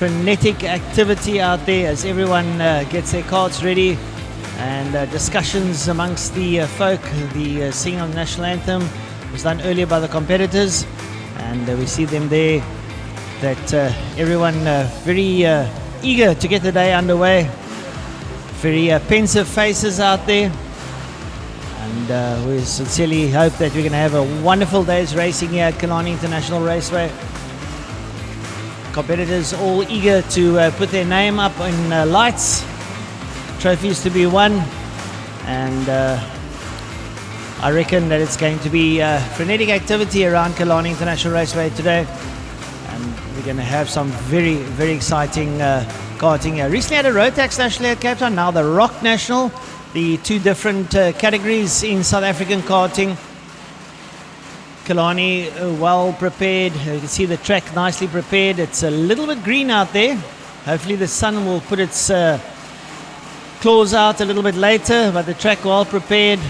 frenetic activity out there as everyone gets their carts ready, and discussions amongst the folk. The singing of the national anthem was done earlier by the competitors, and we see them there, that everyone very eager to get the day underway. Very pensive faces out there, and we sincerely hope that we're going to have a wonderful day's racing here at Killarney International Raceway. Competitors all eager to put their name up in lights, trophies to be won, and I reckon that it's going to be frenetic activity around Killarney International Raceway today, and we're going to have some very, very exciting karting here. Recently had a Rotax National at Cape Town, now the Rok National, the two different categories in South African karting. Killarney well prepared. You can see the track nicely prepared. It's a little bit green out there. Hopefully the sun will put its claws out a little bit later, but the track well prepared.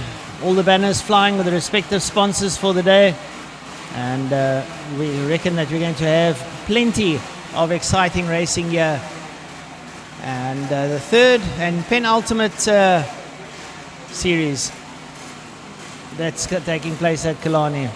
All the banners flying with the respective sponsors for the day, and we reckon that we're going to have plenty of exciting racing here. And the third and penultimate series that's taking place at Killarney.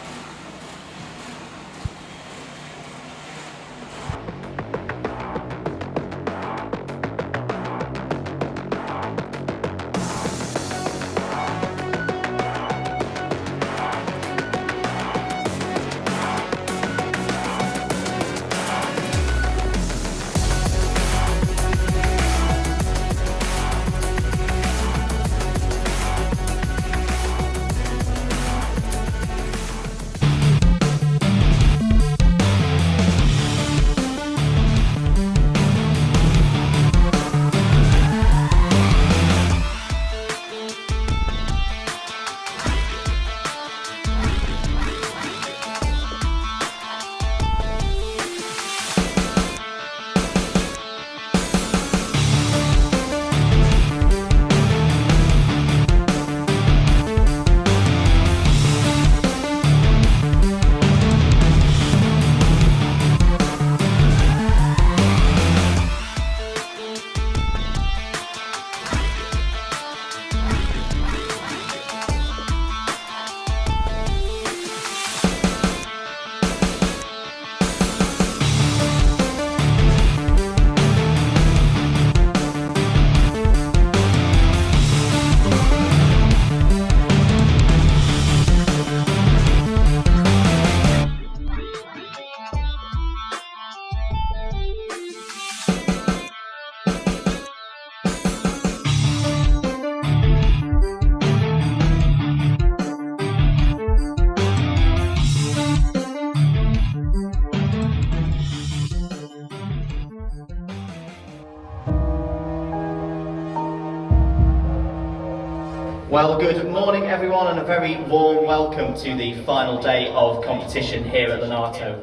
Well, good morning everyone, and a very warm welcome to the final day of competition here at Lenato.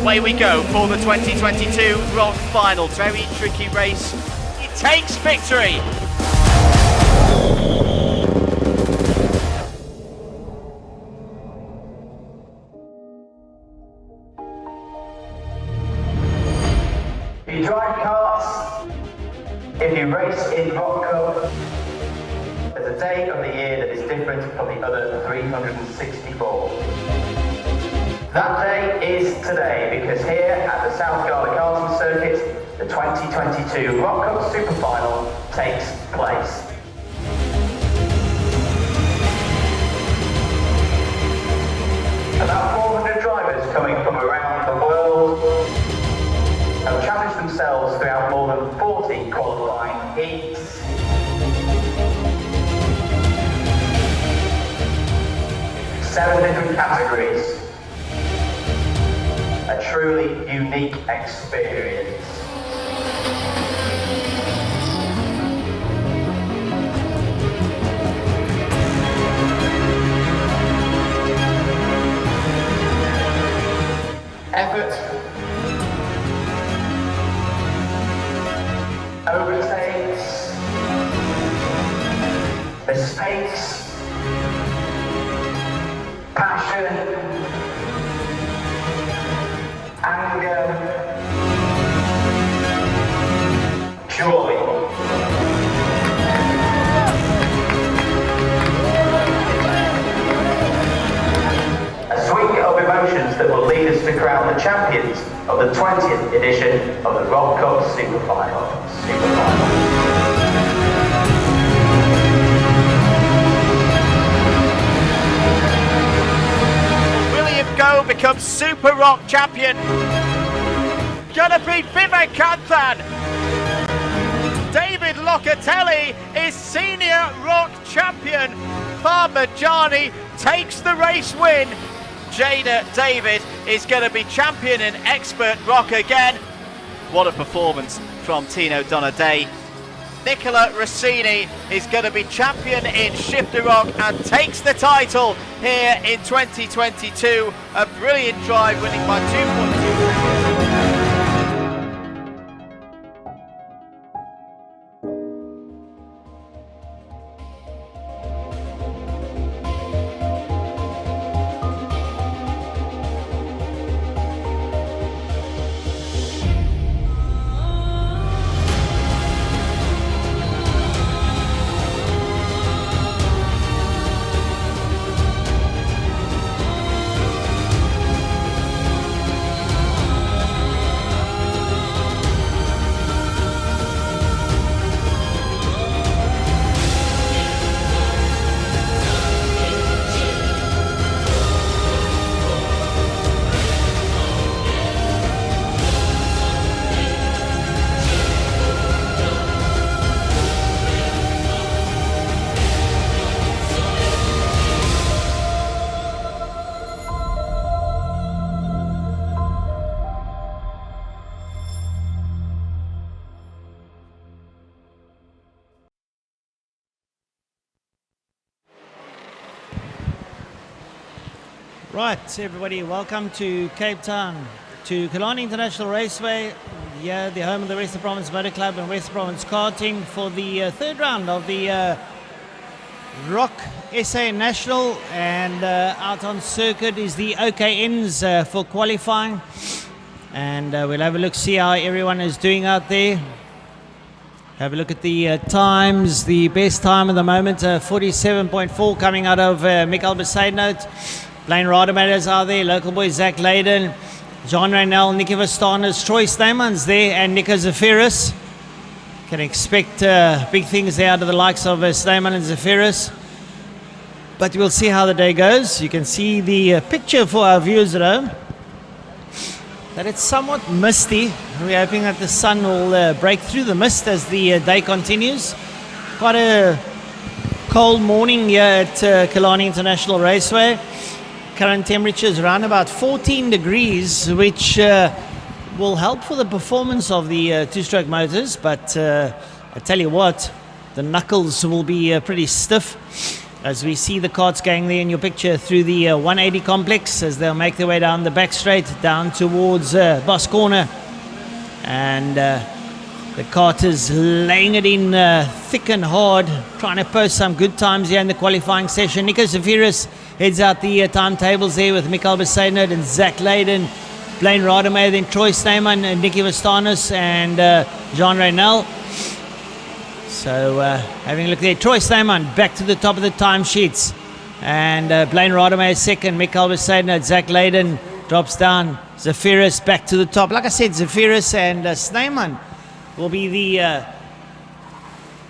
Away we go for the 2022 Rok Final. Very tricky race. It takes victory. If you drive karts, if you race in Rok Cup, there's a day of the year that is different from the other 364. That day is today, because here at the South Killarney Kart Circuit, the 2022 Rok Cup Super Final takes place. About 400 drivers coming from around the world have challenged themselves throughout more than 40 qualifying heats. Seven different categories. A truly unique experience. Effort, overtakes, stakes, passion, anger, joy. A suite of emotions that will lead us to crown the champions of the 20th edition of the Rok Cup Super Final. Go becomes Super Rok champion. Gonna be Vivek Kanthan. David Locatelli is senior Rok champion. Parmigiani takes the race win. Jada David is going to be champion in expert Rok again. What a performance from Tino Donaday. Nicola Rossini is going to be champion in Shifter Rok and takes the title here in 2022. A brilliant drive, winning by 2.2. Right, everybody, welcome to Cape Town, to Killarney International Raceway, here the home of the Western Province Motor Club and Western Province Karting for the third round of the Rok SA National, and out on circuit is the OKNs for qualifying, and we'll have a look, see how everyone is doing out there. Have a look at the times. The best time at the moment, 47.4 coming out of Mikael Besaidnout. Blaine Rademacher's out there, local boy Zach Layden, John Raynell, Nicky Vastanis, Troy Snyman's there, and Nico Zafiris. Can expect big things there out of the likes of Snyman and Zafiris. But we'll see how the day goes. You can see the picture for our viewers at home, that it's somewhat misty. We're hoping that the sun will break through the mist as the day continues. Quite a cold morning here at Killarney International Raceway. Current temperature is around about 14 degrees, which will help for the performance of the two-stroke motors. But I tell you what, the knuckles will be pretty stiff as we see the karts going there in your picture through the 180 complex as they'll make their way down the back straight down towards Boss Corner. And the kart is laying it in thick and hard, trying to post some good times here in the qualifying session. Nico Zafiris heads out the timetables there with Mikael Besaidnout and Zach Layden, Blaine Rademacher, then Troy Snyman and Nicky Vastanis and John Raynell. So having a look there, Troy Snyman back to the top of the timesheets, and Blaine Rademacher second, Mikael Besaidnout, Zach Layden drops down, Zafiris back to the top. Like I said, Zafiris and Snyman will be the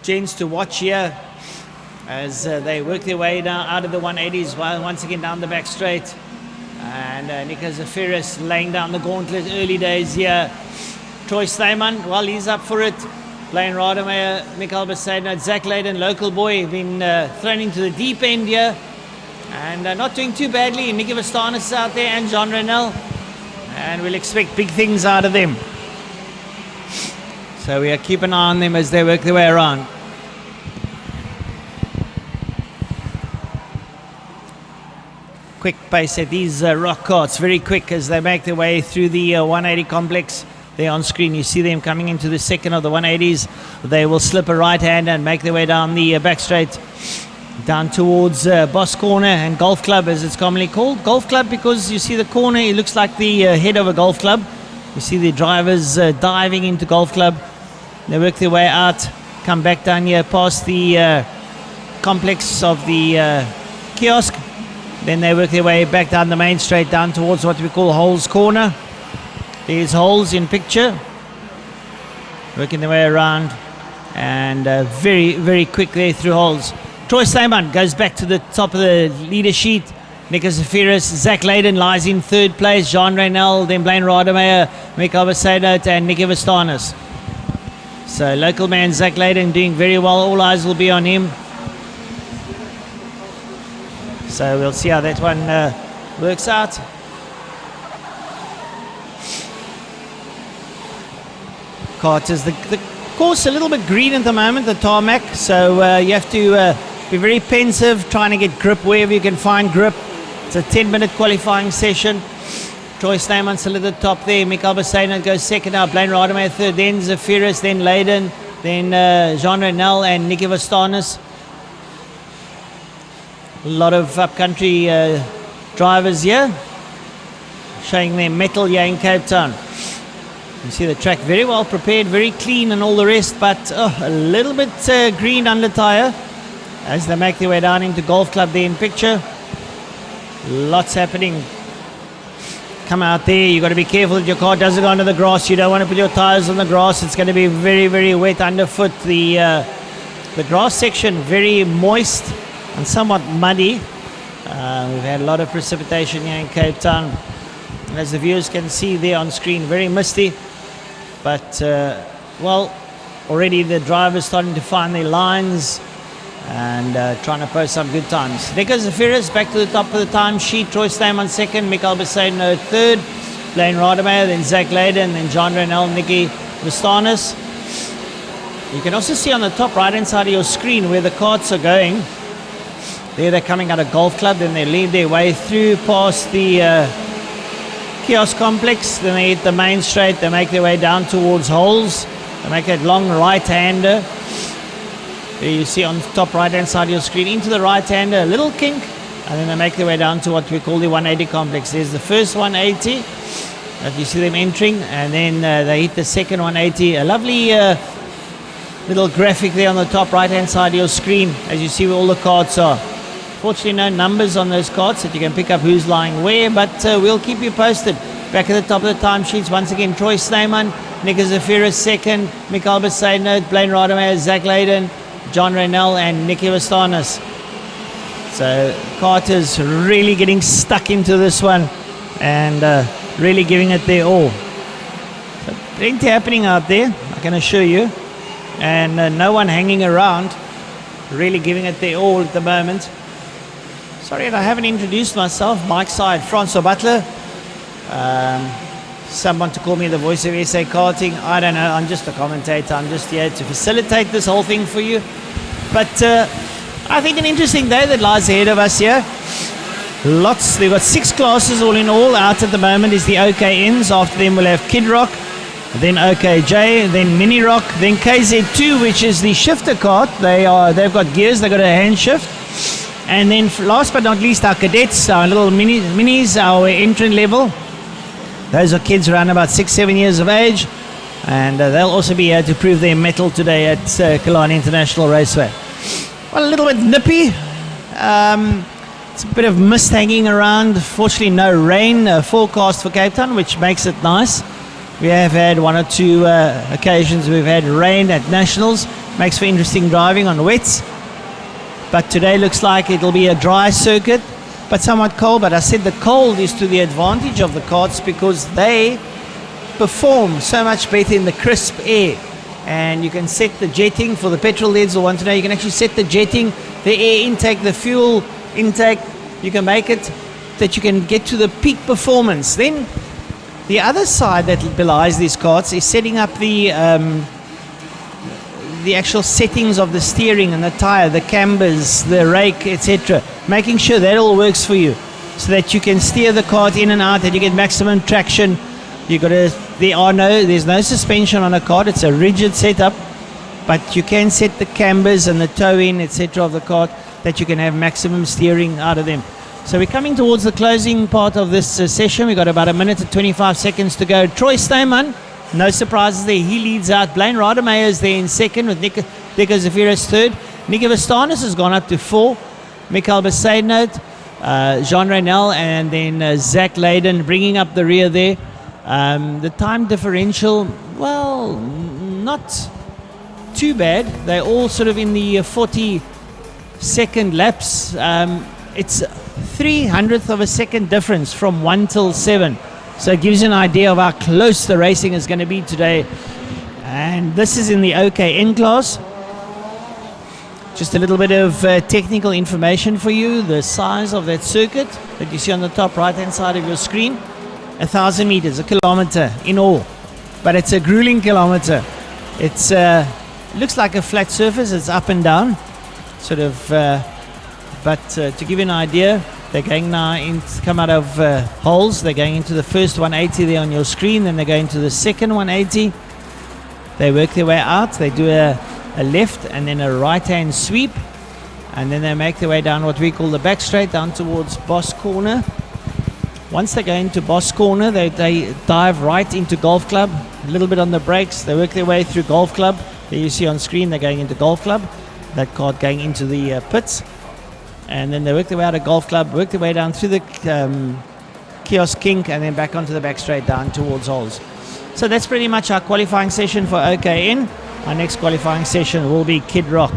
gents to watch here as they work their way down out of the 180s, once again down the back straight. And Nico Zafiris laying down the gauntlet, early days here. Troy Snyman, well, he's up for it. Blaine Rademacher, Mikael Besaidnout, Zach Layden, local boy, been thrown into the deep end here. And not doing too badly. Nicky Vastanis is out there and John Raynell. And we'll expect big things out of them. So we'll keep an eye on them as they work their way around. Quick pace at these Rok karts, very quick as they make their way through the 180 complex. There on screen you see them coming into the second of the 180s. They will slip a right hand and make their way down the back straight. down towards Boss Corner and Golf Club, as it's commonly called. Golf Club because you see the corner, it looks like the head of a golf club. You see the drivers diving into Golf Club. They work their way out, come back down here past the complex of the kiosk. Then they work their way back down the main straight down towards what we call Holes Corner. There's Holes in picture. Working their way around and very, very quick there through Holes. Troy Slayman goes back to the top of the leader sheet. Nicholas Zafiris, Zach Layden lies in third place. Jean Reynel, then Blaine Rademeyer, Mikael Besaidnout and Nicky Vastanis. So local man Zach Layden doing very well. All eyes will be on him. So we'll see how that one works out. Carter's the course a little bit green at the moment, the tarmac. So you have to be very pensive, trying to get grip wherever you can find grip. It's a 10-minute qualifying session. Troy Slayman still at the top there. Mikael Besaidnout goes second now. Blaine Rademeyer third. Then Zafiris, then Layden, then Jean Reynel and Nicky Vastanis. A lot of upcountry drivers here, showing their mettle here in Cape Town. You see the track very well prepared, very clean and all the rest, but a little bit green under tyre as they make their way down into Golf Club there in picture. Lots happening. Come out there, you've got to be careful that your car doesn't go under the grass. You don't want to put your tyres on the grass. It's going to be very, very wet underfoot. The grass section very moist and somewhat muddy. We've had a lot of precipitation here in Cape Town. As the viewers can see there on screen, very misty. But, well, already the drivers starting to find their lines and trying to post some good times. Nicholas Zafiris back to the top of the time sheet. Troy Slayman second, Mikael Besaidnout third, Blaine Rademeyer, then Zach Layden, then John Reynel, Nicky Vastanis. You can also see on the top right-hand side of your screen where the carts are going. There they're coming out of Golf Club, then they lead their way through past the kiosk complex, then they hit the main straight, they make their way down towards Holes, they make that long right-hander. There you see on the top right-hand side of your screen, into the right-hander, a little kink, and then they make their way down to what we call the 180 complex. There's the first 180 that you see them entering, and then they hit the second 180. A lovely little graphic there on the top right-hand side of your screen as you see where all the carts are. Fortunately, no numbers on those carts that you can pick up who's lying where, but we'll keep you posted. Back at the top of the timesheets, once again, Troy Slayman, Nicholas Zafiris second, Mikael Besaidnout, Blaine Rademeyer, Zach Layden, John Reynel and Nicky Vastanis. So Carter's really getting stuck into this one and really giving it their all. So plenty happening out there, I can assure you, and no one hanging around, really giving it their all at the moment. Sorry, I haven't introduced myself. Mike side, Francois Butler. Someone to call me the voice of SA karting. I don't know. I'm just a commentator. I'm just here to facilitate this whole thing for you. But I think an interesting day that lies ahead of us here. Lots. They've got 6 classes all in all. Out at the moment is the OKNs. After them we'll have Kid Rock, then OKJ, then Mini Rock, then KZ2, which is the shifter kart. They've got gears. They've got a hand shift. And then last but not least, our cadets, our little minis, our entrant level. Those are kids around about 6-7 years of age. And they'll also be here to prove their mettle today at Killarney International Raceway. Well, a little bit nippy. It's a bit of mist hanging around. Fortunately, no rain forecast for Cape Town, which makes it nice. We have had 1 or 2 occasions we've had rain at Nationals. Makes for interesting driving on wets. But today looks like it'll be a dry circuit, but somewhat cold. But I said the cold is to the advantage of the karts because they perform so much better in the crisp air. And you can set the jetting for the petrol heads who want to know. You can actually set the jetting, the air intake, the fuel intake. You can make it that you can get to the peak performance. Then the other side that belies these karts is setting up the actual settings of the steering and the tire, the cambers, the rake, etc. Making sure that all works for you so that you can steer the kart in and out, that you get maximum traction. There's no suspension on a kart. It's a rigid setup, but you can set the cambers and the toe-in, etc. of the kart that you can have maximum steering out of them. So we're coming towards the closing part of this session. We've got about a minute and 25 seconds to go. Troy Steyman, no surprises there. He leads out. Blaine Rademacher is there in second with Nico Zafiris third. Nicky Vastanis has gone up to 4. Mikael Besaidnout, Jean Reynel, and then Zach Leyden bringing up the rear there. The time differential, well, not too bad. They're all sort of in the 40-second laps. It's 300th of a second difference from 1 till 7. So it gives you an idea of how close the racing is going to be today. And this is in the OKN class. Just a little bit of technical information for you. The size of that circuit that you see on the top right hand side of your screen, 1,000 meters, a kilometer in all. But it's a grueling kilometer. It's looks like a flat surface. It's up and down, sort of. But to give you an idea, they're going now come out of holes. They're going into the first 180 there on your screen. Then they're going to the second 180. They work their way out. They do a left and then a right-hand sweep. And then they make their way down what we call the back straight, down towards Boss Corner. Once they go into Boss Corner, they dive right into Golf Club. A little bit on the brakes. They work their way through Golf Club. There you see on screen, they're going into Golf Club. That kart going into the pits. And then they work their way out of Golf Club, work their way down through the Kiosk Kink, and then back onto the back straight down towards holes. So that's pretty much our qualifying session for OKN. Our next qualifying session will be Kid Rock.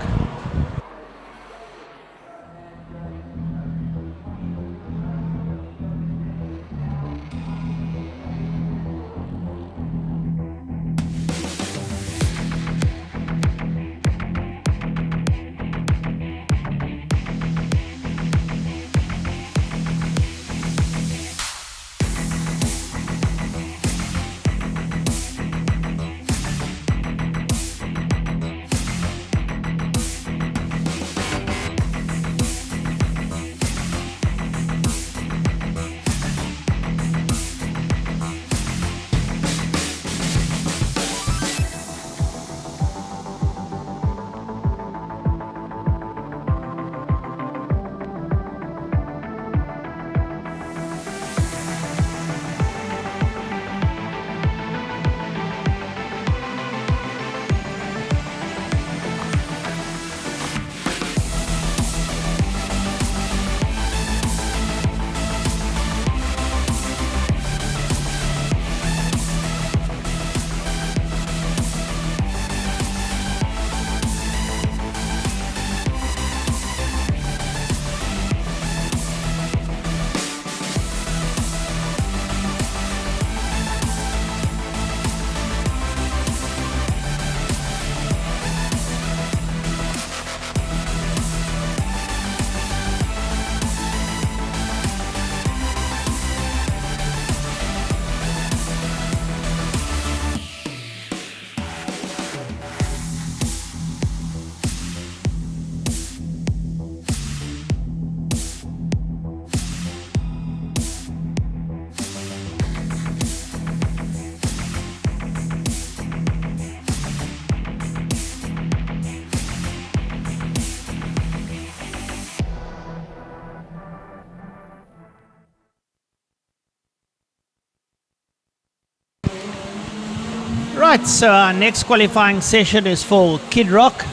Right, so our next qualifying session is for Kid Rock.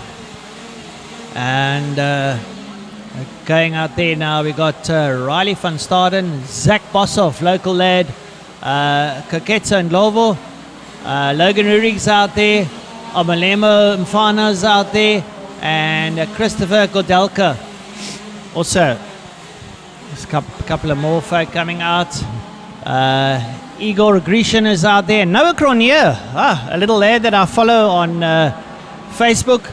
And going out there now, we got Riley van Staden, Zach Boshoff, local lad, Kaketsa and Glovo, Logan Rurig's out there, Amalemo Mfana's out there, and Christopher Kodelka. Also, there's a couple of more folk coming out. Igor Grecian is out there. Noah Cronier, a little lad that I follow on Facebook.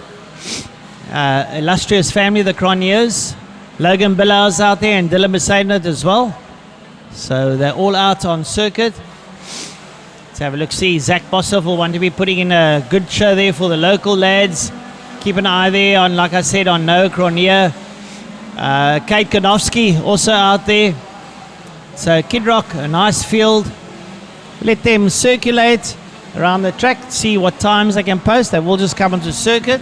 Illustrious family, the Croniers. Logan Billow's out there and Dylan Besaidnout as well. So they're all out on circuit. Let's have a look. See, Zach Boshoff will want to be putting in a good show there for the local lads. Keep an eye there on, like I said, on Noah Cronier. Kate Konofsky also out there. So Kid Rock, a nice field. Let them circulate. around the track, see what times they can post. They will just come onto circuit.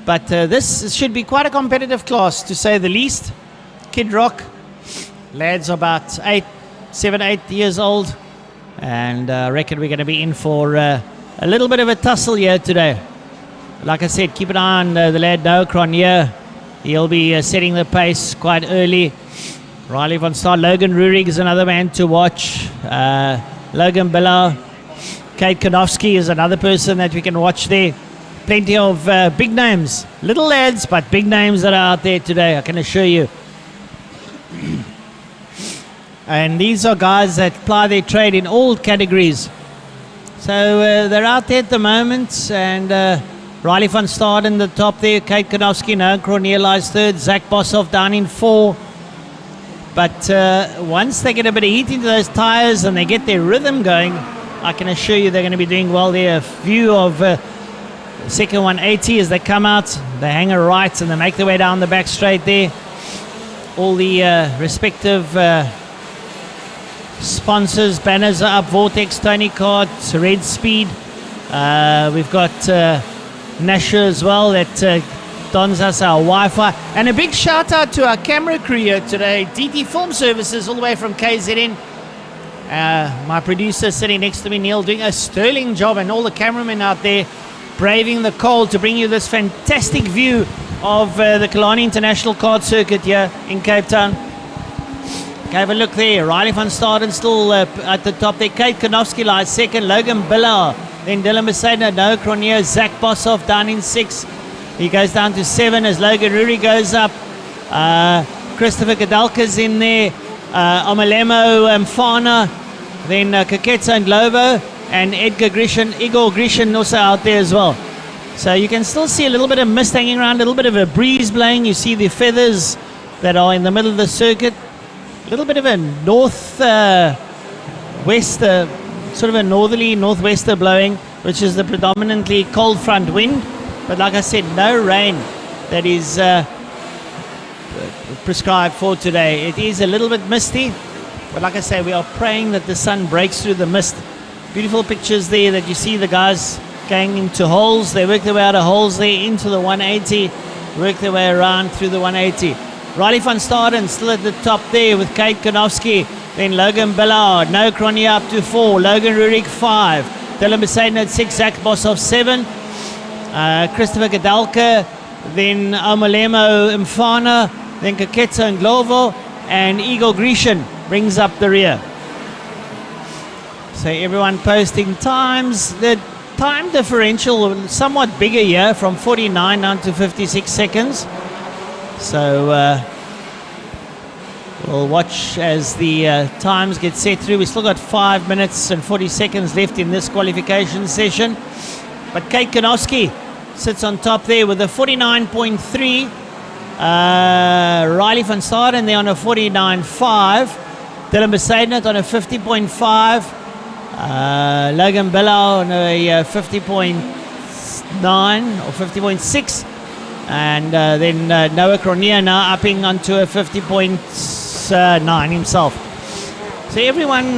But this should be quite a competitive class, to say the least. Kid Rock, lads about 7, 8 years old. And I reckon we're going to be in for a little bit of a tussle here today. Like I said, keep an eye on the lad Noah Cronje. He'll be setting the pace quite early. Riley van Staal, Logan Rurig is another man to watch. Logan Billau, Kate Kanofsky is another person that we can watch there. Plenty of big names, little lads, but big names that are out there today, I can assure you. And these are guys that ply their trade in all categories. So they're out there at the moment, and Riley van Staal in the top there, Kate Kanofsky, Noah Cronje lies third, Zach Boshoff down in 4. But once they get a bit of heat into those tyres and they get their rhythm going, I can assure you they're going to be doing well there. A view of second 180 as they come out, they hang a right and they make their way down the back straight there. All the respective sponsors, banners are up, Vortex, Tony Kart, Red Speed. We've got Nasher as well that dons us our Wi-Fi. And a big shout out to our camera crew here today, DT Film Services, all the way from KZN. My producer sitting next to me, Neil, doing a sterling job, and all the cameramen out there braving the cold to bring you this fantastic view of the Killarney International Kart Circuit here in Cape Town. Have a look there. Riley van Staden still at the top there. Kate Kanofsky lies second. Logan Billau. Then Dylan Mercedes, Noah Cronje, Zach Boshoff down in 6. He goes down to 7 as Logan Ruri goes up. Christopher Kadalka's in there. Omalemo Mfana. Then Kaketsa and Glovo. And Igor Grishin also out there as well. So you can still see a little bit of mist hanging around, a little bit of a breeze blowing. You see the feathers that are in the middle of the circuit. A little bit of a northwester, sort of a northerly northwester blowing, which is the predominantly cold front wind. But like I said, no rain that is prescribed for today. It is a little bit misty, but like I say, we are praying that the sun breaks through the mist. Beautiful pictures there that you see the guys going into holes. They work their way out of holes there into the 180, work their way around through the 180. Riley van Staden still at the top there with Kate Kanofsky. Then Logan Billau, Noah Cronje up to 4. Logan Rurik 5. Dylan Mercedes at 6. Zach Boshoff 7. Christopher Kadalka. Then Omalemo Mfana. Then Kaketsa and Glovo. And Igor Grishin brings up the rear. So everyone posting times. The time differential somewhat bigger here, from 49 down to 56 seconds. So we'll watch as the times get set through. We've still got 5 minutes and 40 seconds left in this qualification session. But Kate Kanofsky sits on top there with a 49.3. Riley van Staden there on a 49.5. Dylan Mercedes on a 50.5. Logan Billau on a 50.9 or 50.6. And then Noah Cronje now upping onto a 50.9 himself. So everyone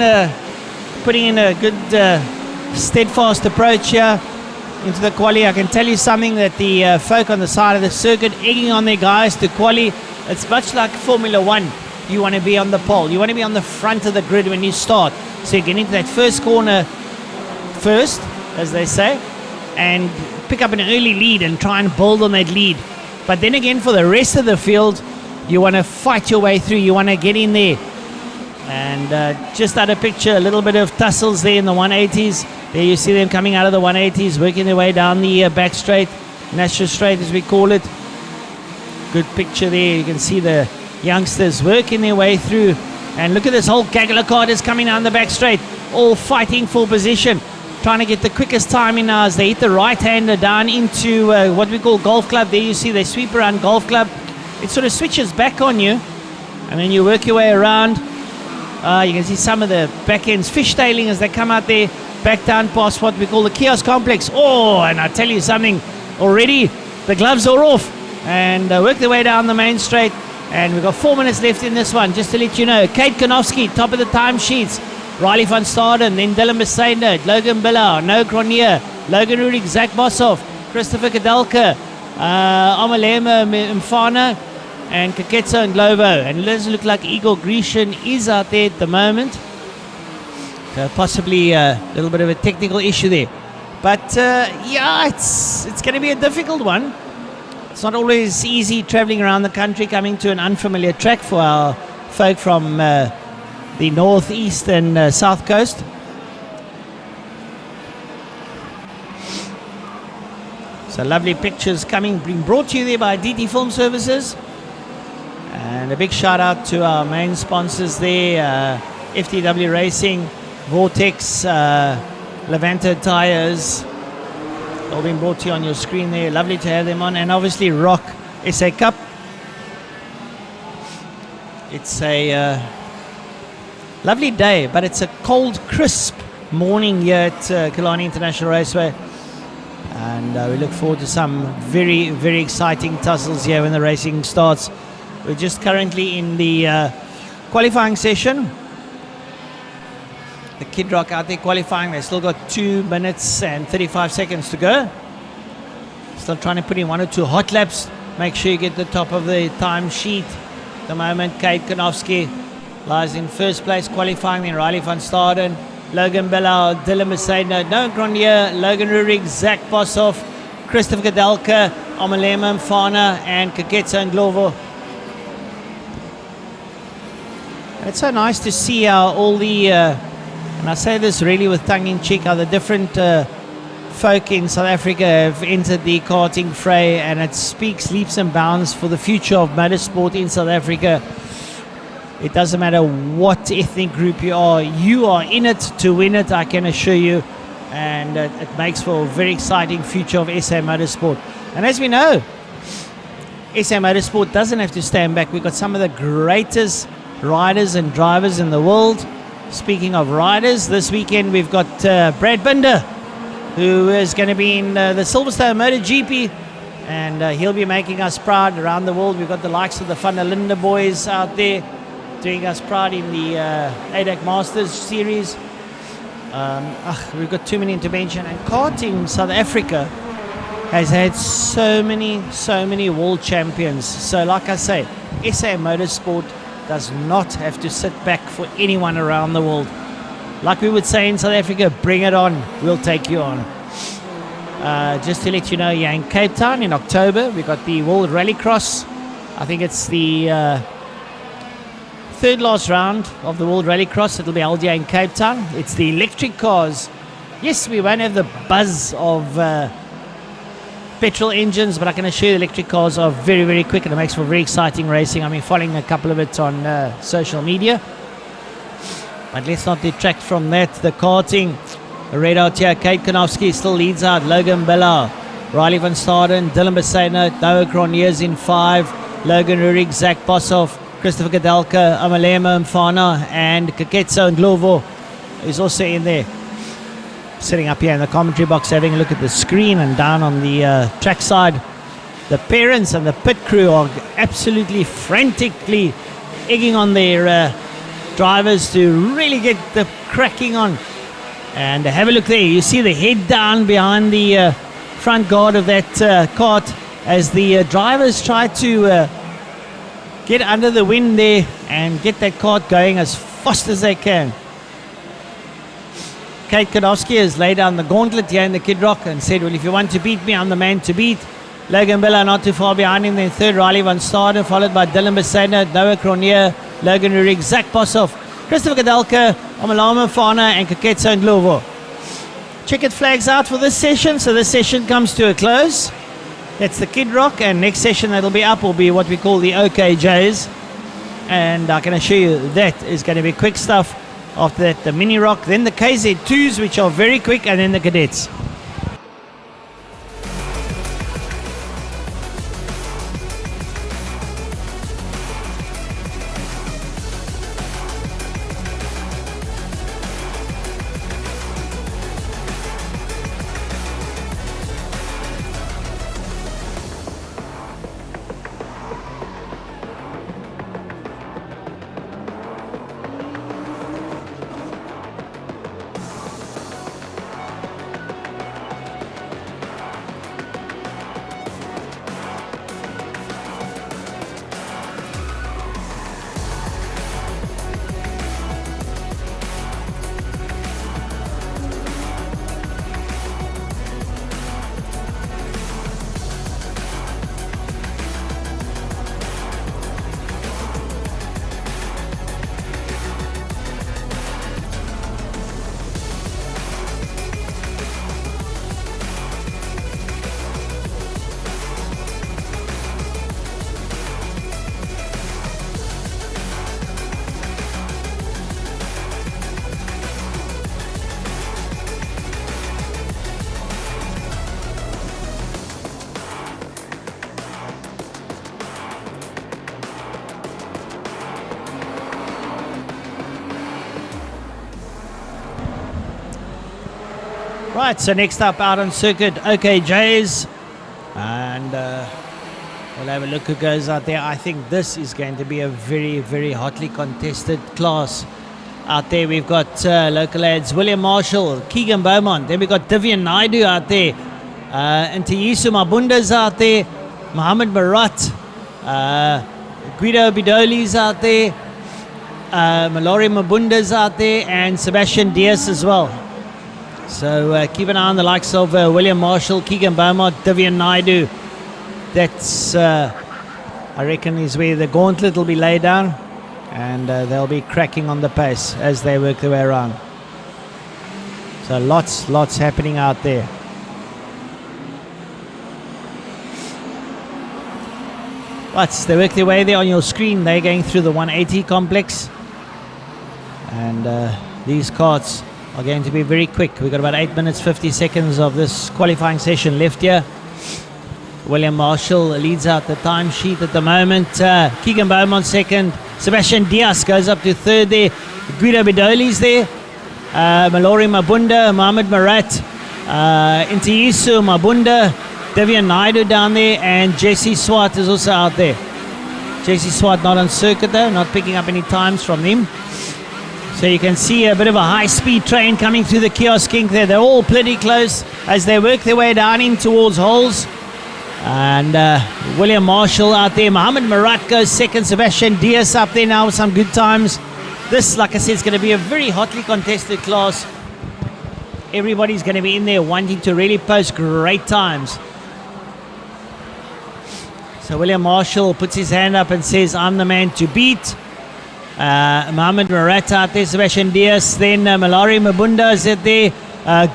putting in a good steadfast approach here into the quali. I can tell you something, that the folk on the side of the circuit egging on their guys to quali. It's much like Formula 1. You want to be on the pole. You want to be on the front of the grid when you start. So you get into that first corner first, as they say, and pick up an early lead and try and build on that lead. But then again, for the rest of the field, you want to fight your way through. You want to get in there. And just out of picture, a little bit of tussles there in the 180s. There you see them coming out of the 180s, working their way down the back straight, National Straight as we call it. Good picture there. You can see the youngsters working their way through. And look at this whole gaggle of karters coming down the back straight, all fighting for position, trying to get the quickest time in now as they hit the right-hander down into what we call Golf Club. There you see they sweep around Golf Club. It sort of switches back on you, and then you work your way around. You can see some of the back ends fishtailing as they come out there, back down past what we call the kiosk complex. Oh, and I tell you something, already the gloves are off, and work their way down the main straight. And we've got 4 minutes left in this one, just to let you know. Kate Kanofsky, top of the time sheets. Riley van Staden, then Dylan Besaidner, Logan Billau, Noah Cronje, Logan Rurik, Zach Boshoff, Christopher Kadelka, Amalema Mfana, and Kaketso and Glovo. And it doesn't look like Igor Grecian is out there at the moment. So possibly a little bit of a technical issue there. But yeah, it's going to be a difficult one. It's not always easy traveling around the country, coming to an unfamiliar track for our folk from the northeast and south coast. So lovely pictures being brought to you there by DT Film Services. And a big shout out to our main sponsors there, FTW Racing, Vortex, Levanter Tires, all being brought to you on your screen there. Lovely to have them on. And obviously Rok SA Cup. It's a lovely day, but it's a cold, crisp morning here at Killarney International Raceway. And we look forward to some very, very exciting tussles here when the racing starts. We're just currently in the qualifying session. The Kid Rock out there qualifying. They've still got 2 minutes and 35 seconds to go. Still trying to put in 1 or 2 hot laps. Make sure you get the top of the time sheet. At the moment, Kate Kanofsky lies in first place qualifying. Then Riley van Staden, Logan Billau, Dylan Besaidner, Noah Cronje, Logan Rurik, Zach Boshoff, Christopher Kadelka, Amalema Mfana, and Kaketso and Glovo. It's so nice to see how all the, and I say this really with tongue-in-cheek, how the different folk in South Africa have entered the karting fray, and it speaks leaps and bounds for the future of motorsport in South Africa. It doesn't matter what ethnic group you are in it to win it, I can assure you, and it makes for a very exciting future of SA Motorsport. And as we know, SA Motorsport doesn't have to stand back. We've got some of the greatest riders and drivers in the world. Speaking of riders, this weekend we've got Brad Binder, who is going to be in the Silverstone MotoGP, and he'll be making us proud around the world. We've got the likes of the Van der Linde boys out there doing us proud in the ADAC Masters series. We've got too many intervention, and karting South Africa has had so many world champions. So like I say, SA Motorsport does not have to sit back for anyone around the world. Like we would say in South Africa, bring it on, we'll take you on. Just to let you know, yeah, in Cape Town in October, we've got the World Rallycross. I think it's the third last round of the World Rallycross. It'll be held here in Cape Town. It's the electric cars. Yes, we won't have the buzz of petrol engines, but I can assure you the electric cars are very, very quick, and it makes for very exciting racing. I mean, following a couple of it on social media. But let's not detract from that. The karting, the red out here, Kate Kanofsky still leads out. Logan Billau, Riley van Staden, Dylan Besaidner, Noah Cronje in 5, Logan Rurik, Zach Boshoff, Christopher Kadelka, Amalema Mfana, and Kaketso and Glovo is also in there. Sitting up here in the commentary box, having a look at the screen, and down on the track side, the parents and the pit crew are absolutely frantically egging on their drivers to really get the cracking on. And have a look there, you see the head down behind the front guard of that kart as the drivers try to get under the wind there and get that kart going as fast as they can. Kate Kanofsky has laid down the gauntlet here in the Kid Rock and said, well, if you want to beat me, I'm the man to beat. Logan Billau not too far behind him. Then third, Riley van Staden, followed by Dylan Besaidner, Noah Cronje, Logan Rurik, Zach Boshoff, Christopher Kadelka, Amalema Mfana, and Kaketso and Glovo. Checkered flags out for this session, so this session comes to a close. That's the Kid Rock, and next session that'll be up will be what we call the OKJs. And I can assure you that is going to be quick stuff. After that, the Mini Rock, then the KZ2s, which are very quick, and then the Cadets. Right, so next up out on circuit, OKJs. And we'll have a look who goes out there. I think this is going to be a very, very hotly contested class. Out there we've got local lads William Marshall, Keegan Beaumont. Then we've got Divyan Naidu out there. And Ntiyiso Mabunda's out there. Mohammed Marat. Guido Bidoli's out there. Mallory Mabunda's out there. And Sebastian Diaz as well. So keep an eye on the likes of William Marshall, Keegan Beaumont, Divyan Naidu. That's, I reckon, is where the gauntlet will be laid down. And they'll be cracking on the pace as they work their way around. So lots happening out there. But they work their way there on your screen. They're going through the 180 complex. And these karts are going to be very quick. We've got about 8 minutes 50 seconds of this qualifying session left here. William Marshall leads out the timesheet at the moment. Keegan Beaumont second. Sebastian Diaz goes up to third there. Guido Bidoli's there. Mallory Mabunda, Mohammed Marat, Ntiyiso Mabunda, Divyan Naidu down there, and Jesse Swart is also out there. Jesse Swart not on circuit though, not picking up any times from him. So you can see a bit of a high-speed train coming through the kiosk ink there. They're all pretty close as they work their way down in towards holes. And William Marshall out there. Mohammed Marat goes second. Sebastian Diaz up there now with some good times. This, like I said, is going to be a very hotly contested class. Everybody's going to be in there wanting to really post great times. So William Marshall puts his hand up and says, I'm the man to beat. Mohammed Marat out there. Sebastian Diaz. Then Mallory Mabunda is out there.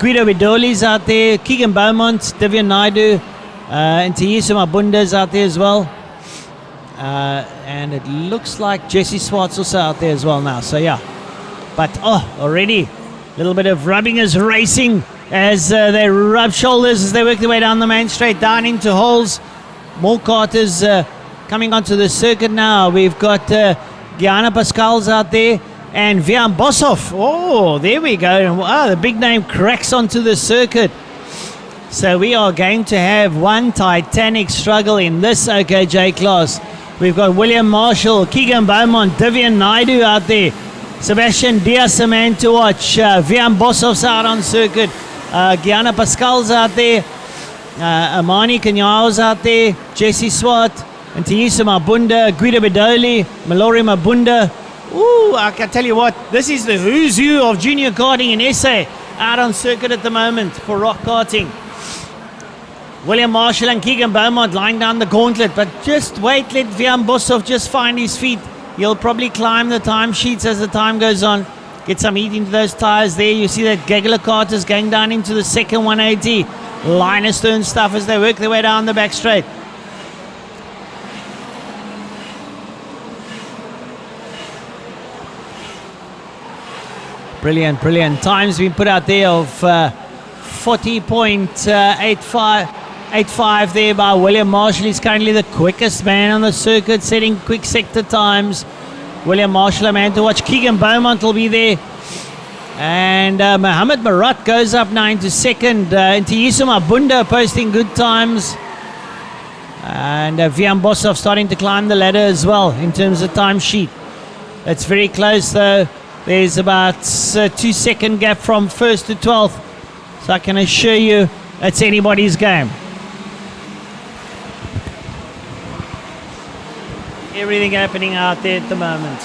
Guido Bidoli's out there. Keegan Beaumont, Divyan Naidu. And Ntiyiso Mabunda's out there as well. And it looks like Jesse Swart's also out there as well now. So yeah. But already a little bit of rubbing is racing as they rub shoulders as they work their way down the main straight, down into holes. More karters coming onto the circuit now. We've got Gianna Pascal's out there. And Vian Bosov. Oh, there we go. Wow, the big name cracks onto the circuit. So we are going to have one titanic struggle in this OKJ class. We've got William Marshall, Keegan Beaumont, Divyan Naidu out there. Sebastian Diaz, a man to watch. Vian Bosov's out on circuit. Gianna Pascal's out there. Amani Kanyao's out there. Jesse Swart. And Ntiyiso Mabunda, Guido Bidoli, Mallory Mabunda. Ooh, I can tell you what, this is the who's who of junior karting in SA out on circuit at the moment for rock karting. William Marshall and Keegan Beaumont lying down the gauntlet, but just wait, let Vian Bosov just find his feet. He'll probably climb the time sheets as the time goes on. Get some heat into those tires there. You see that Gegler kart is going down into the second 180. Line astern stuff as they work their way down the back straight. Brilliant. Times been put out there of 40.85 there by William Marshall. He's currently the quickest man on the circuit, setting quick sector times. William Marshall, a man to watch. Keegan Beaumont will be there. And Mohammed Marat goes up now into second. Ntiyiso Mabunda posting good times. And Vian Bosov starting to climb the ladder as well in terms of time sheet. It's very close though. There's about a 2-second gap from first to 12th. So I can assure you it's anybody's game. Everything happening out there at the moment.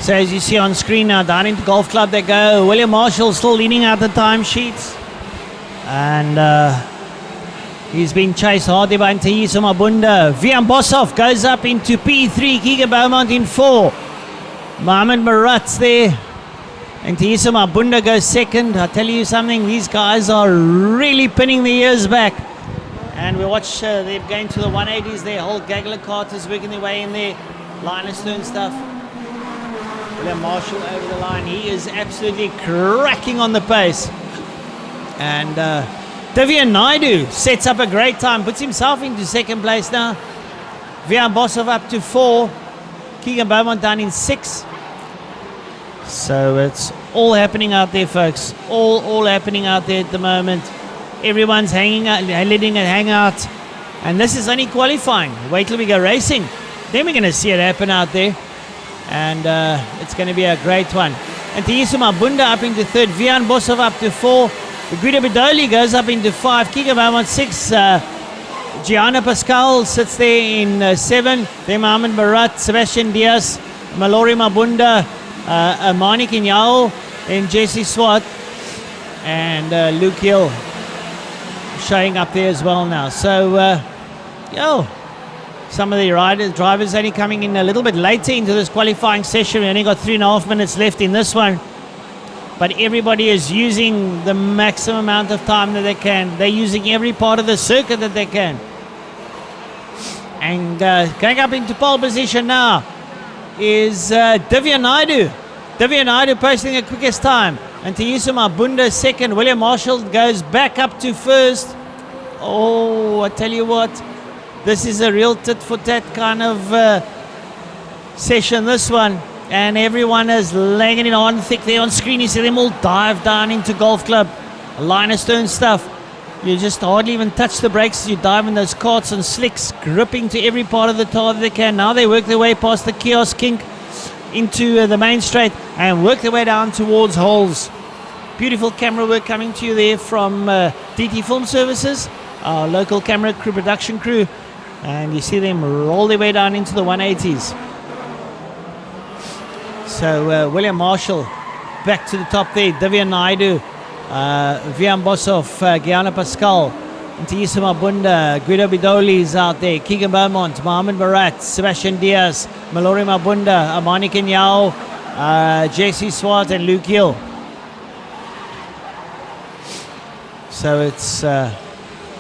So as you see on screen now, down into Golf Club they go. William Marshall still leading out the timesheets. And He's been chased hard there by Ntayiso Mabunda. Vian Bosov goes up into P3. Keegan Beaumont in 4. Mohamed Marat's there. And Ntayiso Mabunda goes second. I tell you something, these guys are really pinning their ears back. And we watch them going to the 180s there. Whole gaggle of Carters working their way in there. Linus doing stuff. William Marshall over the line. He is absolutely cracking on the pace. And Divya Naidu sets up a great time. Puts himself into second place now. Vian Bosov up to 4. Keegan Beaumont down in 6. So it's all happening out there, folks. All happening out there at the moment. Everyone's hanging out, letting it hang out. And this is only qualifying. Wait till we go racing. Then we're going to see it happen out there. And it's going to be a great one. And Ntayiso Mabunda up into 3rd. Vian Bosov up to 4. Guido Bedoli goes up into 5. Keegan Beaumont 6. Gianna Pascal sits there in 7. Then Mohamed Marat, Sebastian Diaz, Mallory Mabunda, Amani Kinyao, and Jesse Swart, and Luke Hill showing up there as well now. So, some of the drivers only coming in a little bit later into this qualifying session. We only got 3.5 minutes left in this one. But everybody is using the maximum amount of time that they can. They're using every part of the circuit that they can. And going up into pole position now is Divya Naidu. Divya Naidu posting the quickest time. And Ntayiso Mabunda second. William Marshall goes back up to 1st. Oh, I tell you what. This is a real tit-for-tat kind of session, this one. And everyone is laying it on thick there on screen. You see them all dive down into Golf Club. Linus Stern stuff. You just hardly even touch the brakes as you dive in those karts and slicks, gripping to every part of the tar that they can. Now they work their way past the kiosk kink into the main straight and work their way down towards holes. Beautiful camera work coming to you there from DT Film Services, our local camera crew, production crew. And you see them roll their way down into the 180s. So William Marshall back to the top there. Divya Naidu, Vian Bosov, Gianna Pascal, Ntayiso Mabunda, Guido Bidoli is out there. Keegan Beaumont, Mohamed Marat, Sebastian Diaz, Mallory Mabunda, Amani Kenyao, JC Swart and Luke Hill. So it's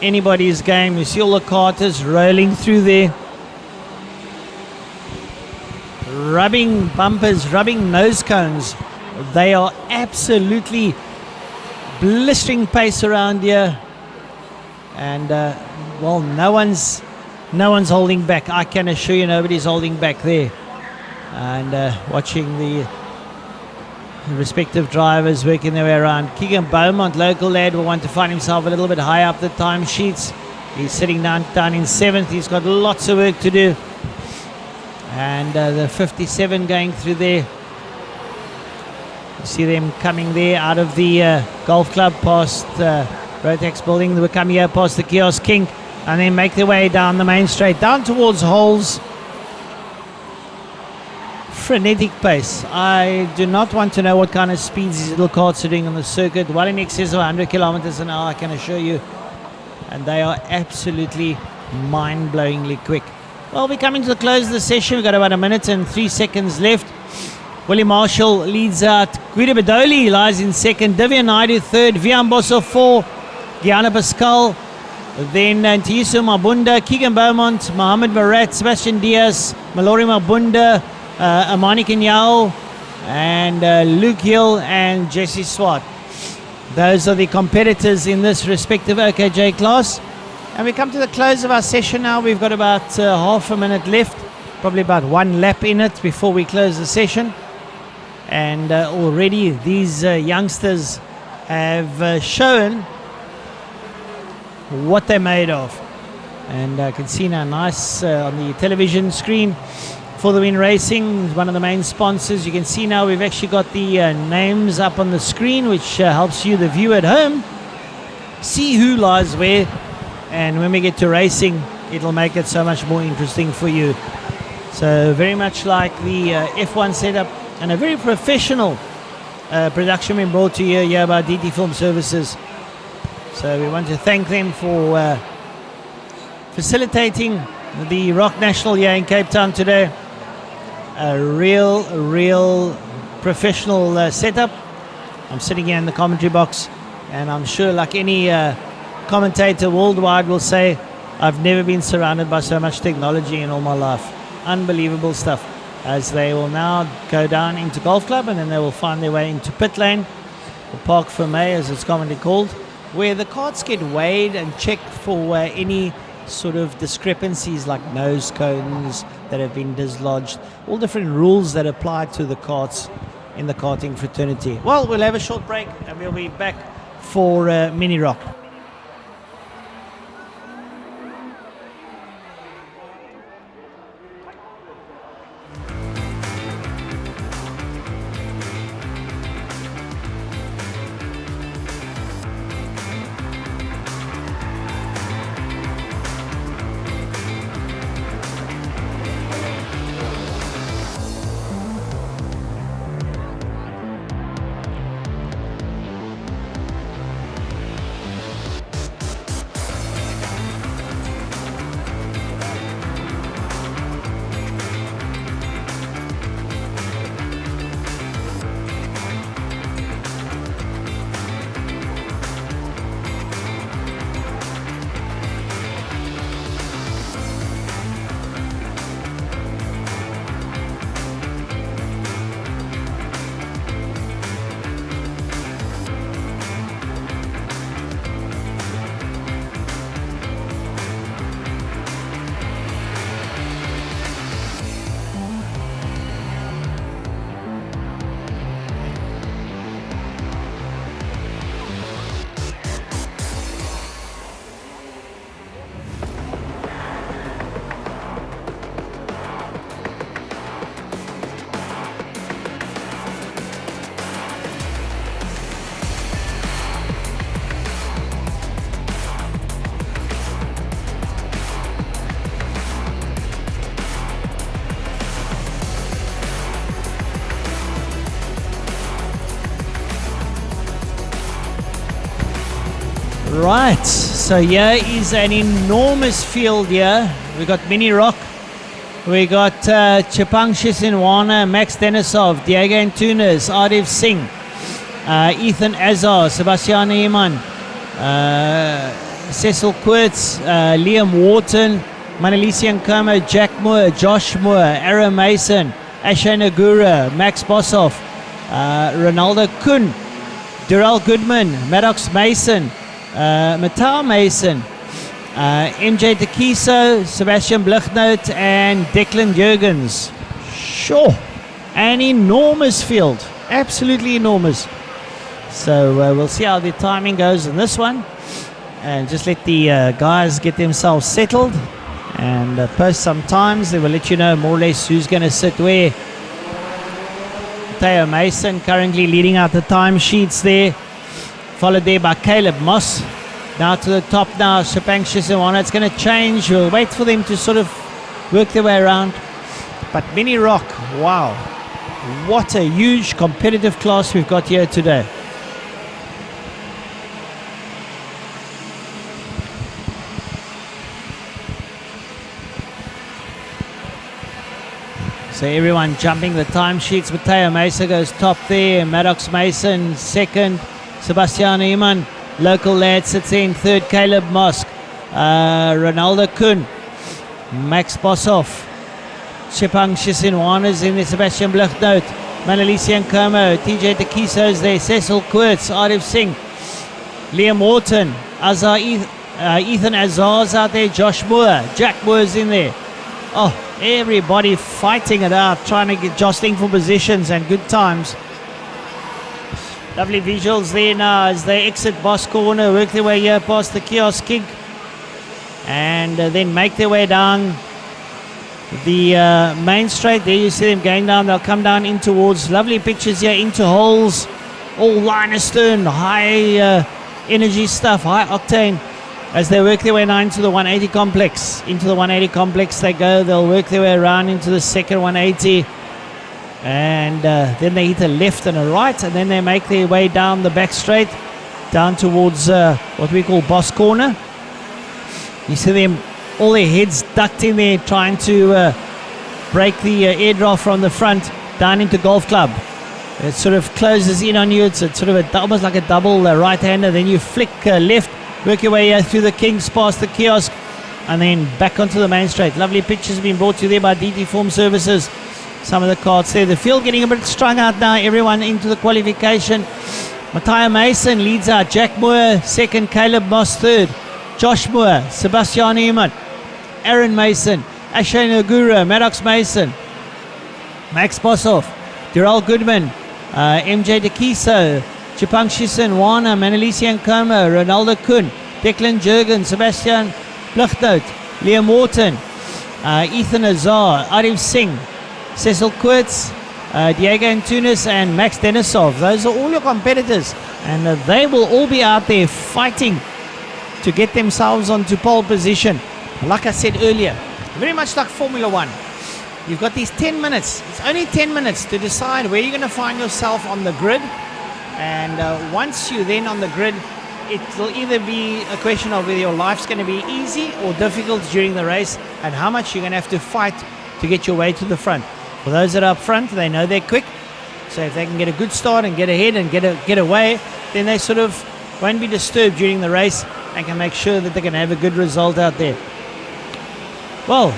anybody's game. You see all the Carters rolling through there. Rubbing bumpers, rubbing nose cones. They are absolutely blistering pace around here. And well, no one's holding back. I can assure you nobody's holding back there. And watching the respective drivers working their way around. Keegan Beaumont, local lad, will want to find himself a little bit high up the time sheets. He's sitting down in 7th. He's got lots of work to do. And the 57 going through there. You see them coming there out of the golf club past Rotex building. They will come here past the kiosk kink and then make their way down the main straight, down towards holes. Frenetic pace. I do not want to know what kind of speeds these little karts are doing on the circuit. Well in excess of 100 kilometers an hour, I can assure you. And they are absolutely mind-blowingly quick. Well, we're coming to the close of the session. We've got about 1 minute and 3 seconds left. Willie Marshall leads out. Guido Bedoli lies in second. Divya Naidu third. Vian Bosov 4. Gianna Pascal. Then Ntayiso Mabunda, Keegan Beaumont, Mohamed Marat, Sebastian Diaz, Mallory Mabunda, Amani Kenyao, and Luke Hill and Jesse Swart. Those are the competitors in this respective OKJ class. And we come to the close of our session now. We've got about half a minute left, probably about 1 lap in it before we close the session. And already these youngsters have shown what they're made of. And I can see now nice on the television screen For the Win Racing, one of the main sponsors. You can see now we've actually got the names up on the screen, which helps you, the viewer at home, see who lies where. And when we get to racing, it'll make it so much more interesting for you. So very much like the F1 setup, and a very professional production being brought to you here by DT Film Services. So we want to thank them for facilitating the Rok National here in Cape Town today. A real professional setup. I'm sitting here in the commentary box, and I'm sure, like any commentator worldwide will say, I've never been surrounded by so much technology in all my life. Unbelievable stuff. As they will now go down into Golf Club, and then they will find their way into pit lane, or Park Fermé as it's commonly called, where the carts get weighed and checked for any sort of discrepancies like nose cones that have been dislodged, all different rules that apply to the carts in the karting fraternity. Well, we'll have a short break and we'll be back for Mini Rok. Right, so here is an enormous field here. We got Mini Rok, we got Chepang Shisinwana, Max Denisov, Diego Antunes, Arif Singh, Ethan Azar, Sebastian Iman, Cecil Quirtz, Liam Wharton, Manalisi Nkomo, Jack Moore, Josh Moore, Aaron Mason, Ashay Nagura, Max Bossoff, Ronaldo Kuhn, Durrell Goodman, Maddox Mason, Matau Mason, MJ Tekiso, Sebastian Blichnout, and Declan Jurgens. Sure, an enormous field, absolutely enormous. So we'll see how the timing goes in this one, and just let the guys get themselves settled and post some times. They will let you know more or less who's going to sit where. Theo Mason currently leading out the timesheets there, followed there by Caleb Moss. Now to the top now, Chepang Shisinwana. It's going to change. We'll wait for them to sort of work their way around. But Mini Rok, wow, what a huge competitive class we've got here today. So everyone jumping the timesheets. Mateo Mesa goes top there. Maddox Mason second. Sebastian Iman, local lad, sits in third. Caleb Mosk, Ronaldo Kuhn, Max Bossoff, Chepang Shisinwana is in there. Sebastian Blichnout, Manalisi Nkomo, TJ Tekiso is there. Cecil Quirtz, Arif Singh, Liam Wharton, Azar, Ethan Azar's out there. Josh Moore, Jack Moore's in there. Oh, everybody fighting it out, trying to get jostling for positions and good times. Lovely visuals there now as they exit Boss Corner, work their way here past the Kiosk King, and then make their way down the main straight. There you see them going down. They'll come down in towards, lovely pictures here, into holes, all line astern, high energy stuff, high octane. As they work their way now into the 180 complex. Into the 180 complex they go. They'll work their way around into the second 180. And then they hit a left and a right. And then they make their way down the back straight. Down towards what we call Boss Corner. You see them all their heads ducked in there trying to break the air draft from the front down into Golf Club. It sort of closes in on you. It's sort of almost like a double right-hander. Then you flick left, work your way through the Kings, past the kiosk, and then back onto the main straight. Lovely pictures have been brought to you there by DT Form Services. Some of the carts there. The field getting a bit strung out now. Everyone into the qualification. Matthias Mason leads out. Jack Moore second. Caleb Moss third. Josh Moore, Sebastian Newman, Aaron Mason, Ashay Nagura, Maddox Mason, Max Boshoff, Durrell Goodman, MJ Dekiso, Chipang Shisen, Wana, Manalisi Nkoma, Ronaldo Kun, Declan Jurgen, Sebastian Pluchtnout, Liam Wharton, Ethan Azar, Arif Singh, Cecil Kurtz, Diego Antunes and Max Denisov. Those are all your competitors, and they will all be out there fighting to get themselves onto pole position. Like I said earlier, very much like Formula One. You've got these 10 minutes. It's only 10 minutes to decide where you're going to find yourself on the grid. And once you're then on the grid, it will either be a question of whether your life's going to be easy or difficult during the race, and how much you're going to have to fight to get your way to the front. For those that are up front, they know they're quick. So if they can get a good start and get ahead and get away, then they sort of won't be disturbed during the race and can make sure that they can have a good result out there. Well,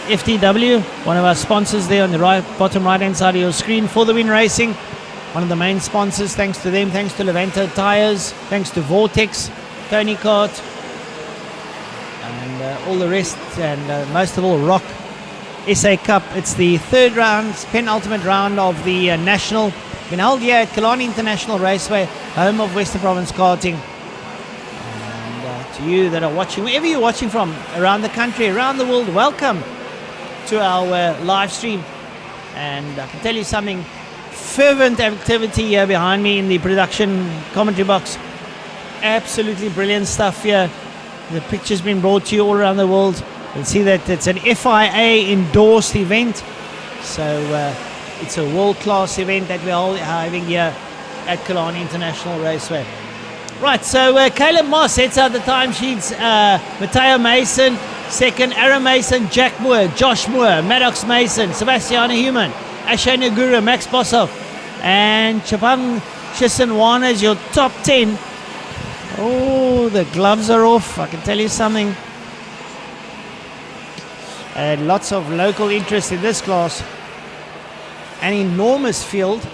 FTW, one of our sponsors there on the bottom right hand side of your screen, For the Win Racing, one of the main sponsors. Thanks to them, thanks to Levanto Tires, thanks to Vortex, Tony Kart, and all the rest, and most of all Rok SA Cup. It's the third round, penultimate round of the National, been held here at Killarney International Raceway, home of Western Province karting. To you that are watching, wherever you're watching from, around the country, around the world, welcome to our live stream. And I can tell you something, fervent activity here behind me in the production commentary box. Absolutely brilliant stuff here. The picture's been brought to you all around the world. You'll see that it's an FIA endorsed event, so it's a world-class event that we're having here at Killarney International Raceway. Right, so Caleb Moss heads out the timesheets. Matteo Mason, second. Aaron Mason, Jack Moore, Josh Moore, Maddox Mason, Sebastian Human, Ashay Nagura, Max Boshoff, and Chapang Chisenwana is your top 10. Oh, the gloves are off. I can tell you something. And lots of local interest in this class. An enormous field.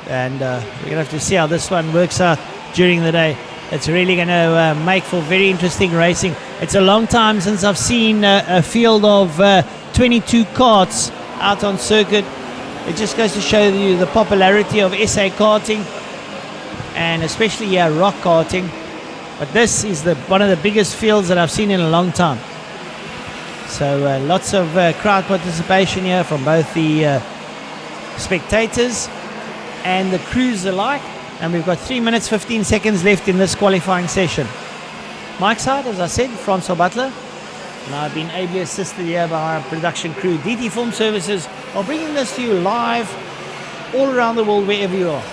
And we're going to have to see how this one works out during the day. It's really going to make for very interesting racing. It's a long time since I've seen a field of 22 karts out on circuit. It just goes to show you the popularity of SA karting, and especially rock karting. But this is one of the biggest fields that I've seen in a long time. So lots of crowd participation here from both the spectators and the crews alike. And we've got 3 minutes 15 seconds left in this qualifying session. Mike side, as I said, Francois Butler. And I've been ably assisted here by our production crew. DT Form Services are bringing this to you live all around the world, wherever you are.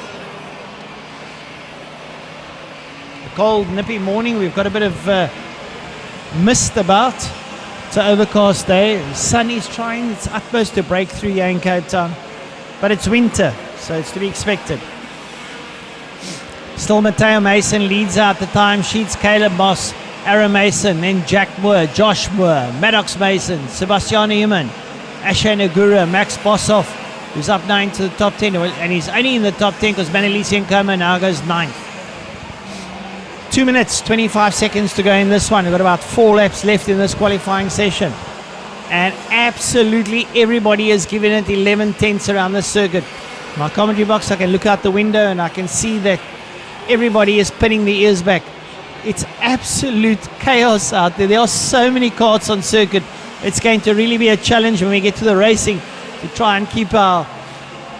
A cold, nippy morning. We've got a bit of mist about. It's an overcast day. The sun is trying its utmost to break through here in Cape Town. But it's winter, so it's to be expected. Still Matteo Mason leads out the timesheets. Caleb Moss, Aaron Mason, then Jack Moore, Josh Moore, Maddox Mason, Sebastian Human, Ashay Nagura, Max Boshoff, who's up 9 to the top 10. And he's only in the top 10 because Manalisi Nkoma now goes 9th. 2 minutes, 25 seconds to go in this one. We've got about 4 laps left in this qualifying session. And absolutely everybody has given it 11 tenths around this circuit. My commentary box, I can look out the window and I can see that everybody is pinning the ears back. It's absolute chaos out there. There are so many karts on circuit. It's going to really be a challenge when we get to the racing to try and keep our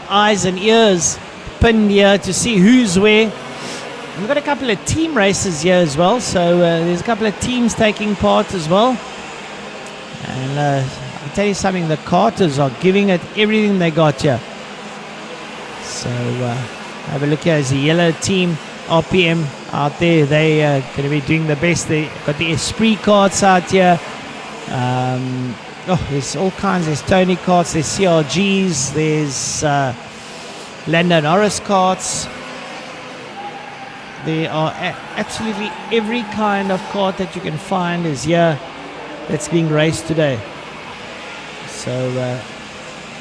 eyes and ears pinned here to see who's where. We've got a couple of team races here as well, so there's a couple of teams taking part as well. And I'll tell you something, the karters are giving it everything they got here. So have a look here. There's a yellow team, RPM out there. They are going to be doing the best. They got the Esprit karts out here. There's all kinds. There's Tony karts, there's CRGs, there's Lando Norris karts. There are absolutely every kind of kart that you can find is here that's being raced today. So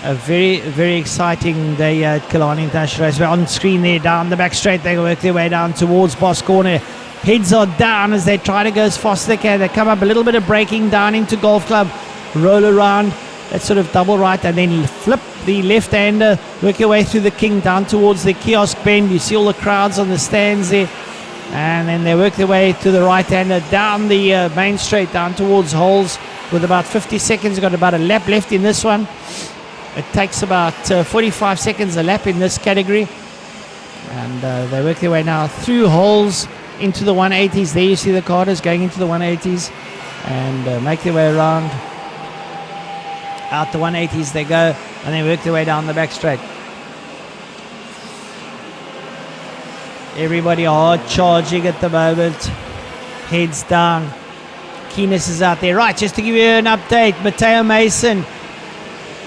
a very, very exciting day at Killarney International Race. We're on screen there, down the back straight. They work their way down towards Boss Corner. Heads are down as they try to go as fast as they can. They come up a little bit of braking down into Golf Club, roll around, that sort of double right, and then flip the left-hander, work your way through the King down towards the kiosk bend. You see all the crowds on the stands there, and then they work their way to the right-hander down the main straight down towards Holes with about 50 seconds. Got about a lap left in this one. It takes about 45 seconds a lap in this category, and they work their way now through Holes into the 180s. There you see the karters going into the 180s and make their way around. Out the 180s they go, and they work their way down the back straight. Everybody hard charging at the moment, heads down. Keenest is out there. Right, just to give you an update, Matteo Mason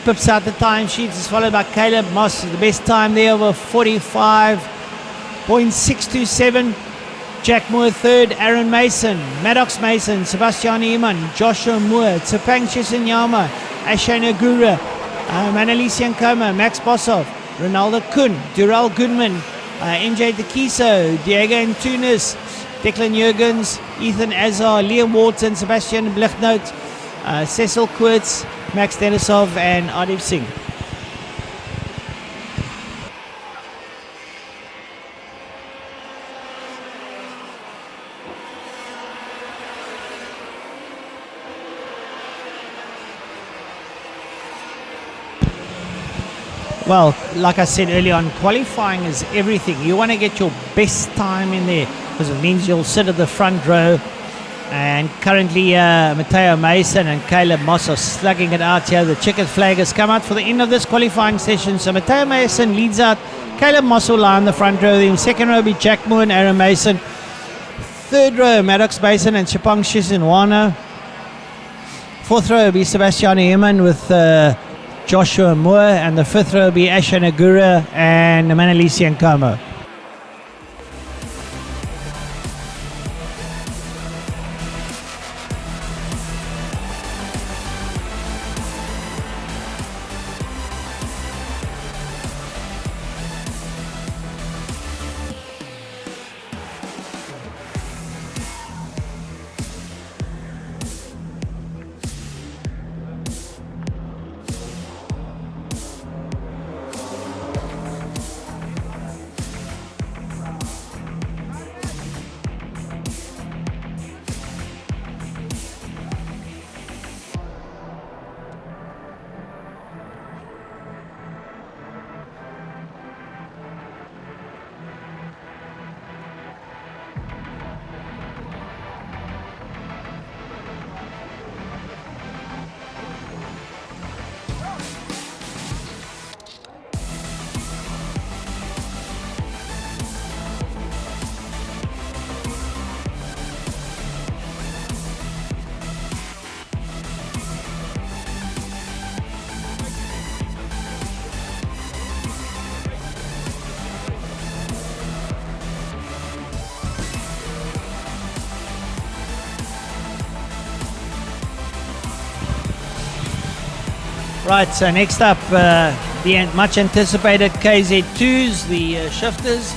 pips out the time sheets, is followed by Caleb Moss. The best time there over 45.627. Jack Moore third, Aaron Mason, Maddox Mason, Sebastian Iman, Joshua Moore, Tsepang Chisenyama, Ashay Nagura, Manalisi Nkoma, Max Bossoff, Ronaldo Kuhn, Durrell Goodman, MJ Dekiso, Diego Antunes, Declan Jurgens, Ethan Azar, Liam Wharton, Sebastian Blichnout, Cecil Quirtz, Max Denisov, and Adib Singh. Well, like I said earlier on, qualifying is everything. You want to get your best time in there because it means you'll sit at the front row. And currently Matteo Mason and Caleb Moss are slugging it out here. The checkered flag has come out for the end of this qualifying session. So Matteo Mason leads out. Caleb Moss will lie in the front row. In second row will be Jack Moore and Aaron Mason. Third row, Maddox Mason and Chipang Shizinwana. Fourth row will be Sebastian Heeman with Joshua Moore, and the fifth row will be Ashay Nagura and Manalisi Nkoma. Right, so next up, the much anticipated KZ2s, the shifters.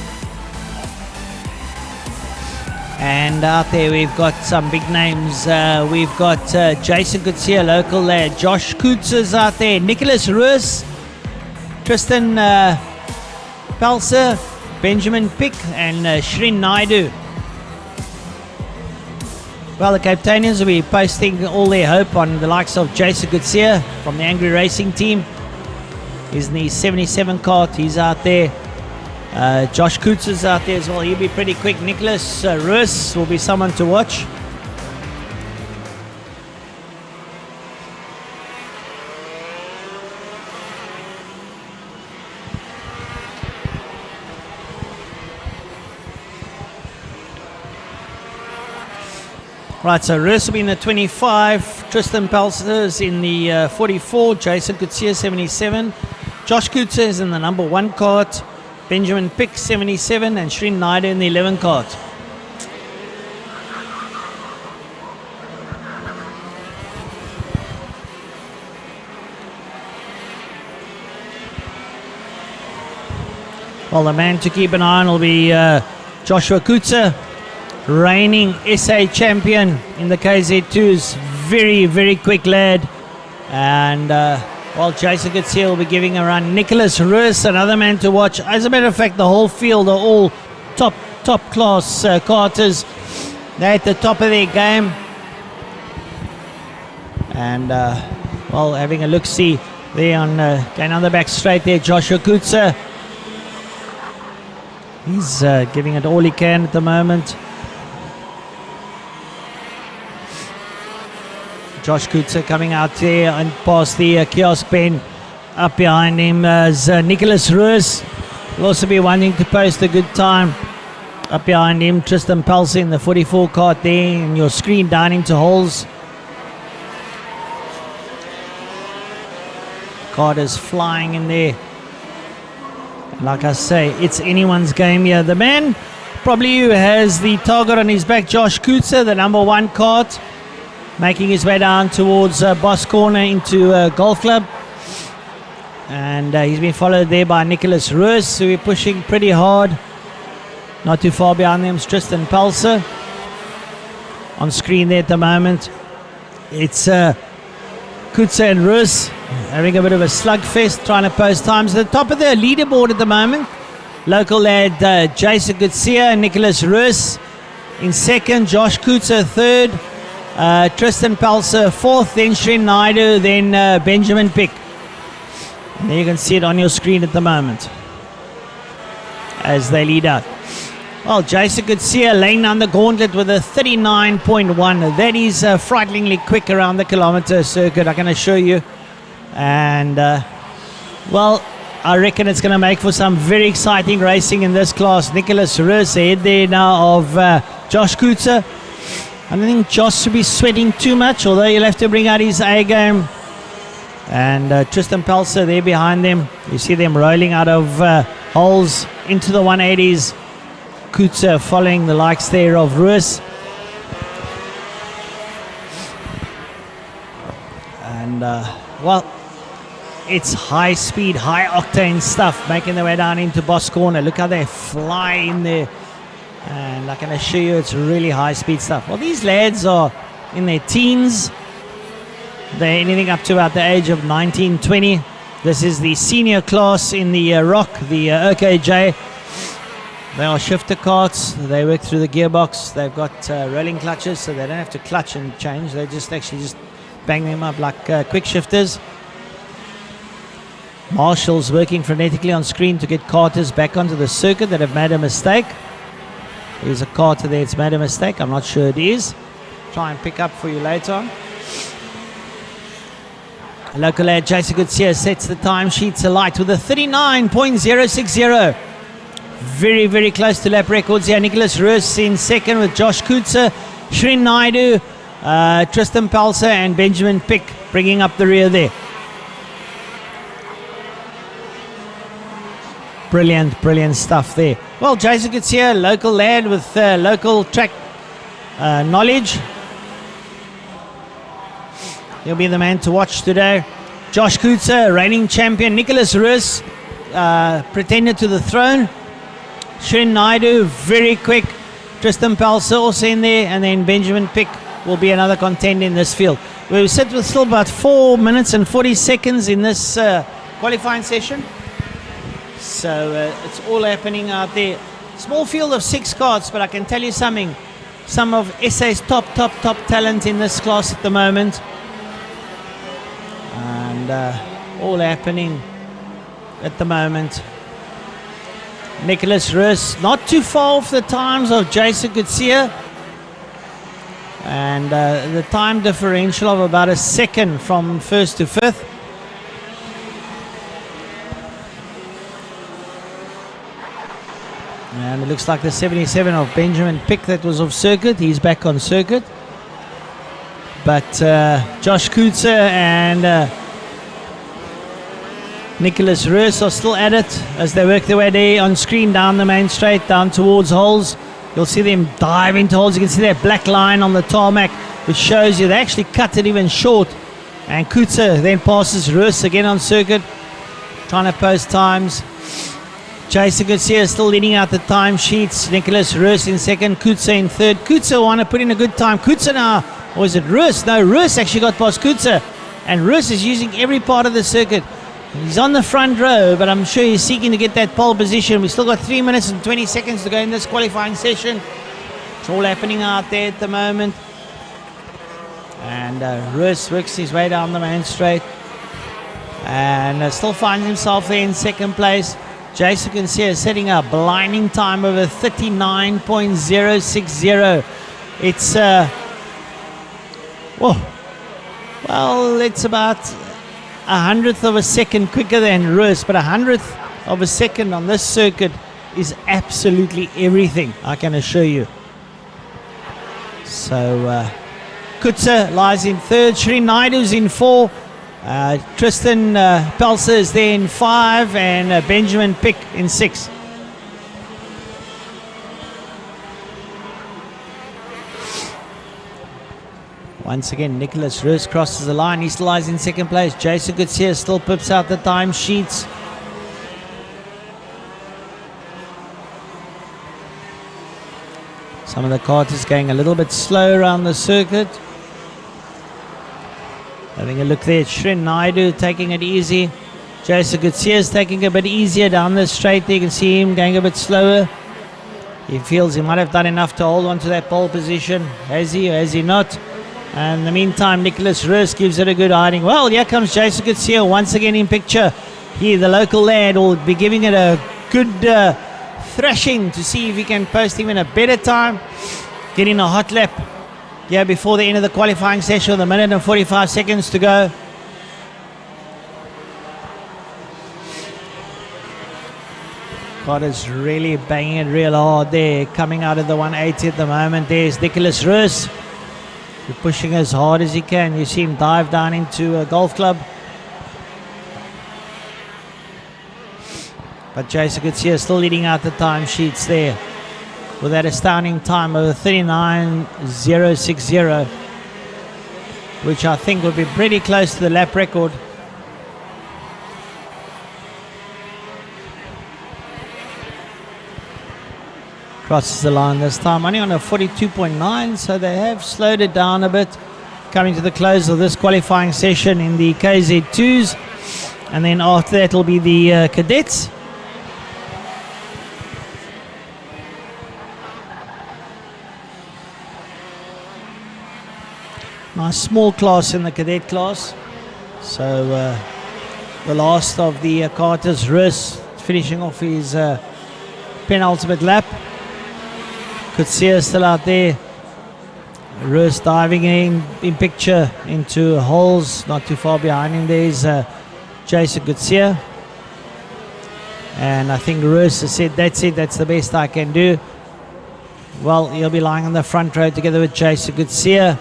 And out there we've got some big names. We've got Jason Gutierrez, local there. Josh Coutts is out there. Nicholas Ruiz, Tristan Pelser, Benjamin Pick, and Shrin Naidu. Well, the Capetanians will be posting all their hope on the likes of Jason Gutierrez from the Angry Racing team. He's in the 77 kart. He's out there. Josh Coutts is out there as well. He'll be pretty quick. Nicholas Ruiz will be someone to watch. Right, so Rus will be in the 25, Tristan Pelser in the 44, Jason Kutsia 77, Josh Kutzer is in the number 1 cart, Benjamin Pick 77, and Shrin Naidu in the 11 cart. Well, the man to keep an eye on will be Joshua Kutzer, reigning SA champion in the KZ2s. Very, very quick lad. And while Jason Kutzer will be giving a run. Nicholas Rus, another man to watch. As a matter of fact, the whole field are all top class karters. They're at the top of their game. And, well, having a look-see there on going on the back straight there, Joshua Kutzer. He's giving it all he can at the moment. Josh Kutzer coming out there and past the kiosk bin. Up behind him is Nicholas Rus. Will also be wanting to post a good time. Up behind him, Tristan Pelser in the 44 cart there, and your screen down into holes. Cart is flying in there. Like I say, it's anyone's game here. The man probably who has the target on his back, Josh Kutzer, the number 1 cart, making his way down towards Boss Corner into Golf Club. And he's been followed there by Nicholas Rus, who is pushing pretty hard. Not too far behind them is Tristan Pelser. On screen there at the moment, it's Kutzer and Rus having a bit of a slugfest, trying to post times. At the top of the leaderboard at the moment, local lad Jason Kutzer and Nicholas Rus in second, Josh Kutzer third, Tristan Pelser fourth, then Shrin Naidu, then Benjamin Pick. And there you can see it on your screen at the moment as they lead out. Well, Jason Kutzer laying down the gauntlet with a 39.1. That is frighteningly quick around the kilometer circuit, I can assure you. And, well, I reckon it's going to make for some very exciting racing in this class. Nicholas Rus ahead there now of Josh Kutzer. I don't think Josh should be sweating too much, although he'll have to bring out his A game. And Tristan Pelser there behind them. You see them rolling out of holes into the 180s. Kutzer following the likes there of Rus. And, well, it's high speed, high octane stuff making their way down into Boss Corner. Look how they fly in there. And I can assure you it's really high speed stuff. Well, these lads are in their teens. They're anything up to about the age of 19, 20. This is the senior class in the Rok, the OKJ. They are shifter carts. They work through the gearbox. They've got rolling clutches, so they don't have to clutch and change. They just bang them up like quick shifters. Marshall's working frenetically on screen to get carters back onto the circuit that have made a mistake. There's a carter there that's made a mistake. I'm not sure it is. Try and pick up for you later on. Local lad Jason Kutzer sets the timesheets alight with a 39.060. Very, very close to lap records here. Nicholas Rus in second with Josh Kutzer, Shrin Naidu, Tristan Pelser and Benjamin Pick bringing up the rear there. Brilliant, brilliant stuff there. Well, Jason Kutzer, local lad with local track knowledge. He'll be the man to watch today. Josh Kutzer, reigning champion. Nicholas Rus, pretender to the throne. Shrin Naidu, very quick. Tristan Pelser also in there. And then Benjamin Pick will be another contender in this field. We sit with still about 4 minutes and 40 seconds in this qualifying session. So it's all happening out there. Small field of 6 carts, but I can tell you something. Some of SA's top talent in this class at the moment. And all happening at the moment. Nicholas Rus, not too far off the times of Jason Kutzer. And the time differential of about a second from first to fifth. And it looks like the 77 of Benjamin Pick that was off circuit. He's back on circuit. But Josh Coetzer and Nicholas Roos are still at it as they work their way there on screen down the main straight, down towards holes. You'll see them dive into holes. You can see that black line on the tarmac, which shows you they actually cut it even short. And Coetzer then passes Roos again on circuit, trying to post times. Jason Garcia still leading out the time sheets. Nicholas Roos in second, Coetzer in third. Coetzer want to put in a good time. Coetzer now, or is it Roos? No, Roos actually got past Coetzer. And Roos is using every part of the circuit. He's on the front row, but I'm sure he's seeking to get that pole position. We've still got 3 minutes and 20 seconds to go in this qualifying session. It's all happening out there at the moment. And Roos works his way down the main straight. And still finds himself there in second place. Jason Garcia setting a blinding time of 39.060. It's, well, it's about 1/100th of a second quicker than Roos, but 100th of a second on this circuit is absolutely everything, I can assure you. So Coetzer lies in third, Shri Naidu's in four, Tristan Pelser is there in five, and Benjamin Pick in six. Once again, Nicholas Roos crosses the line. He still lies in second place. Jason Garcia still pips out the time sheets. Some of the karters going a little bit slow around the circuit. Having a look there at Shrin Naidu taking it easy. Jason Garcia is taking it a bit easier down the straight. There you can see him going a bit slower. He feels he might have done enough to hold on to that pole position. Has he or has he not? And in the meantime, Nicholas Roos gives it a good hiding. Well, here comes Jason Garcia once again in picture. He, the local lad, will be giving it a good thrashing to see if he can post even a better time. Getting a hot lap here before the end of the qualifying session with 1 minute and 45 seconds to go. Carter's really banging it real hard there, coming out of the 180 at the moment. There's Nicholas Roos. He's pushing as hard as he can. You see him dive down into a golf club. But Jason Garcia still leading out the time sheets there with that astounding time of 39.060, which I think will be pretty close to the lap record. Crosses the line this time, only on a 42.9, so they have slowed it down a bit. Coming to the close of this qualifying session in the KZ2s, and then after that will be the Cadets. Nice small class in the Cadet class. So the last of the karters, Roos, finishing off his penultimate lap. Coetzee still out there. Roos diving in picture into holes, not too far behind him. There's Jason Coetzee. And I think Roos has said, that's it, that's the best I can do. Well, he'll be lying on the front row together with Jason Coetzee.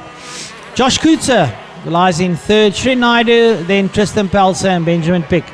Josh Coetzer lies in third, Shri Naidu, then Tristan Pelser and Benjamin Pick.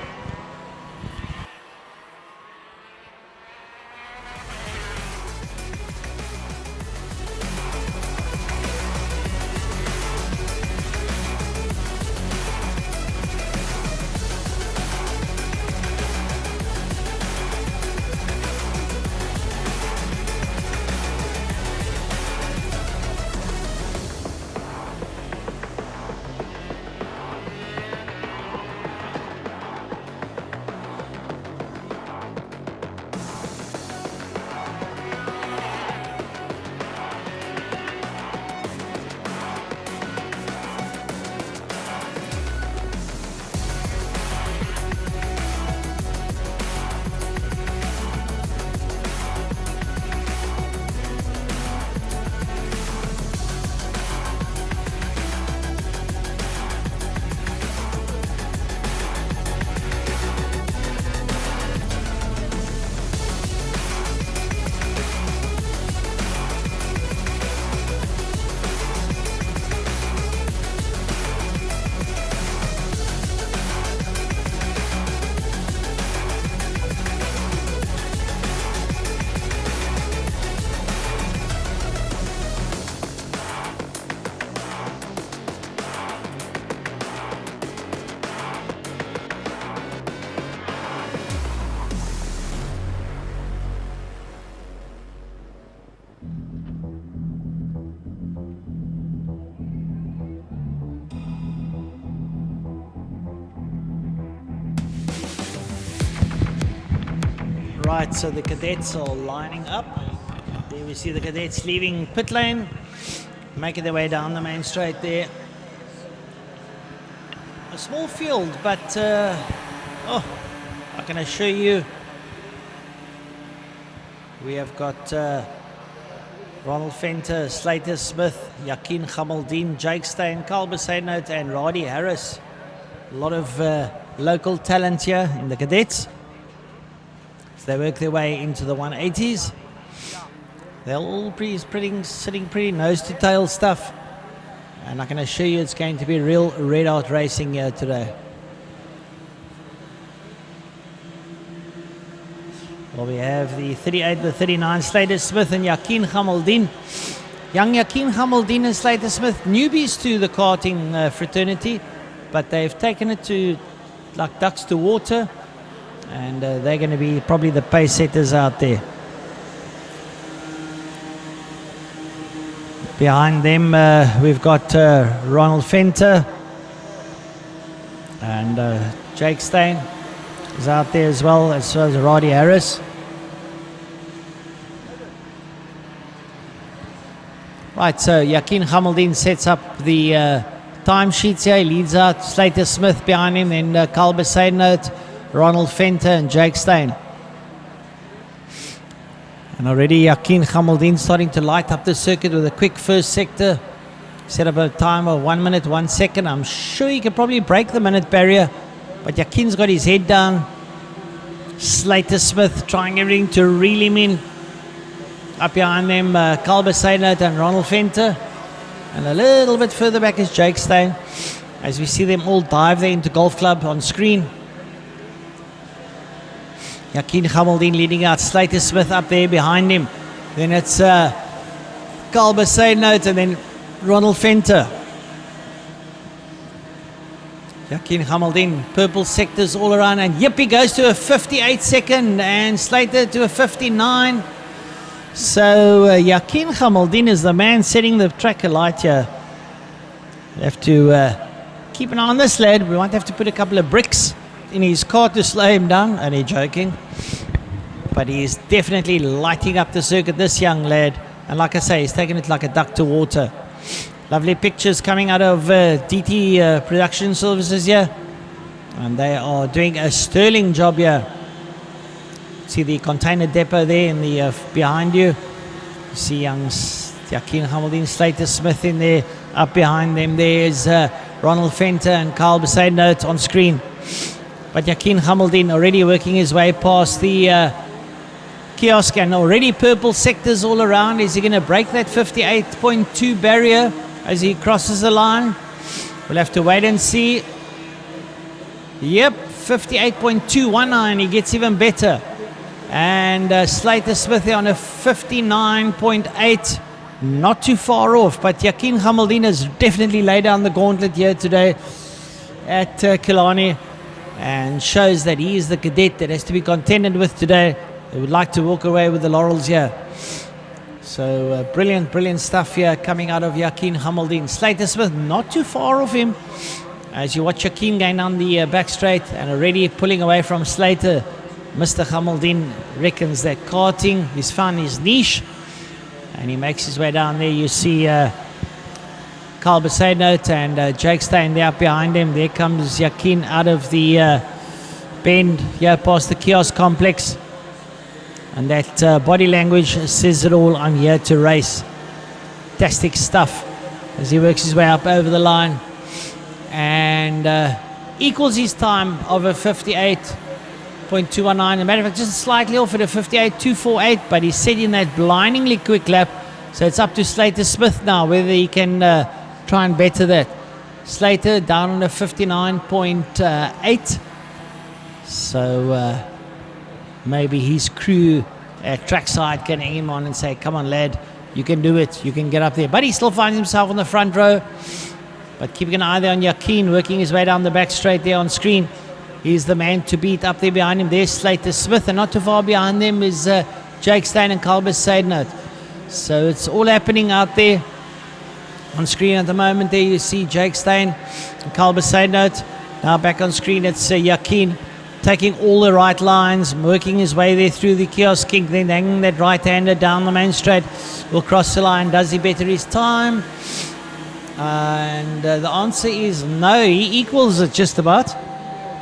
Right, so the cadets are lining up. There we see the cadets leaving pit lane, making their way down the main straight there. A small field, but I can assure you we have got Ronald Venter, Slater Smith, Yakin Gamaldeen, Jake Steyn, Carl Besaidnout and Roddy Harris. A lot of local talent here in the cadets. So they work their way into the 180s. They're all sitting pretty nose to tail stuff. And I can assure you it's going to be real red-hot racing here today. Well, we have the 38, the 39, Slater Smith and Yakin Gamaldeen. Young Yakin Gamaldeen and Slater Smith, newbies to the karting fraternity, but they've taken it to like ducks to water, and they're going to be probably the pace setters out there. Behind them, we've got Ronald Venter and Jake Steyn is out there as well as Roddy Harris. Right, so Yakin Gamaldeen sets up the timesheets here. He leads out Slater Smith behind him, then Carl Besaidnout, Ronald Venter and Jake Steyn. And already Yakin Gamaldeen starting to light up the circuit with a quick first sector. Set up a time of 1 minute, 1 second. I'm sure he can probably break the minute barrier, but Yakin's got his head down. Slater Smith trying everything to reel him in. Up behind them, Carl Besaidnout and Ronald Venter. And a little bit further back is Jake Steyn, as we see them all dive there into Golf Club on screen. Yakin Gamaldeen leading out, Slater Smith up there behind him. Then it's Carl Besaidnout and then Ronald Venter. Yakin Gamaldeen, purple sectors all around, and yep, he goes to a 58 second and Slater to a 59. So Yakin Gamaldeen is the man setting the track alight here. We have to keep an eye on this lad. We might have to put a couple of bricks in his car to slow him down. Only joking. But he's definitely lighting up the circuit, this young lad. And like I say, he's taking it like a duck to water. Lovely pictures coming out of DT Production Services here. And they are doing a sterling job here. See the container depot there in the behind you. You see young Yakin Gamaldeen, Slater Smith in there. Up behind them there's Ronald Venter and Carl Besaidnout on screen. But Yakin Gamaldeen already working his way past the kiosk, and already purple sectors all around. Is he going to break that 58.2 barrier as he crosses the line? We'll have to wait and see. Yep, 58.219. He gets even better. And Slater Smith here on a 59.8. Not too far off, but Yakin Gamaldeen has definitely laid down the gauntlet here today at Killarney, and shows that he is the cadet that has to be contended with today. They would like to walk away with the laurels here. So brilliant stuff here coming out of Yakin Gamaldeen. Slater Smith not too far off him as you watch Yakin going down the back straight and already pulling away from Slater. Mr. Gamaldeen reckons that karting, he's found his niche, and he makes his way down there. You see Carl Besaidnout and Jake Steyn there up behind him. There comes Yakin out of the bend here past the kiosk complex. And that body language says it all. I'm here to race. Fantastic stuff as he works his way up over the line and equals his time of a 58.219. As a matter of fact, just slightly off at a 58.248, but he's setting that blindingly quick lap. So it's up to Slater Smith now whether he can try and better that. Slater down on a 59.8. So maybe his crew at trackside can hang him on and say, come on lad, you can do it, you can get up there. But he still finds himself on the front row. But keeping an eye there on Yakin, working his way down the back straight there on screen. He's the man to beat. Up there behind him, there's Slater Smith, and not too far behind them is Jake Steyn and Carl Besaidnout. So it's all happening out there on screen at the moment. There you see Jake Steyn and Carl Besaidnout. Now back on screen, it's Yakin taking all the right lines, working his way there through the kiosk kink, then hanging that right-hander down the main straight. Will cross the line. Does he better his time? And the answer is no. He equals it just about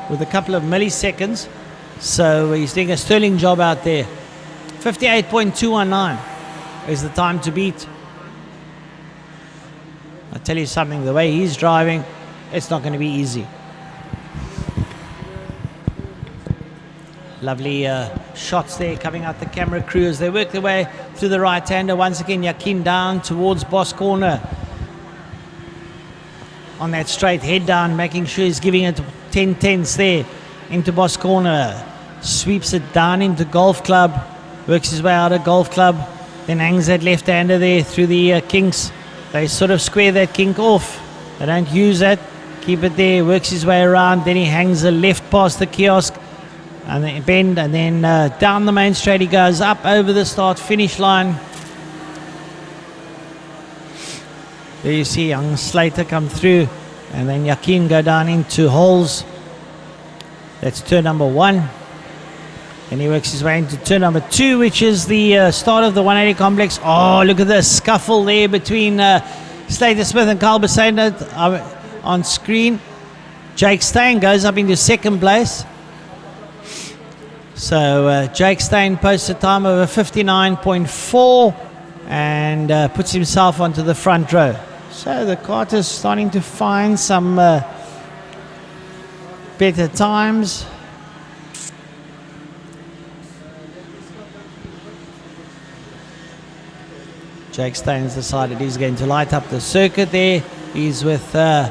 with a couple of milliseconds. So he's doing a sterling job out there. 58.219 is the time to beat. I'll tell you something, the way he's driving, it's not going to be easy. Lovely shots there coming out the camera crew as they work their way through the right-hander. Once again, Yakin down towards boss corner. On that straight, head down, making sure he's giving it 10 tenths there into boss corner. Sweeps it down into golf club. Works his way out of golf club. Then hangs that left-hander there through the kinks. They sort of square that kink off. They don't use that. Keep it there. Works his way around. Then he hangs the left past the kiosk. And then bend. And then down the main straight he goes. Up over the start-finish line. There you see young Slater come through. And then Yakin go down into holes. That's turn number 1. And he works his way into turn number 2, which is the start of the 180 complex. Oh, look at this scuffle there between Slater Smith and Carl Besaidnout on screen. Jake Steyn goes up into second place. So Jake Steyn posts a time of a 59.4 and puts himself onto the front row. So the kart is starting to find some better times. Jake Steyn's decided he's going to light up the circuit there. He's with Carl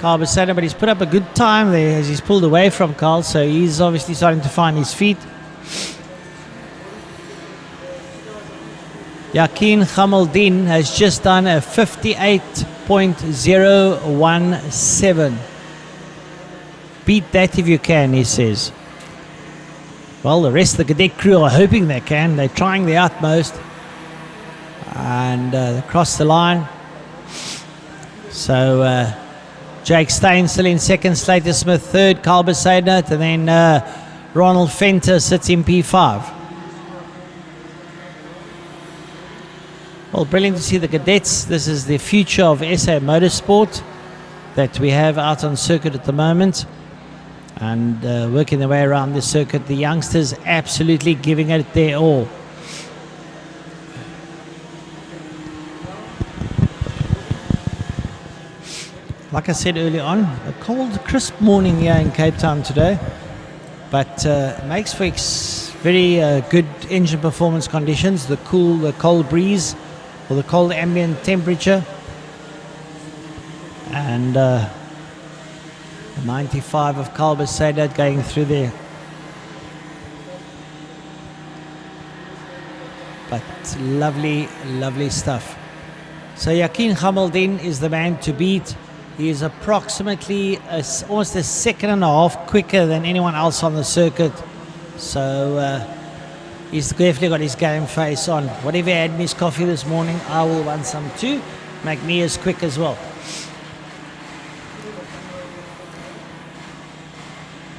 Besaidnout, but he's put up a good time there as he's pulled away from Carl, so he's obviously starting to find his feet. Yakin Khamaldin has just done a 58.017. Beat that if you can, he says. Well, the rest of the Cadet crew are hoping they can. They're trying their utmost. And across the line. So Jake Steyn still in second, Slater Smith third, Carl Besaidnout, and then Ronald Fenter sits in P5. Well, brilliant to see the cadets. This is the future of SA motorsport that we have out on circuit at the moment. And working their way around the circuit, the youngsters absolutely giving it their all. Like I said earlier on, a cold, crisp morning here in Cape Town today, but makes for very good engine performance conditions. The cold breeze, or the cold ambient temperature, and 95 of Carl Besaidnout going through there. But lovely, lovely stuff. So Yakin Khamaldin is the man to beat. He is approximately almost a second and a half quicker than anyone else on the circuit. So he's definitely got his game face on. Whatever he had in his coffee this morning, I will want some too. Make me as quick as well.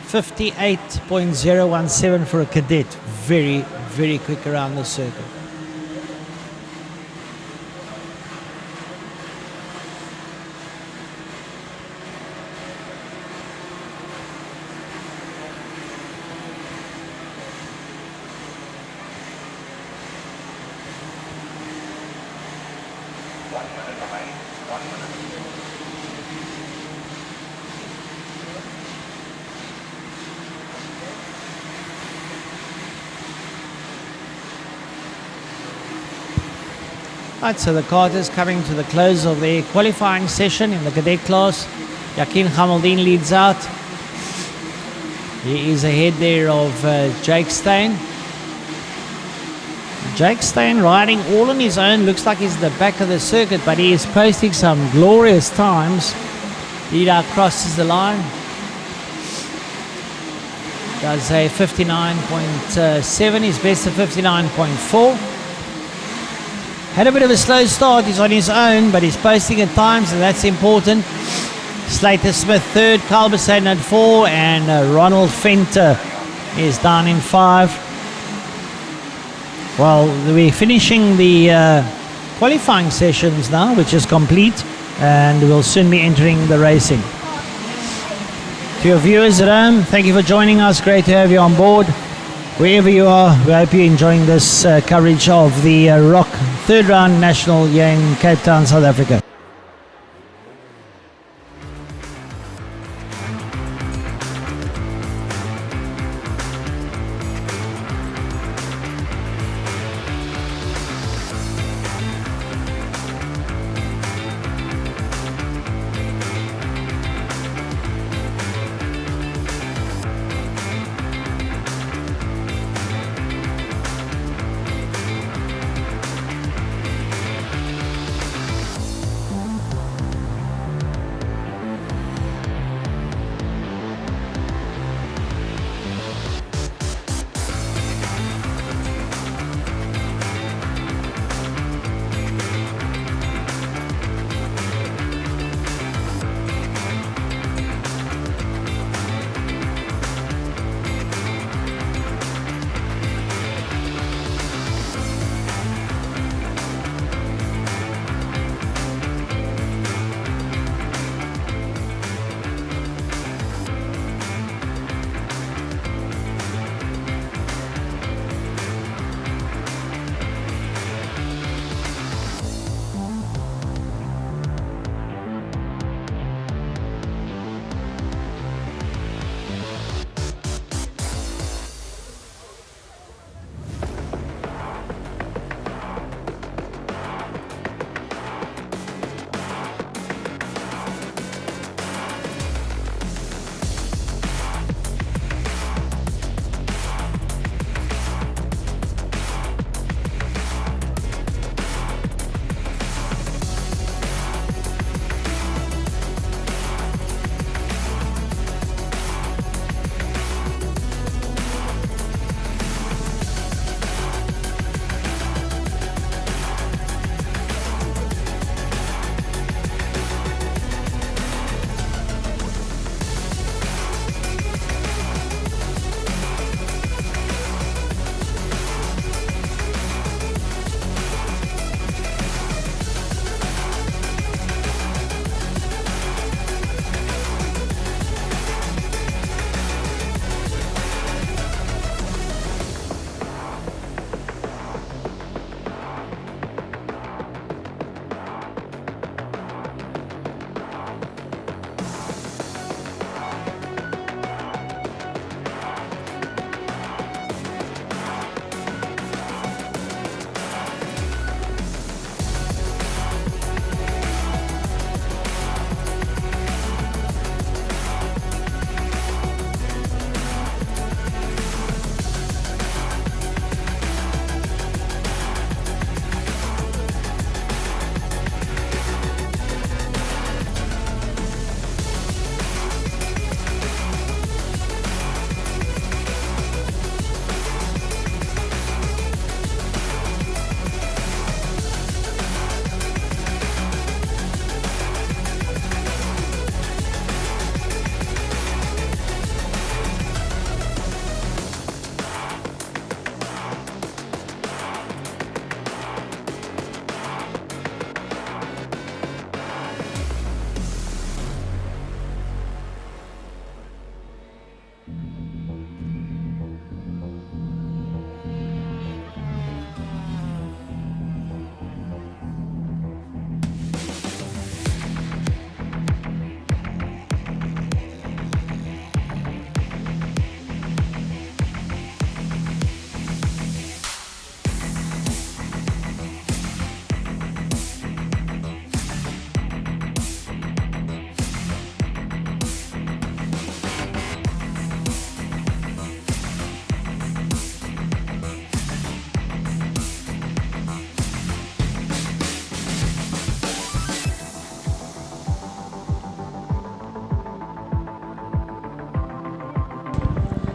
58.017 for a Cadet. Very, very quick around the circuit. Right, so the kart is coming to the close of the qualifying session in the Cadet class. Yakin Khamaldin leads out. He is ahead there of Jake Steyn. Jake Steyn riding all on his own. Looks like he's at the back of the circuit, but he is posting some glorious times. Leader crosses the line. Does a 59.7, his best of 59.4. Had a bit of a slow start, he's on his own, but he's posting at times, and that's important. Slater Smith third, Carl Besaden at 4, and Ronald Fenter is down in 5. Well, we're finishing the qualifying sessions now, which is complete, and we'll soon be entering the racing. To your viewers at home, thank you for joining us. Great to have you on board. Wherever you are, we hope you're enjoying this coverage of the Rok third round national here in Cape Town, South Africa.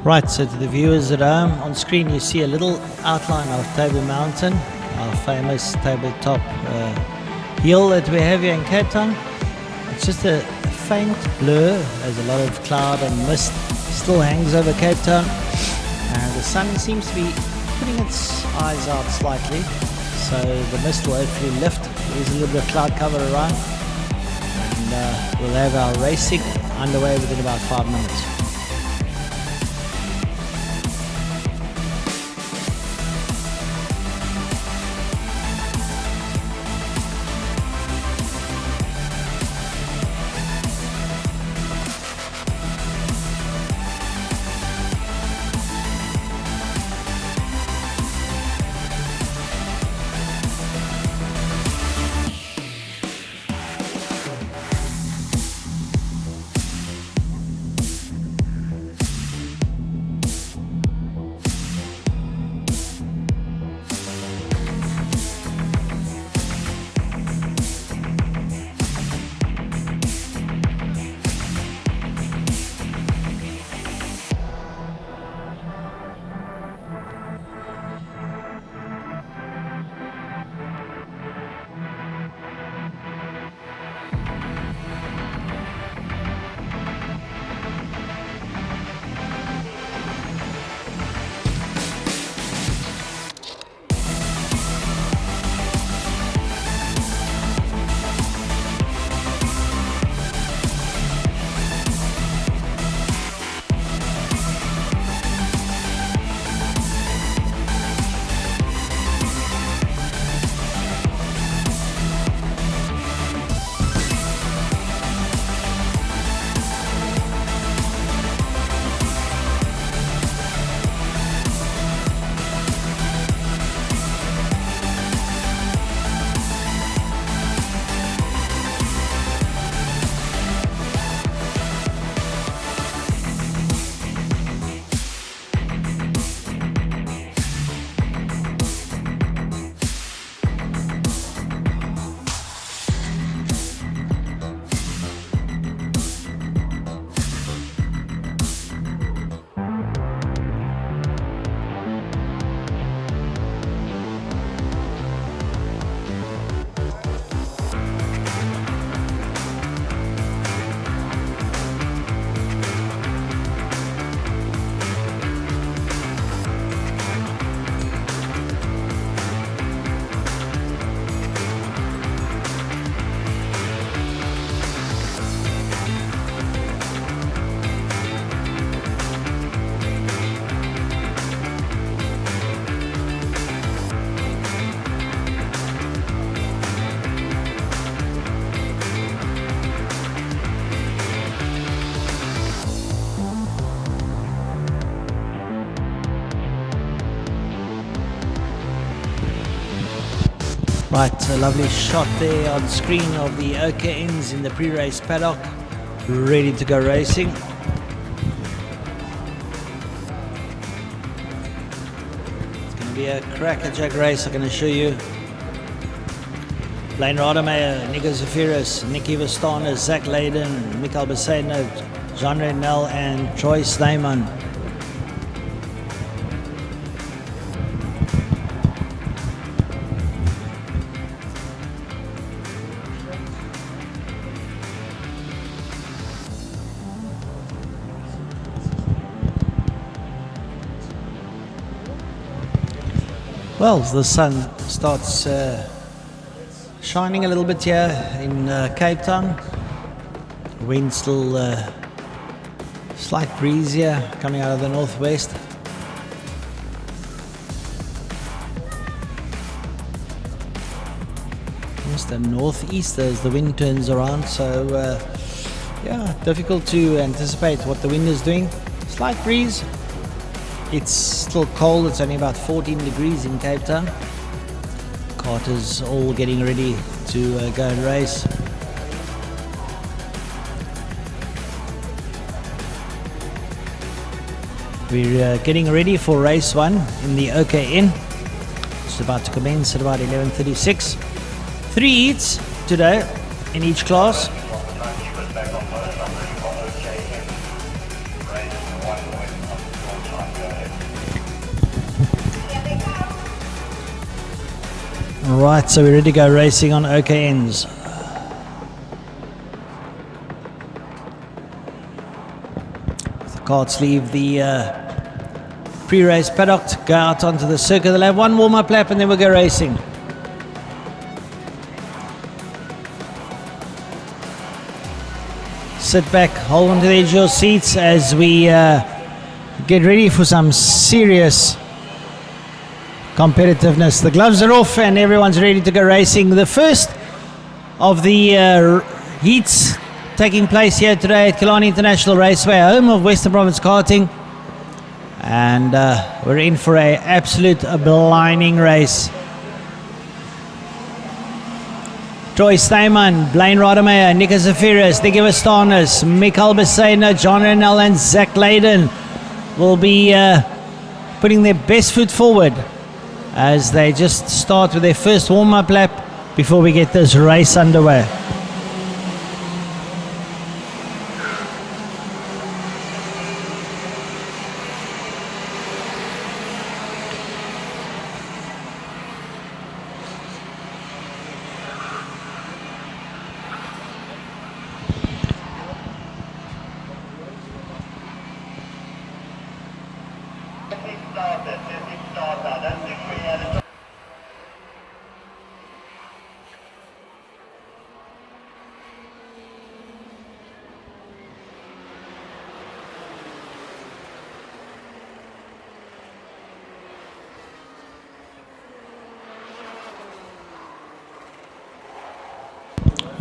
Right, so to the viewers at home, on screen you see a little outline of Table Mountain, our famous tabletop hill that we have here in Cape Town. It's just a faint blur as a lot of cloud and mist still hangs over Cape Town. The sun seems to be putting its eyes out slightly, so the mist will hopefully lift. There's a little bit of cloud cover around, and we'll have our racing underway within about 5 minutes. Right, a lovely shot there on screen of the OKNs in the pre-race paddock, ready to go racing. It's going to be a crackerjack race, I can assure you. Blaine Rademacher, Nico Zafiris, Nicky Verstaner, Zach Leyden, Mikael Beseno, Jean Renel and Troy Snyman. Well, the sun starts shining a little bit here in Cape Town. Wind still slight breeze here coming out of the northwest. Almost the northeast as the wind turns around, so yeah, difficult to anticipate what the wind is doing. Slight breeze. It's still cold, it's only about 14 degrees in Cape Town. Carters all getting ready to go and race. We're getting ready for race 1 in the OKN. It's about to commence at about 11:36. 3 heats today in each class. Right, so we're ready to go racing on OKNs. Carts leave the pre-race paddock to go out onto the circuit. They'll have one warm-up lap and then we'll go racing. Sit back, hold on to the edge of your seats as we get ready for some serious competitiveness. The gloves are off and everyone's ready to go racing. The first of the heats taking place here today at Killarney International Raceway, home of Western Province Karting. And we're in for an absolute blinding race. Troy Steyman, Blaine Rodemeyer, Nico Zafiris, Nicky Vastanis, Mikael Besena, John Renell and Zach Leyden will be putting their best foot forward as they just start with their first warm-up lap before we get this race underway.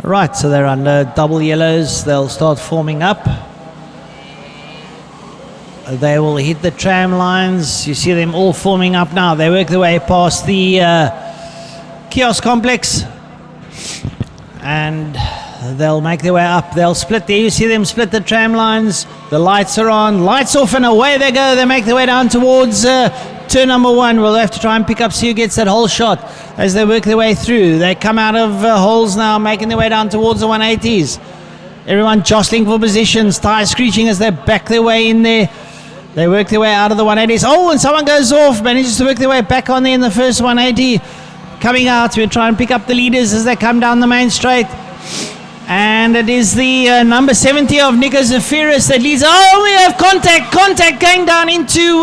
Right, so they're under double yellows. They'll start forming up. They will hit the tram lines. You see them all forming up now. They work their way past the kiosk complex and they'll make their way up. They'll split there. You see them split the tram lines. The lights are on. Lights off and away they go. They make their way down towards turn number one. We'll have to try and pick up see who gets that whole shot as they work their way through. They come out of holes now, making their way down towards the 180s. Everyone jostling for positions, tires screeching as they back their way in there. They work their way out of the 180s. Oh, and someone goes off, manages to work their way back on there in the first 180. Coming out, we'll try and pick up the leaders as they come down the main straight. And it is the number 70 of Nico Zafiris that leads. Oh, we have contact going down into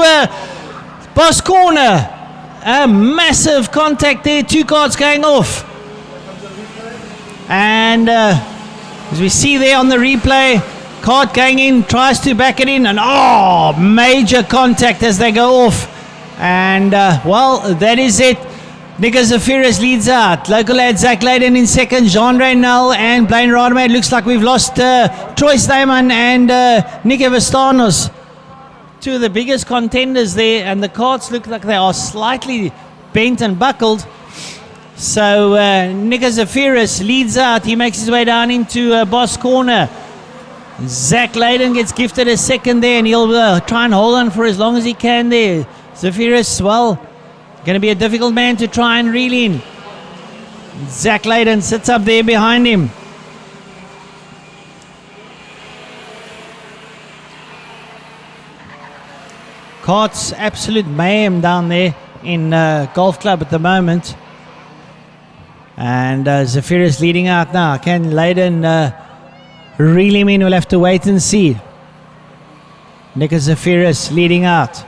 Boss Corner. A massive contact there, two carts going off. And as we see there on the replay, cart going in, tries to back it in, and oh, major contact as they go off. And well, that is it. Nico Zafiris leads out. Local lad Zach Leyden in second, Jean Reynel and Blaine Rodemeyer. It looks like we've lost Troy Steyman and Nicky Vastanos. Two of the biggest contenders there, and the carts look like they are slightly bent and buckled. So Nico Zafiris leads out. He makes his way down into Boss Corner. Zach Leyden gets gifted a second there, and he'll try and hold on for as long as he can there. Zafiris, well, going to be a difficult man to try and reel in. Zach Leyden sits up there behind him. Carts absolute mayhem down there in Golf Club at the moment. And Zafiris leading out now. Can Leyden reel him in? We'll have to wait and see. Nico Zafiris leading out.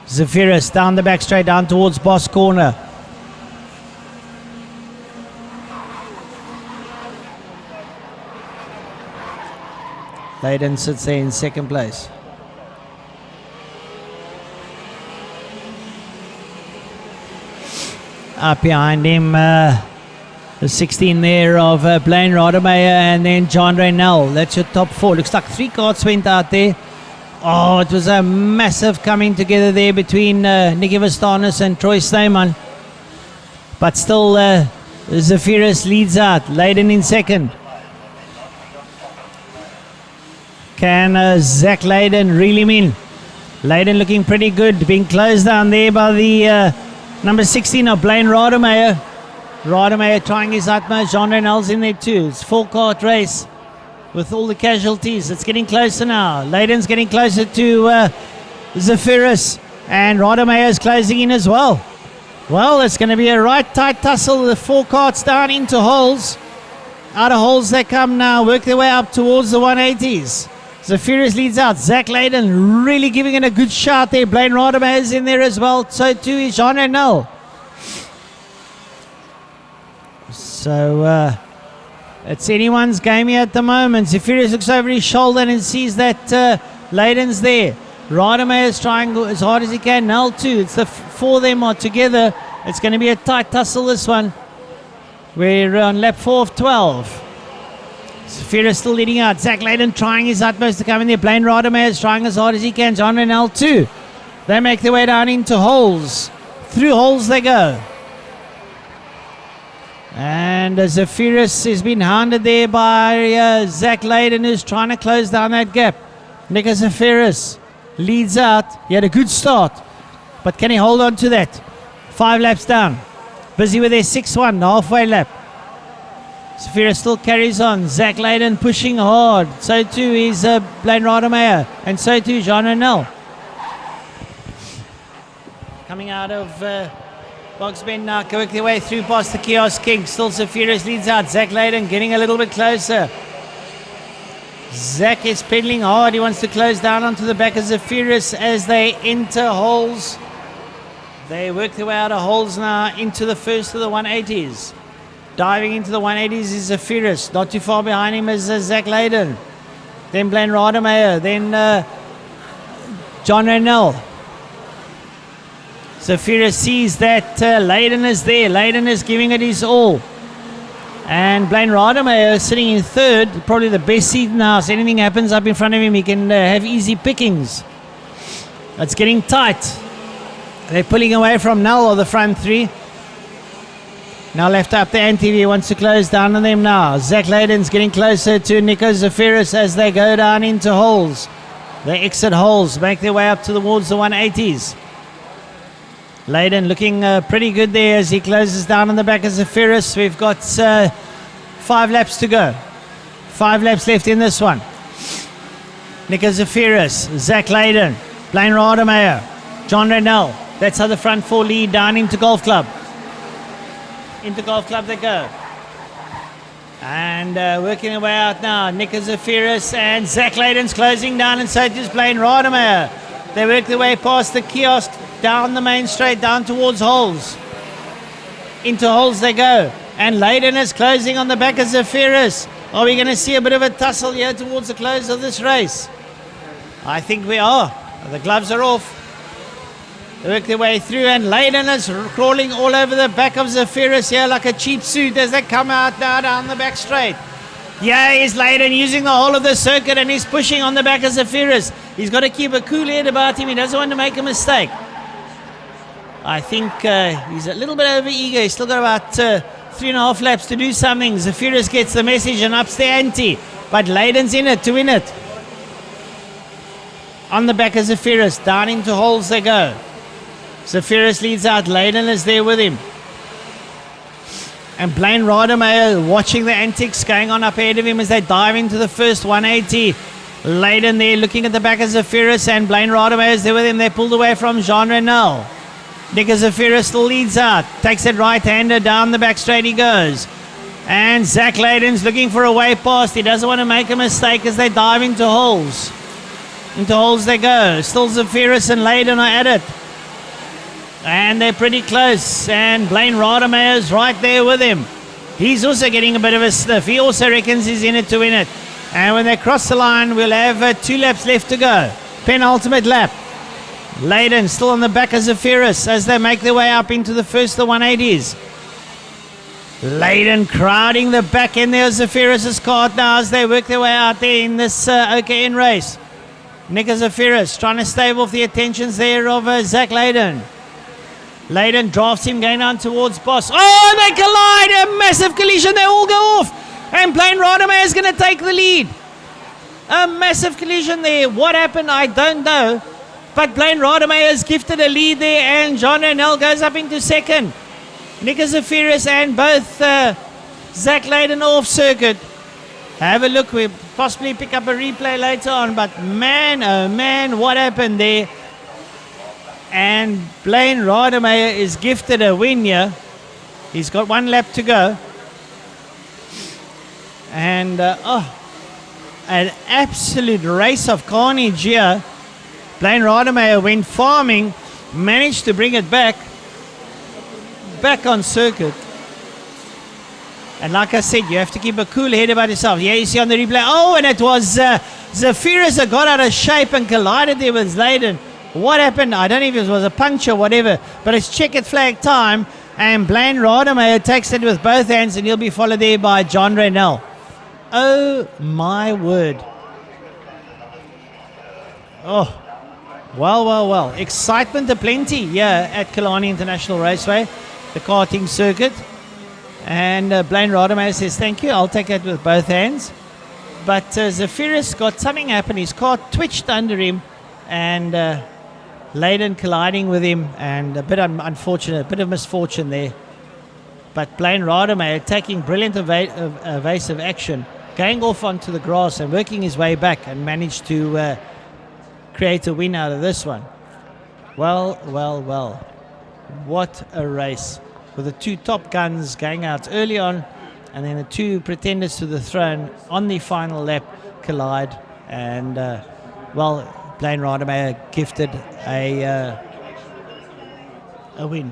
Zafiris down the back straight, down towards Boss Corner. Leyden sits there in second place. Up behind him, the 16 there of Blaine Rodemeyer and then John Reynel. That's your top four. Looks like three carts went out there. Oh, it was a massive coming together there between Nicky Vastanis and Troy Steyman. But still, Zafiris leads out. Leyden in second. Can Zach Leyden reel him in? Leyden looking pretty good, being closed down there by the number 16 of Blaine Rodemeyer. Rodemeyer trying his utmost. Jean Reynolds in there too. It's 4-cart race with all the casualties. It's getting closer now. Leyden's getting closer to Zafiris, and Rodemeyer is closing in as well. Well, it's going to be a right tight tussle. The 4 carts down into holes. Out of holes they come now. Work their way up towards the 180s. Zephyrus leads out. Zach Layden really giving it a good shot there. Blaine Rodimer is in there as well. So too is Jean Renel. So it's anyone's game here at the moment. Zephyrus looks over his shoulder and sees that Layden's there. Rodimer is trying as hard as he can. Nell too. It's the four of them are together. It's going to be a tight tussle, this one. We're on lap 4 of 12. Zephyrus still leading out. Zach Layden trying his utmost to come in there. Blaine Rodimer is trying as hard as he can. John Renell too. They make their way down into holes. Through holes they go. And Zephyrus has been hounded there by Zach Layden, who's trying to close down that gap. Nico Zephyrus leads out. He had a good start, but can he hold on to that? 5 laps down. Busy with their 6-1, halfway lap. Zephyrus still carries on. Zach Layden pushing hard. So too is Blaine Rodimer. And so too Jean Renel. Coming out of Box Bend now, work their way through past the Kiosk King. Still Zephyrus leads out. Zach Layden getting a little bit closer. Zach is pedaling hard. He wants to close down onto the back of Zephyrus as they enter holes. They work their way out of holes now into the first of the 180s. Diving into the 180s is Zephyrus. Not too far behind him is Zach Layden. Then Blaine Rodimer. Then John Renell. Zephyrus sees that Layden is there. Layden is giving it his all. And Blaine Rodimer is sitting in third. Probably the best seat now. So anything happens up in front of him, he can have easy pickings. It's getting tight. They're pulling away from Null or the front three. Now left up the NTV wants to close down on them now. Zach Layden's getting closer to Nico Zephyrus as they go down into holes. They exit holes, make their way up towards the 180s. Layden looking pretty good there as he closes down on the back of Zephyrus. We've got 5 laps to go. 5 laps left in this one. Nico Zephyrus, Zach Layden, Blaine Rodimer, John Renell. That's how the front 4 lead down into Golf Club. Into Golf Club they go. And working their way out now. Nico Zephyrus and Zach Layden's closing down, and so does Blaine Rodimer. They work their way past the kiosk, down the main straight, down towards holes. Into holes they go. And Layden is closing on the back of Zephyrus. Are we going to see a bit of a tussle here towards the close of this race? I think we are. The gloves are off. They work their way through, and Layden is crawling all over the back of Zephyrus here like a cheap suit as they come out now down the back straight. Yeah, he's Layden using the whole of the circuit, and he's pushing on the back of Zephyrus. He's got to keep a cool head about him. He doesn't want to make a mistake. I think he's a little bit over eager. He's still got about 3.5 laps to do something. Zephyrus gets the message and ups the ante, but Layden's in it to win it. On the back of Zephyrus, down into holes they go. Zephyrus leads out. Layden is there with him. And Blaine Rodimer watching the antics going on up ahead of him as they dive into the first 180. Layden there looking at the back of Zephyrus, and Blaine Rodimer is there with him. They pulled away from Jean Renell. Nico Zephyrus still leads out. Takes it right-hander down the back straight he goes. And Zach Layden's looking for a way past. He doesn't want to make a mistake as they dive into holes. Into holes they go. Still Zephyrus and Layden are at it. And they're pretty close, and Blaine Rodimer is right there with him. He's also getting a bit of a sniff. He also reckons he's in it to win it. And when they cross the line, we'll have 2 laps left to go. Penultimate lap. Layden still on the back of Zephyrus as they make their way up into the first of the 180s. Layden crowding the back end there of Zephyrus' cart now as they work their way out there in this OKN race. Nico Zephyrus trying to stave off the attentions there of Zach Layden. Layden drafts him going down towards Boss. Oh, they collide! A massive collision. They all go off. And Blaine Rodimer is going to take the lead. A massive collision there. What happened? I don't know. But Blaine Rodimer is gifted a lead there, and John Renell goes up into second. Nico Zephyrus and both Zach Layden off circuit. Have a look. We'll possibly pick up a replay later on. But man, oh man, what happened there? And Blaine Rodimer is gifted a win here. He's got 1 lap to go. And, an absolute race of carnage here. Blaine Rademacher went farming, managed to bring it back on circuit. And like I said, you have to keep a cool head about yourself. Yeah, you see on the replay. Oh, and it was Zephyrus that got out of shape and collided there with Zlayden. What happened? I don't know if it was a puncture or whatever, but it's checkered flag time. And Blaine Rademacher takes it with both hands, and he'll be followed there by John Reynell. Oh, my word. Oh, well. Excitement aplenty here at Killarney International Raceway, the karting circuit. And Blaine Rademacher says, thank you, I'll take it with both hands. But Zephyrus got something happen. His car twitched under him, and Leyden colliding with him, and a bit unfortunate, a bit of misfortune there. But Blaine Rademacher taking brilliant evasive action, going off onto the grass and working his way back, and managed to create a win out of this one. Well. What a race, with the two top guns going out early on, and then the two pretenders to the throne on the final lap collide, and Blaine Rademacher gifted a win.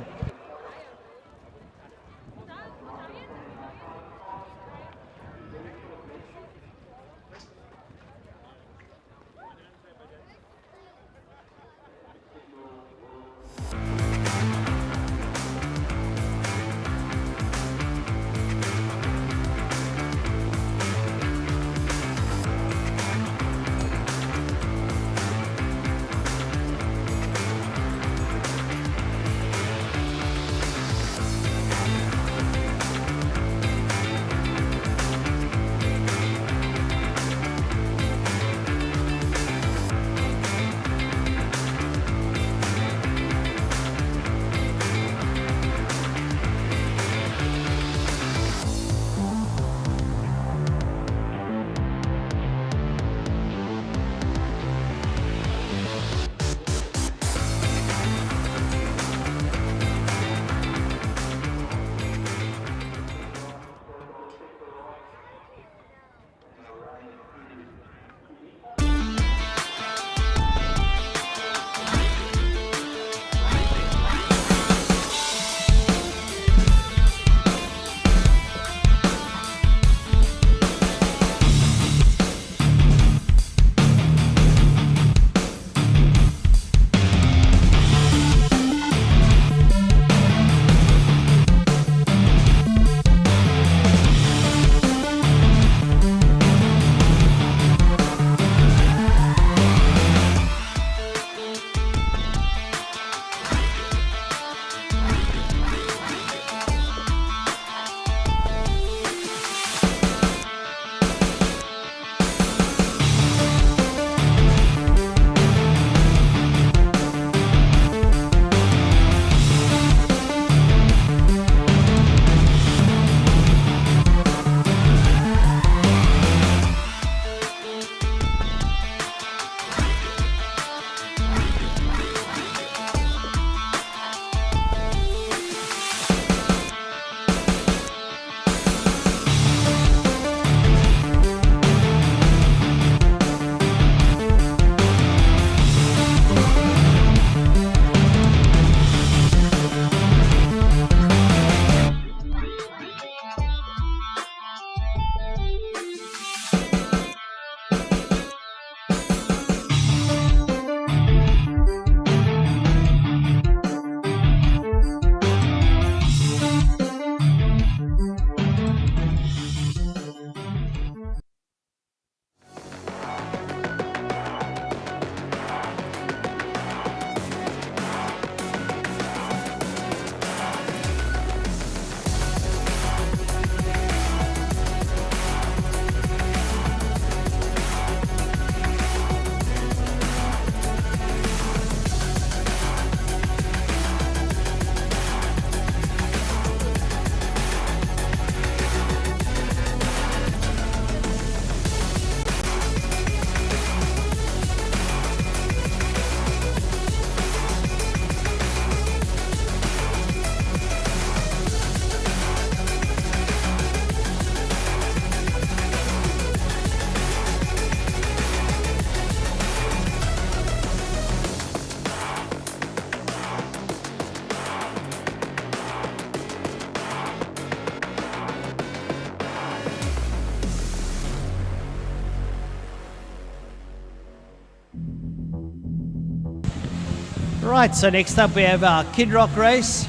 Right, so next up we have our Kid Rock race.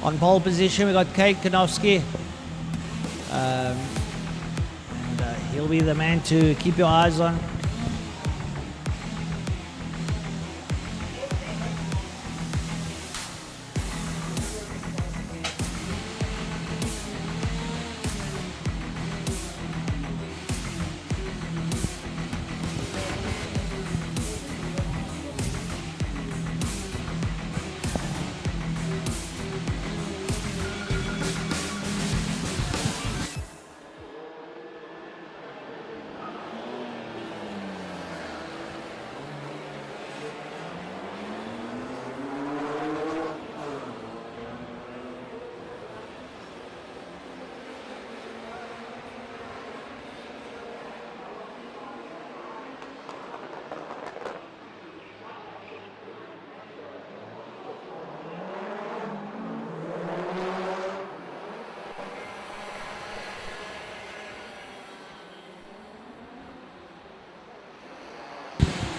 On pole position we got Kate Kanofsky. And he'll be the man to keep your eyes on.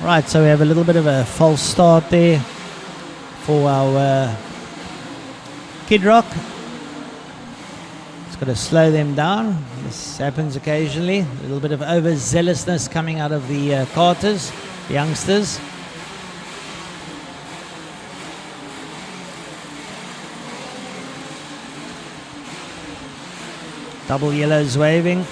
Right, so we have a little bit of a false start there for our Kid Rock. It's got to slow them down. This happens occasionally. A little bit of overzealousness coming out of the karters, the youngsters. Double yellows waving.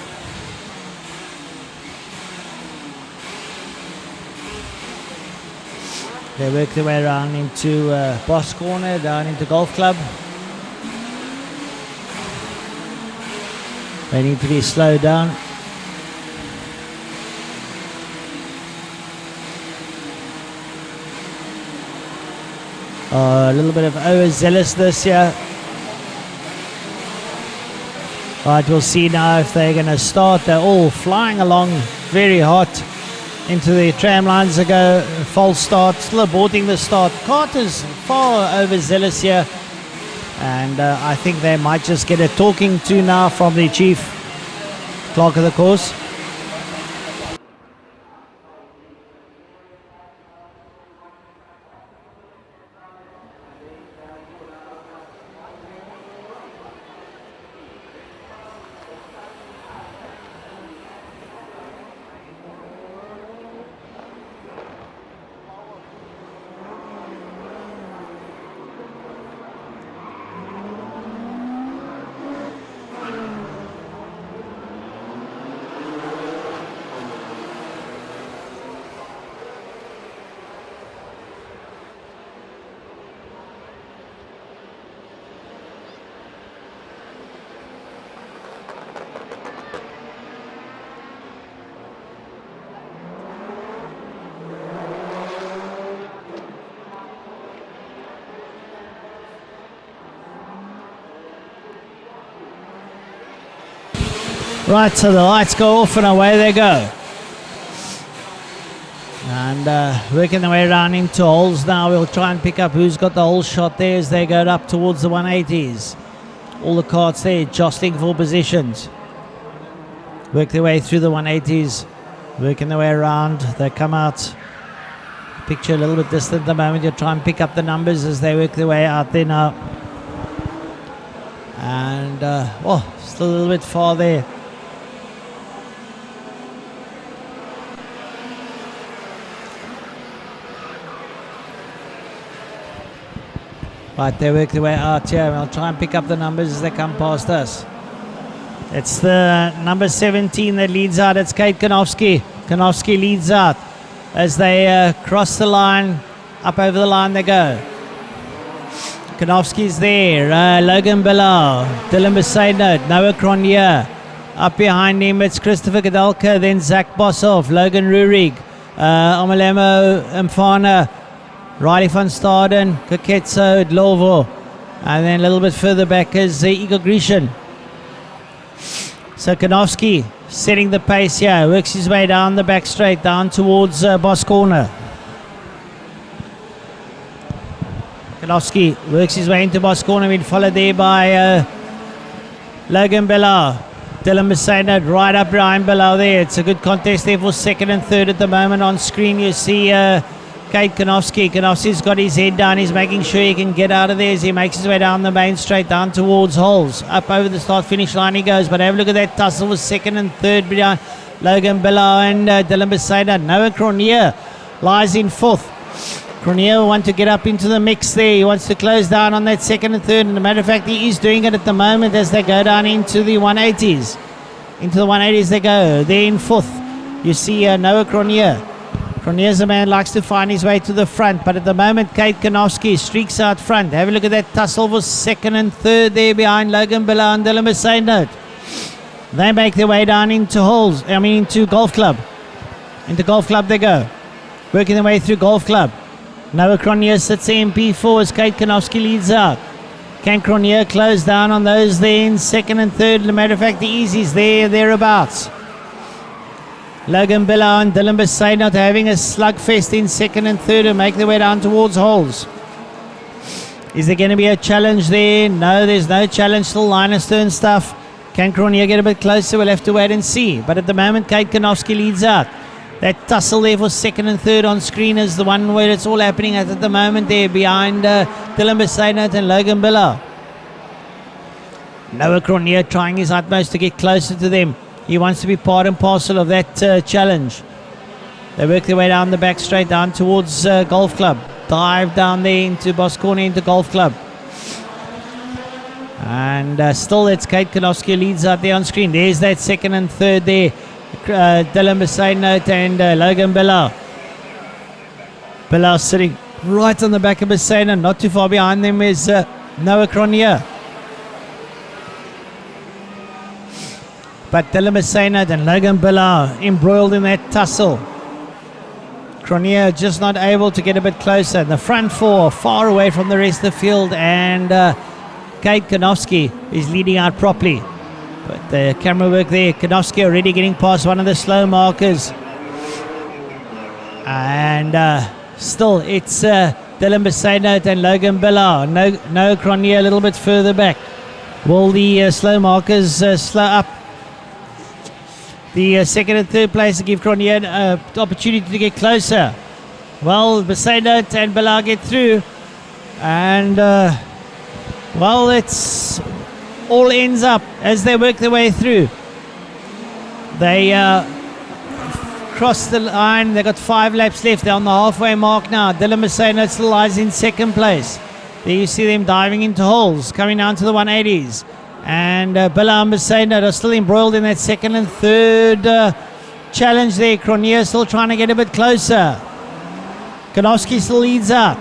They work their way around into Boss Corner, down into Golf Club. They need to be slowed down. A little bit of overzealousness here. Right, we'll see now if they're going to start. They're all flying along very hot into the tram lines. Ago, false start, still aborting the start. Carter's far overzealous here, and I think they might just get a talking to now from the chief clerk of the course. Right, so the lights go off and away they go. And working their way around into holes now. We'll try and pick up who's got the hole shot there as they go up towards the 180s. All the carts there jostling for positions. Work their way through the 180s, working their way around. They come out. Picture a little bit distant at the moment. You'll try and pick up the numbers as they work their way out there now. And, still a little bit far there. Right, they work their way out here. We'll try and pick up the numbers as they come past us. It's the number 17 that leads out. It's Kate Kanofsky. Kanofsky leads out as they cross the line. Up over the line they go. Kanofsky's there. Logan Bilal, Dylan Besaidnout, Noah Cronje. Up behind him it's Christopher Kadelka, then Zach Boshoff, Logan Rurig, Omalemo Mfana, Riley van Staden, Kaketso, Dlovo, and then a little bit further back is Igor Grecian. So Kanofsky setting the pace here, works his way down the back straight, down towards Boss Corner. Kanofsky works his way into Boss Corner, being followed there by Logan Bilal. Dylan Besaidnout right up behind Bilal there. It's a good contest there for second and third at the moment. On screen you see Kate Kanofsky. Kanofsky's got his head down. He's making sure he can get out of there as he makes his way down the main straight, down towards Holes. Up over the start-finish line he goes. But have a look at that tussle with second and third behind Logan Billau and Dylan Besaida. Noah Cronier lies in fourth. Cronier wants to get up into the mix there. He wants to close down on that second and third. And as a matter of fact, he is doing it at the moment as they go down into the 180s. Into the 180s they go. There in fourth, you see Noah Cronier. Cronier's a man likes to find his way to the front, but at the moment Kate Kanofsky streaks out front. Have a look at that tussle for second and third there behind Logan Billau and Dylan Besaida. They make their way down into into Golf Club. Into Golf Club they go. Working their way through Golf Club. Noah Cronier sits in P4 as Kate Kanofsky leads out. Can Cronier close down on those there in second and third? As a matter of fact, the easy's thereabouts. Logan Billau and Dylan Besaida having a slugfest in second and third and make their way down towards Holes. Is there going to be a challenge there? No, there's no challenge. Still line of stern stuff. Can Cronier get a bit closer? We'll have to wait and see. But at the moment, Kate Kanofsky leads out. That tussle there for second and third on screen is the one where it's all happening at the moment there behind Dylan Besaida and Logan Billau. Noah Cronier trying his utmost to get closer to them. He wants to be part and parcel of that challenge. They work their way down the back straight down towards Golf Club. Dive down there into Boss Corner into Golf Club. And still it's Kate Kanofsky leads out there on screen. There's that second and third there. Dylan Besaida and Logan Billau. Billau sitting right on the back of Besaida. Not too far behind them is Noah Cronier. But Dylan Besaida and Logan Billau embroiled in that tussle. Cronier just not able to get a bit closer. The front four far away from the rest of the field, and Kate Kanofsky is leading out properly. But the camera work there. Kanofsky already getting past one of the slow markers. And still it's Dylan Besaida and Logan Billau. No Cronier a little bit further back. Will the slow markers slow up the second and third place to give Cronier the opportunity to get closer? Well, Besaida and Billau get through, and well, it's all ends up as they work their way through. They cross the line. They've got 5 laps left. They're on the halfway mark now. Dylan Besaida still lies in second place. There you see them diving into holes, coming down to the 180s. And Billau and Besaida are still embroiled in that second and third challenge there. Cronier still trying to get a bit closer. Kanofsky still leads out.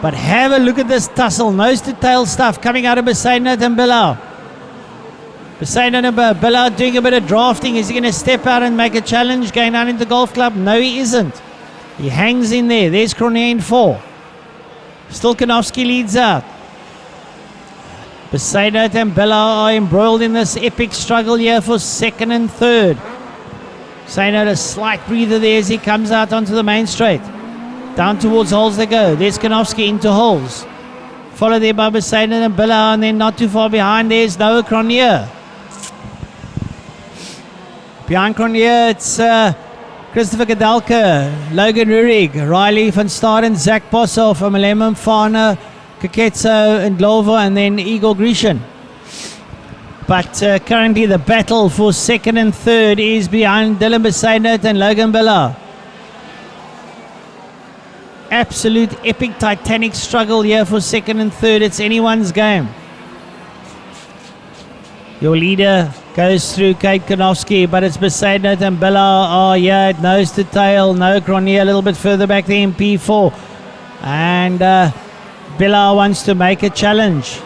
But have a look at this tussle. Nose to tail stuff coming out of Besaida and Billau. Besaida and Billau doing a bit of drafting. Is he going to step out and make a challenge going down into Golf Club? No, he isn't. He hangs in there. There's Cronier in 4. Still Kanofsky leads out. Besaida and Billau are embroiled in this epic struggle here for second and third. Besaida a slight breather there as he comes out onto the main straight. Down towards Holes they go. There's Kanofsky into Holes. Followed there by Besaida and Billau, and then not too far behind there's Noah Cronier. Behind Cronier it's Christopher Kadalka, Logan Rurig, Riley van Staden, Zach Possoff, Amalem Mfana, Kaketso and Glover, and then Igor Grishin. But currently the battle for second and third is behind Dylan Besaida and Logan Billau. Absolute epic titanic struggle here for second and third. It's anyone's game. Your leader goes through Kate Kanofsky, but it's Besaida and Billau are here at nose to tail. No Cronier a little bit further back there in P4. And Billau wants to make a challenge.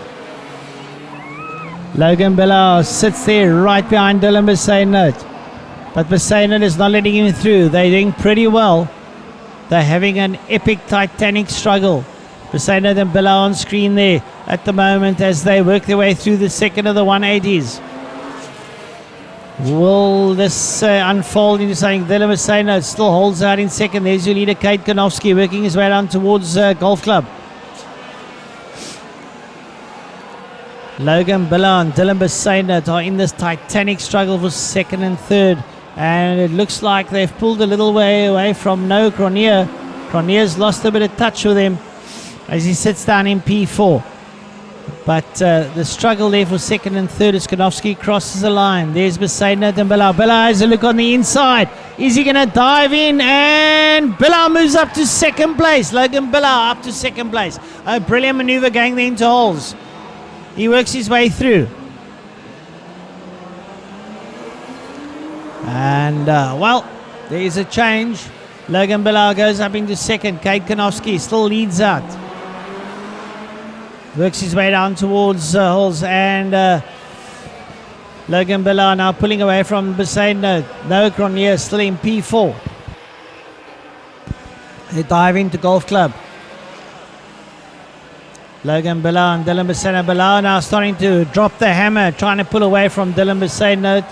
Logan Billau sits there right behind Dylan Besaida. But Besaida is not letting him through. They're doing pretty well. They're having an epic titanic struggle. Besaida and Billau on screen there at the moment as they work their way through the second of the 180s. Will this unfold into something? Dylan Besaida still holds out in second. There's your leader, Kate Kanofsky, working his way down towards Golf Club. Logan Billau and Dylan Besaida are in this titanic struggle for second and third. And it looks like they've pulled a little way away from Noah Cronier. Cronier's lost a bit of touch with him as he sits down in P4. But the struggle there for second and third as Kanofsky crosses the line. There's Besaidnot and Bilal. Bilal has a look on the inside. Is he going to dive in? And Bilal moves up to second place. Logan Bilal up to second place. A brilliant maneuver going there into holes. He works his way through. And, well, there is a change. Logan Bilal goes up into second. Kate Kanofsky still leads out. Works his way down towards holes. And Logan Bilal now pulling away from Besaidnot. Noah Cronier still in P4. They dive into Golf Club. Logan Bilal and Dylan Besaidnot. Bilal now starting to drop the hammer, trying to pull away from Dylan Besaidnot.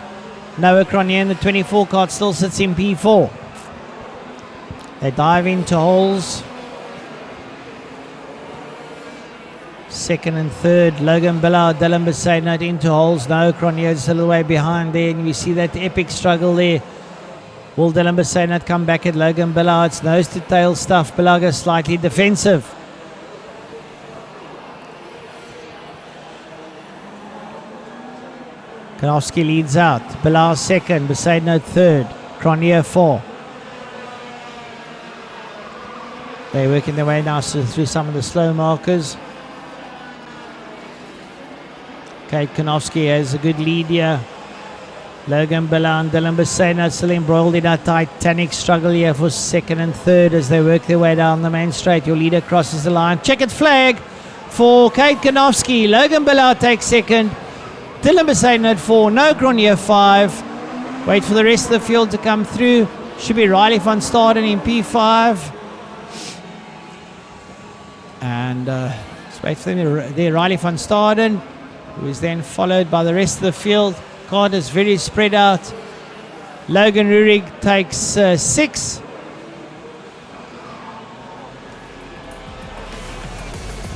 Noah Cronier in the 24 card still sits in P4. They dive into holes. Second and third, Logan Bilal, Dylan Besaidnot into holes. Noah Cronier is a little way behind there, and you see that epic struggle there. Will Dylan Besaidnot come back at Logan Bilal? It's nose to tail stuff. Bilal goes slightly defensive. Kanofsky leads out. Bilal second, Besaidnot third, Cronier 4. They're working their way now through some of the slow markers. Kate Kanofsky has a good lead here. Logan Bilal and Dylan Besaidnot still embroiled in a titanic struggle here for second and third as they work their way down the main straight. Your leader crosses the line. Checkered flag for Kate Kanofsky. Logan Bilal takes second. Dylan Besaidnot 4. No Cronier 5. Wait for the rest of the field to come through. Should be Riley van Staden in P5. And let's wait for them there. Riley van Staden, who is then followed by the rest of the field. Card is very spread out. Logan Rurig takes 6.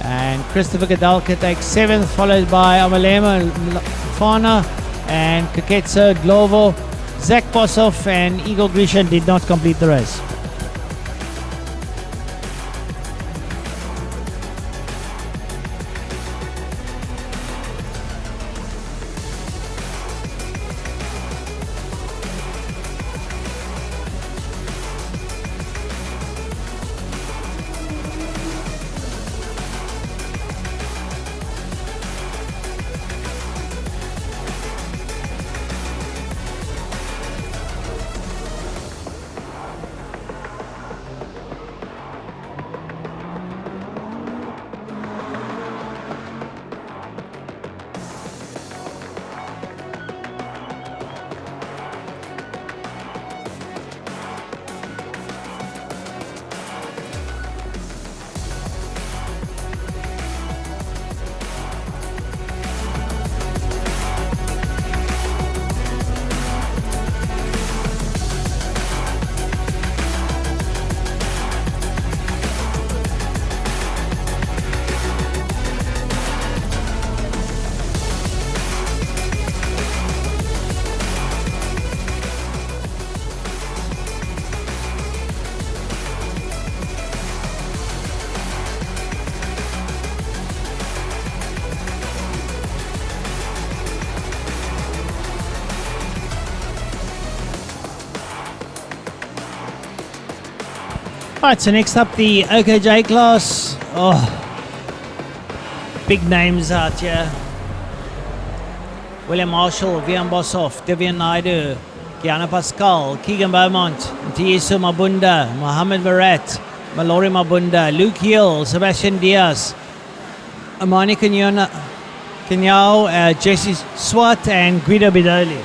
And Christopher Gadalka takes 7th, followed by Amalema Fana and Kaketsa Glovo. Zach Boshoff and Igor Grishan did not complete the race. Alright, so next up the OKJ class. Oh, big names out here. William Marshall, Vian Boshoff, Devian Naidu, Kiana Pascal, Keegan Beaumont, Tiesu Mabunda, Mohamed Barat, Mallory Mabunda, Luke Hill, Sebastian Diaz, Amani Kenyao, Jesse Swat and Guido Bidoli.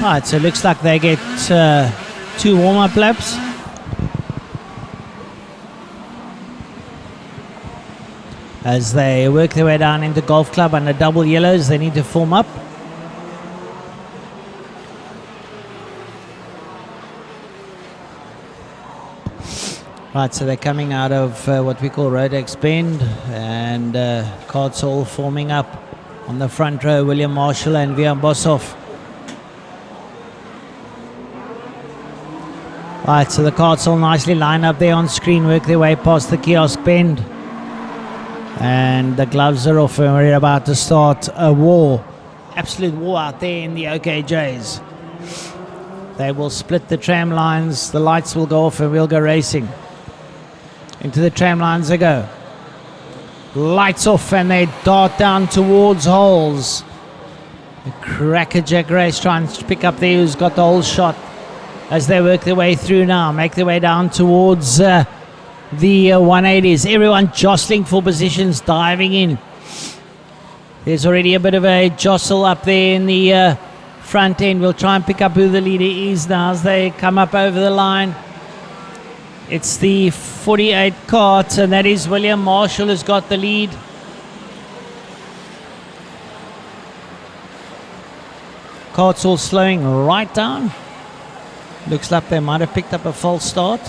Alright, so it looks like they get 2 warm-up laps. as they work their way down into Golf Club under double yellows. They need to form up. Right, so they're coming out of what we call Rodex Bend, and carts all forming up on the front row. William Marshall and Vian Boshoff. Right, so the carts all nicely line up there on screen, work their way past the kiosk bend. And the gloves are off, and we're about to start a war. Absolute war out there in the OKJs. They will split the tram lines, the lights will go off, and we'll go racing. Into the tram lines they go. Lights off, and they dart down towards holes. The Crackerjack race trying to pick up there who's got the whole shot as they work their way through now, make their way down towards the 180s. Everyone jostling for positions, diving in. There's already a bit of a jostle up there in the front end. We'll try and pick up who the leader is now as they come up over the line. It's the 48 cart, and that is William Marshall who's got the lead. Carts all slowing right down. Looks like they might have picked up a false start.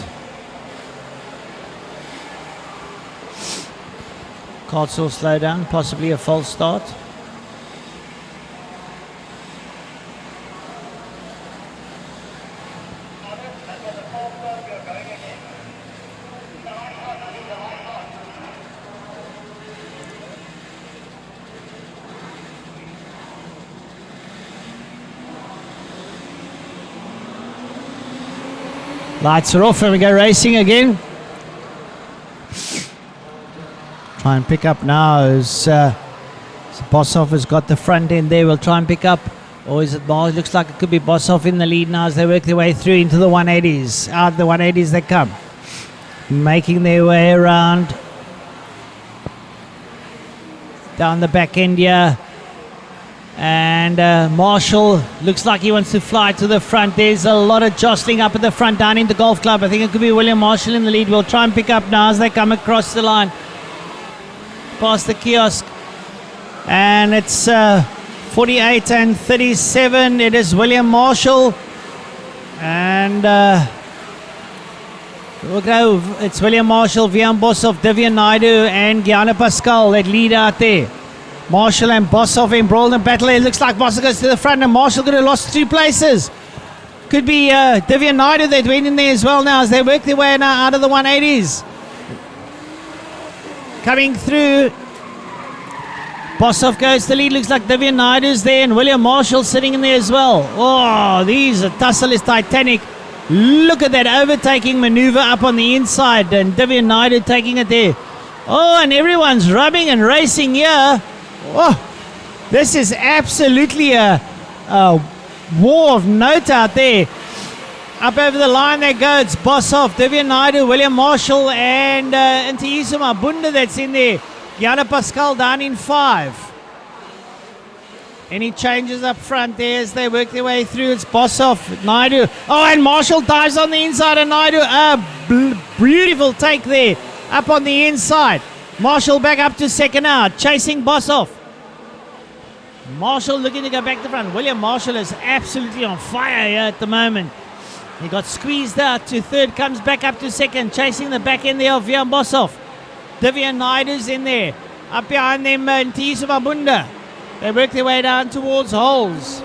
Carts all slow down, possibly a false start. Lights are off and we go racing again. Try and pick up now as Boshoff has got the front end there. We'll try and pick up. Or is it Mars? Looks like it could be Boshoff in the lead now as they work their way through into the 180s. Out the 180s they come. Making their way around. Down the back end here. And Marshall looks like he wants to fly to the front. There's a lot of jostling up at the front down into Golf Club. I think it could be William Marshall in the lead. We'll try and pick up now as they come across the line. Past the kiosk. And it's 48 and 37. It is William Marshall. And we'll go. It's William Marshall, Vian Boshoff, Divya Naidu, and Gianna Pascal that lead out there. Marshall and Boshoff embroiled in battle. It looks like Boshoff goes to the front and Marshall could have lost 2 places. Could be Divya Naidu that went in there as well now as they work their way now out of the 180s. Coming through. Boshoff goes to the lead. Looks like Divya Naidu's there and William Marshall sitting in there as well. Oh, these tussle is titanic. Look at that overtaking maneuver up on the inside and Divya Naidu taking it there. Oh, and everyone's rubbing and racing here. Oh, this is absolutely a war of note out there. Up over the line they go. It's Boshoff, Divya Naidu, William Marshall, and Ntiyiso Mabunda that's in there. Gianna Pascal down in 5. Any changes up front there as they work their way through? It's Boshoff, Naidu. Oh, and Marshall dives on the inside of Naidu. A beautiful take there up on the inside. Marshall back up to second now, chasing Boshoff. Marshall looking to go back to front. William Marshall is absolutely on fire here at the moment. He got squeezed out to third, comes back up to second, chasing the back end there of Vian Boshoff. Divya Naidu's in there. Up behind them, Ntiyiso Mabunda. They work their way down towards holes.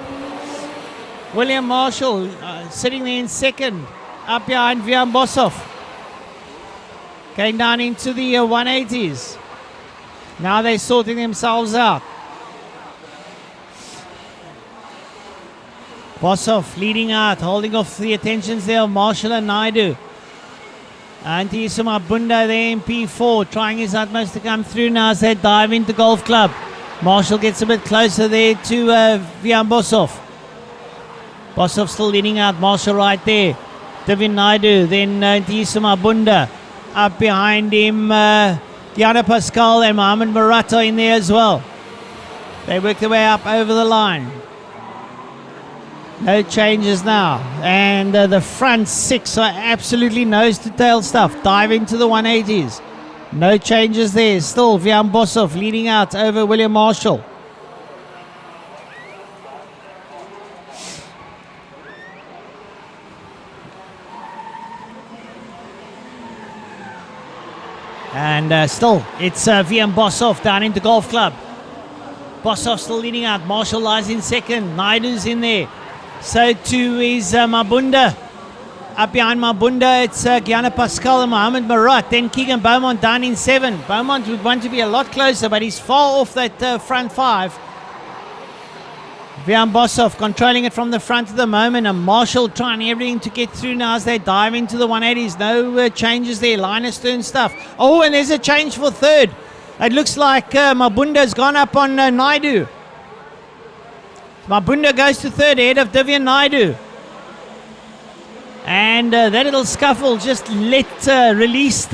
William Marshall sitting there in second, up behind Vian Boshoff. Going down into the 180s. Now they're sorting themselves out. Boshoff leading out, holding off the attentions there of Marshall and Naidu. Ntiyiso Mabunda there in P4, trying his utmost to come through now as they dive into Golf Club. Marshall gets a bit closer there to Vian Boshoff. Boshoff still leading out, Marshall right there. Divya Naidu, then Ntiyiso Mabunda. Up behind him, Gianna Pascal and Mohamed Murata in there as well. They work their way up over the line. No changes now. And the front 6 are absolutely nose to tail stuff. Dive into the 180s. No changes there. Still Vian Bosov leading out over William Marshall. And still, it's Vian Bosov down into Golf Club. Bosov still leading out. Marshall lies in second. Naidu's in there. So too is Mabunda. Up behind Mabunda, it's Gianna Pascal and Mohamed Marat. Then Keegan Beaumont down in 7. Beaumont would want to be a lot closer, but he's far off that front 5. Vian Bosov controlling it from the front at the moment, and Marshall trying everything to get through now as they dive into the 180s. No changes there, line astern stuff. Oh, and there's a change for third. It looks like Mabunda's gone up on Naidu. Mabunda goes to third ahead of Divyan Naidu. And that little scuffle just released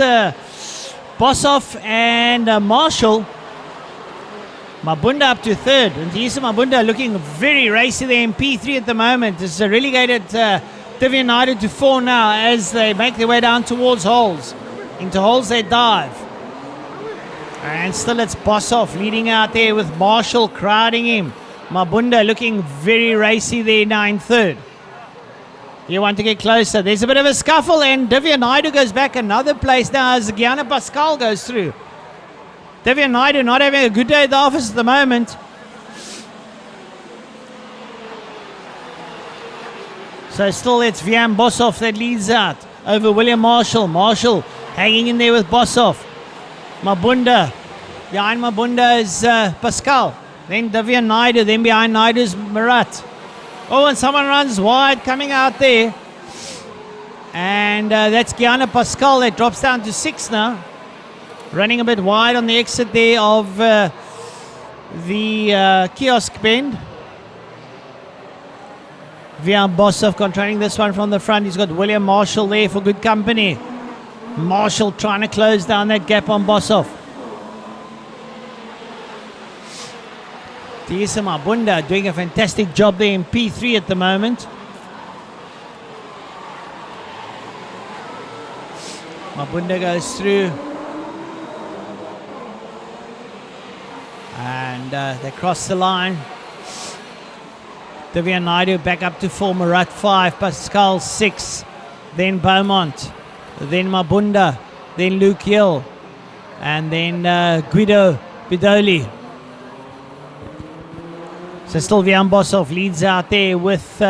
Bosov and Marshall. Mabunda up to third. And Tisa Mabunda looking very racy there in P3 at the moment. It's relegated Divyan Naidu to 4 now as they make their way down towards holes. Into holes they dive. And still it's Bosov leading out there with Marshall crowding him. Mabunda looking very racy there now in third. You want to get closer. There's a bit of a scuffle and Divyan Naidu goes back another place now as Gianna Pascal goes through. Divyan Naidu not having a good day at the office at the moment. So still it's Vian Bosov that leads out over William Marshall. Marshall hanging in there with Bosov. Mabunda. Behind Mabunda is Pascal. Then Divyan Naidu. Then behind Naidu is Marat. Oh, and someone runs wide coming out there. And that's Gianna Pascal that drops down to 6 now. Running a bit wide on the exit there of the kiosk bend. Vian Bosov controlling this one from the front. He's got William Marshall there for good company. Marshall trying to close down that gap on Bosov. Tiisa Mabunda doing a fantastic job there in P3 at the moment. Mabunda goes through. And they cross the line. Divyan Naidu back up to 4, Marat 5, Pascal 6, then Beaumont, then Mabunda, then Luke Hill, and then Guido Bidoli. So still Vian Bosov leads out there with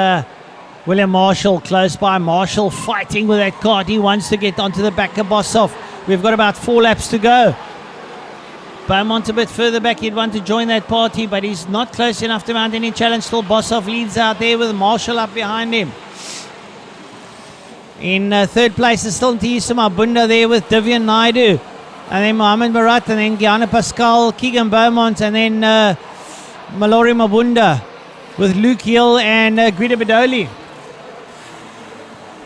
William Marshall close by. Marshall fighting with that kart. He wants to get onto the back of Bosov. We've got about 4 laps to go. Beaumont a bit further back. He'd want to join that party, but he's not close enough to mount any challenge. Still Bosov leads out there with Marshall up behind him. In third place is still Tiisa Mabunda there with Divyan Naidu. And then Mohamed Marat, and then Gianna Pascal, Keegan Beaumont, and then Mallory Mabunda with Luke Hill and Guido Bidoli.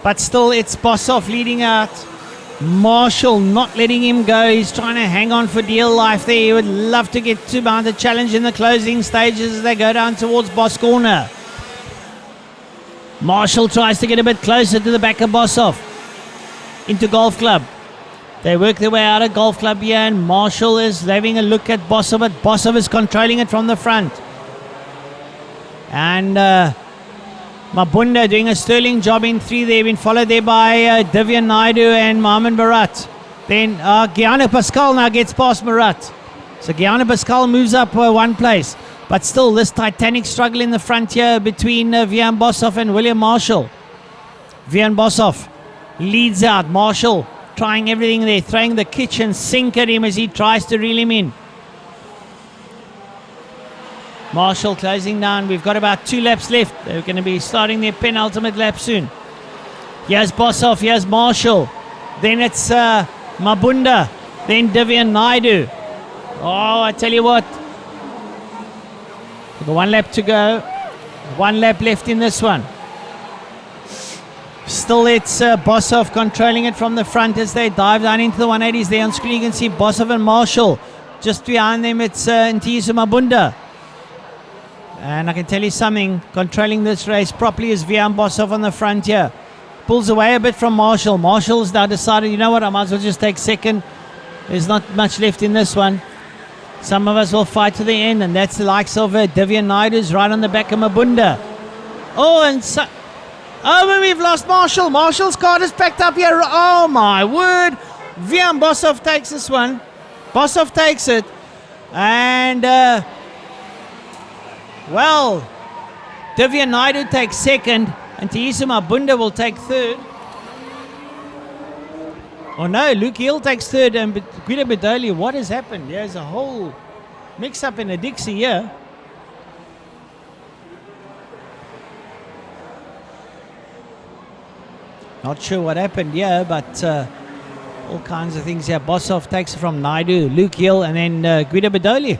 But still it's Bosov leading out. Marshall not letting him go. He's trying to hang on for dear life there. He would love to get to mount the challenge in the closing stages as they go down towards Boss Corner. Marshall tries to get a bit closer to the back of Bosov. Into Golf Club. They work their way out of Golf Club here, and Marshall is having a look at Bosov, but Bosov is controlling it from the front. And Mabunda doing a sterling job in 3 there, been followed there by Divyan Naidu and Mohamed Marat. Then Gianna Pascal now gets past Marat. So Gianna Pascal moves up 1 place. But still this titanic struggle in the front here between Vian Bosov and William Marshall. Vian Bosov leads out. Marshall trying everything there, throwing the kitchen sink at him as he tries to reel him in. Marshall closing down. We've got about 2 laps left. They're going to be starting their penultimate lap soon. Here's Bosov, here's Marshall. Then it's Mabunda. Then Divyan Naidu. Oh, I tell you what. We've got 1 lap to go. 1 lap left in this one. Still it's Bosov controlling it from the front as they dive down into the 180s. There on screen you can see Bosov and Marshall. Just behind them it's Tiisa Mabunda. And I can tell you something, controlling this race properly is Vian Bosov on the front here. Pulls away a bit from Marshall. Marshall's now decided, you know what, I might as well just take second. There's not much left in this one. Some of us will fight to the end, and that's the likes of Divya Naidu's right on the back of Mabunda. Oh, and so, but we've lost Marshall. Marshall's card is packed up here. Oh my word. Vian Bosov takes this one. Bosov takes it. And, well, Divya Naidu takes second, and Tiisa Mabunda will take third. Oh no, Luke Hill takes third, and Guido Bedoli, what has happened? There's a whole mix-up in the Dixie here. Not sure what happened here, but all kinds of things here. Bosov takes it from Naidu, Luke Hill, and then Guido Bedoli.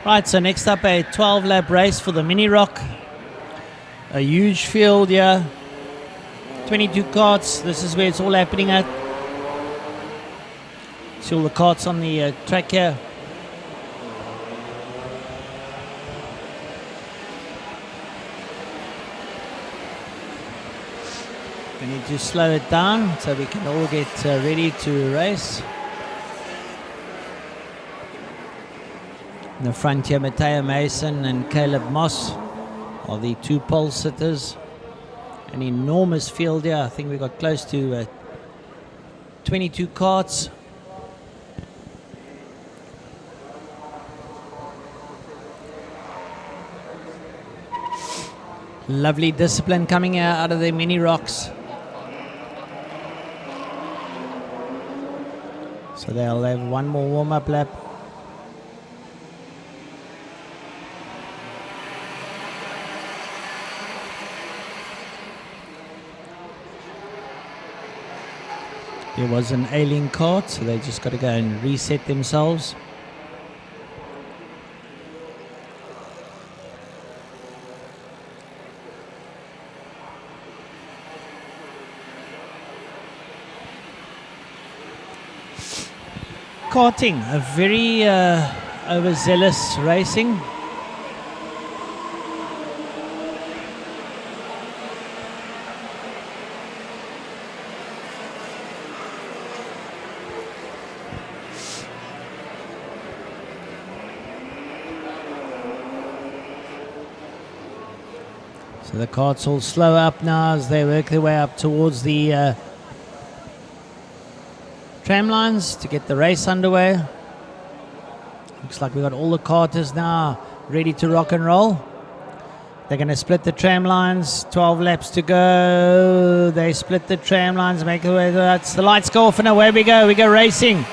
Right, so next up a 12-lap race for the Mini Rok. A huge field here. 22 karts. This is where it's all happening at. See all the karts on the track here. We need to slow it down so we can all get ready to race. In the front here, Matteo Mason and Caleb Moss are the two pole sitters. An enormous field here. I think we got close to 22 karts. Lovely discipline coming out of the Mini Roks. So they'll have one more warm-up lap. There was an ailing kart, so they just got to go and reset themselves. karting, a very overzealous racing. So the karts all slow up now as they work their way up towards the tram lines to get the race underway. Looks like we've got all the karters now ready to rock and roll. They're going to split the tram lines, 12 laps to go. They split the tram lines, make their way. That's the lights go off and away we go racing.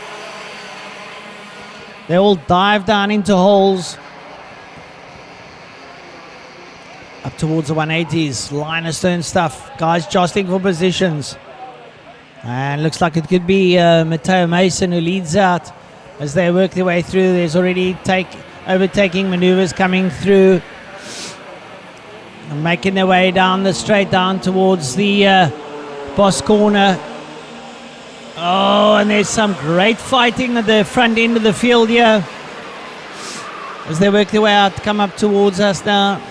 They all dive down into holes. Up towards the 180s, line of stern stuff. Guys jostling for positions. And looks like it could be Matteo Mason who leads out as they work their way through. There's already overtaking maneuvers coming through. And making their way down the straight down towards the boss corner. Oh, and there's some great fighting at the front end of the field here. As they work their way out, come up towards us now.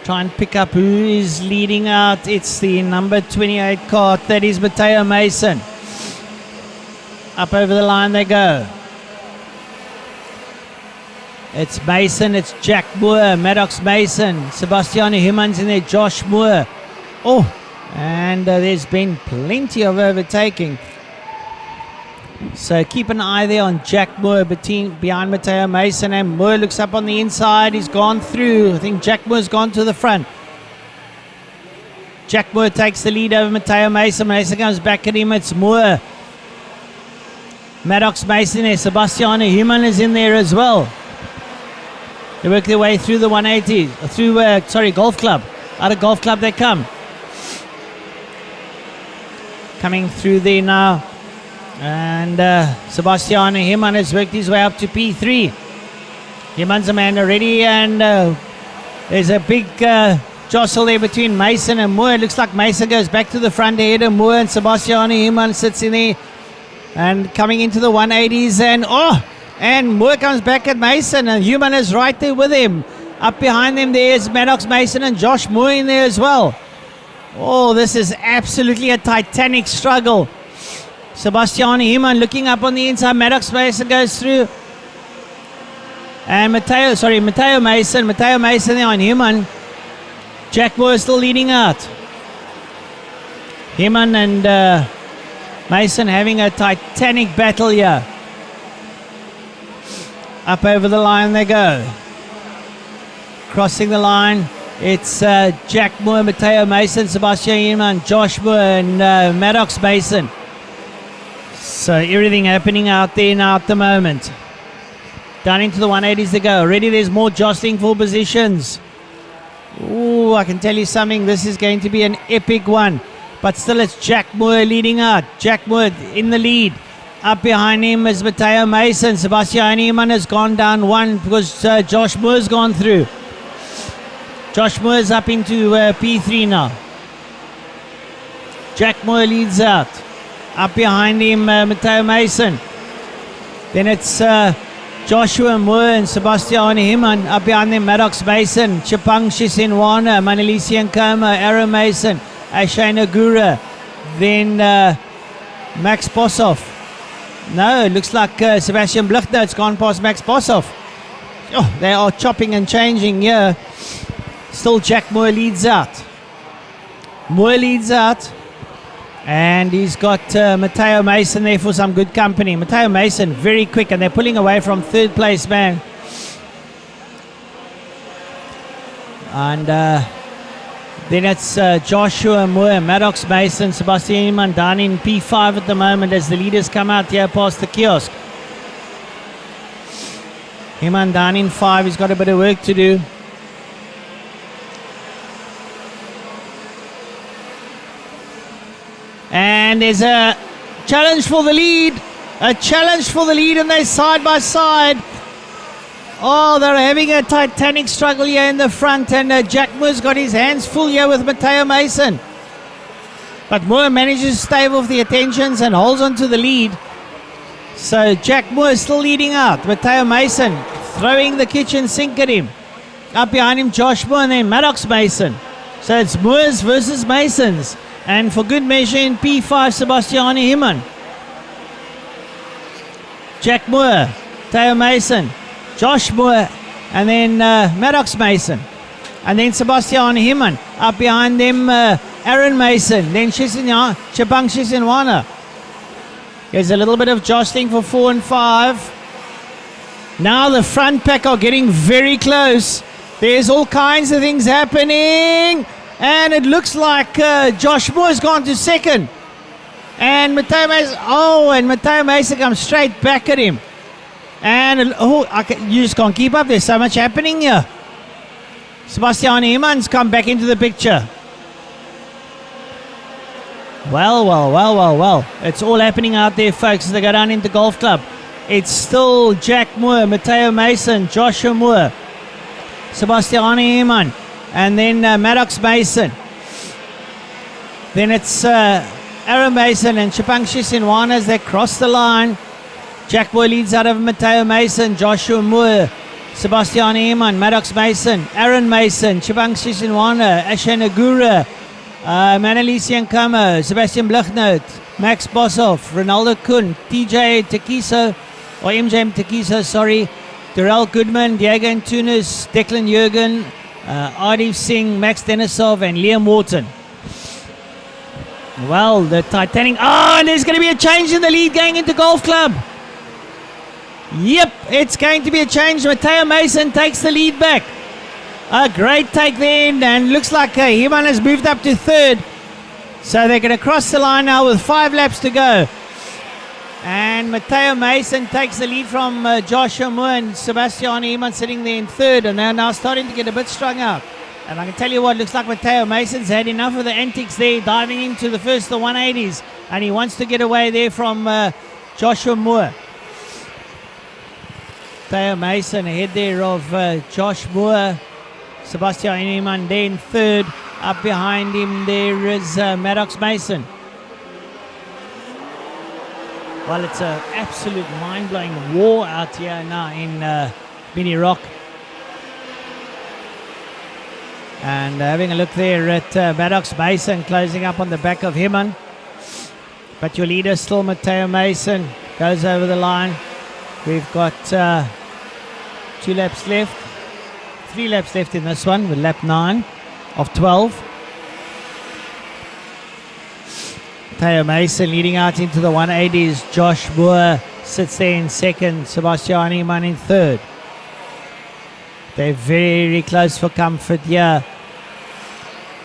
Try and pick up who is leading out. It's the number 28 kart. That is Matteo Mason. Up over the line they go. It's Mason, it's Jack Moore, Maddox Mason, Sebastiano Humans in there, Josh Moore. Oh, and there's been plenty of overtaking. So keep an eye there on Jack Moore behind Matteo Mason, and Moore looks up on the inside. He's gone through. I think Jack Moore's gone to the front. Jack Moore takes the lead over Matteo Mason. Mason comes back at him. It's Moore. Maddox Mason there. Sebastiano Human is in there as well. They work their way through the 180, through Golf Club. Out of Golf Club they come. Coming through there now. And Sebastiano Himan has worked his way up to P3. Himan's a man already, and there's a big jostle there between Mason and Moore. It looks like Mason goes back to the front ahead of Moore, and Sebastiano Himan sits in there. And coming into the 180s, and Moore comes back at Mason, and Human is right there with him. Up behind them there's Maddox Mason and Josh Moore in there as well. Oh, this is absolutely a titanic struggle. Sebastiano Human looking up on the inside. Maddox Mason goes through. And Matteo Mason there on Human. Jack Moore still leading out. Human and Mason having a titanic battle here. Up over the line they go. Crossing the line, it's Jack Moore, Matteo Mason, Sebastian Human, Josh Moore and Maddox Mason. So everything happening out there now at the moment. Down into the 180s they go. Already there's more jostling for positions. Ooh, I can tell you something. This is going to be an epic one. But still it's Jack Moore leading out. Jack Moore in the lead. Up behind him is Matteo Mason. Sebastian Human has gone down one because Josh Moore's gone through. Josh Moore's up into P3 now. Jack Moore leads out. Up behind him, Matteo Mason. Then it's Joshua Moore and Sebastian Himan. Up behind them, Maddox Mason, Chipang Shisinwana, Manalisi Nkoma, Aaron Mason, Ashay Nagura. Then Max Boshoff. No, it looks like Sebastian Bluchner's gone past Max Boshoff. Oh, they are chopping and changing here. Still Jack Moore leads out. Moore leads out. And he's got Matteo Mason there for some good company. Matteo Mason very quick, and they're pulling away from third place man. And then it's Joshua Moore, Maddox Mason, Sebastian Mandani in P5 at the moment as the leaders come out here past the kiosk. Himandani in 5, he's got a bit of work to do. And there's a challenge for the lead. A challenge for the lead, and they're side by side. Oh, they're having a titanic struggle here in the front, and Jack Moore's got his hands full here with Matteo Mason. But Moore manages to stave off the attentions and holds on to the lead. So Jack Moore is still leading out. Matteo Mason throwing the kitchen sink at him. Up behind him, Josh Moore, and then Maddox Mason. So it's Moores versus Masons. And for good measure in P5, Sebastian Himman. Jack Moore, Matteo Mason, Josh Moore, and then Maddox Mason. And then Sebastian Himman. Up behind them, Aaron Mason. Then Chepang Shisinwana. There's a little bit of jostling for 4 and 5. Now the front pack are getting very close. There's all kinds of things happening. And it looks like Josh Moore has gone to second. And Matteo Mason, and Matteo Mason comes straight back at him. And you just can't keep up. There's so much happening here. Sebastian Himman's come back into the picture. Well. It's all happening out there, folks, as they go down into Golf Club. It's still Jack Moore, Matteo Mason, Joshua Moore, Sebastian Himman, and then Maddox Mason. Then it's Aaron Mason and Chepang Shisinwana as they cross the line. Jack Moore leads out of Matteo Mason, Joshua Moore, Sebastian Himman, Maddox Mason, Aaron Mason, Chepang Shisinwana, Ashe Nagura, Manalisi Nkamo, Sebastian Bluchnout, Max Boshoff, Ronaldo Kuhn, TJ Tekiso, or MJ Tekiso, sorry, Darrell Goodman, Diego Antunes, Declan Jurgen, Ardeep Singh, Max Denisov, and Liam Wharton. Well, the Titanic. And there's going to be a change in the lead going into Golf Club. Yep, it's going to be a change. Matteo Mason takes the lead back. A great take there, and looks like Himman has moved up to third. So they're going to cross the line now with 5 laps to go. And Matteo Mason takes the lead from Joshua Moore and Sebastian Himman sitting there in third, and they're now starting to get a bit strung out. And I can tell you what, looks like Matteo Mason's had enough of the antics there, diving into the 180s, and he wants to get away there from Joshua Moore. Matteo Mason ahead there of Josh Moore, Sebastian Himman there in third. Up behind him there is Maddox Mason. Well, it's an absolute mind-blowing war out here now in Mini Rock. And having a look there at Maddox Mason closing up on the back of Himman. But your leader still Matteo Mason goes over the line. We've got 2 laps left. 3 laps left in this one with lap 9 of 12. Matteo Mason leading out into the 180s. Josh Moore sits there in second. Sebastian Himman in third. They're very close for comfort here.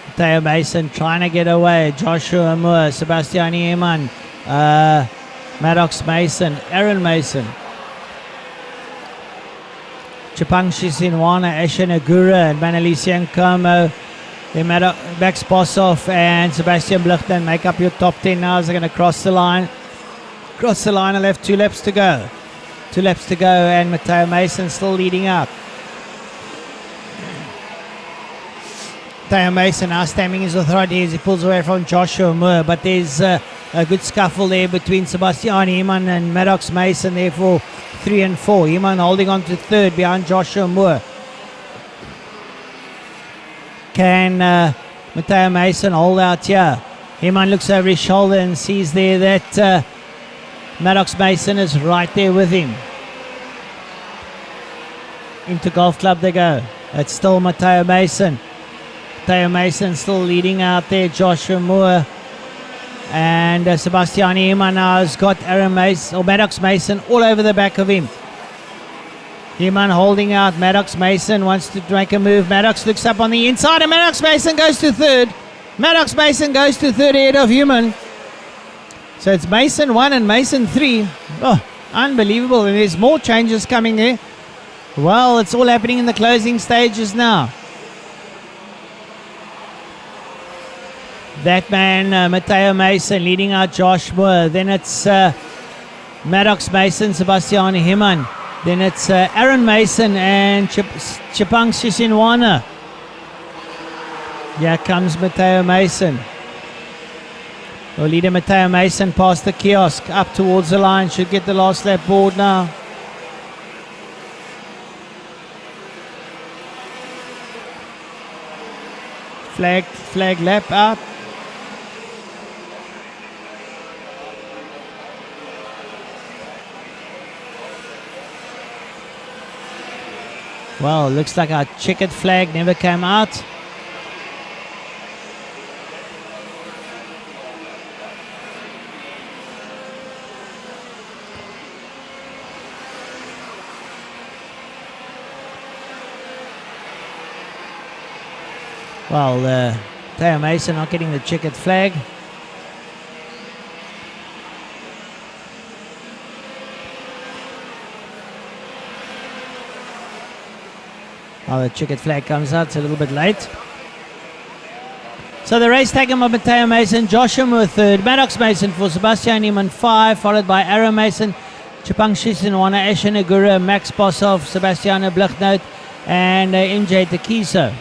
Matteo Mason trying to get away. Joshua Moore, Sebastian Himman, Maddox Mason, Aaron Mason, Chepang Shisinwana, Ashe Nagura, and Manalisi Nkamo. Then Max Boshoff and Sebastian Bluchnout make up your top 10 now as they're going to cross the line. Cross the line and left 2 laps to go. 2 laps to go, and Matteo Mason still leading out. Matteo Mason now stamping his authority as he pulls away from Joshua Moore, but there's a good scuffle there between Sebastian Himman and Maddox Mason there for 3 and 4. Himman holding on to third behind Joshua Moore. Can Matteo Mason hold out here? Himman looks over his shoulder and sees there that Maddox Mason is right there with him. Into Golf Club they go. It's still Matteo Mason. Matteo Mason still leading out there. Joshua Moore and Sebastian Himman now has got Aaron Mason or Maddox Mason all over the back of him. Himman holding out. Maddox Mason wants to make a move. Maddox looks up on the inside and Maddox Mason goes to third. Maddox Mason goes to third ahead of Himman. So it's Mason 1 and Mason 3. Oh, unbelievable. And there's more changes coming there. Well, it's all happening in the closing stages now. That man, Matteo Mason, leading out Josh Moore. Then it's Maddox Mason, Sebastian Himman. Then it's Aaron Mason and Chepang Shisinwana. Here comes Matteo Mason. Well, leader Matteo Mason past the kiosk, up towards the line, should get the last lap board now. Flag lap out. Well, looks like our checkered flag never came out. Well, Teo Mason not getting the checkered flag. Well, the checkered flag comes out, it's a little bit late. So the race taken by Matteo Mason, Joshua Moore third, Maddox Mason for Sebastian Niemann 5, followed by Aaron Mason, Chipang Shisinwana, Esha Nagura, Max Boshoff, Sebastiano Blichnout, and MJ Takiso.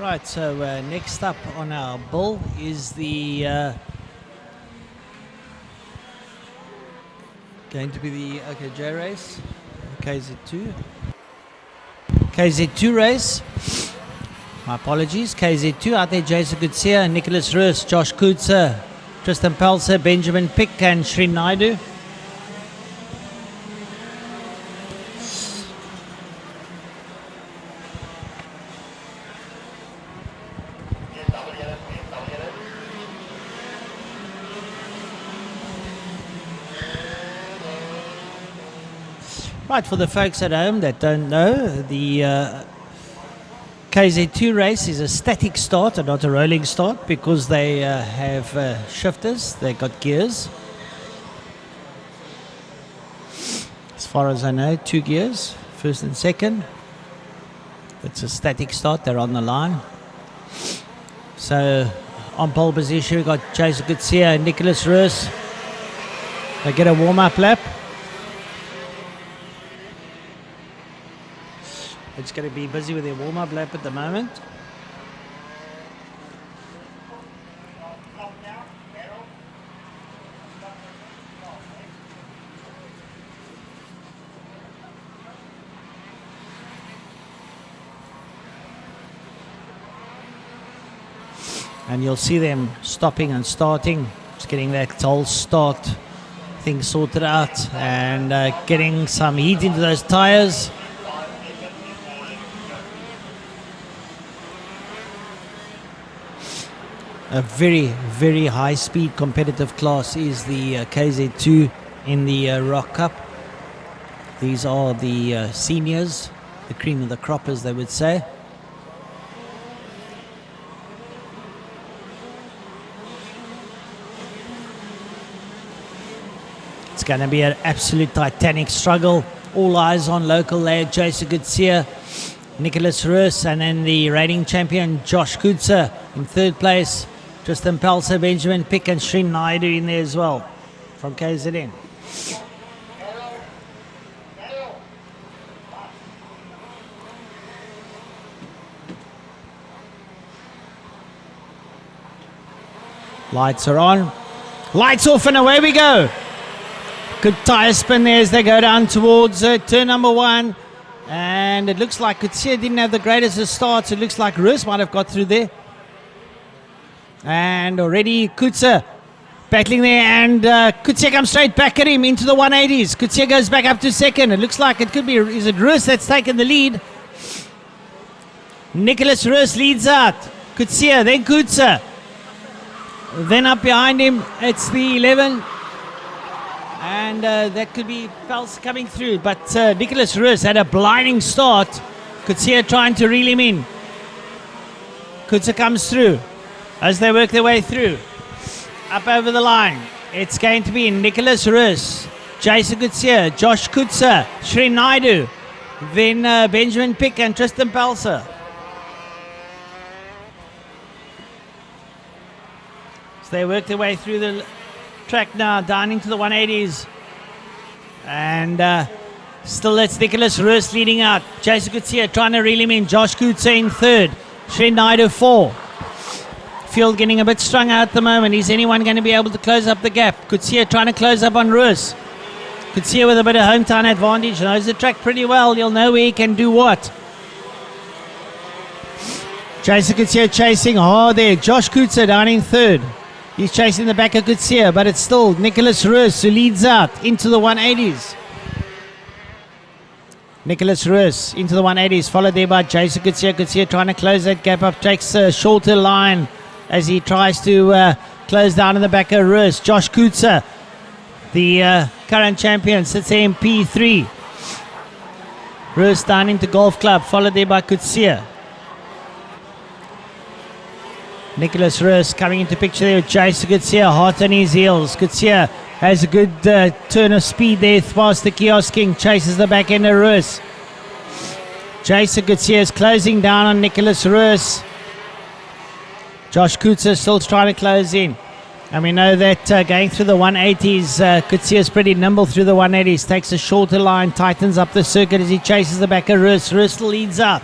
Right, so next up on our bill is the going to be the OKJ race, KZ2 race. My apologies. KZ2 out there, Jason Gutsia, Nicholas Roos, Josh Kutzer, Tristan Pelser, Benjamin Pick and Srin Naidu. Right, for the folks at home that don't know, the KZ2 race is a static start and not a rolling start because they have shifters, they got gears. As far as I know, 2 gears, first and second. It's a static start, they're on the line. So on pole position, we've got Jason Gutsia and Nicholas Roos. They get a warm-up lap. It's going to be busy with their warm-up lap at the moment. And you'll see them stopping and starting, just getting that whole start thing sorted out and getting some heat into those tires. A very, very high-speed competitive class is the KZ2 in the Rok Cup. These are the seniors, the cream of the crop, as they would say. It's going to be an absolute titanic struggle. All eyes on local lad Jason Gutsia, Nicholas Roos, and then the reigning champion Josh Kutzer in third place. Tristan Pelser, Benjamin Pick and Srin Naidu in there as well from KZN. Lights are on. Lights off and away we go. Good tyre spin there as they go down towards turn number 1. And it looks like Kutsia didn't have the greatest of starts. It looks like Roos might have got through there. And already Kutzer battling there, and Kutsia comes straight back at him into the 180s. Kutsia goes back up to second. It looks like it could be, is it Roos that's taken the lead? Nicholas Roos leads out. Kutsia, then Kutzer. Then up behind him, it's the 11. And that could be Pels coming through. But Nicholas Roos had a blinding start. Kutsia trying to reel him in. Kutzer comes through. As they work their way through, up over the line, it's going to be Nicholas Roos, Jason Gutsia, Josh Kutzer, Srin Naidu, then Benjamin Pick and Tristan Pelser. So they work their way through the track now, down into the 180s. And still it's Nicholas Roos leading out. Jason Gutsia trying to reel him in. Josh Kutzer in third. Srin Naidu 4. Field getting a bit strung out at the moment. Is anyone going to be able to close up the gap? Kutsia trying to close up on Roos. Kutsia with a bit of hometown advantage. Knows the track pretty well. He'll know where he can do what. Jason Kutsia chasing hard there. Josh Kutzer down in third. He's chasing the back of Kutsia, but it's still Nicholas Roos who leads out into the 180s. Nicholas Roos into the 180s, followed there by Jason Kutsia. Kutsia trying to close that gap up, takes a shorter line as he tries to close down in the back of Roos. Josh Kutzer, the current champion, sits there in P3. Roos down into Golf Club, followed there by Kutsia. Nicholas Roos coming into picture there with Jason Kutsia, hot on his heels. Kutsia has a good turn of speed there past the Kiosk King, chases the back end of Roos. Jason Kutsia is closing down on Nicholas Roos. Josh Kutzer still trying to close in. And we know that going through the 180s, Kutsia is pretty nimble through the 180s. Takes a shorter line, tightens up the circuit as he chases the back of Roos. Roos leads up.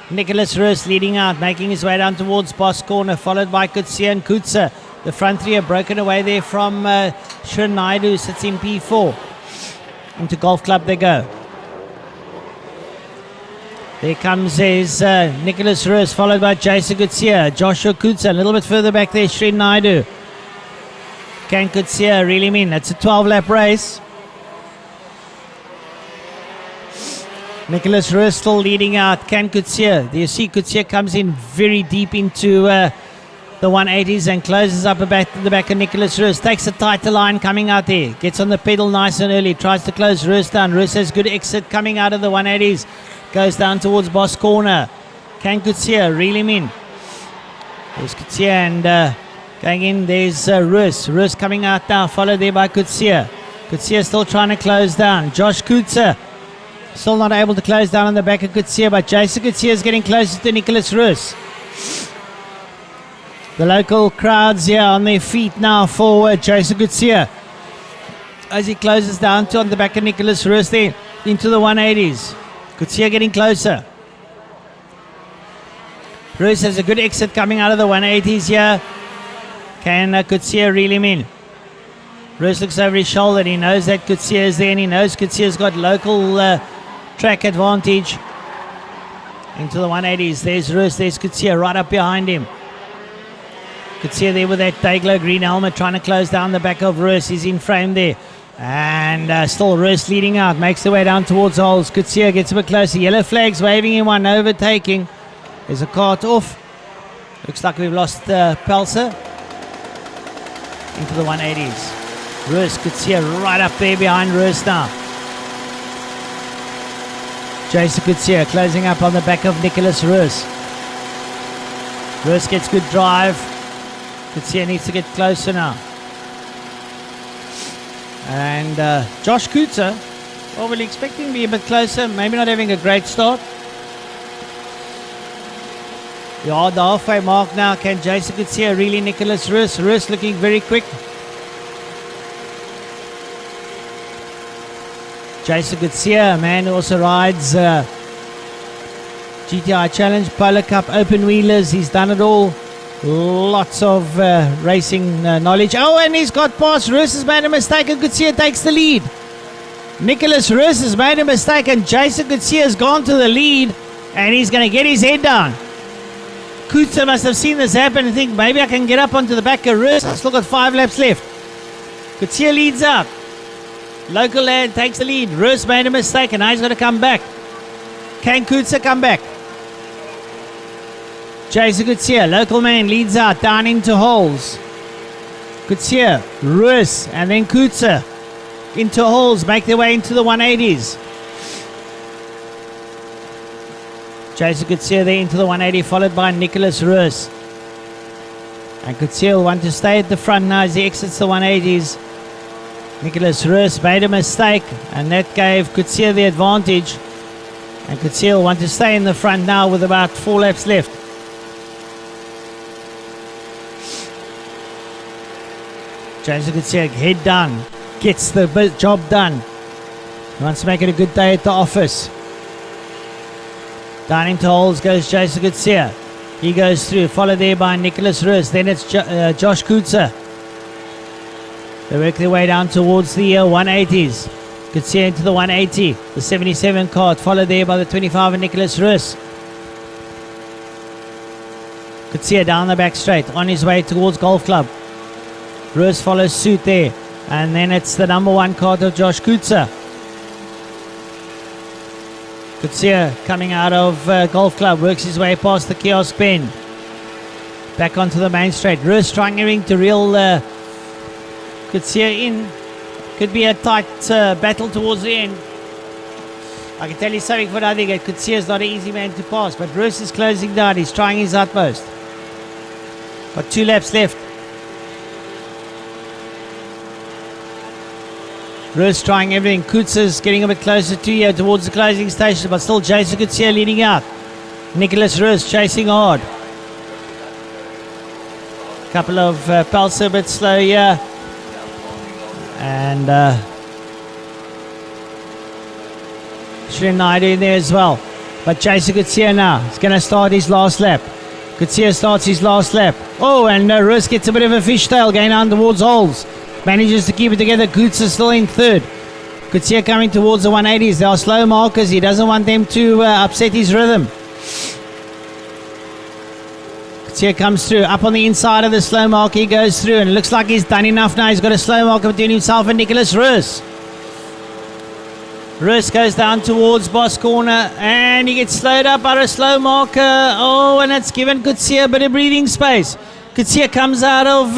Nicholas Rus leading out, making his way down towards Boss Corner, followed by Kutsia and Kutsa. The front three are broken away there from Shrin Naidu, sits in P4. Into Golf Club they go. There comes Nicholas Rus, followed by Jason Kutsia, Joshua Kutsa, a little bit further back there, Shrin Naidu. Can Kutsia reel him in? That's a 12-lap race. Nicholas Rus still leading out. Can Kutsia? You see Kutsia comes in very deep into the 180s and closes up the back of Nicholas Rus. Takes a tighter line coming out there. Gets on the pedal nice and early. Tries to close Rus down. Rus has good exit coming out of the 180s. Goes down towards Boss Corner. Can Kutsia reel him in? There's Kutsia and going in. There's Rus. Rus coming out now. Followed there by Kutsia. Kutsia still trying to close down. Josh Kutsa still not able to close down on the back of Kutsia, but Jason Kutsia is getting closer to Nicholas Rus. The local crowds here on their feet now for Jason Kutsia as he closes down to on the back of Nicholas Rus there into the 180s. Kutsia getting closer. Rus has a good exit coming out of the 180s here. Can Kutsia reel him in? Rus looks over his shoulder. He knows that Kutsia is there and he knows Kutsia's got local track advantage. Into the 180s. There's Rus. There's Kutsia right up behind him. Kutsia there with that Dayglow green helmet trying to close down the back of Rus. He's in frame there. And still Rus leading out. Makes the way down towards holes. Kutsia gets a bit closer. Yellow flags waving him on. Overtaking. There's a cart off. Looks like we've lost Pelser. Into the 180s. Rus. Kutsia right up there behind Rus now. Jason Kutsia closing up on the back of Nicholas Rus. Rus gets good drive. Kutsia needs to get closer now. And Josh Kutsa, well, we're expecting to be a bit closer, maybe not having a great start. Yeah, the halfway mark now. Can Jason Kutsia really Nicholas Rus? Rus looking very quick. Jason Kutsia, man who also rides GTI Challenge, Polar Cup, Open Wheelers. He's done it all. Lots of racing knowledge. Oh, and he's got past. Rus has made a mistake and Kutsia takes the lead. Nicholas Rus has made a mistake and Jason Kutsia has gone to the lead and he's going to get his head down. Kutsia must have seen this happen and think maybe I can get up onto the back of Rus. I've still got 5 laps left. Kutsia leads out. Local lad takes the lead. Rus made a mistake and now he's got to come back. Can Kutsia come back? Jason Kutsia, local man, leads out down into holes. Kutsia, Rus, and then Kutsia into holes, make their way into the 180s. Jason Kutsia there into the 180, followed by Nicholas Rus. And Kutsia will want to stay at the front now as he exits the 180s. Nicholas Rus made a mistake, and that gave Kutsia the advantage. And Kutsia will want to stay in the front now with about 4 laps left. Jason Kutsia, head down, gets the job done. He wants to make it a good day at the office. Down into holes goes Jason Kutsia. He goes through, followed there by Nicholas Rus. Then it's Josh Kutsa. They work their way down towards the 180s. Kutsia into the 180. The 77 cart, followed there by the 25 and Nicholas Rus. Kutsia down the back straight, on his way towards Golf Club. Rus follows suit there. And then it's the number 1 cart of Josh Kutsa. Kutsia coming out of Golf Club, works his way past the kiosk bend. Back onto the main straight. Rus trying everything to reel Kutsia in. Could be a tight battle towards the end. I can tell you something for nothing. Kutsia is not an easy man to pass, but Rus is closing down. He's trying his utmost. Got 2 laps left. Rus trying everything. Kutsa's getting a bit closer to here towards the closing station, but still Jason Kutsia leading out. Nicholas Rus chasing hard. Couple of Pelser a bit slow here. And Shrin Naidu in there as well. But Jason Gutierrez now is going to start his last lap. Gutierrez starts his last lap. Oh, and Rus gets a bit of a fishtail going on towards holes. Manages to keep it together. Goots is still in third. Gutierrez coming towards the 180s. There are slow markers. He doesn't want them to upset his rhythm. Gutierrez comes through. Up on the inside of the slow marker, he goes through. And it looks like he's done enough now. He's got a slow marker between himself and Nicholas Rus. Rus goes down towards Boss Corner and he gets slowed up by a slow marker. Oh, and it's given Gutierrez a bit of breathing space. Gutierrez comes out of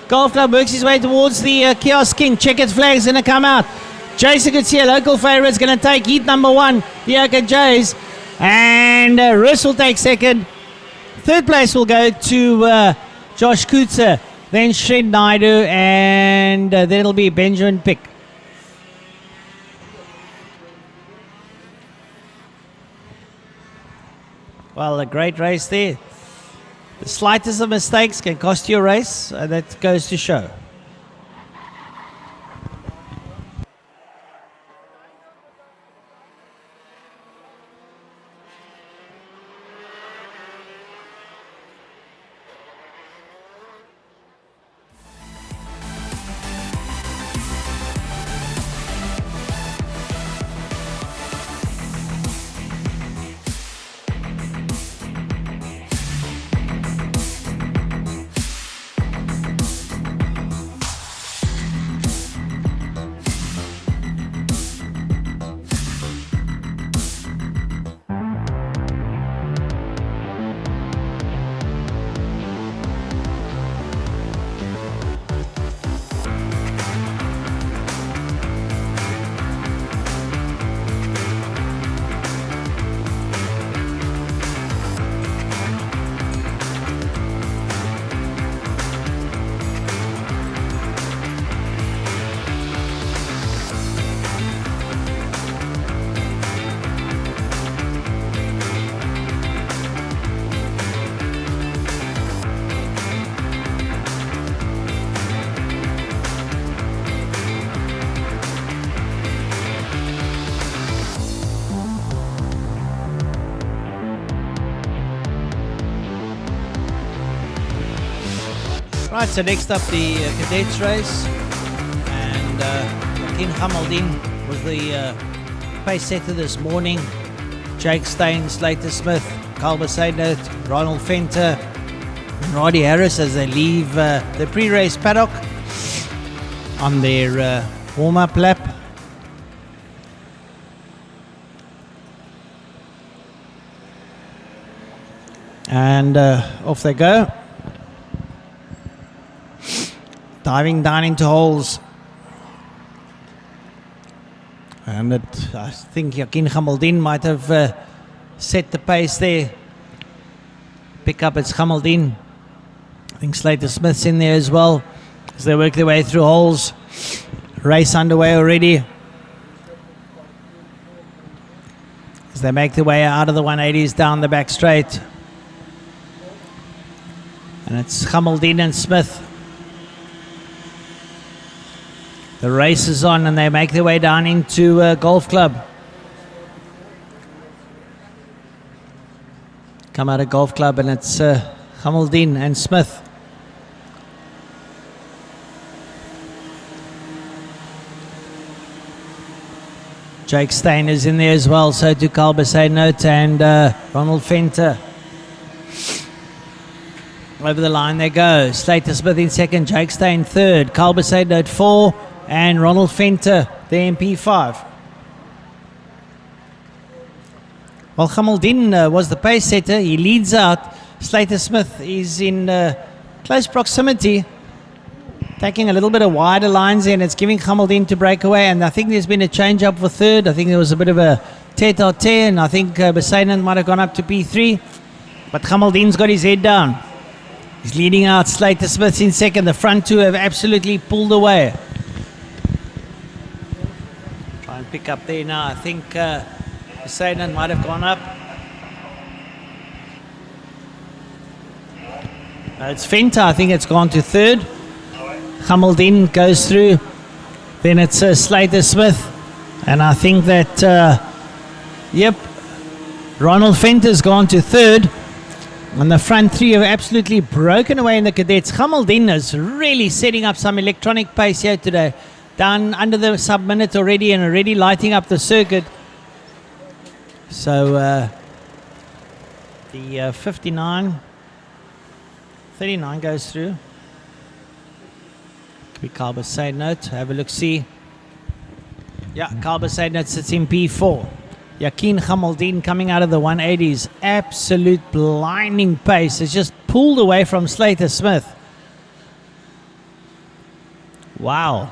Golf Club, works his way towards the Kiosk King. Checkered flag's going to come out. Jason Gutierrez, local favourite, is going to take heat number 1, the Oka Jays. And Rus will take second. Third place will go to Josh Kutzer, then Shred Naidu, and then it'll be Benjamin Pick. Well, a great race there. The slightest of mistakes can cost you a race, and that goes to show. Right, so next up the Cadets race, and Joaquin Hamaldin was the pace setter this morning. Jake Steyn, Slater Smith, Carl Besaidnout, Ronald Fenter, and Roddy Harris as they leave the pre-race paddock on their warm-up lap. And off they go. Diving down into holes. And I think Joaquin Hamaldin might have set the pace there. Pick up, it's Hamaldin. I think Slater Smith's in there as well as they work their way through holes. Race underway already. As they make their way out of the 180s down the back straight. And it's Hamaldin and Smith. The race is on and they make their way down into Golf Club. Come out of Golf Club and it's Hamaldin and Smith. Jake Steyn is in there as well, so do Carl Besaidnout and Ronald Fenter. Over the line they go. Slater Smith in second, Jake Steyn third, Carl Besaidnout 4, and Ronald Fenter, the MP5. Well, Hamaldin was the pace setter. He leads out. Slater Smith is in close proximity, taking a little bit of wider lines in. It's giving Hamaldin to break away, and I think there's been a change up for third. I think there was a bit of a tete-a-tete, and I think Besaidnout might have gone up to P3, but Hamaldin's got his head down. He's leading out. Slater Smith in second. The front two have absolutely pulled away. Try and pick up there now. I think Besaidnout might have gone up. It's Fenter. I think it's gone to third. Hamaldin goes through. Then it's Slater Smith. And I think that, yep, Ronald Fenter's gone to third. And the front three have absolutely broken away in the cadets. Hamildin is really setting up some electronic pace here today. Down under the sub-minute already and already lighting up the circuit. So the 39 goes through. Quick Kalber side note, have a look see. Yeah, Kalber side note sits in P4. Yakin Hamildin coming out of the 180s. Absolute blinding pace. It's just pulled away from Slater Smith. Wow.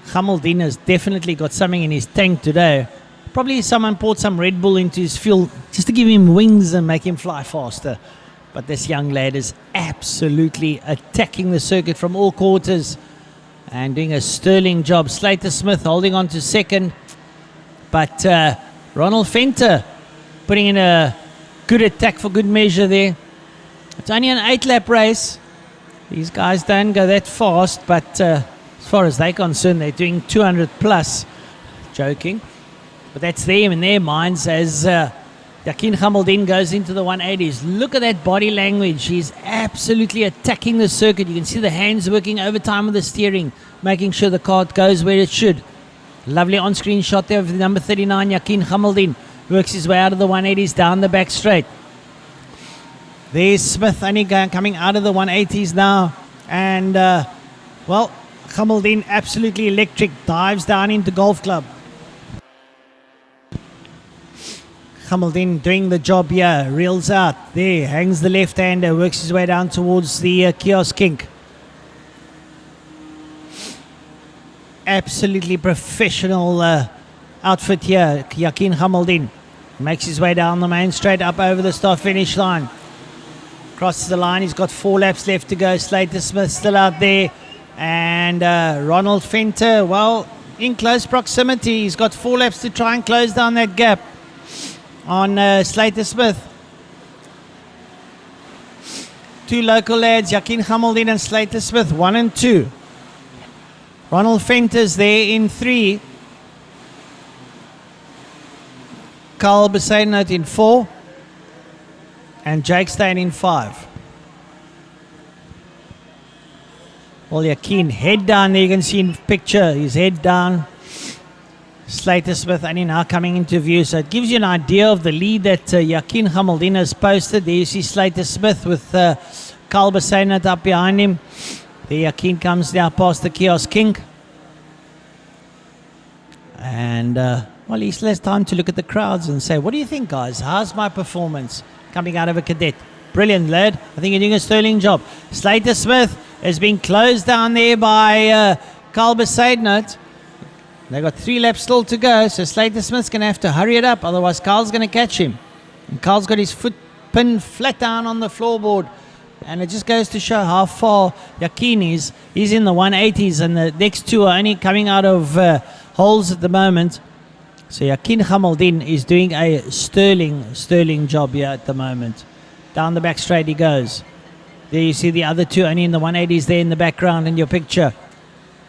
Hamildin has definitely got something in his tank today. Probably someone poured some Red Bull into his fuel just to give him wings and make him fly faster. But this young lad is absolutely attacking the circuit from all quarters and doing a sterling job. Slater Smith holding on to second. But Ronald Fenter putting in a good attack for good measure there. It's only an 8-lap race. These guys don't go that fast, but as far as they're concerned, they're doing 200 plus. Joking. But that's them in their minds as Yakin Hamildin goes into the 180s. Look at that body language. He's absolutely attacking the circuit. You can see the hands working overtime with the steering, making sure the cart goes where it should. Lovely on-screen shot there of the number 39, Yakin Hamildin. Works his way out of the 180s down the back straight. There's Smith only coming out of the 180s now. And, well, Hamildin absolutely electric. Dives down into Golf Club. Hamildin doing the job here. Reels out. There, hangs the left-hander. Works his way down towards the kiosk kink. Absolutely professional outfit here. Yakin Hamildin makes his way down the main straight up over the start finish line. Crosses the line. He's got 4 laps left to go. Slater Smith still out there. And Ronald Fenter, well, in close proximity. He's got 4 laps to try and close down that gap on Slater Smith. 2 local lads, Yakin Hamildin and Slater Smith, 1 and 2. Ronald Fenter's there in 3. Carl Besaidnout in 4. And Jake Stein in 5. Well, Yakin, head down there. You can see in the picture, his head down. Slater Smith only now coming into view. So it gives you an idea of the lead that Yakin Hamildin has posted. There you see Slater Smith with Carl Besaidnout up behind him. The Yakin comes now past the kiosk kink. And, well, he still has time to look at the crowds and say, what do you think, guys? How's my performance coming out of a cadet? Brilliant, lad. I think you're doing a sterling job. Slater Smith has been closed down there by Carl Besaidnout. They've got 3 laps still to go, so Slater Smith's going to have to hurry it up, otherwise Carl's going to catch him. And Carl's got his foot pinned flat down on the floorboard. And it just goes to show how far Yakin is. He's in the 180s, and the next 2 are only coming out of holes at the moment. So Yakin Hamildin is doing a sterling job here at the moment. Down the back straight he goes. There you see the other 2 only in the 180s there in the background in your picture.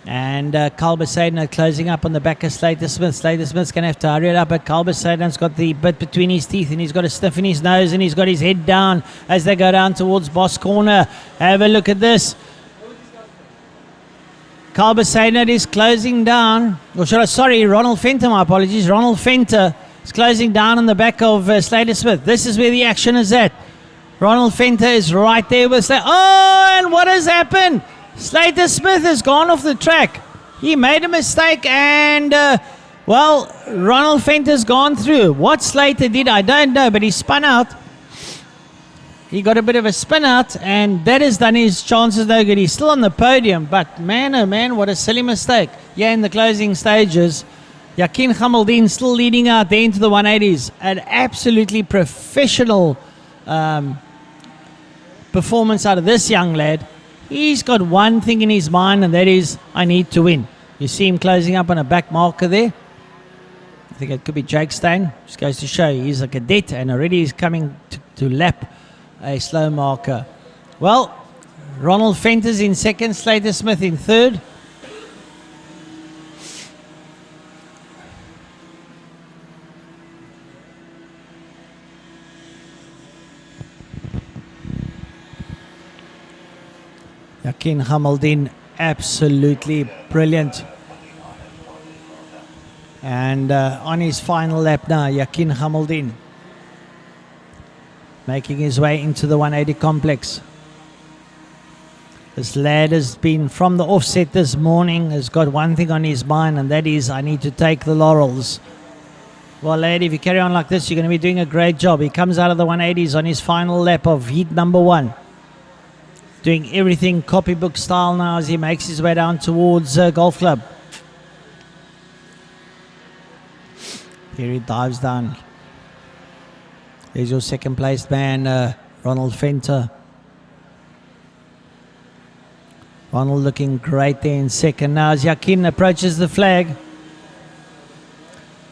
And Carl Besaidnout closing up on the back of Slater Smith. Slater Smith's going to have to hurry it up, but Carl Besaidnout's got the bit between his teeth, and he's got a sniff in his nose, and he's got his head down as they go down towards Boss Corner. Have a look at this. Carl Besaidnout is closing down. Ronald Fenter, my apologies. Ronald Fenter is closing down on the back of Slater Smith. This is where the action is at. Ronald Fenter is right there with Slater. Oh, and what has happened? Slater Smith has gone off the track. He made a mistake, and well, Ronald Fenter's gone through. What Slater did, I don't know, but he spun out. He got a bit of a spin out, and that has done his chances no good. He's still on the podium, but man, oh man, what a silly mistake. Yeah, in the closing stages, Yakin Hamildin still leading out there into the 180s. An absolutely professional performance out of this young lad. He's got one thing in his mind, and that is, I need to win. You see him closing up on a back marker there. I think it could be Jake Stein. Just goes to show he's a cadet, and already he's coming to lap a slow marker. Well, Ronald Fenter's in second, Slater Smith in third. Yakin Hamaldin, absolutely brilliant. And on his final lap now, Yakin Hamaldin making his way into the 180 complex. This lad has been from the offset this morning, has got one thing on his mind, and that is, I need to take the laurels. Well, lad, if you carry on like this, you're going to be doing a great job. He comes out of the 180s on his final lap of heat number 1. Doing everything copybook style now as he makes his way down towards Golf Club. Here he dives down. There's your second placed man, Ronald Fenter. Ronald looking great there in second. Now as Yakin approaches the flag.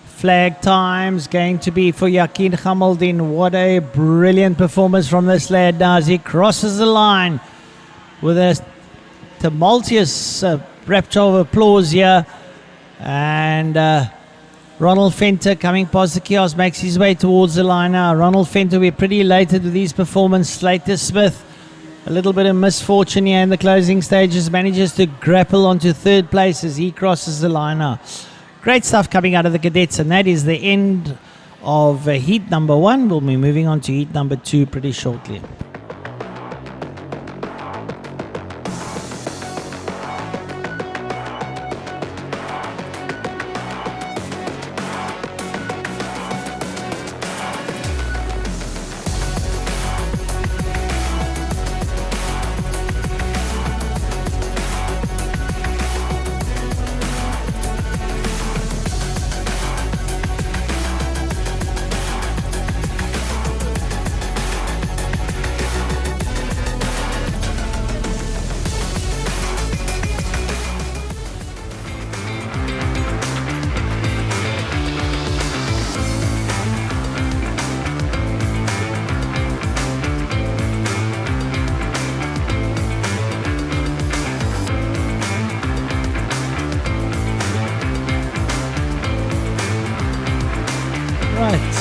Flag time's going to be for Yakin Hamaldin. What a brilliant performance from this lad now as he crosses the line with a tumultuous rapture of applause here. And Ronald Fenter coming past the kiosk makes his way towards the line now. Ronald Fenter, we're pretty elated with his performance. Slater Smith, a little bit of misfortune here in the closing stages, manages to grapple onto third place as he crosses the line now. Great stuff coming out of the cadets, and that is the end of heat number 1. We'll be moving on to heat number 2 pretty shortly.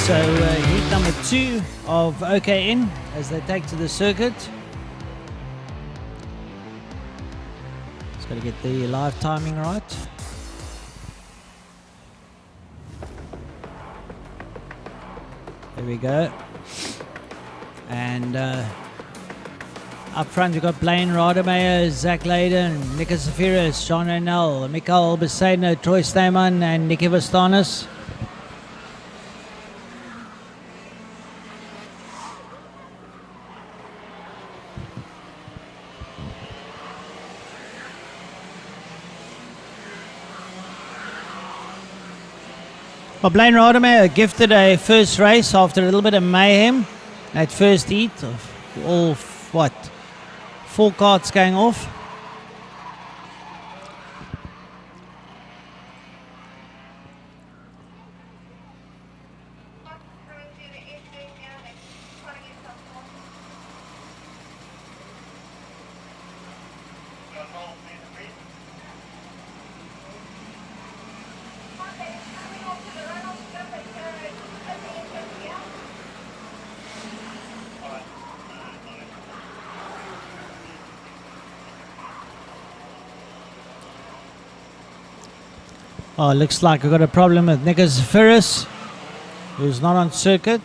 So heat number 2 of OKN as they take to the circuit. Just got to get the live timing right. There we go. And up front we've got Blaine Rademacher, Zach Leyden, Nicholas Zafiris, John Renell, Mikael Besaidner, Troy Steyman and Nicky Vastanis. Well, Blaine Rademacher gifted a first race after a little bit of mayhem at first heat of all, 4 carts going off. Oh, looks like we've got a problem with Nicholas Zafiris, who's not on circuit.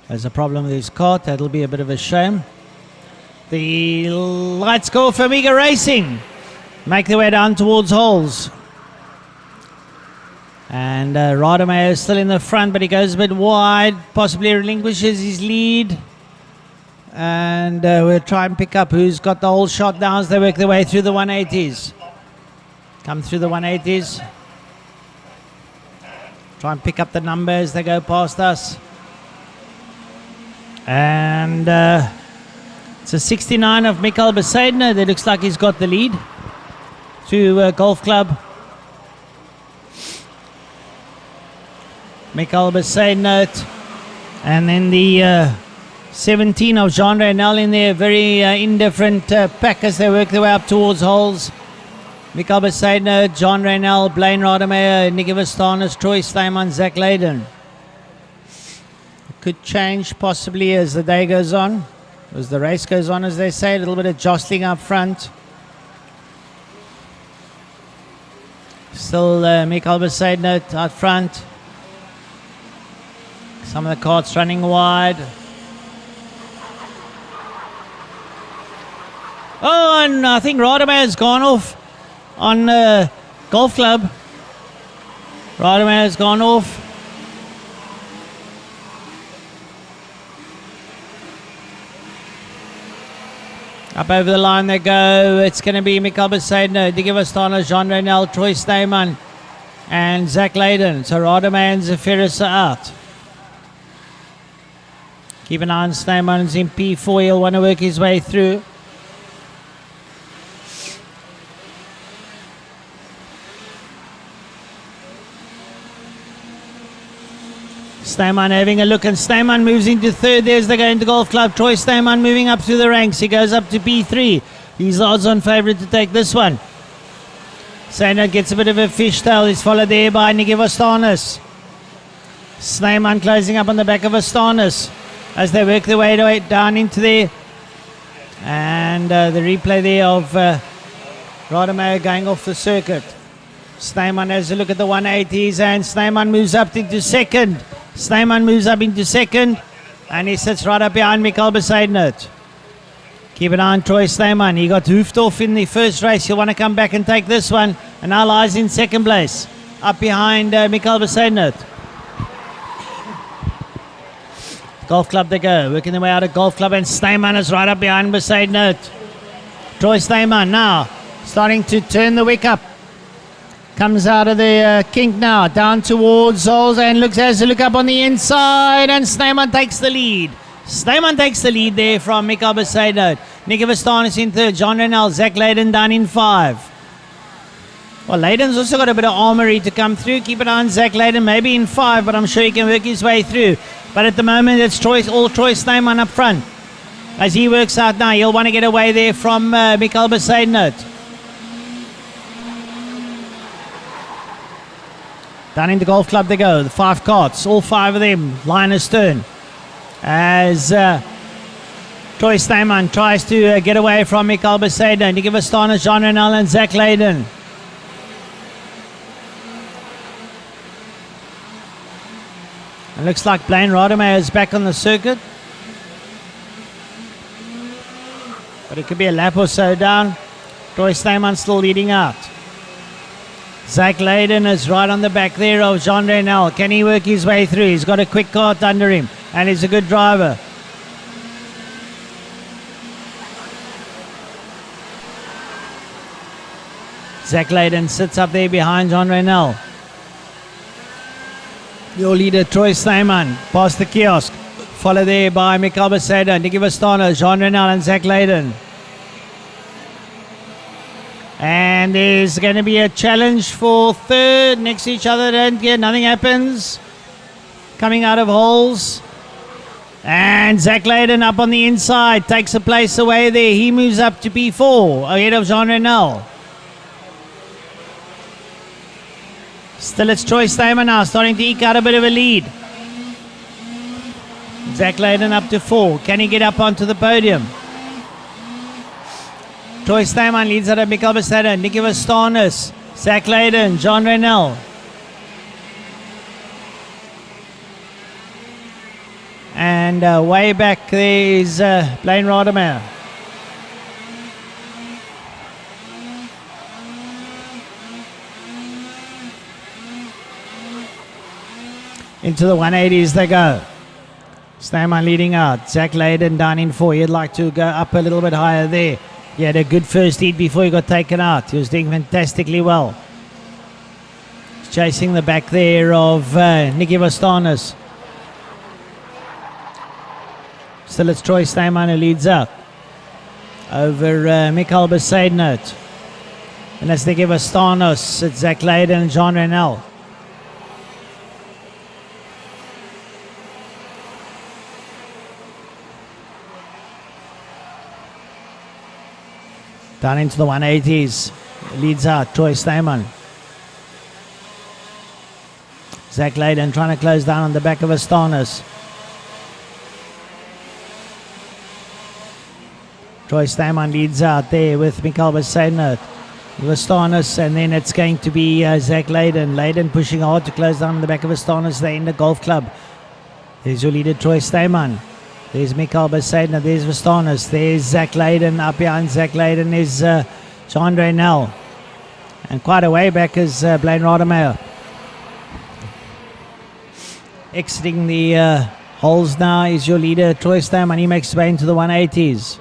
There's a problem with his cart. That'll be a bit of a shame. The lights go for Amiga Racing. Make their way down towards holes. And Rademacher is still in the front, but he goes a bit wide, possibly relinquishes his lead. And we'll try and pick up who's got the whole shot now as they work their way through the 180s. Come through the 180s. Try and pick up the number as they go past us. And it's a 69 of Mikael Besaidner that looks like he's got the lead to Golf Club. Mikael Besaidner. And then the 17 of Jean Reynal in there, very indifferent pack as they work their way up towards holes. Mikael Besaidner, John Reynal, Blaine Rademacher, Nicky Vastanis, Troy Steyman, Zach Leyden. could change possibly as the day goes on, as the race goes on, as they say. A little bit of jostling up front. Still Mikael Besaidnout out front. Some of the carts running wide. Oh, and I think Rademacher has gone off on Golf Club. Rademacher has gone off. Up over the line they go. It's going to be Mikael Besaidnout, Nicky Vastana, Jean Reynel, Troy Steyman, and Zach Layden. So Rademacher and Zeferis are out. Keep an eye on Steyman. He's in P4. He'll want to work his way through. Steyman having a look, and Steyman moves into third. There's the going to Golf Club. Troy Steyman moving up through the ranks. He goes up to P3. He's odds-on favourite to take this one. Steyman gets a bit of a fishtail. He's followed there by Nicky Vastanis. Steyman closing up on the back of Vastanis as they work their way down into there. And the replay there of Rademacher going off the circuit. Steyman has a look at the 180s, and Steyman moves up into second. Steyman moves up into second, and he sits right up behind Mikael Besaidnout. Keep an eye on Troy Steyman. He got hoofed off in the first race. He'll want to come back and take this one, and now lies in second place, up behind Mikael Besaidnout. Golf Club they go, working their way out of Golf Club, and Steyman is right up behind Besaidnout. Troy Steyman now starting to turn the wick up. Comes out of the kink now, down towards Zols, and has a look up on the inside, and Steyman takes the lead. Steyman takes the lead there from Mikael Besaidnout. Nicky Vastanis in third, John Reynel, Zach Layden down in 5. Well, Layden's also got a bit of armory to come through. Keep an eye on Zach Layden, maybe in 5, but I'm sure he can work his way through. But at the moment, it's all Troy Steyman up front. As he works out now, he'll want to get away there from Mikael Besaidnout. Down in the Golf Club they go, the 5 carts, all 5 of them, line astern. As Troy Steyman tries to get away from Mikael Besaidnout, Nicky Vastanis, Jean Reynel, and Zach Layden. It looks like Blaine Rademacher is back on the circuit. But it could be a lap or so down. Troy Steyman still leading out. Zach Layden is right on the back there of Jean Reynel. Can he work his way through? He's got a quick cart under him, and he's a good driver. Zach Layden sits up there behind Jean Reynel. Your leader, Troy Steyman, past the kiosk. Followed there by Mikael Besaidnout, Nicky Vastanis, Jean Reynel, and Zach Layden. And there's going to be a challenge for third next to each other. Nothing happens. Coming out of holes. And Zach Layden up on the inside. Takes a place away there. He moves up to P4 ahead of Jean Reynel. Still it's Troy Steyman now starting to eke out a bit of a lead. Zach Layden up to 4. Can he get up onto the podium? Troy Steyman leads out of Mikael Besaidnout, Nicky Vastanis, Zach Layden, Jean Reynel. And way back there is Blaine Rademacher. Into the 180s they go. Steyman leading out. Zach Layden down in 4. He'd like to go up a little bit higher there. He had a good first heat before he got taken out. He was doing fantastically well. He's chasing the back there of Nicky Vastanis. Still it's Troy Steyman who leads up over Mikael Besaidnout. And that's Nicky Vastanis. It's Zach Layden and Jean Reynel. Down into the 180s. Leads out Troy Steyman. Zach Layden trying to close down on the back of Vastanis. Troy Stayman leads out there with Mikael Besaidner, Vastanis, and then it's going to be Zach Leyden. Leyden pushing hard to close down the back of Vastanis there in the golf club. There's your leader, Troy Stayman. There's Mikael Besaidner. There's Vastanis. There's Zach Leyden. Up behind Zach Leyden is Jean Reynel. And quite a way back is Blaine Rodemeyer. Exiting the holes now is your leader, Troy Stayman. He makes his way into the 180s.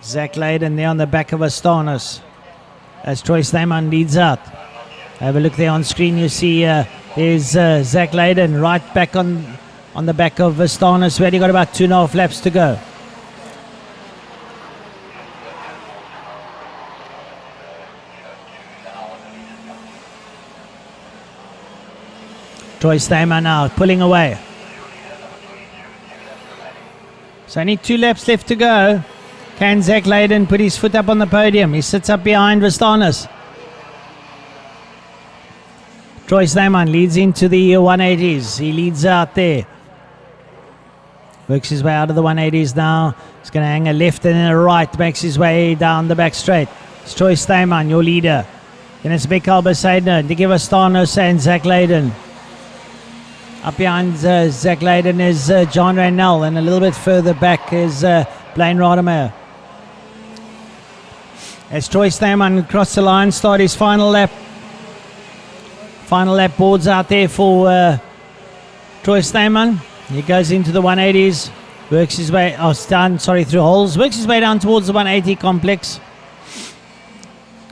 Zach Leyden there on the back of Vastanis as Troy Stayman leads out. Have a look there on screen. You see there's Zach Leyden right back on the back of Vastanis. We only got about 2.5 laps to go. Troy Stayman now pulling away. So only 2 laps left to go. Can Zach Leyden put his foot up on the podium? He sits up behind Vastanis. Troy Stayman leads into the 180s. He leads out there. Works his way out of the 180s now. He's going to hang a left and then a right. Makes his way down the back straight. It's Troy Stayman, your leader. Then it's Mikael Besaidner, Nicky Vastanis and Zach Leyden. Up behind Zach Leyden is John Reynel, and a little bit further back is Blaine Rodemeyer. As Troy Stayman across the line, start his final lap. Final lap boards out there for Troy Stayman. He goes into the 180s, works his way through holes, works his way down towards the 180 complex.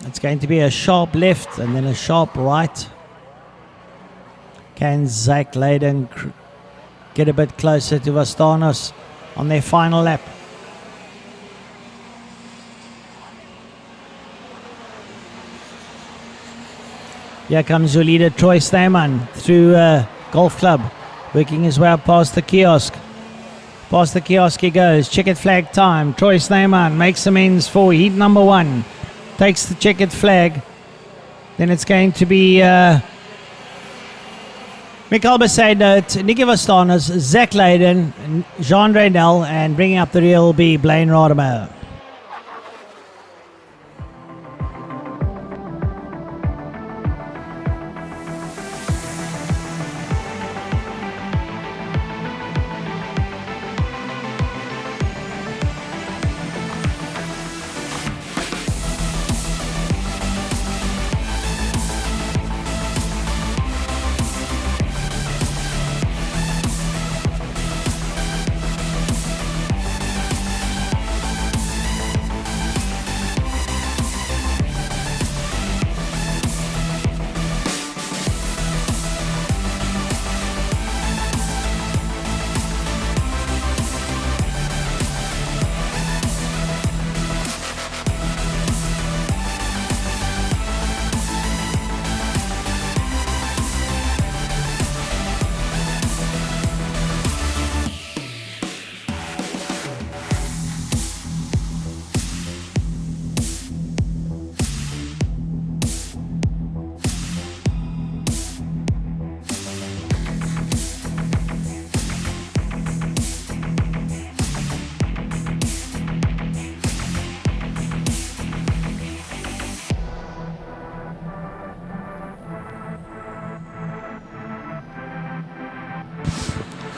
It's going to be a sharp left and then a sharp right. Can Zach Leyden get a bit closer to Vastanis on their final lap? Here comes your leader, Troy Stayman, through Golf Club, working his way up past the kiosk. Past the kiosk he goes. Checkered flag time. Troy Stayman makes amends for heat number 1. Takes the checkered flag. Then it's going to be Mikael Besaidner, Nicky Vastanis, Zach Leyden, Jean Reynel, and bringing up the rear will be Blaine Rodemeyer.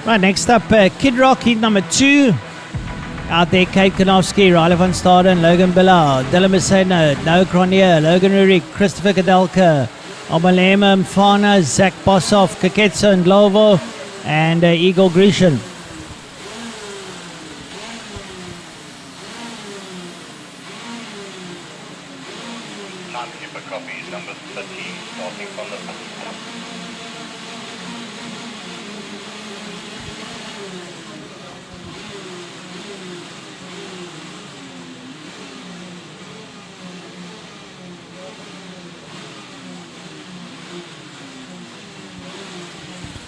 Right, next up, Kid Rock, heat number 2. Out there, Kate Kanofsky, Riley van Staden, Logan Billard, Dylan Besaidner, Noah Cronje, Logan Rurik, Christopher Kadelka, Omalema Mfana, Zach Bossoff, Kaketso and Glovo, and Igor Grishin. Timekeeper copies number 13, starting from the back.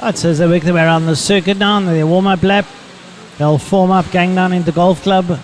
Right, so as they work their way around the circuit now, on their warm-up lap, they'll form up, gang down into Golf Club.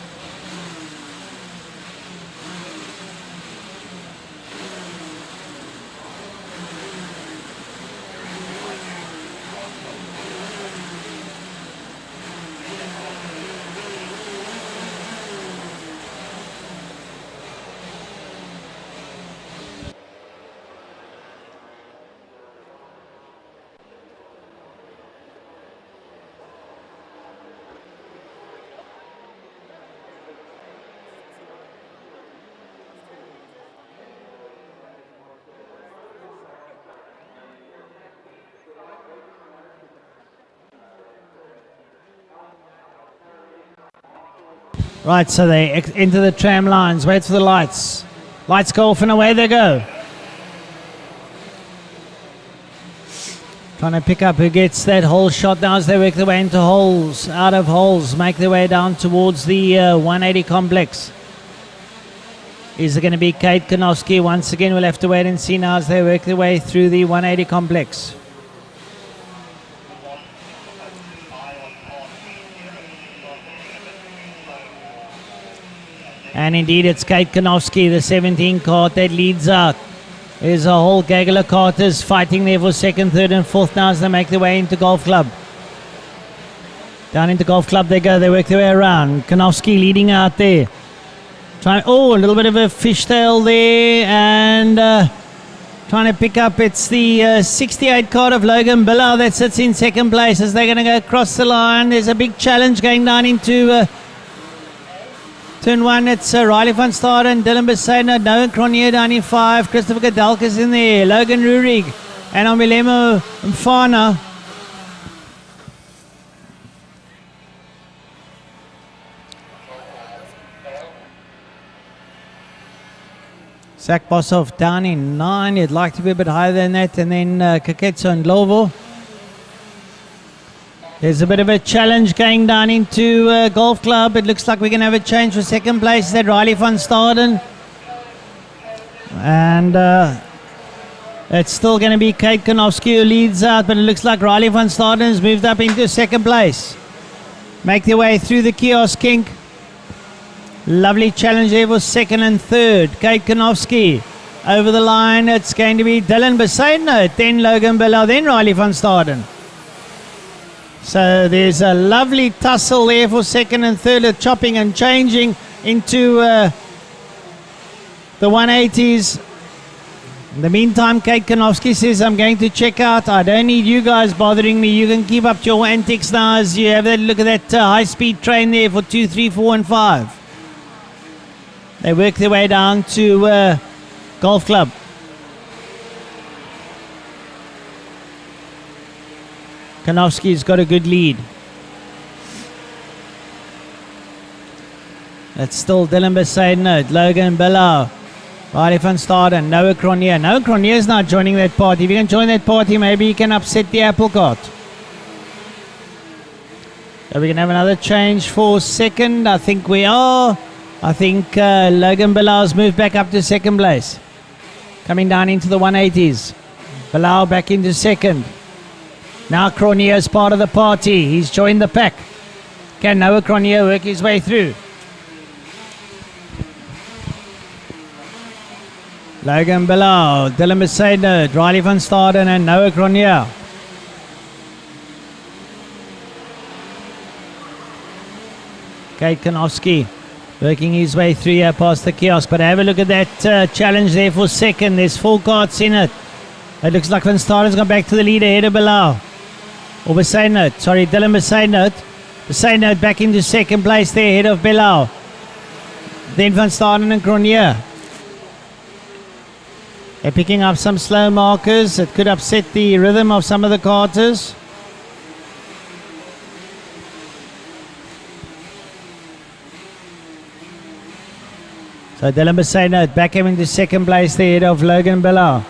Right, so they enter the tram lines, wait for the lights. Lights go off and away they go. Trying to pick up who gets that hole shot now as they work their way into holes, out of holes, make their way down towards the 180 complex. Is it going to be Kate Konowski? Once again, we'll have to wait and see now as they work their way through the 180 complex. And indeed, it's Kate Konowski, the 17 kart that leads out. There's a whole gaggle of karters fighting there for second, third, and fourth now as they make their way into Golf Club. Down into Golf Club they go, they work their way around. Konowski leading out there. A little bit of a fishtail there, and trying to pick up, it's the 68 kart of Logan Billow that sits in second place as they're going to go across the line. There's a big challenge going down into turn 1. It's Riley van Staden, Dylan Besaidnout, Noah Cronje down in 5, Christopher Kadelka's in there, Logan Rurig, and Omilemo Mfana. Zach Boshoff down in 9. You'd like to be a bit higher than that. And then Kaketso and Lovo. There's a bit of a challenge going down into Golf Club. It looks like we're going to have a change for second place. Is that Riley van Staden? And it's still going to be Kate Konowski who leads out. But it looks like Riley van Staden has moved up into second place. Make their way through the kiosk kink. Lovely challenge there for second and third. Kate Konowski over the line. It's going to be Dylan Besaidnout, then Logan Billow, then Riley van Staden. So there's a lovely tussle there for second and third, chopping and changing into the 180s. In the meantime, Kate Konowski says, I'm going to check out. I don't need you guys bothering me. You can keep up your antics now as you have that look at that high-speed train there for 2, 3, 4, and 5. They work their way down to Golf Club. Konowski's got a good lead. It's still Dylan Besaidnout, Logan Billow, Riley van Staden, Noah Cronje. Noah Cronje is not joining that party. If you can join that party, maybe you can upset the apple cart. So we can have another change for second. I think we are. I think Logan Billow's moved back up to second place. Coming down into the 180s. Billow back into second. Now Cronje is part of the party. He's joined the pack. Can Noah Cronje work his way through? Logan Billow, Dylan Besaidnout, Riley van Staden, and Noah Cronje. Kate Konowski working his way through here past the kiosk. But have a look at that challenge there for second. There's 4 karts in it. It looks like Van Staden's gone back to the lead ahead of Billow. Or Besaidnout. Sorry, Dylan Besaidnout. Besaidnout back into second place there ahead of Billow. Then Van Staden and Cronje. They're picking up some slow markers. It could upset the rhythm of some of the karters. So Dylan Besaidnout back having to second place there ahead of Logan Billow.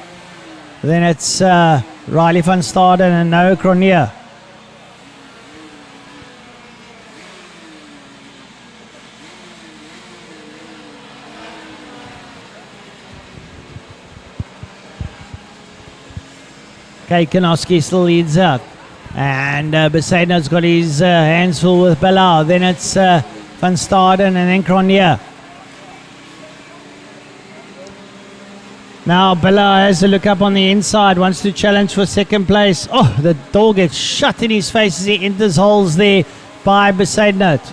Then it's Riley van Staden and Noah Cronje. Kate Konowski still leads out. And Besaidnout's got his hands full with Billow. Then it's Van Staden and then Cronje. Now Billow has a look up on the inside, wants to challenge for second place. Oh, the door gets shut in his face as he enters holes there by Besaidnout.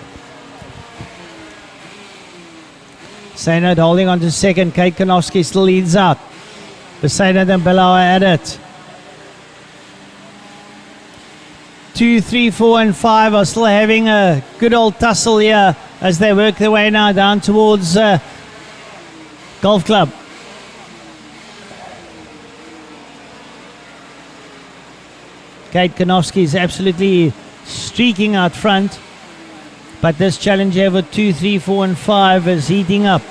Besaidnout holding on to second. Kate Konowski still leads out. Besaidnout and Billow are at it. 2, 3, 4, and 5 are still having a good old tussle here as they work their way now down towards Golf Club. Kate Konowski is absolutely streaking out front. But this challenge over 2, 3, 4 and 5 is heating up.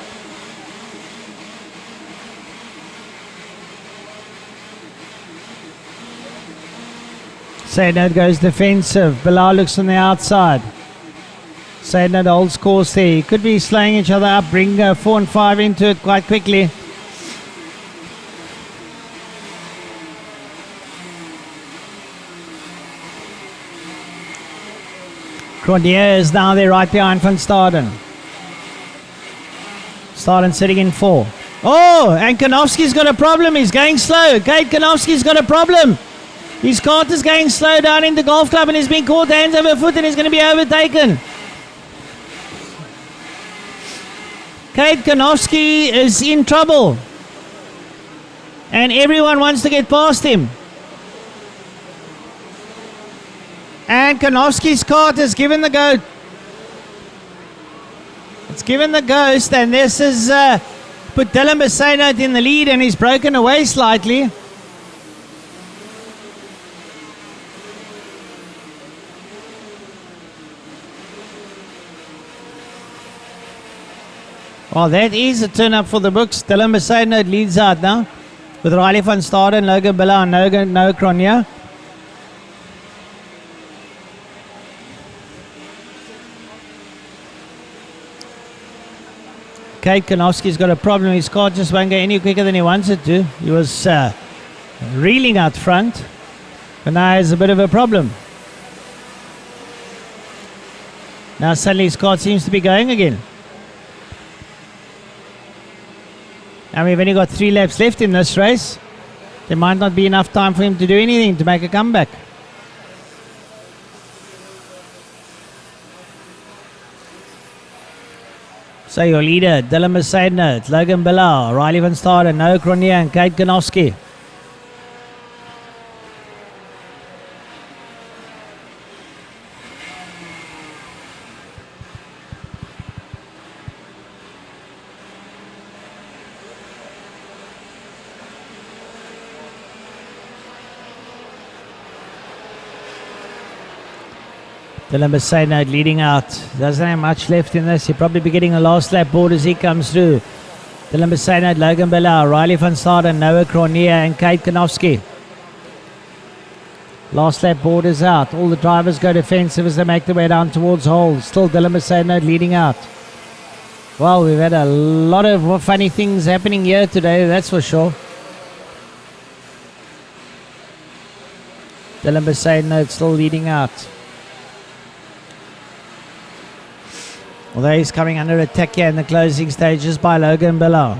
Sainert goes defensive. Bilal looks on the outside. Sainert holds course there. He could be slaying each other up. Bring 4 and 5 into it quite quickly. Cronier is now there right behind Van Staden. Staden sitting in 4. Oh, and Kanofsky's got a problem. He's going slow. Kate Kanofsky's got a problem. His kart is going slow down in the golf club and he's been caught hands over foot and he's going to be overtaken. Kate Kanofsky is in trouble. And everyone wants to get past him. And Kanofsky's kart has given the go. It's given the ghost, and this has put Dylan Sainert in the lead, and he's broken away slightly. Well, that is a turn up for the books. Dylan Sainert leads out now with Riley van Staden, Logan Billa, and Noah Cronier. Kate Kanofsky's got a problem. His car just won't go any quicker than he wants it to. He was reeling out front, but now has a bit of a problem. Now suddenly his car seems to be going again. And we've only got 3 laps left in this race. There might not be enough time for him to do anything to make a comeback. So your leader, Dylan Sainert, Logan Bilal, Riley van Staden, Noah Cronier and Kate Kanofsky. Dylan Sainert leading out. Doesn't have much left in this. He'll probably be getting a last lap board as he comes through. Dylan Sainert, Logan Bilal, Riley van Staden, Noah Cronier and Kate Kanofsky. Last lap board is out. All the drivers go defensive as they make their way down towards hole. Still Dylan Sainert leading out. Well, we've had a lot of funny things happening here today, that's for sure. Dylan Sainert still leading out. Although he's coming under attack here in the closing stages by Logan Bilal.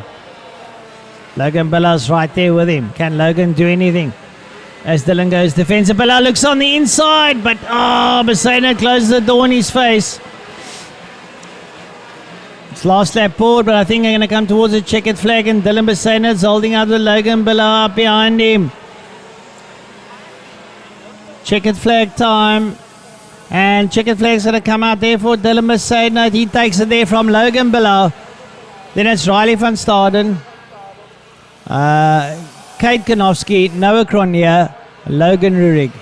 Logan Bilal's right there with him. Can Logan do anything? As Dylan goes defensive, Bilal looks on the inside, but Sainert closes the door in his face. It's last lap forward, but I think they're going to come towards the checkered flag, and Dylan Sainert's holding out with Logan Bilal up behind him. Checkered flag time. And checkered flag's going to come out there for Dylan Sainert. He takes it there from Logan Bilal. Then it's Riley van Staden, Kate Kanofsky, Noah Cronier, Logan Rurig.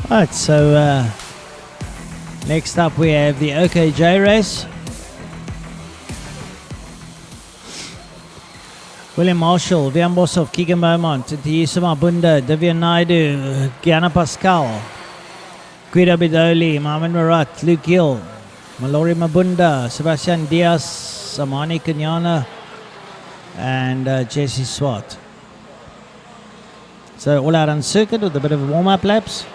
Right, so next up we have the OKJ race. William Marshall, Vian Bosov, Keegan Beaumont, Tiisa Mabunda, Divya Naidu, Gianna Pascal, Guido Bidoli, Mohamed Marat, Luke Hill, Mallory Mabunda, Sebastian Diaz, Amani Kenyana, and Jesse Swart. So all out on circuit with a bit of warm-up laps.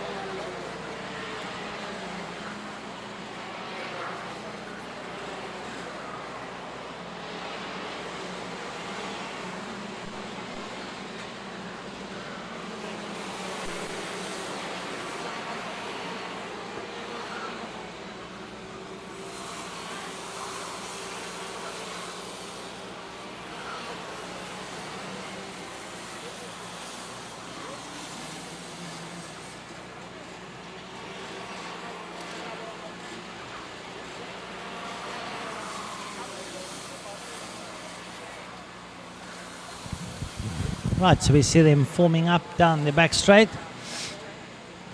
Right, so we see them forming up down the back straight.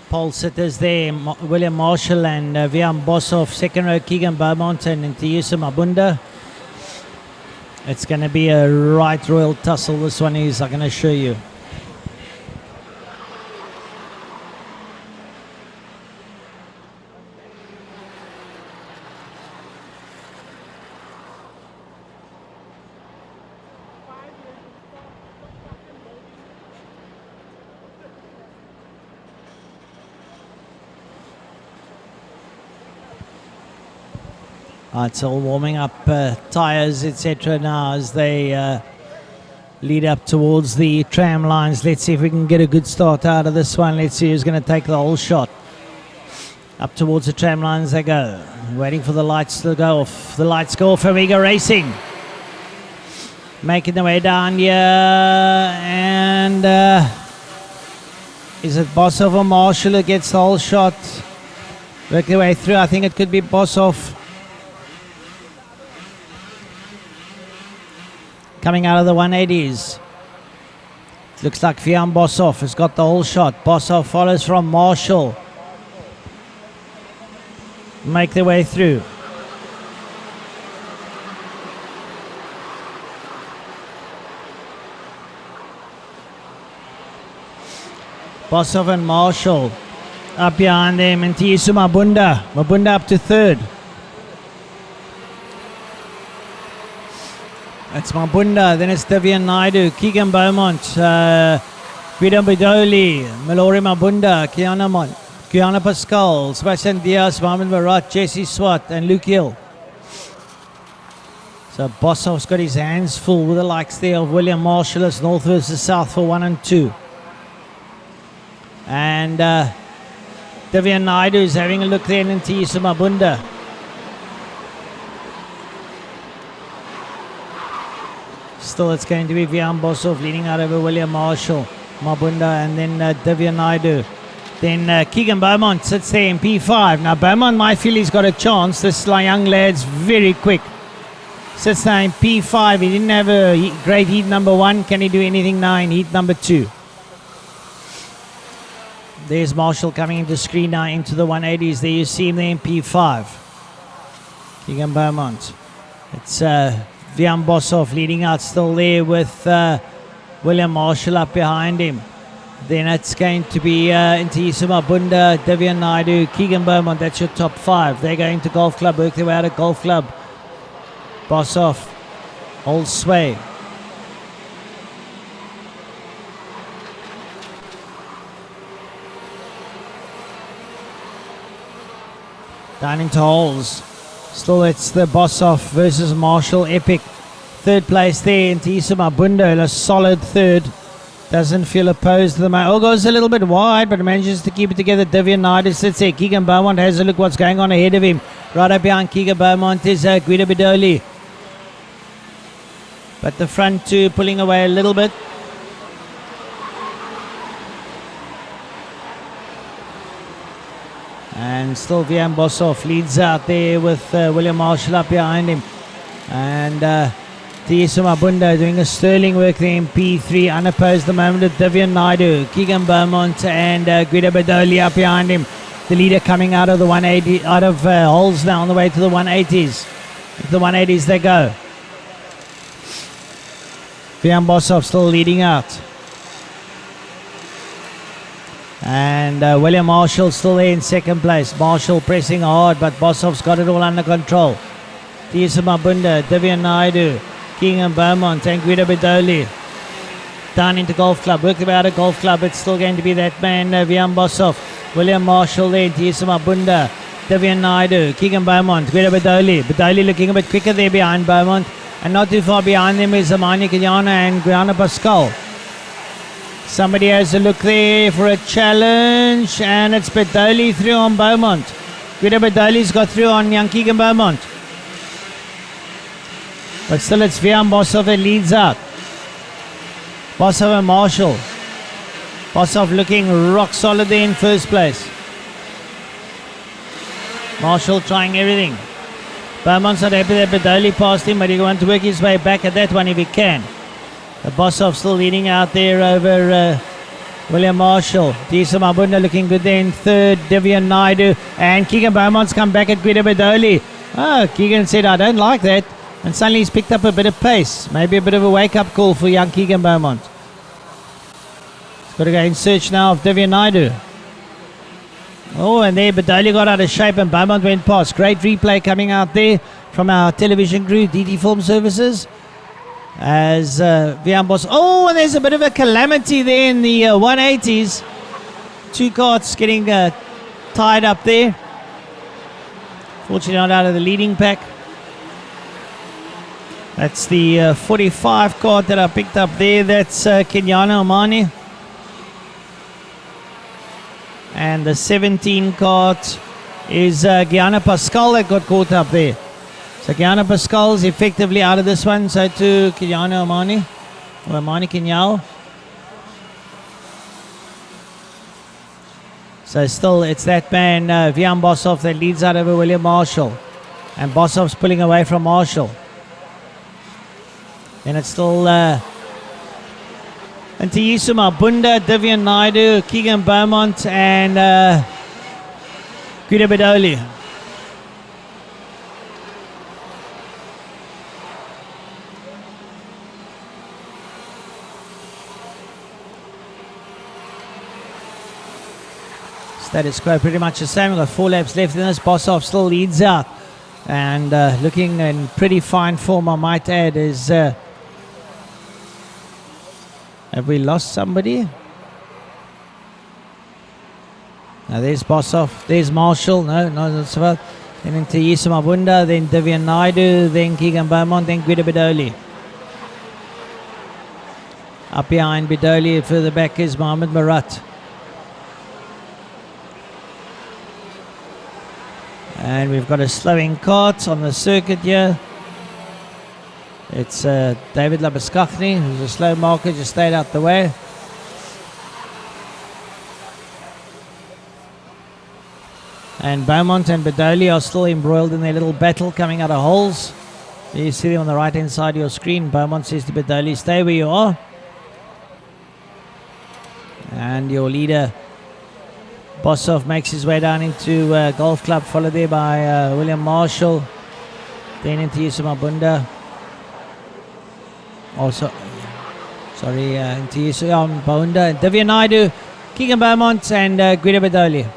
Pole sitters there, William Marshall and Vian Bosov. Second row, Keegan Beaumont and Tiisa Mabunda. It's going to be a right royal tussle. This one is, I'm going to show you. It's all warming up tyres, etc. now as they lead up towards the tram lines. Let's see if we can get a good start out of this one. Let's see who's going to take the whole shot. Up towards the tram lines they go. Waiting for the lights to go off. The lights go off and we go racing. Making their way down here. And is it Bosov or Marshall who gets the whole shot? Work their way through. I think it could be Bosov. Coming out of the 180s. Looks like Vian Bosov has got the whole shot. Bosov follows from Marshall. Make their way through. Bosov and Marshall up behind them, and Tiisa Mabunda. Mabunda up to third. It's Mabunda, then it's Divya Naidu, Keegan Beaumont, Guido Bidoli, Mallory Mabunda, Kiana Pascal, Sebastian Diaz, Mohamed Marat, Jesse Swart, and Luke Hill. So Bosov's got his hands full with the likes there of William Marshall as North versus South for 1 and 2. And Divya Naidu is having a look there in Tiisa Mabunda. Still, it's going to be Vian Bosov leading out over William Marshall, Mabunda, and then Divya Naidu. Then Keegan Beaumont sits there in P5. Now, Beaumont might feel he's got a chance. This young lad's very quick. Sits there in P5. He didn't have a great heat number 1. Can he do anything now in heat number 2? There's Marshall coming into screen now into the 180s. There you see him there in P5. Keegan Beaumont. It's Vian Bosov leading out still there with William Marshall up behind him. Then it's going to be Tiisa Mabunda, Divya Naidu, Keegan Beaumont. That's your top 5. They're going to Golf Club, work their way out of Golf Club. Bosov, hold sway. Down into holes. Still, it's the Bosov versus Marshall epic. Third place there in Tiisa Mabunda, a solid third. Doesn't feel opposed to the man. Goes a little bit wide, but manages to keep it together. Divya Naidu sits there. Keegan Beaumont has a look what's going on ahead of him. Right up behind Keegan Beaumont is Guido Bidoli. But the front two pulling away a little bit. And still Vian Bosov leads out there with William Marshall up behind him. And Tiisu Mabunda doing a sterling work there in P3. Unopposed the moment with Divyan Naidu, Keegan Beaumont and Guido Bedoli up behind him. The leader coming out of the 180, out of holes now on the way to the 180s. The 180s they go. Vian Bosov still leading out. And William Marshall still there in second place. Marshall pressing hard, but Bosov's got it all under control. Tiisu Mabunda, Divyan Naidu, Keegan Beaumont and Guido Bedoli down into Golf Club. Worked about a Golf Club. It's still going to be that man, Vian Bosov. William Marshall there, Tiisu Mabunda, Divyan Naidu, Keegan Beaumont, Guido Bedoli. Bedoli looking a bit quicker there behind Beaumont. And not too far behind them is Amani Kenyana and Guiana Pascal. Somebody has a look there for a challenge. And it's Bedoli through on Beaumont. Guido Bedoli's got through on young Keegan Beaumont. But still it's Vian Bosov that leads out. Bosov and Marshall. Bosov looking rock solid there in first place. Marshall trying everything. Beaumont's not happy that Bedoli passed him, but he wants to work his way back at that one if he can. Bosov still leading out there over William Marshall. Tiisu Mabunda looking good there in third. Divyan Naidu and Keegan Beaumont's come back at Guido Bedoli. Keegan said, I don't like that. And suddenly he's picked up a bit of pace. Maybe a bit of a wake-up call for young Keegan Beaumont. He's got to go in search now of Divyan Naidu. Oh, and there Bedoli got out of shape and Beaumont went past. Great replay coming out there from our television crew, DT Film Services. As Vian Bos. Oh, and there's a bit of a calamity there in the 180s. Two carts getting tied up there. Fortunately not out of the leading pack. That's the 45 cart that I picked up there. That's Kenyana Omani. And the 17 cart is Guiana Pascal that got caught up there. So Guiana Pascal is effectively out of this one. So to Kenyana Omani. Or Omani Kenyao. So still it's that man, Vian Bosov, that leads out over William Marshall. And Bosov's pulling away from Marshall. Then it's still Tiisu Mabunda, Divyan Naidu, Keegan Beaumont and Guido Bedoli. Status quo pretty much the same. We've got 4 laps left in this. Bosov still leads out. And looking in pretty fine form, I might add, is... have we lost somebody? Now there's Bosov, there's Marshall, no, that's about. Then Tiisu Mabunda, then Divyan Naidu, then Keegan Beaumont, then Guido Bedoli. Up behind Bedoli, further back is Mohamed Marat. And we've got a slowing cart on the circuit here. It's David Labaskachny, who's a slow marker, just stayed out the way. And Beaumont and Bedoli are still embroiled in their little battle coming out of holes. You see them on the right hand side of your screen. Beaumont says to Bedoli, stay where you are. And your leader, Bosov, makes his way down into Golf Club, followed there by William Marshall. Then into Tiisu Mabunda. Also, sorry, Tiisu Mabunda, Divyan Naidu, Keegan Beaumont and Guido Bedoli.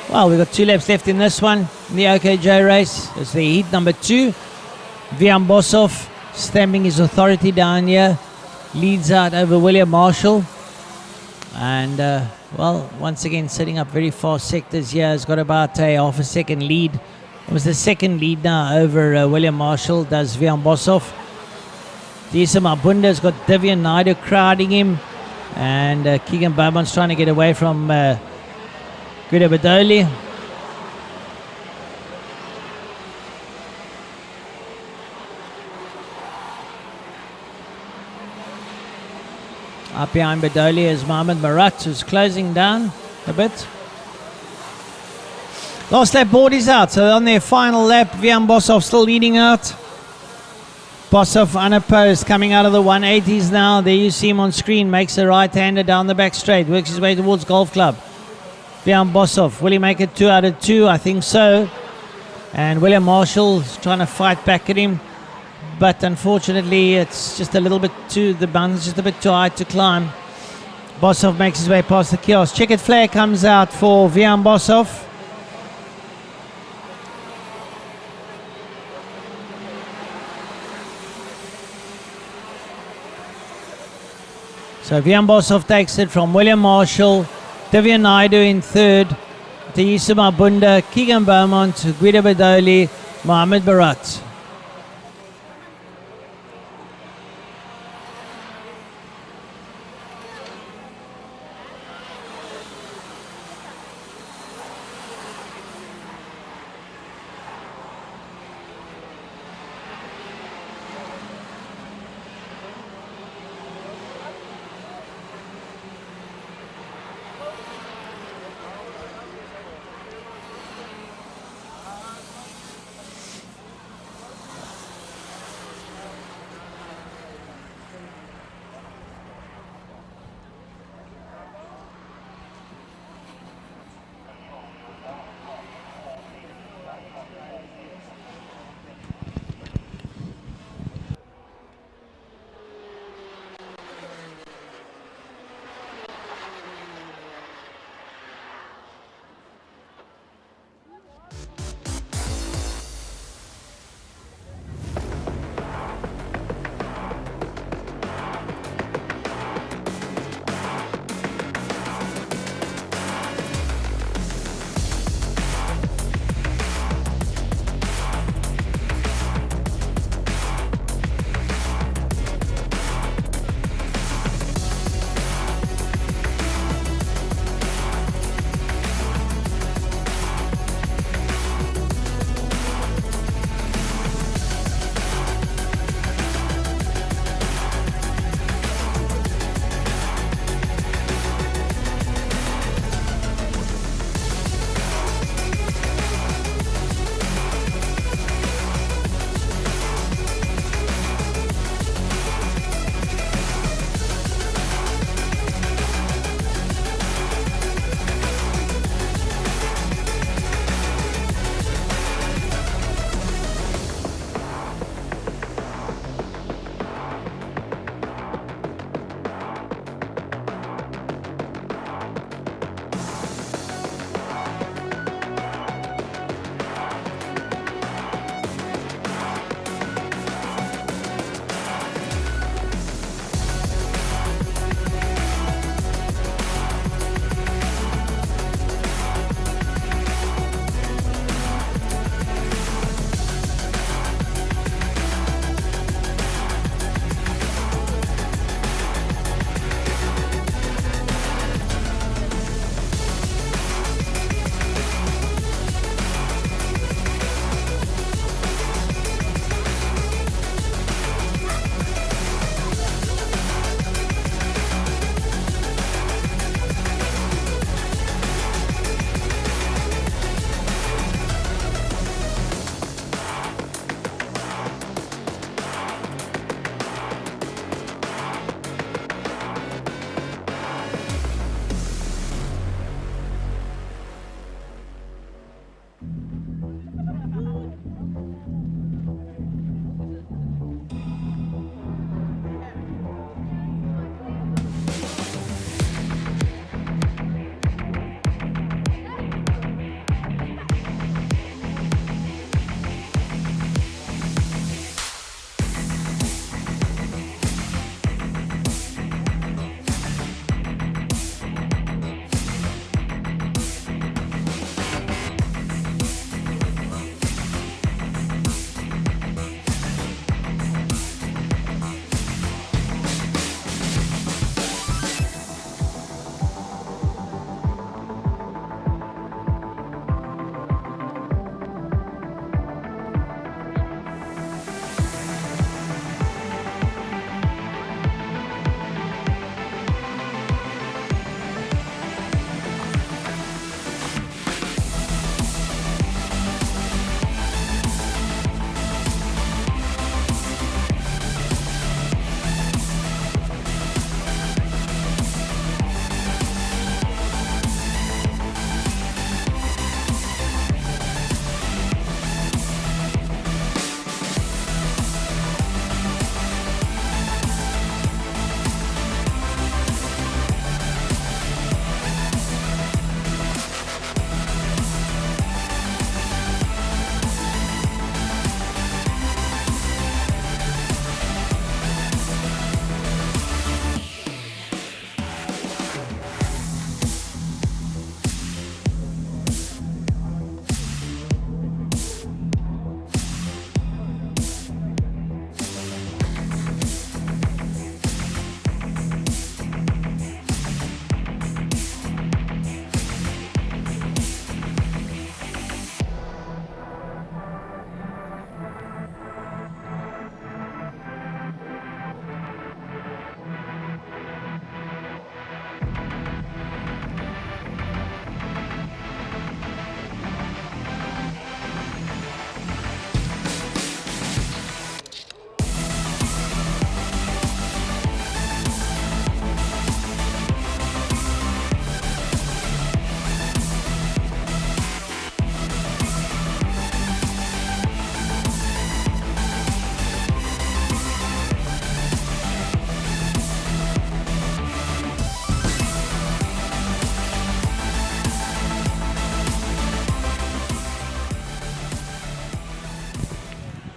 Well, we've got 2 laps left in this one, in the OKJ race. It's the heat number 2. Vian Bosov stamping his authority down here. Leads out over William Marshall. And, well, once again, setting up very fast sectors here. Has got about a half a second lead. It was the second lead now over William Marshall, does Vian Bosov. Tiisu Mabunda's got Divyan Naidu crowding him. And Keegan Beaumont's trying to get away from Guido Bedoli. Up behind Bedoli is Mohamed Marat, who's closing down a bit. Last lap board is out, so on their final lap, Vian Bosov still leading out. Bosov unopposed, coming out of the 180s now. There you see him on screen, makes a right-hander down the back straight, works his way towards Golf Club. Vian Bosov, will he make it 2 out of 2? I think so. And William Marshall is trying to fight back at him, but unfortunately it's just a little bit too, the mountain's just a bit too high to climb. Bosov makes his way past the kiosk. Checkered flag comes out for Vian Bosov. So Vian Bosov takes it from William Marshall, Divya Naidu in third, Taisu Mabunda, Keegan Beaumont, Guido Bedoli, Mohamed Barat.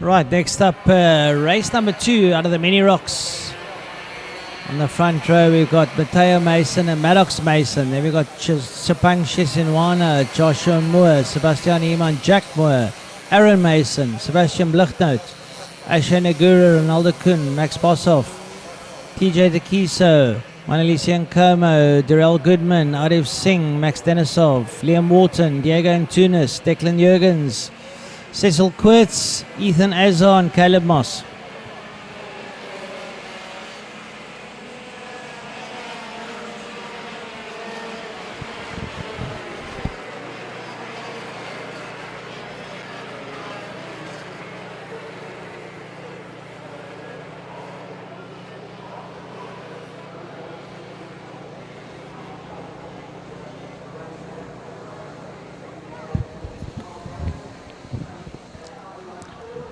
Right, next up, race number 2 out of the mini rocks. On the front row, we've got Matteo Mason and Maddox Mason. Then we've got Chapang Shisinwana, Joshua Moore, Sebastian Iman, Jack Moore, Aaron Mason, Sebastian Bluchtnout, Ashe Nagura, Ronaldo Kuhn, Max Boshoff, TJ Takiso, Manalisi Nkomo, Darrell Goodman, Arif Singh, Max Denisov, Liam Wharton, Diego Antunes, Declan Jurgens, Cecil Quirtz, Ethan Azar, and Caleb Moss.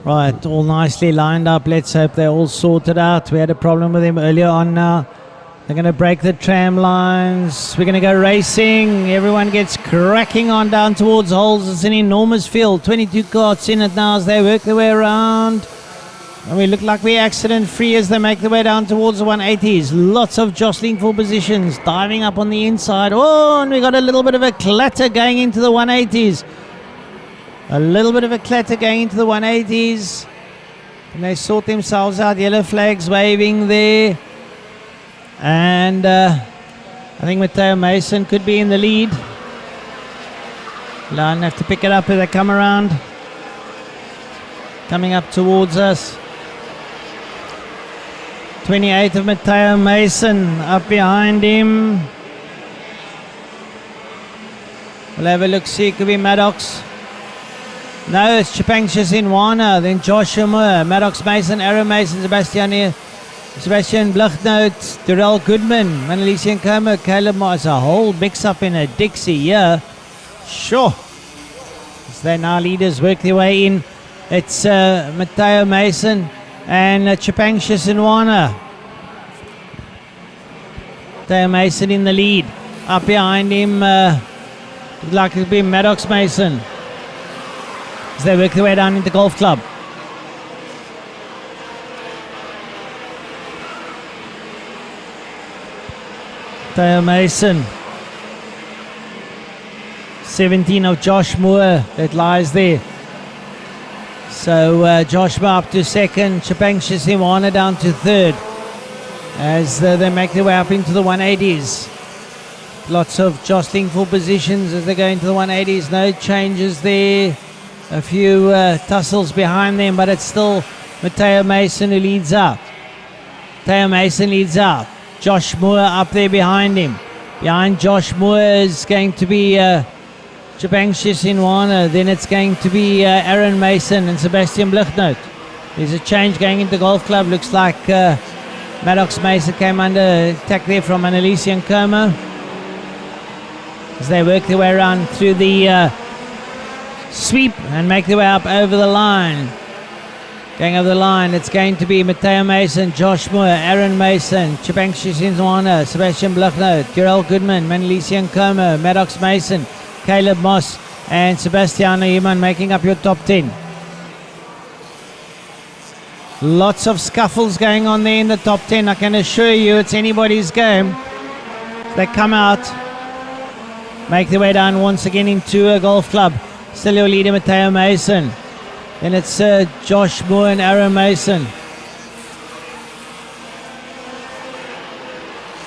Right, all nicely lined up. Let's hope they're all sorted out. We had a problem with them earlier on now. They're going to break the tram lines. We're going to go racing. Everyone gets cracking on down towards holes. It's an enormous field. 22 carts in it now as they work their way around. And we look like we're accident-free as they make their way down towards the 180s. Lots of jostling for positions. Diving up on the inside. Oh, and we got a little bit of a clatter going into the 180s. A little bit of a clatter going into the 180s. And they sort themselves out. Yellow flags waving there. And I think Matteo Mason could be in the lead. Lion have to pick it up as they come around. Coming up towards us. 28 of Matteo Mason up behind him. We'll have a look, see, it could be Maddox. No, it's Chapang Shisinwana, then Joshua Moore, Maddox Mason, Aaron Mason, Sebastian Bluchtnout, Darrell Goodman, Manalisi Nkomo, Caleb Moss. A whole mix-up in a Dixie here. Sure. As they now leaders work their way in. It's Matteo Mason and Chapang Shisinwana. Matteo Mason in the lead. Up behind him, looks like it could be Maddox Mason. As they work their way down into Golf Club. Matteo Mason. 17 of Josh Moore that lies there. So Josh Moore up to second. Chapang Shisinwana down to third. As they make their way up into the 180s. Lots of jostling for positions as they go into the 180s. No changes there. A few tussles behind them, but it's still Matteo Mason who leads out. Matteo Mason leads out. Josh Moore up there behind him. Behind Josh Moore is going to be Chapang Shisinwana. Then it's going to be Aaron Mason and Sebastian Bluchtnout. There's a change going into Golf Club. Looks like Maddox Mason came under attack there from Manalisi Nkomo. As they work their way around through the sweep and make their way up over the line. Going over the line, it's going to be Matteo Mason, Josh Moore, Aaron Mason, Chapang Shisinwana, Sebastian Bluchtnout, Darrell Goodman, Manalisi Nkomo, Maddox Mason, Caleb Moss, and Sebastian Iman making up your top 10. Lots of scuffles going on there in the top 10. I can assure you it's anybody's game. They come out, make their way down once again into a Golf Club. Still your leader, Matteo Mason. Then it's Josh Moore and Aaron Mason.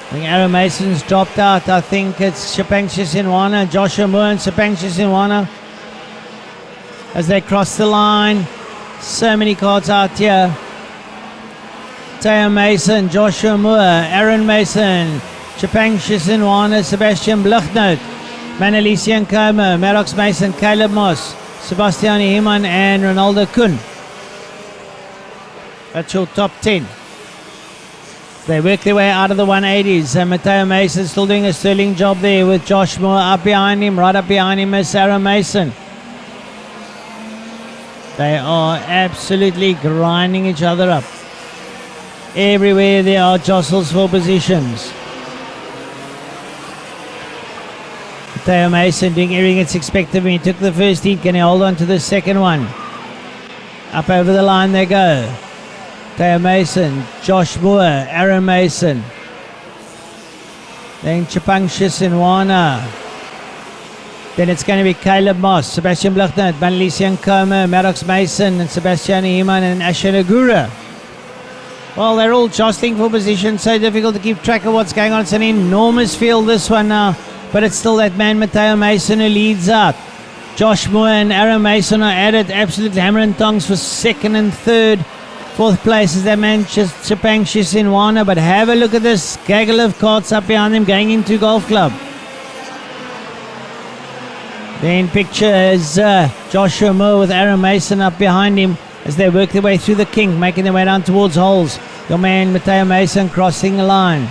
I think Aaron Mason's dropped out. I think it's Chapang Shisinwana, Joshua Moore and Chapang Shisinwana. As they cross the line. So many cards out here. Matteo Mason, Joshua Moore, Aaron Mason, Chapang Shisinwana, Sebastian Bluchtnout, Manalisi Nkomo, Maddox Mason, Caleb Moss, Sebastian Iman and Ronaldo Kuhn. That's your top 10. They work their way out of the 180s and Matteo Mason still doing a sterling job there with Josh Moore up behind him. Right up behind him is Sarah Mason. They are absolutely grinding each other up. Everywhere there are jostles for positions. Matteo Mason doing everything that's expected of him. He took the first heat. Can he hold on to the second one? Up over the line they go. Teo Mason, Josh Moore, Aaron Mason. Then Chipang Shisinwana. Then it's going to be Caleb Moss, Sebastian Bluchner, Manlisian Comer, Maddox Mason, and Sebastian Heeman and Asher Nagura. Well, they're all jostling for position, so difficult to keep track of what's going on. It's an enormous field, this one now, but it's still that man, Matteo Mason, who leads out. Josh Moore and Aaron Mason are at it, absolutely hammer and tongs for second and third. Fourth place is that man, Chipang Shisinwana, but have a look at this gaggle of carts up behind them going into Golf Club. Then picture is Joshua Moore with Aaron Mason up behind him as they work their way through the kink, making their way down towards holes. Your man Matteo Mason crossing the line,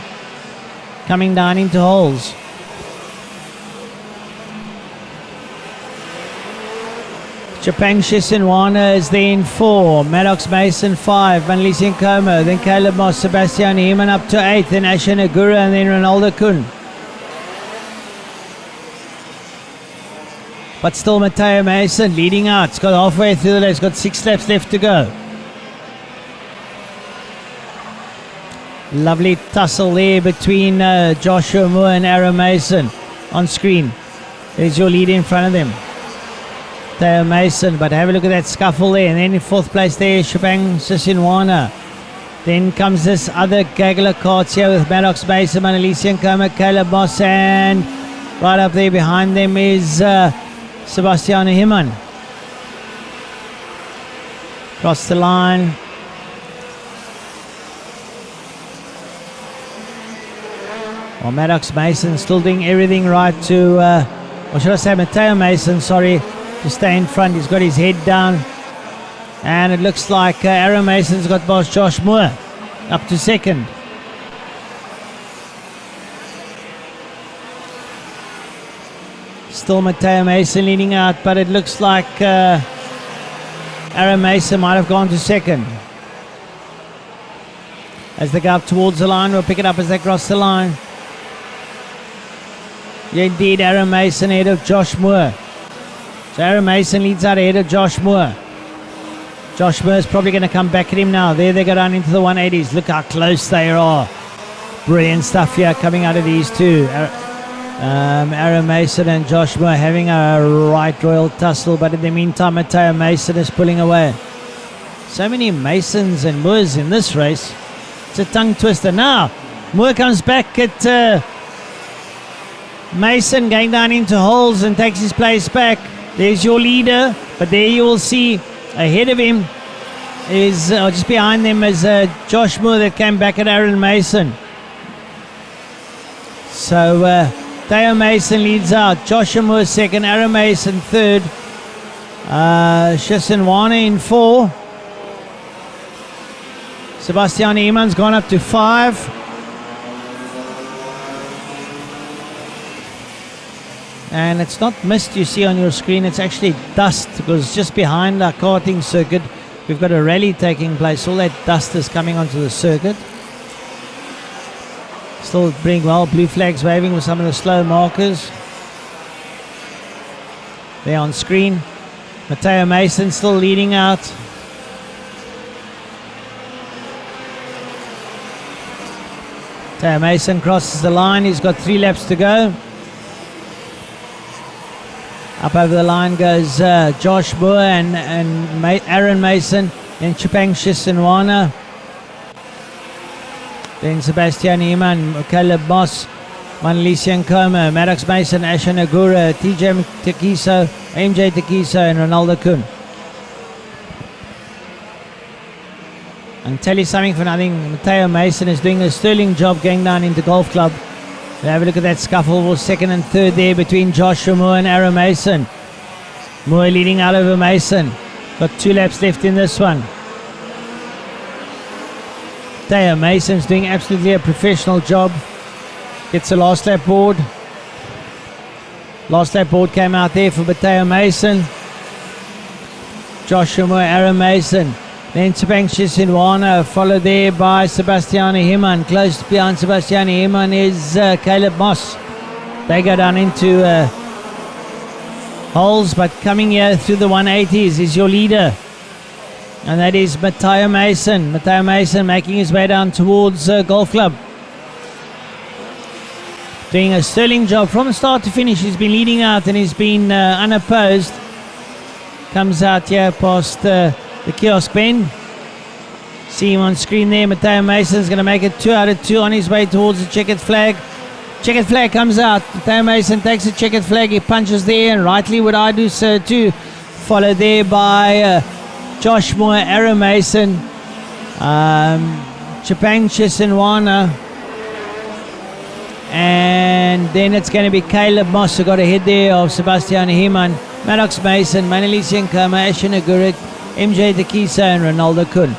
coming down into holes. Chipang Shisinwana is there in 4, Maddox Mason 5, Van Liesing Como, then Caleb Moss, Sebastian Heeman up to 8, then Asher Nagura and then Ronaldo Kuhn. But still Matteo Mason leading out. It's got halfway through the race. It's got 6 laps left to go. Lovely tussle there between Joshua Moore and Aaron Mason on screen. There's your lead in front of them. Matteo Mason, but have a look at that scuffle there. And then in 4th place there, Chipang Shisinwana. Then comes this other gaggle of carts here with Maddox Mason, Manalisi Nkoma, Caleb Moss, and right up there behind them is Sebastian Heeman. Cross the line. Well, Maddox Mason still doing everything right to, or should I say Matteo Mason, sorry, to stay in front. He's got his head down. And it looks like Aaron Mason's got boss Josh Moore up to second. Still Matteo Mason leading out, but it looks like Aaron Mason might have gone to second. As they go up towards the line, we'll pick it up as they cross the line. Yeah, indeed, Aaron Mason ahead of Josh Moore. So Aaron Mason leads out ahead of Josh Moore. Josh Moore is probably going to come back at him now. There they go down into the 180s. Look how close they are. Brilliant stuff here coming out of these two. Aaron Mason and Josh Moore having a right royal tussle, but in the meantime Matteo Mason is pulling away. So many Masons and Moores in this race. It's a tongue twister. Now Moore comes back at Mason, going down into holes and takes his place back. There's your leader, but there you will see ahead of him is just behind them is Josh Moore that came back at Aaron Mason. So Theo Mason leads out, Joshua Moore second, Aaron Mason third, Shisinwana in 4. Sebastian Heeman's gone up to 5. And it's not mist you see on your screen, it's actually dust, because just behind our karting circuit we've got a rally taking place. All that dust is coming onto the circuit. Still bring well, blue flags waving with some of the slow markers. There on screen. Matteo Mason still leading out. Matteo Mason crosses the line, he's got 3 laps to go. Up over the line goes Josh Moore and Aaron Mason, then Chipang Shisinwana, then Sebastian Heeman, Caleb Moss, Manlisi Nkoma, Maddox Mason, Asher Nagura, TJ Tekiso, MJ Tekiso, and Ronaldo Kuhn. And tell you something for nothing, Matteo Mason is doing a sterling job going down into Golf Club. Have a look at that scuffle for second and third there between Joshua Moore and Aaron Mason. Moore leading out over Mason. Got 2 laps left in this one. Theo Mason's doing absolutely a professional job. Gets the last lap board. Last lap board came out there for Matteo Mason. Joshua Moore, Aaron Mason. Then Chipang Shisinwana, followed there by Sebastian Heeman. Close behind Sebastian Heeman is Caleb Moss. They go down into holes, but coming here through the 180s is your leader. And that is Matteo Mason. Matteo Mason making his way down towards Golf Club. Doing a sterling job from start to finish. He's been leading out and he's been unopposed. Comes out here past the kiosk bend. See him on screen there. Matteo Mason's going to make it 2 out of 2 on his way towards the checkered flag. Checkered flag comes out. Matteo Mason takes the checkered flag. He punches there, and rightly would I do so too. Followed there by Josh Moore, Aaron Mason, Chapang Chisinwana, and then it's going to be Caleb Moss who got ahead there of Sebastian Heeman, Maddox Mason, Manalisi Nkoma, Ashen Agurik, MJ Dekisa, and Ronaldo Kun.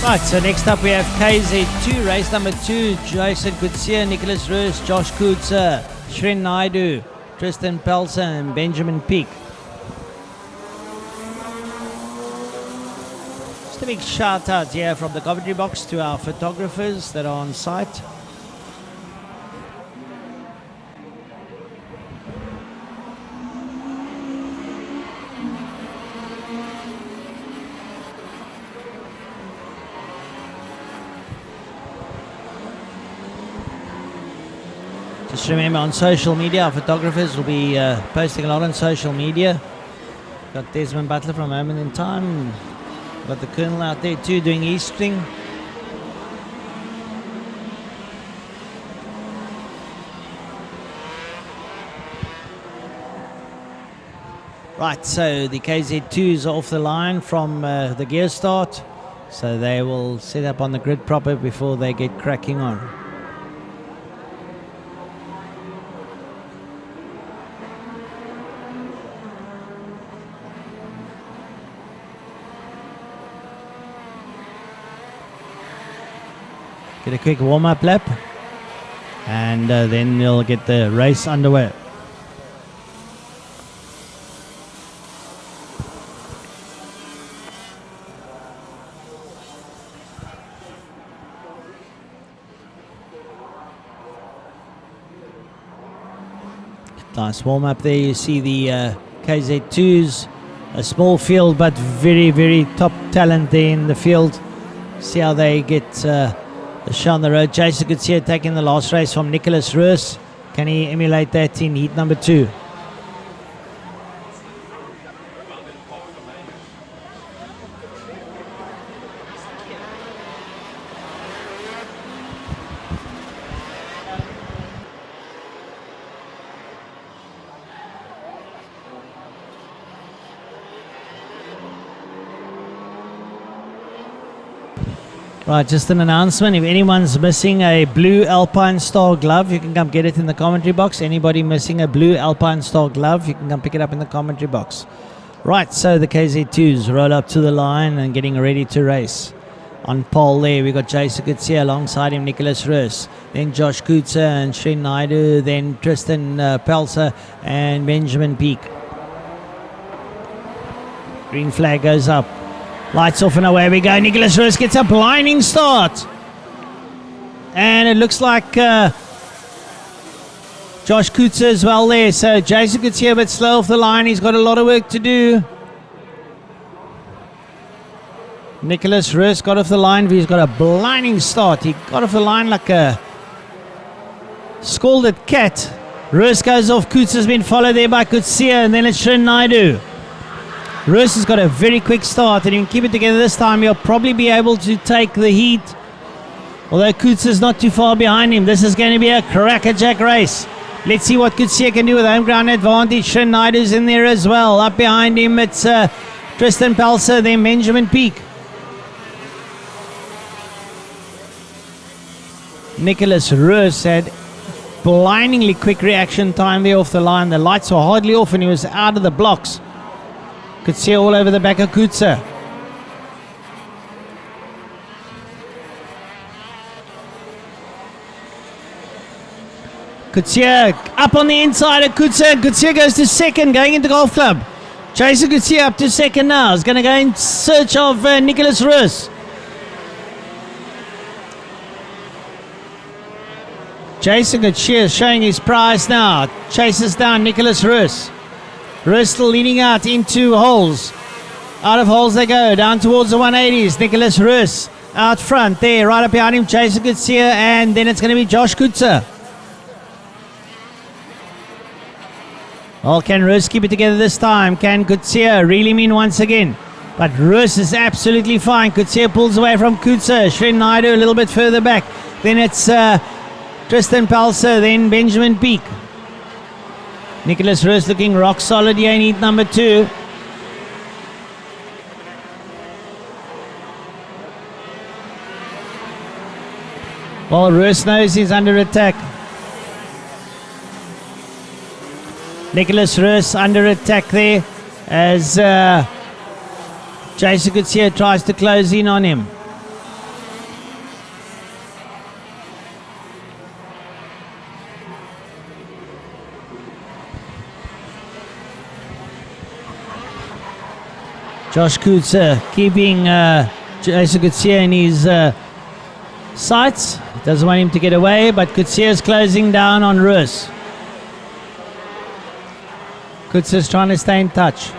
Right, so next up we have KZ2, race number 2, Jason Kutsia, Nicholas Roos, Josh Kutsa, Shrin Naidu, Tristan Pelser, and Benjamin Peak. Just a big shout out here from the commentary box to our photographers that are on site. Just remember, on social media, our photographers will be posting a lot on social media. Got Desmond Butler from Moment in Time. Got the Colonel out there too doing e-string. Right, so the KZ2s are off the line from the gear start. So they will set up on the grid proper before they get cracking on. Get a quick warm-up lap, and then you'll get the race underway. Nice warm-up there. You see the KZ2s, a small field but very, very top talent there in the field. See how they get the show on the road. Jason Gutierrez taking the last race from Nicholas Roos. Can he emulate that in heat number 2? Right, just an announcement. If anyone's missing a blue Alpine Star glove, you can come get it in the commentary box. Anybody missing a blue Alpine Star glove, you can come pick it up in the commentary box. Right, so the KZ2s roll up to the line and getting ready to race. On pole there, we got Jason Gutierrez alongside him, Nicholas Roos. Then Josh Kutzer and Srin Naidu. Then Tristan Pelser and Benjamin Peak. Green flag goes up. Lights off and away we go. Nicholas Roos gets a blinding start. And it looks like Josh Kutzer as well there. So Jason Gutierrez a bit slow off the line. He's got a lot of work to do. Nicholas Roos got off the line. He's got a blinding start. He got off the line like a scalded cat. Roos goes off. Kutzer's been followed there by Kutzer. And then it's Srin Naidu. Roos has got a very quick start, and he can keep it together this time. He'll probably be able to take the heat, although Kutzer's not too far behind him. This is going to be a crackerjack race. Let's see what Kutzer can do with home ground advantage. Srin Naidu's in there as well. Up behind him, it's Tristan Pelser, then Benjamin Peak. Nicholas Roos had blindingly quick reaction time there off the line. The lights were hardly off, and he was out of the blocks. Could see all over the back of Kutzer. Kutzer up on the inside of Kutzer. Kutzer goes to second, going into Golf Club. Jason Kutzer up to second now. He's going to go in search of Nicholas Roos. Jason Kutzer showing his prize now. Chases down Nicholas Roos. Roos still leading out into holes. Out of holes they go, down towards the 180s. Nicholas Roos out front there, right up behind him, Jason Kutzer, and then it's going to be Josh Kutzer. Well, can Roos keep it together this time? Can Kutzer really mean once again? But Roos is absolutely fine. Kutzer pulls away from Kutzer. Srin Naidu a little bit further back. Then it's Tristan Pelser, then Benjamin Peak. Nicholas Roos looking rock solid here in heat number 2. Well, Roos knows he's under attack. Nicholas Roos under attack there as Jason Kutzer tries to close in on him. Josh Kutzer keeping Jason Kutzer in his sights. Doesn't want him to get away, but Kutzer is closing down on Roos. Kutzer's trying to stay in touch.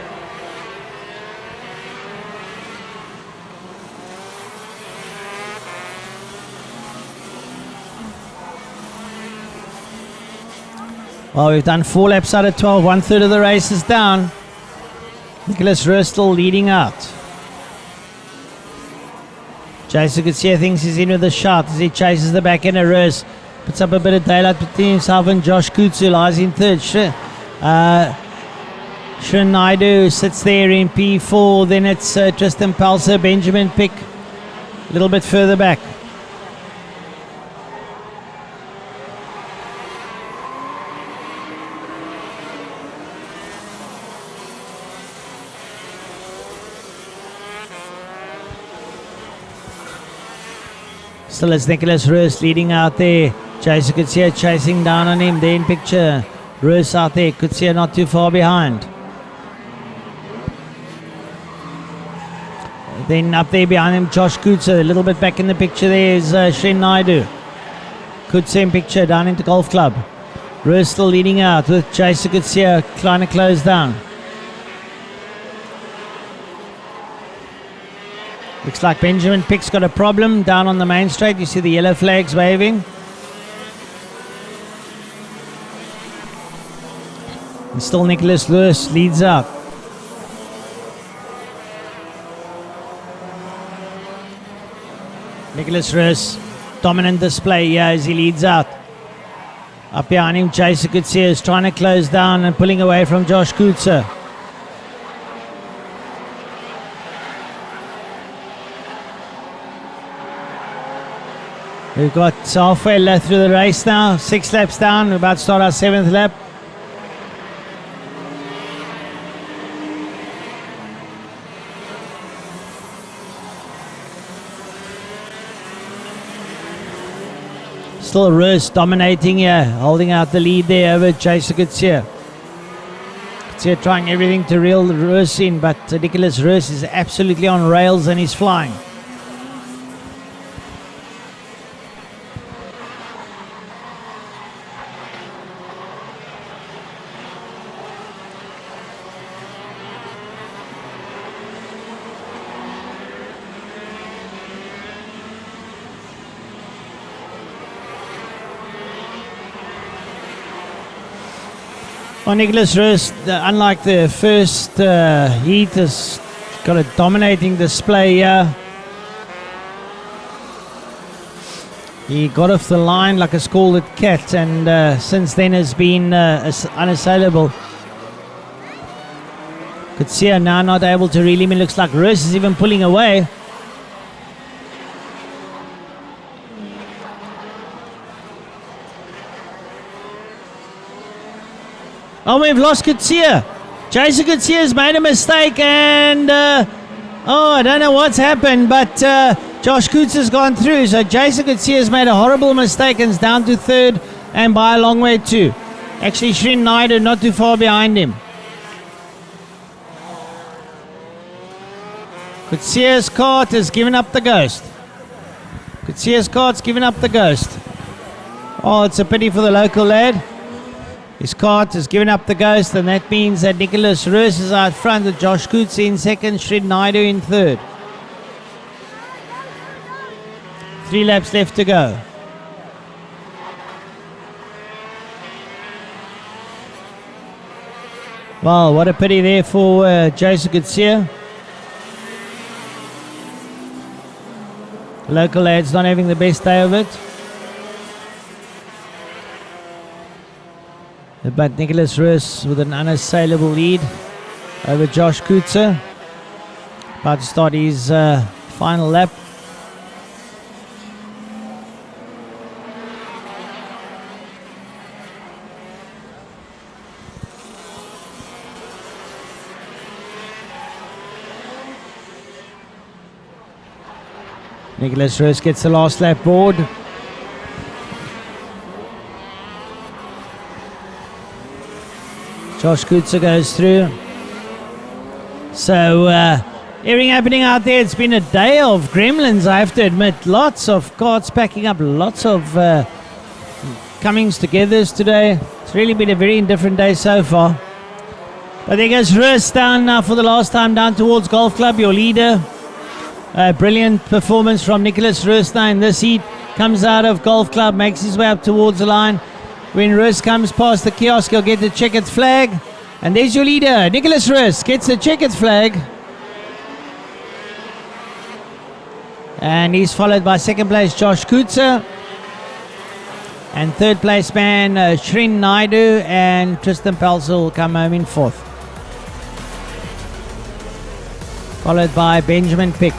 Well, we've done 4 laps out of 12. 1/3 of the race is down. Nicholas Roos still leading out. Jason Kutzer thinks he's in with a shot as he chases the back end of Roos. Puts up a bit of daylight between himself and Josh Kutzer, lies in third. Shin Naidu sits there in P4. Then it's Tristan Palser, Benjamin Pick a little bit further back. Still it's Nicholas Roos leading out there. Jason Kutsia chasing down on him. There in picture. Roos out there. Kutsia not too far behind. Then up there behind him, Josh Kutsia. A little bit back in the picture there is Shin Naidu. Kutsia in picture down into Golf Club. Roos still leading out with Jason Kutsia trying to close down. Looks like Benjamin Pick's got a problem down on the main straight. You see the yellow flags waving. And still Nicholas Lewis leads out. Nicholas Lewis, dominant display here as he leads out. Up behind him, Jason Kutsia is trying to close down and pulling away from Josh Kutsia. We've got halfway left through the race now, 6 laps down, we're about to start our 7th lap. Still Roos dominating here, holding out the lead there over Jason Kutsia. Kutsia trying everything to reel Roos in, but Nicholas Roos is absolutely on rails and he's flying. Well, Nicholas Roos, unlike the first heat, has got a dominating display here. He got off the line like a scalded cat, and since then has been unassailable. Kutsia now not able to reel him in. Looks like Roos is even pulling away. Oh, we've lost Kutsia. Jason Kutsia has made a mistake, and I don't know what's happened, but Josh Kutsia has gone through. So Jason Kutsia has made a horrible mistake and is down to 3rd and by a long way too. Actually, Shin Naidu not too far behind him. Kutsia's kart has given up the ghost. Kutsia's kart's given up the ghost. Oh, it's a pity for the local lad. His kart has given up the ghost, and that means that Nicholas Roos is out front with Josh Kutsia in 2nd, Shin Naidu in 3rd. 3 laps left to go. Well, what a pity there for Jason Kutsia. Local lad's not having the best day of it. But Nicholas Roos with an unassailable lead over Josh Kutsia. About to start his final lap. Nicholas Roos gets the last lap board. Josh Kutsia goes through. So everything happening out there. It's been a day of gremlins, I have to admit. Lots of carts packing up, lots of comings togethers today. It's really been a very indifferent day so far. But there goes Roos down now for the last time down towards Golf Club, your leader. Brilliant performance from Nicholas Roos now in this heat. Comes out of Golf Club, makes his way up towards the line. When Roos comes past the kiosk, he'll get the checkered flag. And there's your leader, Nicholas Roos, gets the checkered flag. And he's followed by 2nd place Josh Kutsia. And 3rd place man Shin Naidu, and Tristan Palser will come home in 4th. followed by Benjamin Pick.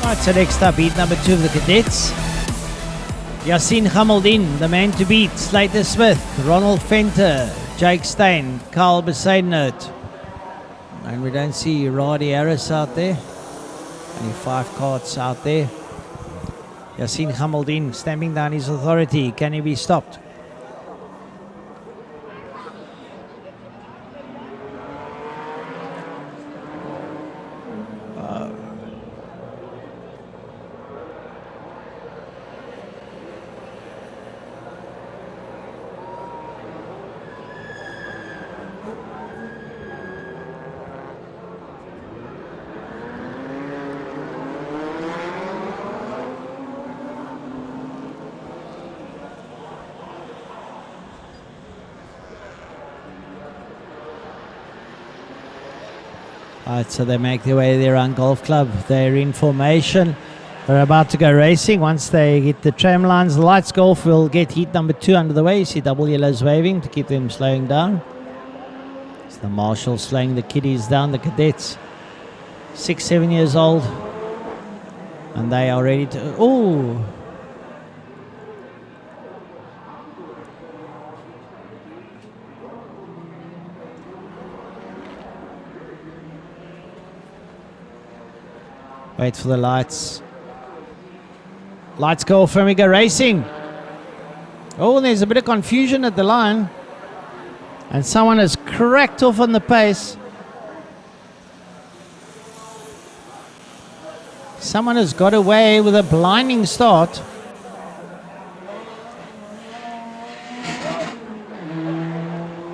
Right, so next up, heat number 2 of the cadets. Yassine Hamaldin, the man to beat. Slater Smith, Ronald Fenter, Jake Stein, Carl Besaidnert. And we don't see Roddy Harris out there. Only 5 carts out there. Yassine Hamaldin stamping down his authority. Can he be stopped? Right, so they make their way there on Golf Club. They're in formation. They're about to go racing. Once they hit the tram lines, Lights Golf will get heat number 2 under the way. You see double yellows waving to keep them slowing down. It's the marshals slowing the kiddies down, the cadets. 6, 7 years old. And they are ready to... Oh! Wait for the lights. Lights go off and we go racing. Oh, there's a bit of confusion at the line. And someone has cracked off on the pace. Someone has got away with a blinding start.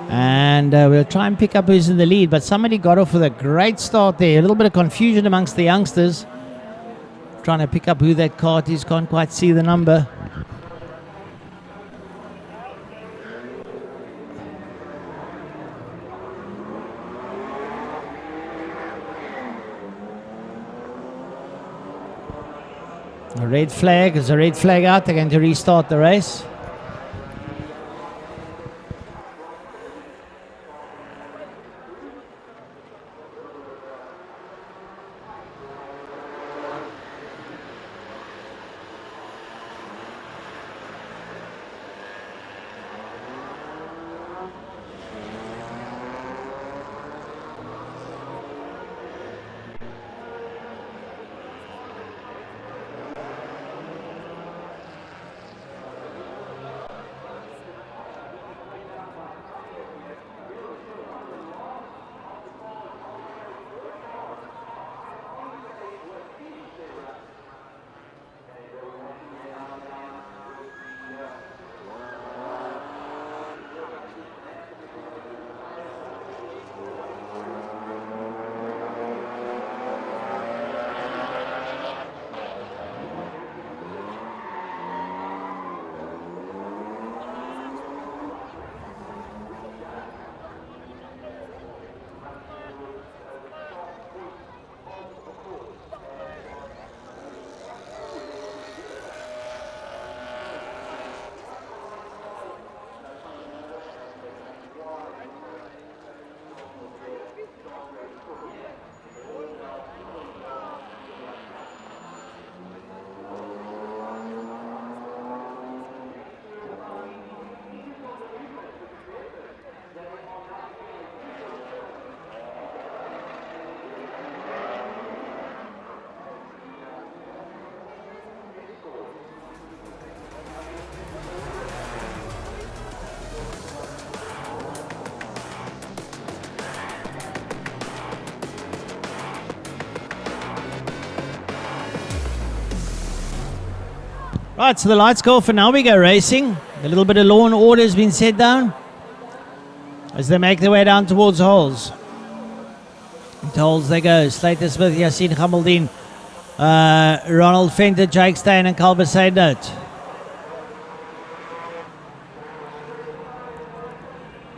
And we'll try and pick up who's in the lead, but somebody got off with a great start there. A little bit of confusion amongst the youngsters. Trying to pick up who that kart is, can't quite see the number. A red flag, there's a red flag out, they're going to restart the race. Right, so the lights go off and now we go racing. A little bit of law and order has been set down as they make their way down towards holes. Into holes they go. Slater Smith, Yassine Hamildine, Ronald Fenter, Jake Stein and Calber Seidnote.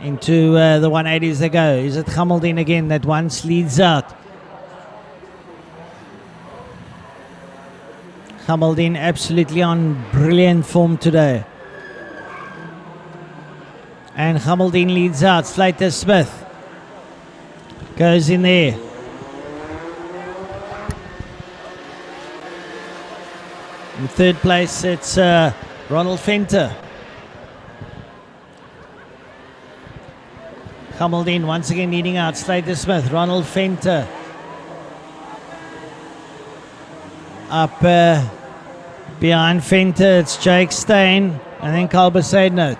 Into the 180s they go. Is it Hamildine again that once leads out? Hamildine absolutely on brilliant form today. And Hamildine leads out. Slater Smith goes in there. In third place it's Ronald Fenter. Hamildine once again leading out. Slater Smith, Ronald Fenter. Up behind Fenter, it's Jake Stein and then Calber Seidnote.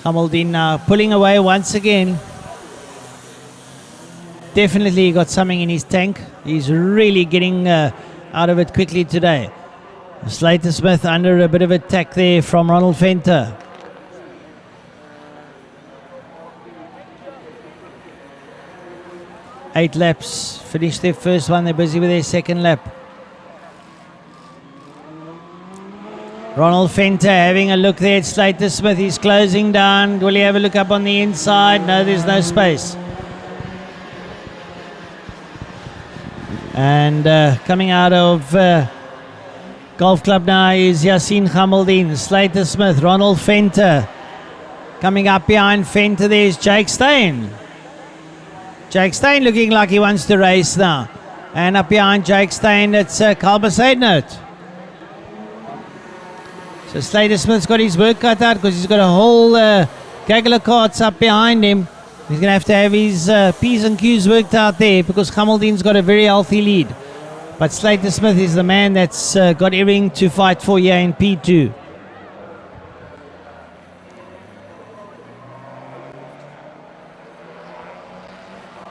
Hamildine now pulling away once again. Definitely got something in his tank. He's really getting out of it quickly today. Slater Smith under a bit of attack there from Ronald Fenter. Eight laps, finished their first one, they're busy with their second lap. Ronald Fenter having a look there at Slater Smith, he's closing down. Will he have a look up on the inside? No, there's no space. And coming out of Golf Club now is Yassine Hamildine, Slater Smith, Ronald Fenter. Coming up behind Fenter, there's Jake Stein. Jake Stein looking like he wants to race now. And up behind Jake Stein, it's Calber Seidnote. So Slater Smith's got his work cut out because he's got a whole gaggle of carts up behind him. He's going to have his P's and Q's worked out there because Hameldine's got a very healthy lead. But Slater Smith is the man that's got everything to fight for here in P2.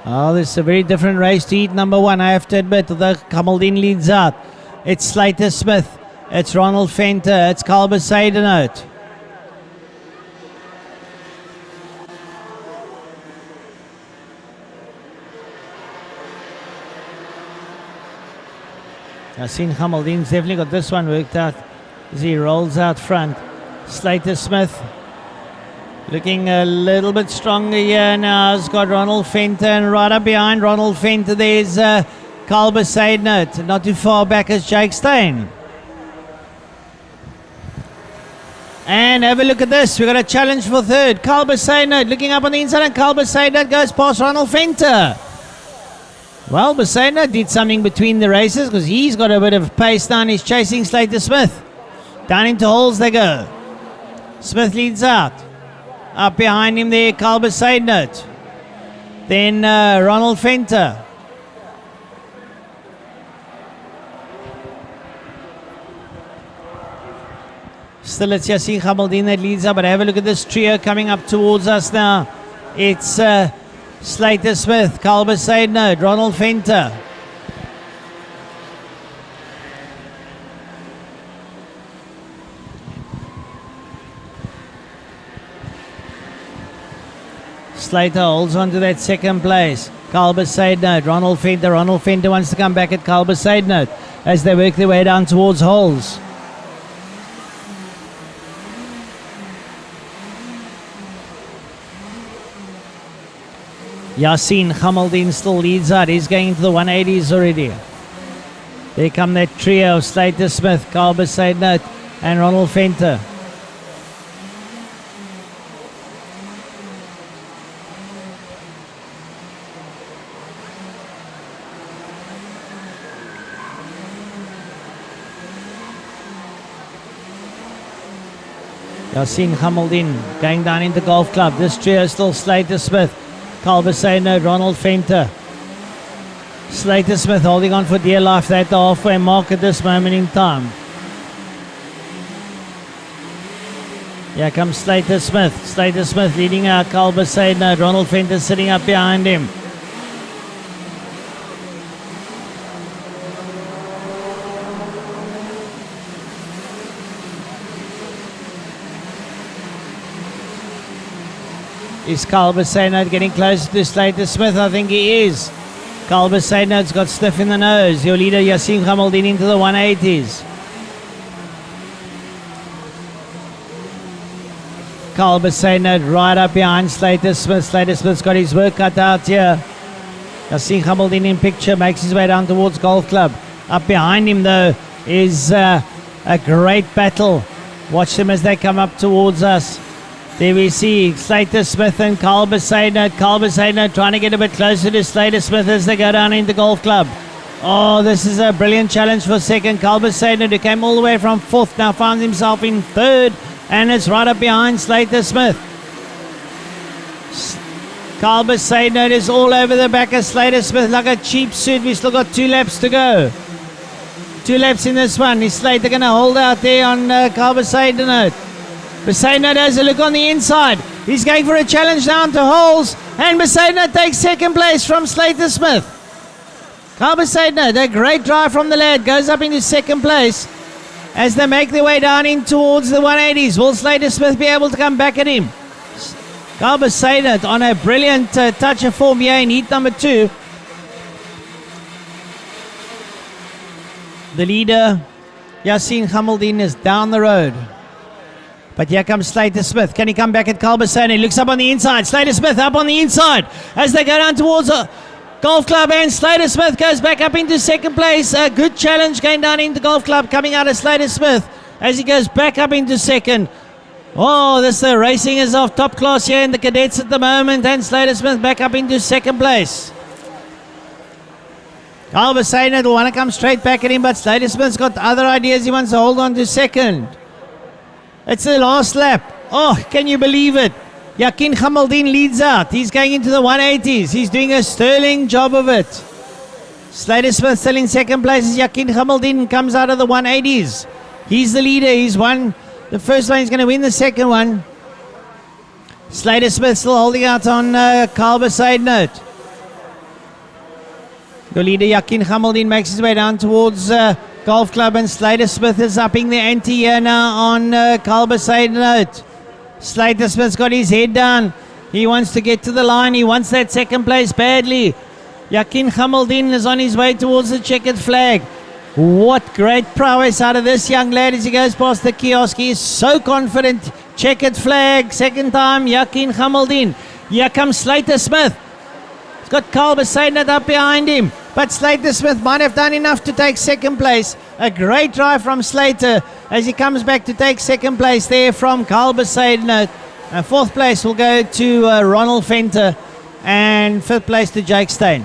Oh, this is a very different race to heat number 1, I have to admit. The Kamaldeen leads out. It's Slater Smith. It's Ronald Fenter. It's Carl Besaidenout. I've seen Kamaldeen's definitely got this one worked out as he rolls out front. Slater Smith looking a little bit stronger here now. He's got Ronald Fenter, and right up behind Ronald Fenter there's Carl Besaidenout. Not too far back as Jake Steyn. And have a look at this. We've got a challenge for third. Carl Besaidenout looking up on the inside, and Carl Besaidenout goes past Ronald Fenter. Well, Besaidenout did something between the races because he's got a bit of pace down. He's chasing Slater Smith. Down into holes they go. Smith leads out. Up behind him there, Carl Besaidenout. Then Ronald Fenter. Still it's Yassine Kamaldeen that leads up, but have a look at this trio coming up towards us now. It's Slater Smith, Carl Besaidenout, Ronald Fenter. Slater holds on to that second place. Carl Besaidenout, Ronald Fenter. Ronald Fenter wants to come back at Carl Besaidenout as they work their way down towards holes. Yassine Kamaldeen still leads out. He's going into the 180s already. There come that trio of Slater Smith, Carl Besaidenout and Ronald Fenter. Yassine Kamaldeen going down into Golf Club. This trio is still Slater Smith, Carl Besaidenout, Ronald Fenter. Slater Smith holding on for dear life. They're at the halfway mark at this moment in time. Here comes Slater Smith. Slater Smith leading out Carl Besaidenout. Ronald Fenter sitting up behind him. Is Carl Besaidenout getting closer to Slater Smith? I think he is. Carl Besaidenout's got stiff in the nose. Your leader Yassine Kamaldeen into the 180s. Carl Besaidenout right up behind Slater Smith. Slater Smith's got his work cut out here. Yassine Kamaldeen in picture, makes his way down towards Golf Club. Up behind him though is a great battle. Watch them as they come up towards us. There we see Slater Smith and Carl Besaidenout. Carl Besaidenout trying to get a bit closer to Slater Smith as they go down into Golf Club. Oh, this is a brilliant challenge for second. Carl Besaidenout, who came all the way from fourth, now finds himself in third, and it's right up behind Slater Smith. Carl Besaidenout is all over the back of Slater Smith like a cheap suit. We've still got 2 laps to go. 2 laps in this one. Is Slater going to hold out there on Carl Besaidenout? Besaidenout has a look on the inside. He's going for a challenge down to holes, and Besaidenout takes second place from Slater Smith. Carl Besaidenout, a great drive from the lad, goes up into second place as they make their way down in towards the 180s. Will Slater Smith be able to come back at him? Carl Besaidenout on a brilliant touch of form here in heat number 2. The leader, Yassine Kamaldeen, is down the road. But here comes Slater Smith. Can he come back at Carl Besaidenout? He looks up on the inside. Slater Smith up on the inside as they go down towards Golf Club, and Slater Smith goes back up into second place. A good challenge going down into Golf Club coming out of Slater Smith as he goes back up into second. Oh, this racing is off top class here in the cadets at the moment, and Slater Smith back up into second place. Carl Besaidenout will want to come straight back at him, but Slater Smith's got other ideas. He wants to hold on to second. It's the last lap. Oh, can you believe it? Yassine Kamaldeen leads out. He's going into the 180s. He's doing a sterling job of it. Slater Smith still in second place as Yassine Kamaldeen comes out of the 180s. He's the leader. He's won the first one. He's going to win the second one. Slater Smith still holding out on Carl Besaidenout. Your leader Yakin Hamildin makes his way down towards Golf Club, and Slater Smith is upping the ante here now on Kalbesaidenout. Slater Smith's got his head down. He wants to get to the line. He wants that second place badly. Yakin Hamildin is on his way towards the checkered flag. What great prowess out of this young lad as he goes past the kiosk. He is so confident. Checkered flag, second time, Yakin Hamildin. Here comes Slater Smith. He's got Kalbesaidenout up behind him, but Slater Smith might have done enough to take second place. A great drive from Slater as he comes back to take second place there from Kalbesaidenout. And fourth place will go to Ronald Venter, and fifth place to Jake Steyn.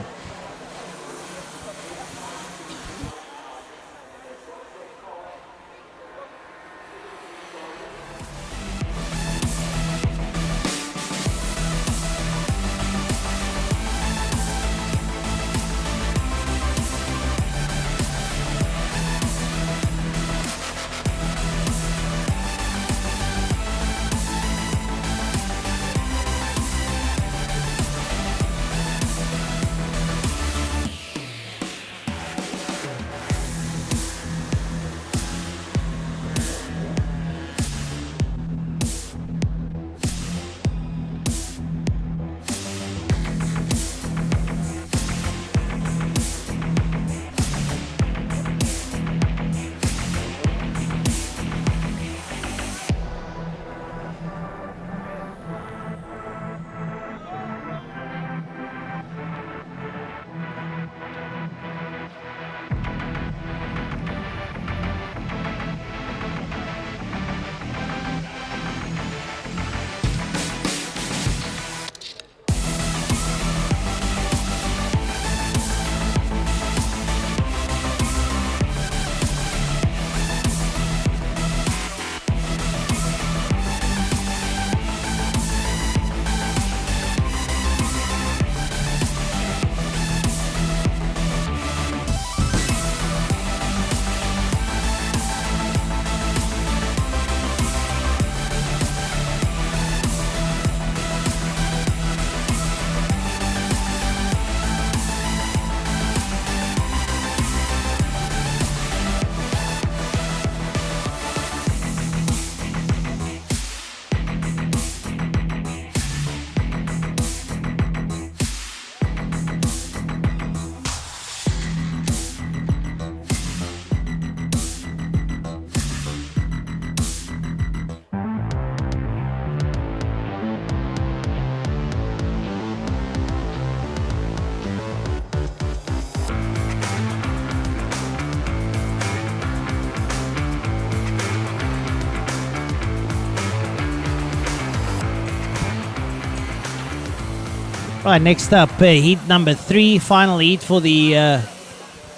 Right, next up, heat number 3, final heat for the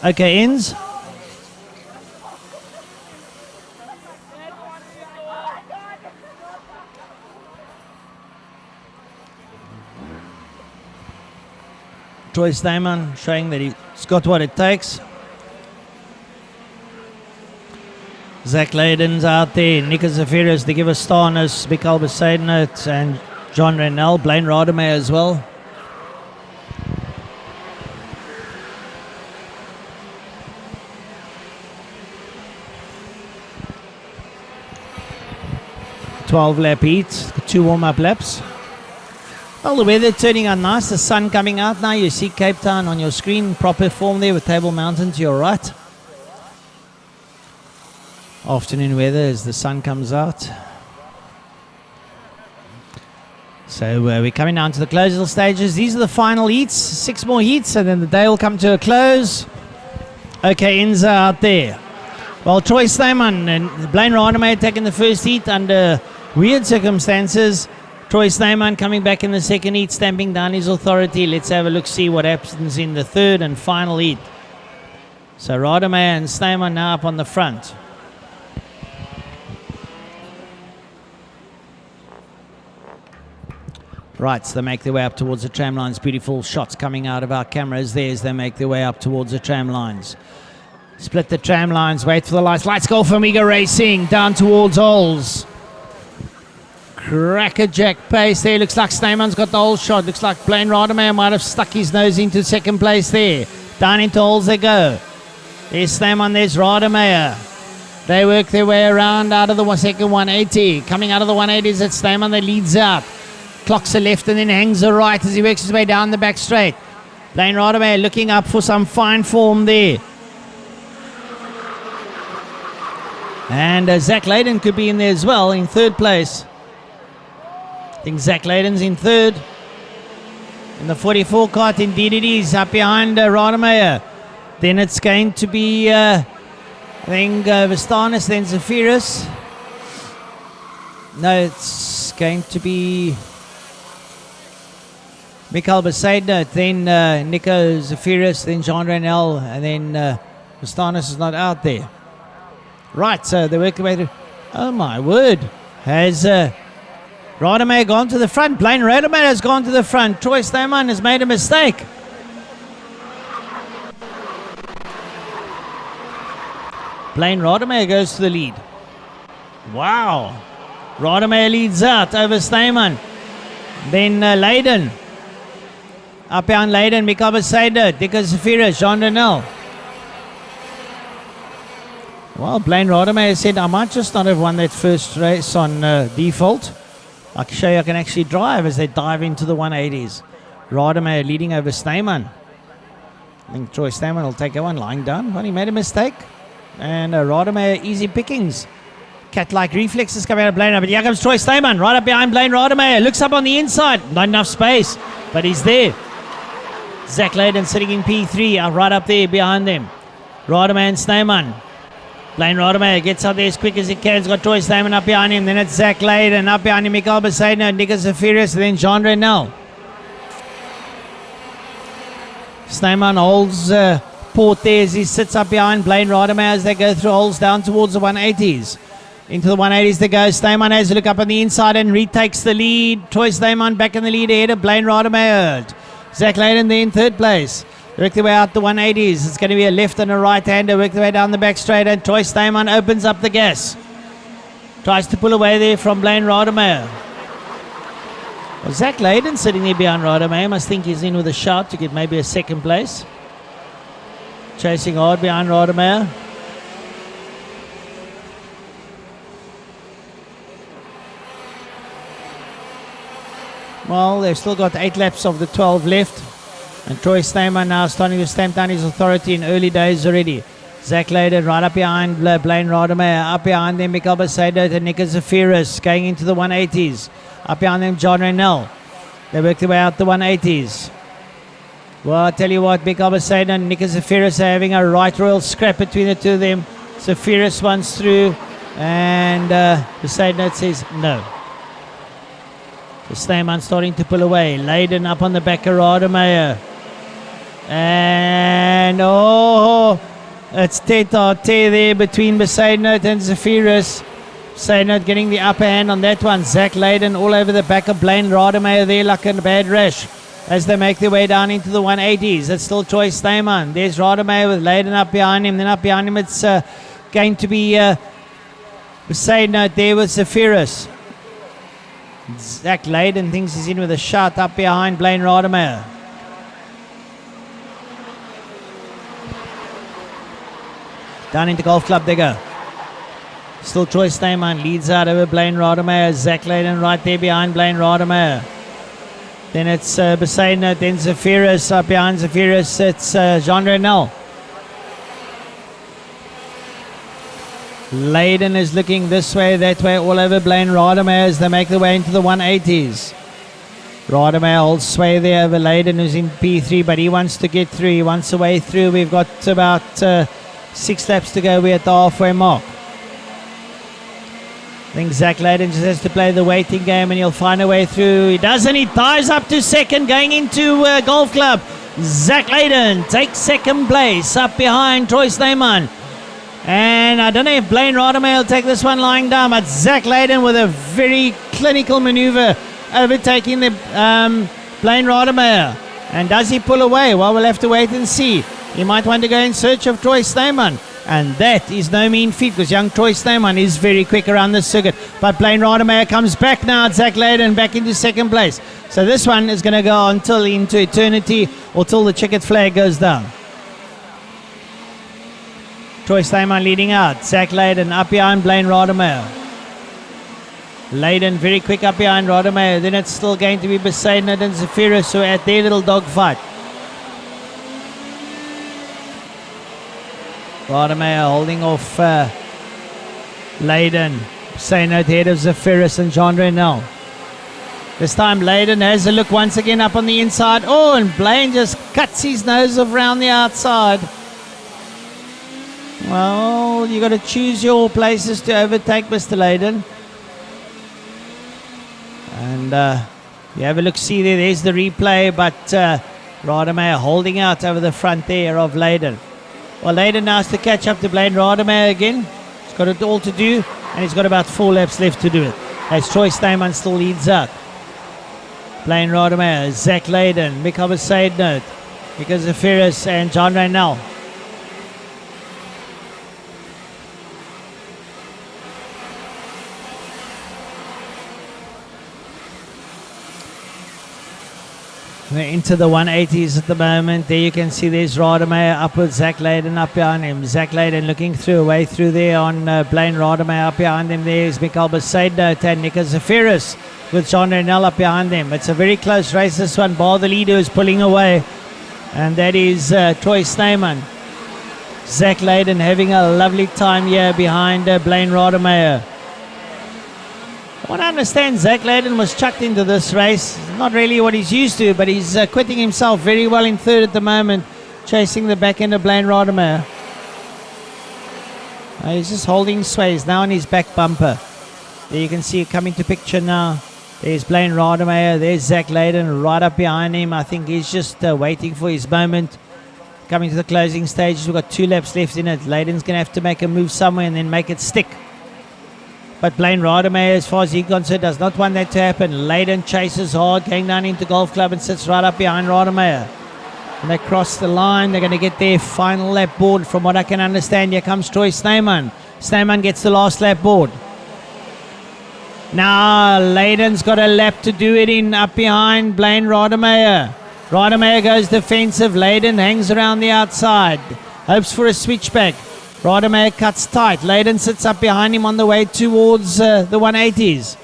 OKNs. Troy Steyman showing that he's got what it takes. Zach Layden's out there, Nico Zafiris to give a star on us, Big Kalbesaidenout, and John Rennell, Blaine Rademacher as well. Lap heat, 2 warm-up laps. Well, the weather turning out nice, the sun coming out now. You see Cape Town on your screen, proper form there with Table Mountain to your right. Afternoon weather as the sun comes out. So we're coming down to the closal stages. These are the final heats, 6 more heats, and then the day will come to a close. Okay, Inza out there. Well, Troy Steyman and Blaine Rademacher taking the first heat under weird circumstances. Troy Steyman coming back in the second heat, stamping down his authority. Let's have a look, see what happens in the third and final heat. So Rademacher and Steyman now up on the front. Right, so they make their way up towards the tram lines. Beautiful shots coming out of our cameras there as they make their way up towards the tram lines. Split the tram lines, wait for the lights. Lights go for Amiga Racing down towards Ols. Crackerjack pace there. Looks like Steyman's got the whole shot. Looks like Blaine Rademacher might have stuck his nose into second place there. Down into holes they go. There's Sneyman, there's Rademacher. They work their way around out of the second 180. Coming out of the 180s, it's Sneyman that leads out. Clocks a left and then hangs a right as he works his way down the back straight. Blaine Rademacher looking up for some fine form there. And Zach Layden could be in there as well in third place. I think Zach Layden's in third. In the 44 kart, indeed it is, up behind Rademacher. Then it's going to be, I think, Vistanis, then Zephyrus. No, it's going to be Mikael Besaidner, then Nico Zephyrus, then Jean Renel, and then Vistanis is not out there. Right, so they work their way through. Oh my word. Has Rademacher gone to the front? Blaine Rademacher has gone to the front. Troy Sneyman has made a mistake. Blaine Rademacher goes to the lead. Wow. Rademacher leads out over Sneyman. Then Layden. Up behind Layden, Mikael Besaidner, Nico Zephyrus, Jean Renel. Well, Blaine Rademacher said, I might just not have won that first race on default. I can show you I can actually drive as they dive into the 180s. Rademacher leading over Sneyman. I think Troy Sneyman will take that one lying down. Well, he made a mistake. And Rademacher, easy pickings. Cat-like reflexes coming out of Blaine. But here comes Troy Sneyman, right up behind Blaine Rademacher. Looks up on the inside. Not enough space, but he's there. Zach Layden sitting in P3, right up there behind them. Rademacher and Sneyman. Blaine Rademacher gets out there as quick as he can. He's got Troy Sneyman up behind him. Then it's Zach Layden. Up behind him, Mikael Besaidner, Nico Zephyrus, and then Jean Renel. Sneyman holds port there as he sits up behind Blaine Rademacher as they go through holes down towards the 180s. Into the 180s they go. Sneyman has a look up on the inside and retakes the lead. Troy Sneyman back in the lead ahead of Blaine Rademacher. Zach Layden there in third place. Work their way out the 180s. It's going to be a left and a right-hander. Work their way down the back straight, and Troy Sneyman opens up the gas. Tries to pull away there from Blaine Rademacher. Well, Zach Layden sitting there behind Rademacher. Must think he's in with a shot to get maybe a second place. Chasing hard behind Rademacher. Well, they've still got 8 laps of the 12 left. And Troy Sneyman now starting to stamp down his authority in early days already. Zach Layden right up behind Blaine Rademacher. Up behind them, Mikael Besaidner and Nico Zephyrus going into the 180s. Up behind them, John Renel. They work their way out the 180s. Well, I tell you what, Mikael Besaidner and Nico Zephyrus are having a right royal scrap between the two of them. Zephyrus runs through, and Besaidner says no. The Sneyman starting to pull away. Layden up on the back of Rademacher. And it's tete-a-tete there between Besaidner and Zephyrus. Besaidner getting the upper hand on that one. Zach Layden all over the back of Blaine Rademacher there like a bad rash as they make their way down into the 180s. It's still Troy Sneyman. There's Rademacher with Layden up behind him. Then up behind him it's going to be Besaidner there with Zephyrus. Zach Layden thinks he's in with a shot up behind Blaine Rademacher. Down into Golf Club they go. Still Troy Sneyman leads out over Blaine Rademacher. Zach Layden right there behind Blaine Rademacher. Then it's Besaidner, then Zephyrus. Up behind Zephyrus it's Jean Renel. Layden is looking this way, that way, all over Blaine Rademacher as they make their way into the 180s. Rademacher holds sway there over Layden, who's in P3, but he wants to get through. He wants a way through. We've got about 6 laps to go. We're at the halfway mark. I think Zach Layden just has to play the waiting game and he'll find a way through. He doesn't. He dives up to second, going into Golf Club. Zach Layden takes second place up behind Troy Sneyman. And I don't know if Blaine Rademacher will take this one lying down, but Zach Layden with a very clinical maneuver overtaking the Blaine Rademacher. And does he pull away? Well, we'll have to wait and see. He might want to go in search of Troy Sneyman. And that is no mean feat because young Troy Sneyman is very quick around the circuit. But Blaine Rademacher comes back now. Zach Layden back into second place. So this one is going to go until into eternity or till the checkered flag goes down. Troy Steinman leading out. Zach Leyden up behind Blaine Rademacher. Leyden very quick up behind Rademacher. Then it's still going to be Besaidnot and Zephyrus who are at their little dogfight. Rademacher holding off Leyden. Besaidnot ahead of Zephyrus and John Reynell. This time Leyden has a look once again up on the inside. Oh, and Blaine just cuts his nose off round the outside. Well, you got to choose your places to overtake Mr. Leyden. And you have a look, see there, there's the replay, but Rademacher holding out over the front there of Leyden. Well, Leyden now has to catch up to Blaine Rademacher again. He's got it all to do, and he's got about 4 laps left to do it. As Troy Steinman still leads out. Blaine Rademacher, Zach Leyden, Mikael Besaidnot, Mika Zephyrus and John Reynell. We're into the 180s at the moment. There you can see there's Rademacher up with Zach Leyden up behind him. Zach Leyden looking through, away through there on Blaine Rademacher. Up behind him there is Mikael Besaidnot and Mika Zephyrus with John Reynell up behind them. It's a very close race, this one. Bar the leader is pulling away, and that is Troy Steinman. Zach Leyden having a lovely time here behind Blaine Rademacher. I want to understand, Zach Leyden was chucked into this race. Not really what he's used to, but he's quitting himself very well in third at the moment, chasing the back end of Blaine Rademacher. He's just holding sway. He's now on his back bumper. There you can see it coming to picture now. There's Blaine Rademacher. There's Zach Leyden right up behind him. I think he's just waiting for his moment. Coming to the closing stages. We've got 2 laps left in it. Leyden's going to have to make a move somewhere and then make it stick. But Blaine Rademacher, as far as he's concerned, does not want that to happen. Leyden chases hard, going down into Golf Club and sits right up behind Rademacher. When they cross the line, they're going to get their final lap board. From what I can understand, here comes Troy Steinman. Steinman gets the last lap board. Now, Leyden's got a lap to do it in up behind Blaine Rademacher. Rademacher goes defensive. Leyden hangs around the outside. Hopes for a switchback. Rademacher cuts tight. Leyden sits up behind him on the way towards the 180s.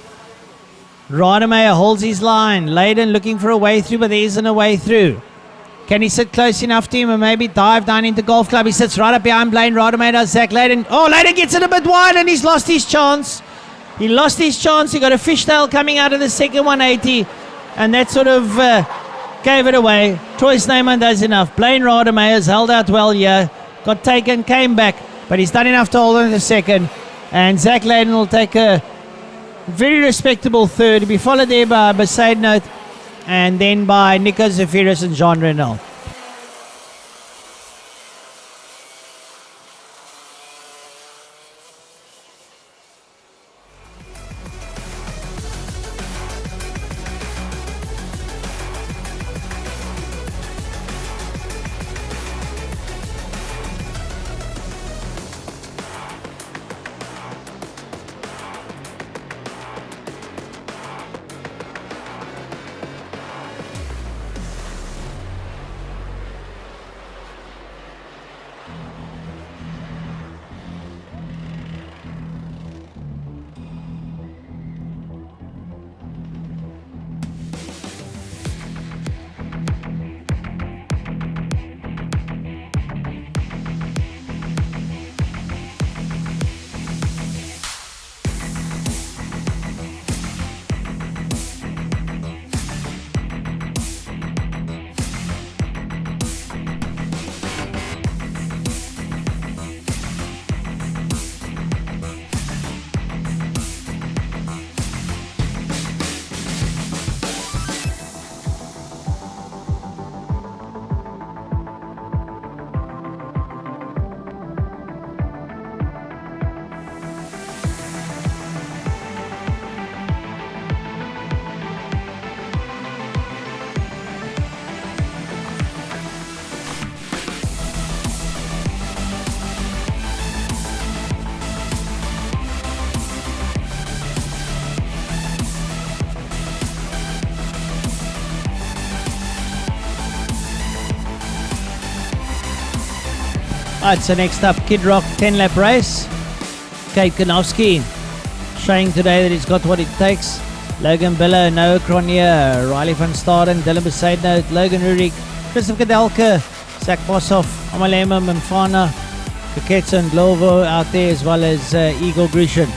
Rademacher holds his line. Leyden looking for a way through, but there isn't a way through. Can he sit close enough to him and maybe dive down into Golf Club? He sits right up behind Blaine Rademacher. Zach Leyden. Oh, Leyden gets it a bit wide and he's lost his chance. He lost his chance. He got a fishtail coming out of the second 180, and that sort of gave it away. Troy Steinman does enough. Blaine Rademacher's held out well here. Got taken, came back, but he's done enough to hold on to second. And Zach Leyden will take a very respectable third. He'll be followed there by Besaidnot and then by Mika Zephyrus and John Reynell. Alright, so next up, Kid Rok 10-lap race. Kate Kanowski showing today that he's got what it takes. Logan Biller, Noah Cronje, Riley van Staden, Dylan Besaidnout, Logan Rurik, Christopher Kadelke, Zach Boshoff, Amalema Mfana, Kaketsa and Glovo out there, as well as Igor Grushin.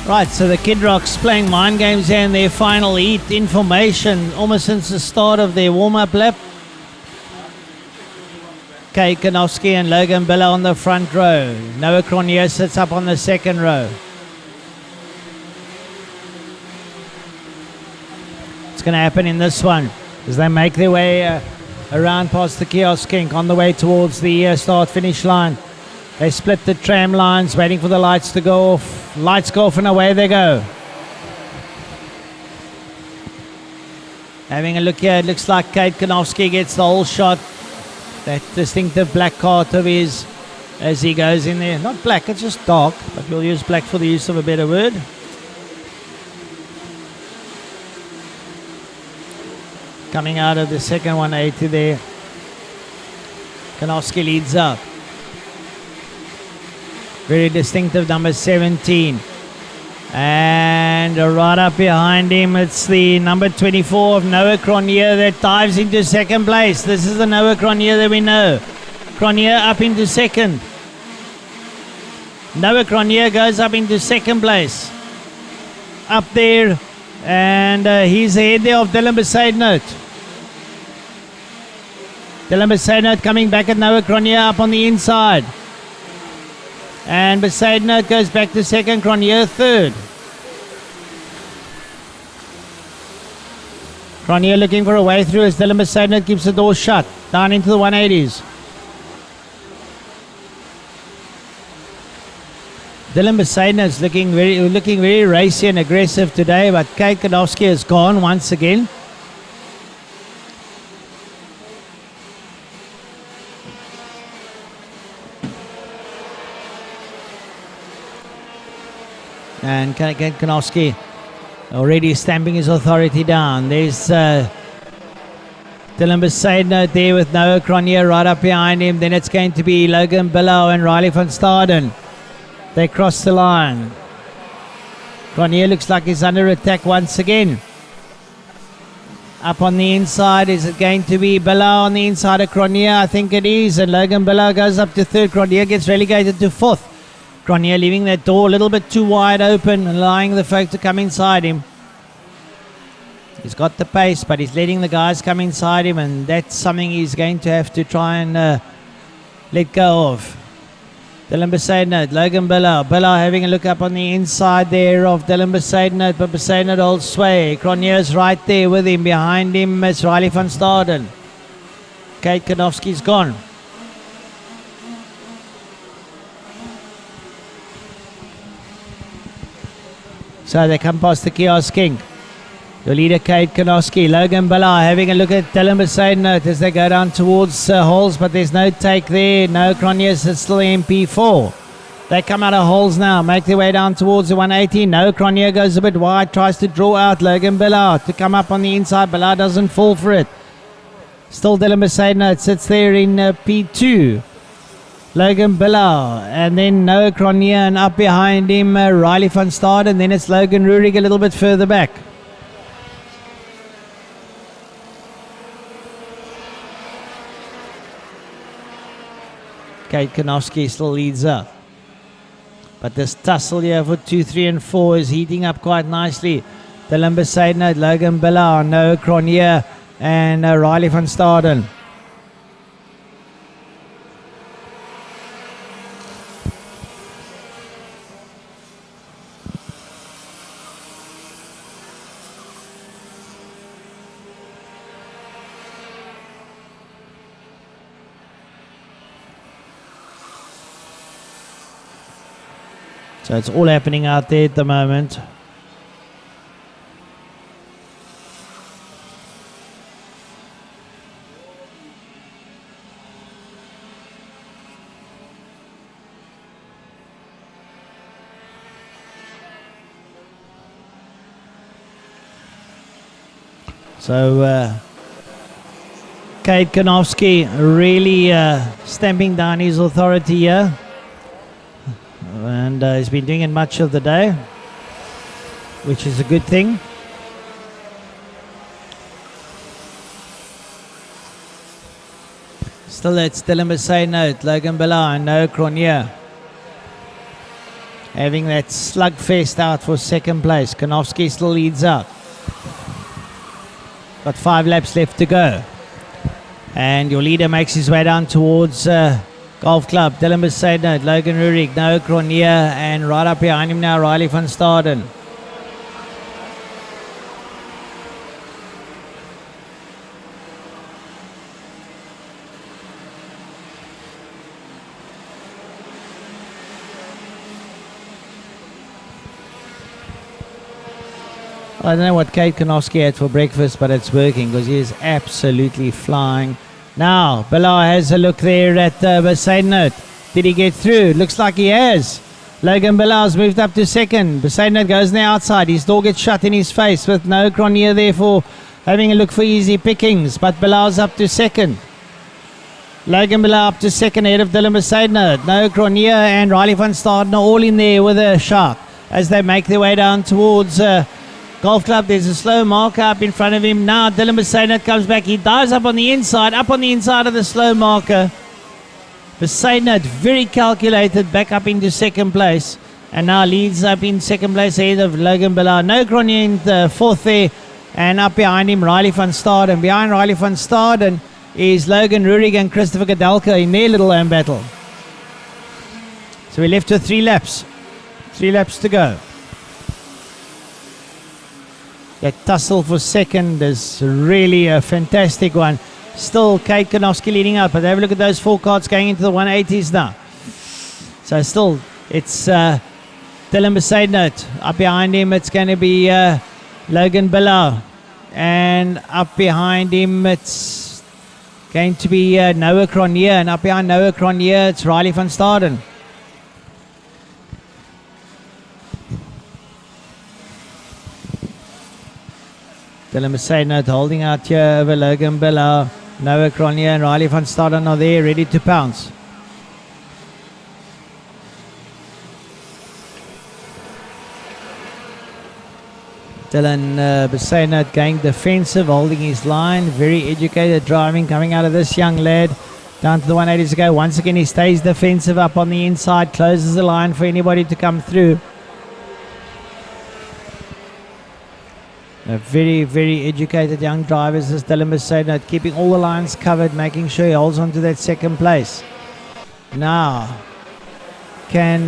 Right, so the Kid Rok's playing mind games here in their final heat. Information almost since the start of their warm-up lap. Kate Kanowski and Logan Biller on the front row. Noah Cronje sits up on the second row. What's going to happen in this one as they make their way around past the Kiosk King on the way towards the start-finish line. They split the tram lines, waiting for the lights to go off. Lights go off and away they go. Having a look here, it looks like Kate Kanowski gets the whole shot. That distinctive black cart of his as he goes in there. Not black, it's just dark, but we'll use black for the use of a better word. Coming out of the second 180 there. Kanowski leads up. Very distinctive number 17. And right up behind him, it's the number 24 of Noah Cronje that dives into second place. This is the Noah Cronje that we know. Cronje up into second. Noah Cronje goes up into second place. Up there. And he's ahead there of Dylan Besaidnout. Dylan Besaidnout coming back at Noah Cronje up on the inside. And Besaidnout goes back to second, Cronje third. Cronje looking for a way through as Dylan Besaidnout keeps the door shut. Down into the 180s. Dylan Besaidnout's looking very racy and aggressive today, but Kate Kanowski is gone once again. And Kanowski already stamping his authority down. There's Dylan Besaidnout there with Noah Cronje right up behind him. Then it's going to be Logan Billow and Riley van Staden. They cross the line. Cronje looks like he's under attack once again. Up on the inside, is it going to be Billow on the inside of Cronje? I think it is. And Logan Billow goes up to third. Cronje gets relegated to fourth. Cronje leaving that door a little bit too wide open and allowing the folk to come inside him. He's got the pace, but he's letting the guys come inside him, and that's something he's going to have to try and let go of. Dylan Besaidnout, Logan Billow. Billow having a look up on the inside there of Dylan Besaidnout, but Besaidnout holds sway. Cronje's right there with him. Behind him is Riley van Staden. Kate Kanowski's gone. So they come past the Kiosk King. The leader, Kate Kanowski. Logan Billow having a look at Dylan Besaidnout as they go down towards holes, but there's no take there. No Cronje is still MP4. They come out of holes now, make their way down towards the 180. No Cronje goes a bit wide, tries to draw out Logan Billow to come up on the inside. Billow doesn't fall for it. Still Dylan Besaidnout sits there in P2. Logan Billow, and then Noah Cronje, and up behind him Riley van Staden, and then it's Logan Rurik a little bit further back. Kate Kanofsky still leads up. But this tussle here for 2, 3 and 4 is heating up quite nicely. Dylan Besaidnout, Logan Billard, Noah Cronje and Riley van Staden. So it's all happening out there at the moment. So Kate Kanofsky really stamping down his authority here. And he's been doing it much of the day, which is a good thing. Still, it's Dylan Besaidnout, Logan Billard and Noah Cronje having that slugfest out for second place. Kanofsky still leads out. Got 5 laps left to go. And your leader makes his way down towards Golf Club. Dylan Besaidnout, Logan Rurik, Noah Cronje, and right up behind him now, Riley van Staden. I don't know what Kate Kanofsky had for breakfast, but it's working because he is absolutely flying. Now, Billard has a look there at Besaidnout. Did he get through? Looks like he has. Logan Billard's moved up to second. Besaidnout goes on the outside. His door gets shut in his face with Noah Cronje there for having a look for easy pickings. But Billard's up to second. Logan Billard up to second ahead of Dylan Besaidnout. Noah Cronje and Riley van Staden are all in there with a shot as they make their way down towards Golf Club. There's a slow marker up in front of him. Now Dylan Besaidnout comes back. He dives up on the inside of the slow marker. Besaidnout very calculated back up into second place. And now leads up in second place ahead of Logan Billard. No Cronje in the fourth there. And up behind him, Riley van Staden. Behind Riley van Staden is Logan Rurik and Christopher Kadelka in their little home battle. So we're left with 3 laps. 3 laps to go. That tussle for second is really a fantastic one. Still Kate Kanofsky leading out, but have a look at those 4 cards going into the 180s now. So still, it's Dylan Besaidnout. Up behind him, it's going to be Logan Billard. And up behind him, it's going to be Noah Cronje. And up behind Noah Cronje, it's Riley van Staden. Dylan Besaidnout holding out here over Logan Billard. Noah Cronje and Riley van Staden are there, ready to pounce. Dylan Besaidnout going defensive, holding his line. Very educated driving coming out of this young lad. Down to the 180s to go. Once again, he stays defensive up on the inside, closes the line for anybody to come through. A very, very educated young drivers, as Dylan Besaidnout, keeping all the lines covered, making sure he holds on to that second place. Now, can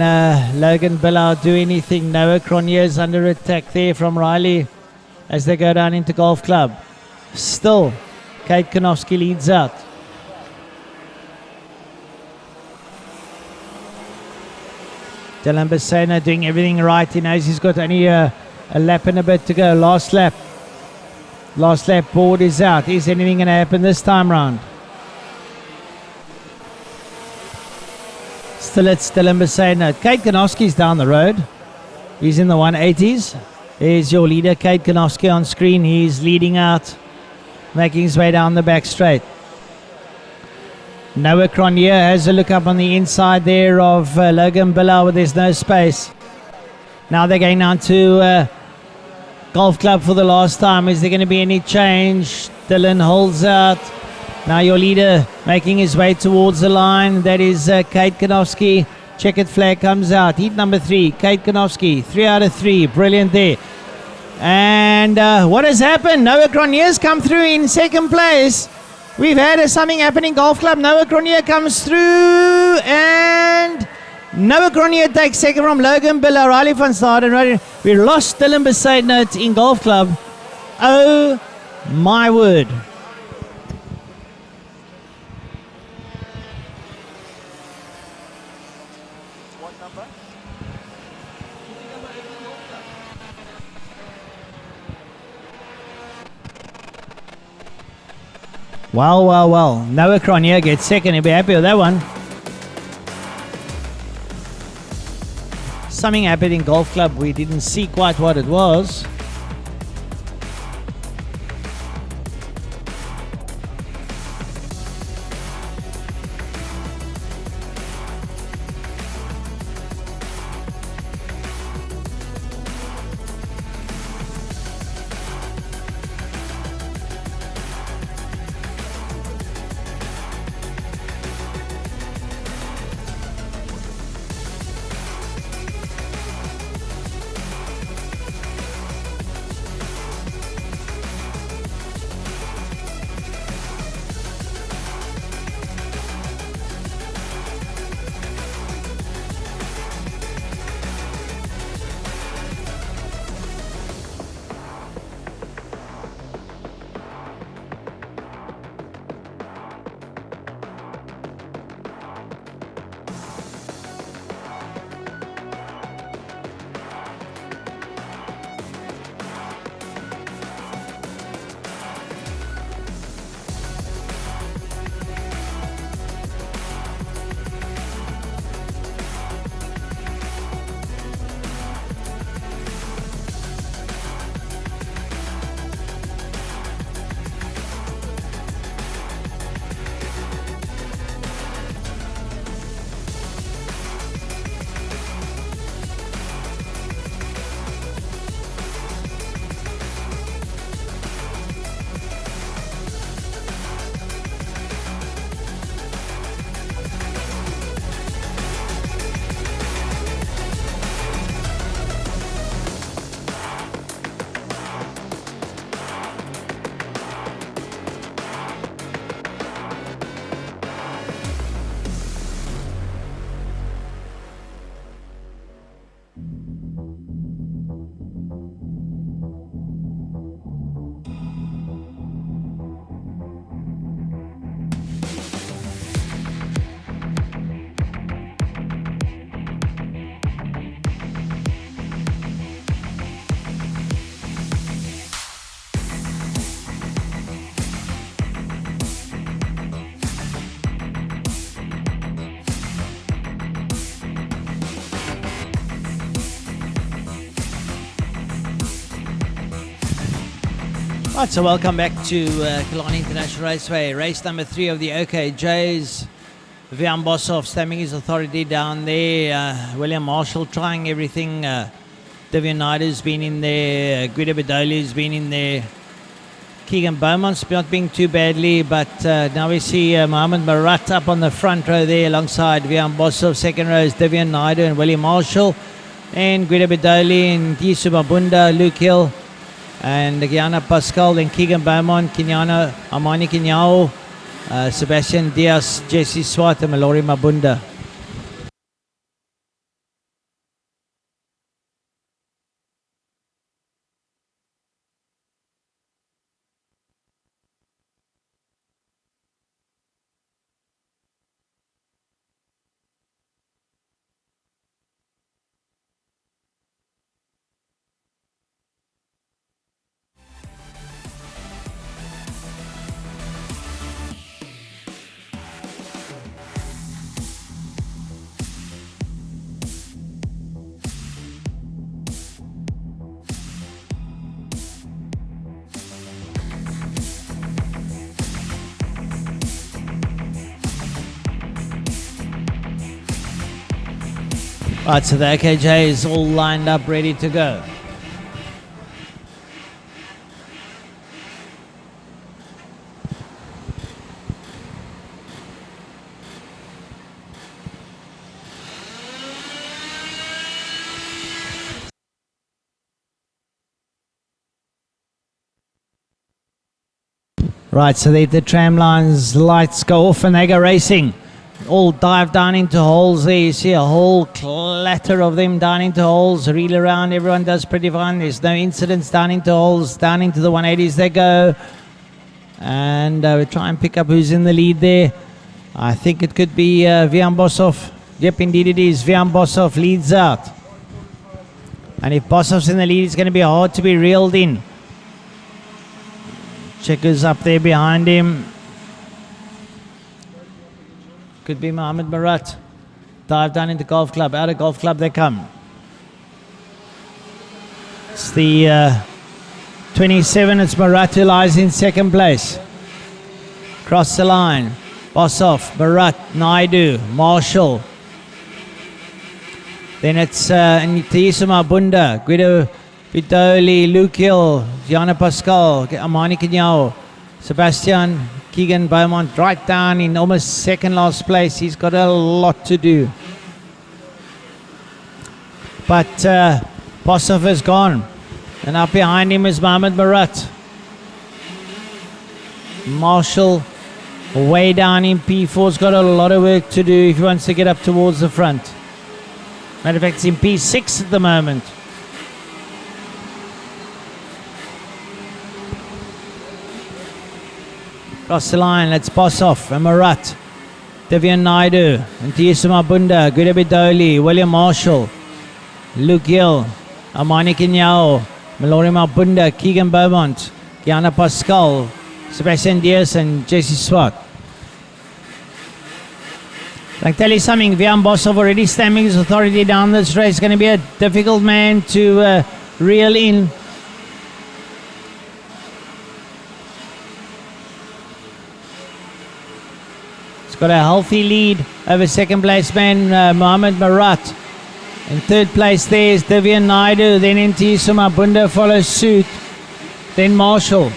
Logan Billard do anything? Noah Cronje is under attack there from Riley as they go down into Golf Club. Still, Kate Kanofsky leads out. Dylan Besaidnout doing everything right. He knows he's got only a lap and a bit to go. Last lap. Last lap board is out. Is anything going to happen this time round? Still it's Dylan Besaidnout. Kate Kanofsky's down the road. He's in the 180s. There's your leader, Kate Kanofsky, on screen. He's leading out, making his way down the back straight. Noah Cronje has a look up on the inside there of Logan Billard, where there's no space. Now they're going down to Golf Club for the last time. Is there going to be any change? Dylan holds out. Now your leader making his way towards the line. That is Kate Kanofsky. Checkered flag comes out. Heat number 3, Kate Kanofsky. 3 out of 3. Brilliant there. And what has happened? Noah Cronier's come through in second place. We've had something happen in Golf Club. Noah Cronier comes through, and Noah Cronier takes second from Logan Bill, Riley van Staden. We lost Dylan Besaidnout in Golf Club. Oh my word. What number? Well. Noah Cronier gets second. He'll be happy with that one. Something happened in Golf Club. We didn't see quite what it was. Right, so welcome back to Killarney International Raceway, race number 3 of the OKJs. Vian Boshoff stamping his authority down there. William Marshall trying everything. Devian Naidu's been in there. Guido Bedoli's been in there. Keegan Beaumont's not being too badly, but now we see Mohamed Marat up on the front row there alongside Vian Boshoff. Second row is Devian Naidu and William Marshall. And Guido Bedoli and Gisu Mabunda, Luke Hill. And Gianna Pascal, then Keegan Beaumont, Kenyana, Amani Kenyao, Sebastian Diaz, Jesse Swart, and Mallory Mabunda. Right, so the AKJ is all lined up, ready to go. Right, so the tram lines lights go off and they go racing. All dive down into holes there. You see a whole clatter of them down into holes, reel around. Everyone does pretty fine. There's no incidents down into holes. Down into the 180s they go. And we try and pick up who's in the lead there. I think it could be Vian Boshoff. Yep, indeed it is. Vian Boshoff leads out. And if Boshoff's in the lead, it's going to be hard to be reeled in. Checkers up there behind him. Could be Mohammed Marat. Dive down into Golf Club. Out of Golf Club they come. It's the 27. It's Marat who lies in second place. Cross the line. Boshoff, Marat, Naidu, Marshall. Then it's Nitisa Mabunda, Guido Vidoli, Luke Hill, Gianna Pascal, Amani Kenyao, Sebastian Keegan Beaumont right down in almost second last place. He's got a lot to do. But Boshoff is gone. And up behind him is Mohammed Marat. Marshall way down in P4's got a lot of work to do if he wants to get up towards the front. Matter of fact, it's in P6 at the moment. Cross the line, let's Boshoff and Marat. Devian Naidu, and Tiesuma Bunda, Guido Bidoli, William Marshall, Luke Gill, Amani Kenyao, Mallory Mabunda, Keegan Beaumont, Gianna Pascal, Sebastian Diaz and Jesse Swart. I can tell you something, Vian Boshoff already stamping his authority down this race. It's going to be a difficult man to reel in. He's got a healthy lead over second place man Mohammed Marat. In third place there is Devian Naidu, then Intisuma Bunda follows suit, then Marshall.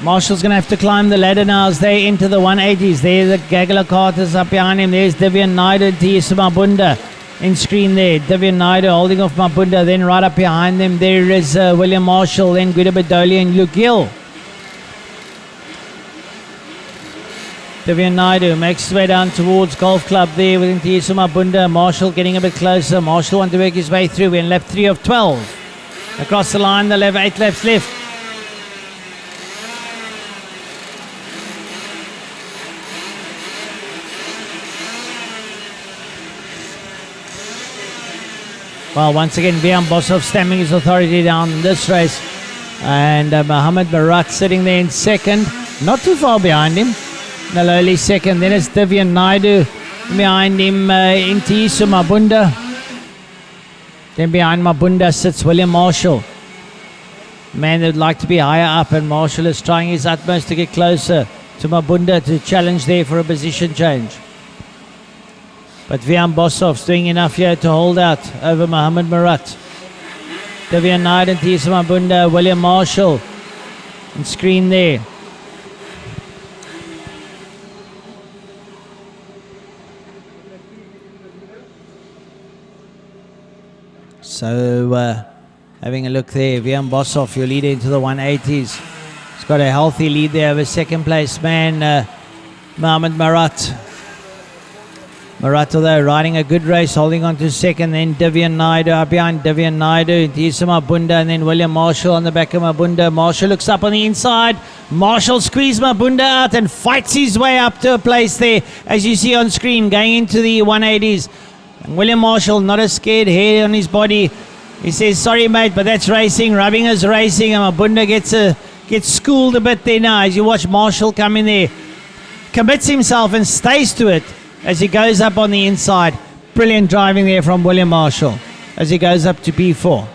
Marshall's going to have to climb the ladder now as they enter the 180s. There's the Gagala Carters up behind him. There's Devian Naidu, Intisuma Bunda in screen there. Devian Naidu holding off Mabunda, then right up behind them there is William Marshall, then Guido Bedoli and Luke Gill. Devian Naidu makes his way down towards Golf Club there with Intisuma Bunda. Marshall getting a bit closer. Marshall wants to work his way through. We're in lap 3 of 12. Across the line, they'll have 8 laps left. Well, once again, Vian Boshoff stamping his authority down in this race. And Mohammed Marat sitting there in second. Not too far behind him. Naloli second. Then it's Devian Naidu. Behind him, Intiisu Mabunda. Then behind Mabunda sits William Marshall. Man that would like to be higher up. And Marshall is trying his utmost to get closer to Mabunda to challenge there for a position change. But Vian Boshoff's doing enough here to hold out over Mohammed Marat. Devian Naidu, Intiisu Mabunda, William Marshall on screen there. So having a look there, Vian Boshoff, your leader into the 180s. He's got a healthy lead there over second place man, Mohammed Marat. Marat, though, riding a good race, holding on to second. Then Devian Naidu up behind Devian Naidu, Intiisu Mabunda, and then William Marshall on the back of Mabunda. Marshall looks up on the inside. Marshall squeezes Mabunda out and fights his way up to a place there, as you see on screen, going into the 180s. And William Marshall, not a scared hair on his body. He says, sorry mate, but that's racing. Rubbing is racing, and Mabunda gets schooled a bit there now as you watch Marshall come in there. Commits himself and stays to it as he goes up on the inside. Brilliant driving there from William Marshall as he goes up to P4.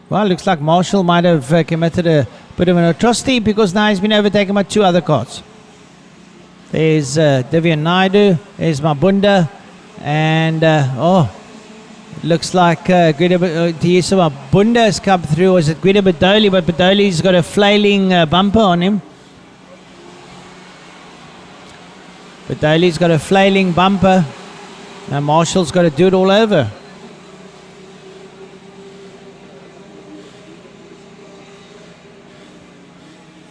Well, looks like Marshall might have committed a bit of an atrocity because now he's been overtaken by 2 other cars. There's Devian Naidu, there's Mabunda, and looks like Guido Mabunda has come through. Was it Guido Bedoli? But Bedoli's got a flailing bumper on him. Bedoli's got a flailing bumper, and Marshall's got to do it all over.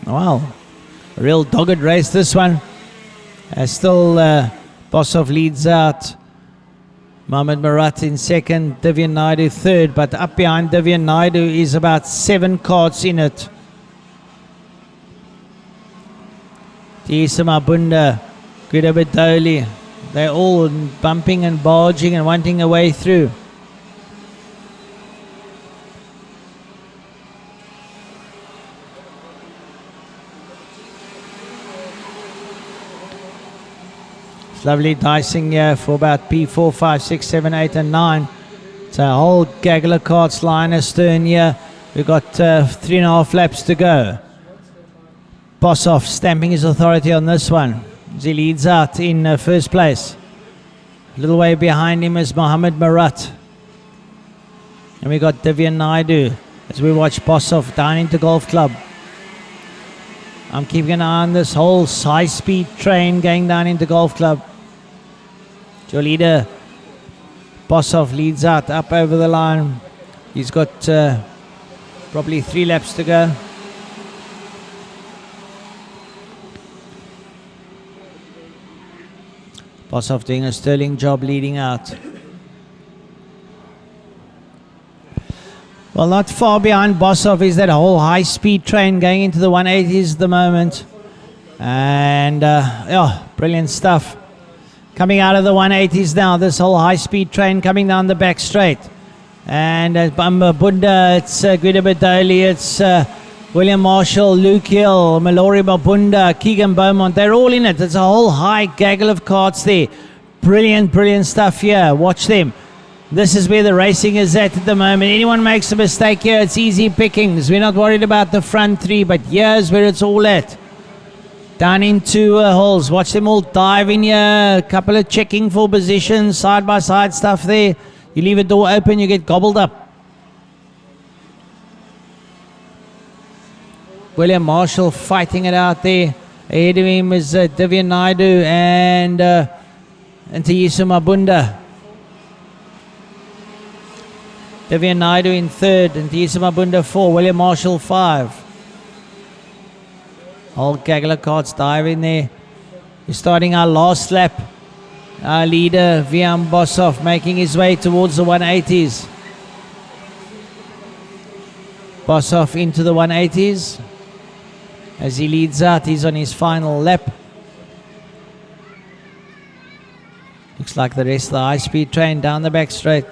Wow, a real dogged race this one. Still Bosov leads out. Mohamed Marat in second, Divyan Naidu third, but up behind Divyan Naidu is about 7 carts in it. Tisa Mabunda, Gudabedoli, they're all bumping and barging and wanting a way through. Lovely dicing here for about P4, 5, 6, 7, 8 and 9. It's a whole gaggle of carts line astern here. We've got 3.5 laps to go. Bosov stamping his authority on this one. He leads out in first place. A little way behind him is Mohamed Marat. And we got Divyan Naidu as we watch Bosov down into Golf Club. I'm keeping an eye on this whole high-speed train going down into Golf Club. Your leader, Bosov, leads out up over the line. He's got probably 3 laps to go. Bosov doing a sterling job leading out. Well, not far behind Bosov is that whole high-speed train going into the 180s at the moment. And, yeah, brilliant stuff. Coming out of the 180s now, this whole high-speed train coming down the back straight. And Mabunda, it's Guido Bedoli, it's William Marshall, Luke Hill, Mallory Mabunda, Keegan Beaumont. They're all in it. There's a whole high gaggle of carts there. Brilliant, brilliant stuff here. Watch them. This is where the racing is at the moment. Anyone makes a mistake here, it's easy pickings. We're not worried about the front 3, but here's where it's all at. Down into holes. Watch them all dive in here. A couple of checking for positions, side-by-side stuff there. You leave a door open, you get gobbled up. William Marshall fighting it out there. Ahead of him is Divyan Naidu and Ntiyisu Mabunda. Divyan Naidu in third, and Ntiyisu Mabunda 4, William Marshall 5. All gaggle of carts diving there. We're starting our last lap. Our leader, Viam Bosov, making his way towards the 180s. Bosov into the 180s. As he leads out, he's on his final lap. Looks like the rest of the high-speed train down the back straight.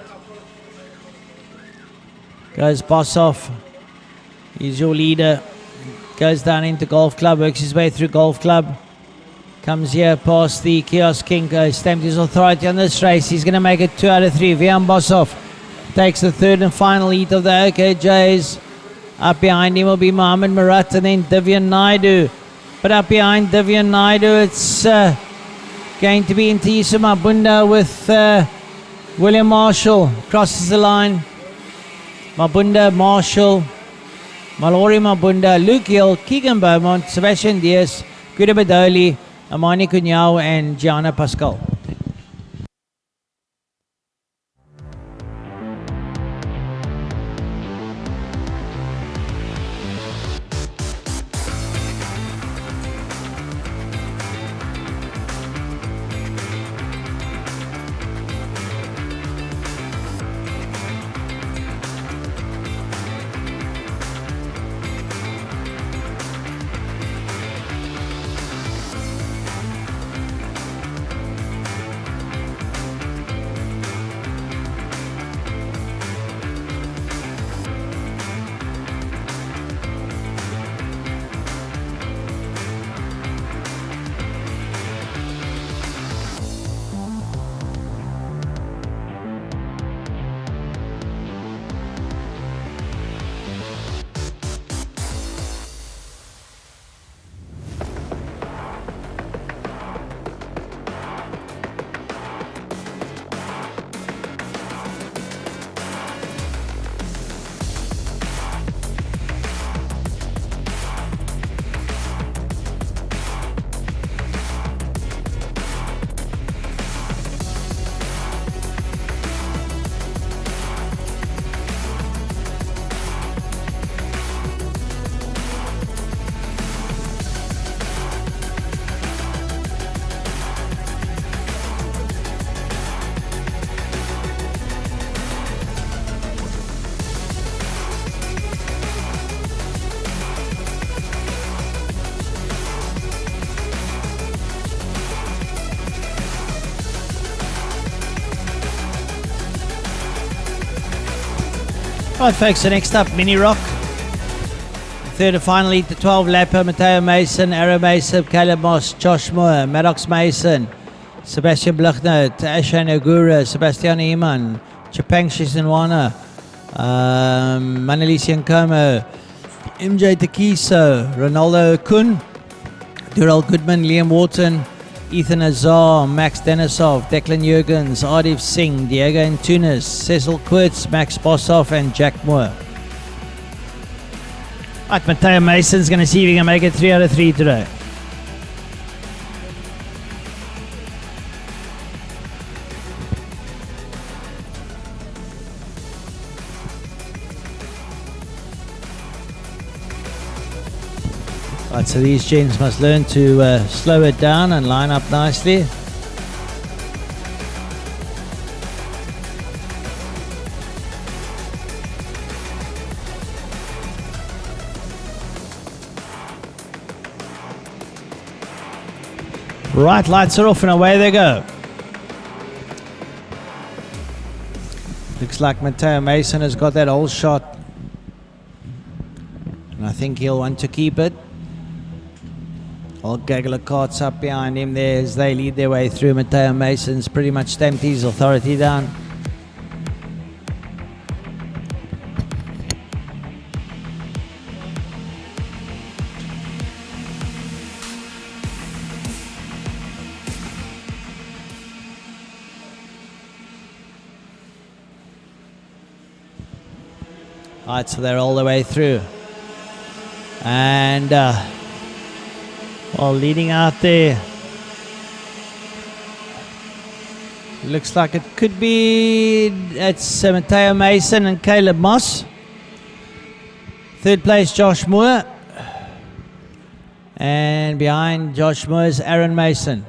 Goes Bosov. He's your leader. Goes down into Golf Club, works his way through Golf Club. Comes here past the Kiosk King, stamped his authority on this race. He's going to make it 2 out of 3. Viam Bosov takes the third and final heat of the OKJs. Up behind him will be Mohamed Marat and then Divyan Naidu. But up behind Divyan Naidu, it's going to be Ntiyisu Mabunda with William Marshall. Crosses the line. Mabunda, Marshall, Mallory Mabunda, Luke Hill, Keegan Beaumont, Sebastian Diaz, Guido Bedoli, Amani Kunyao and Gianna Pascal. Right, folks, so next up, Mini Rock. Third and final heat, the 12 lapper, Matteo Mason, Aaron Mason, Caleb Moss, Josh Moore, Maddox Mason, Sebastian Bluchnout, Ashan Ogura, Sebastian Iman, Chapang Shisinwana, Manalisi Nkomo, MJ Takiso, Ronaldo Kun, Durrell Goodman, Liam Wharton, Ethan Azar, Max Denisov, Declan Jurgens, Ardif Singh, Diego Antunes, Cecil Quirtz, Max Bossoff, and Jack Moore. Right, Matteo Mason's going to see if he can make it 3 out of 3 today. Right, so these gents must learn to slow it down and line up nicely. Right, lights are off and away they go. Looks like Matteo Mason has got that old shot, and I think he'll want to keep it. Old Gaggle of Carts up behind him there as they lead their way through. Matteo Mason's pretty much stamped his authority down. Right, so they're all the way through. And well, leading out there, looks like it could be, it's Matteo Mason and Caleb Moss. Third place, Josh Moore. And behind Josh Moore is Aaron Mason.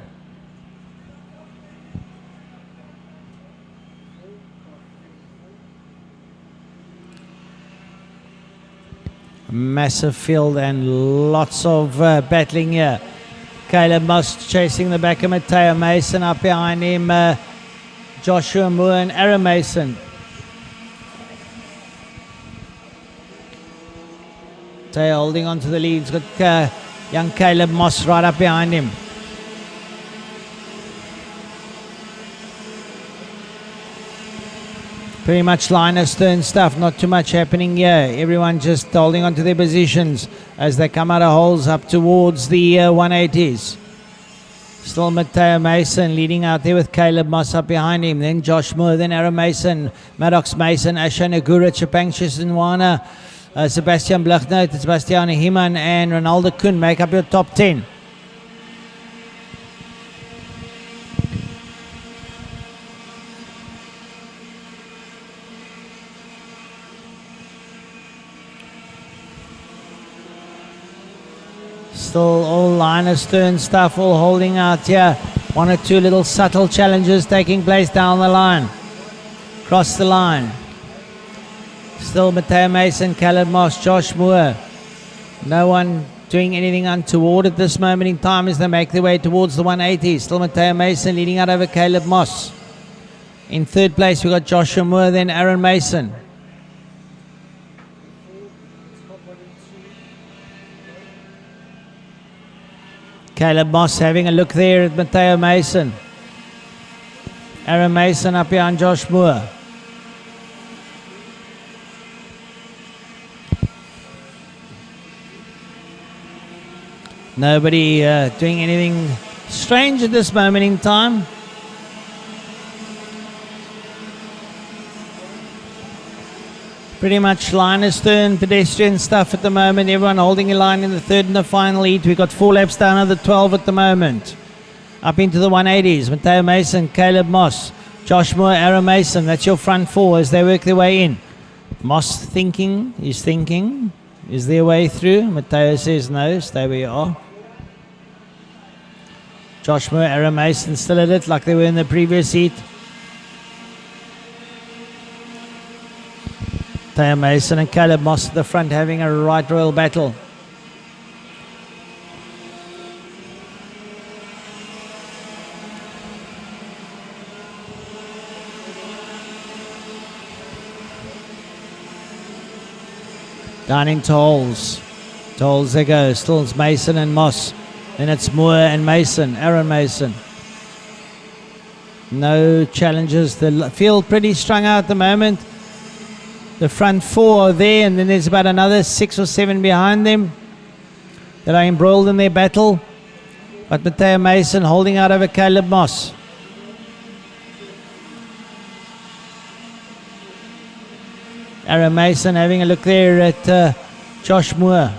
Massive field and lots of battling here. Caleb Moss chasing the back of Matteo Mason. Up behind him, Joshua Moore and Aaron Mason. Matteo holding on to the lead. He's got young Caleb Moss right up behind him. Pretty much line astern stuff, not too much happening here. Everyone just holding on to their positions as they come out of holes up towards the 180s. Still Matteo Mason leading out there with Caleb Moss up behind him. Then Josh Moore, then Aaron Mason, Maddox Mason, Ashan Agura, Chapang Shisinwana, Sebastian Bluchnout, Sebastian Himan, and Ronaldo Kun make up your top 10. Still all line astern stuff, all holding out here. One or two little subtle challenges taking place down the line. Cross the line. Still Matteo Mason, Caleb Moss, Josh Moore. No one doing anything untoward at this moment in time as they make their way towards the 180s. Still Matteo Mason leading out over Caleb Moss. In third place, we've got Joshua Moore, then Aaron Mason. Caleb Moss having a look there at Matteo Mason. Aaron Mason up behind Josh Moore. Nobody doing anything strange at this moment in time. Pretty much line astern, pedestrian stuff at the moment. Everyone holding a line in the third and the final heat. We've got 4 laps down of the 12 at the moment. Up into the 180s. Matteo Mason, Caleb Moss, Josh Moore, Aaron Mason. That's your front 4 as they work their way in. Moss thinking, is their way through. Matteo says no, stay where you are. Josh Moore, Aaron Mason still at it like they were in the previous heat. Matteo Mason and Caleb Moss at the front having a right royal battle. Down into holes. To holes they go. Still it's Mason and Moss. Then it's Moore and Mason. Aaron Mason. No challenges. The field pretty strung out at the moment. The front four are there, and then there's about another 6 or 7 behind them that are embroiled in their battle. But Matteo Mason holding out over Caleb Moss. Aaron Mason having a look there at Josh Moore.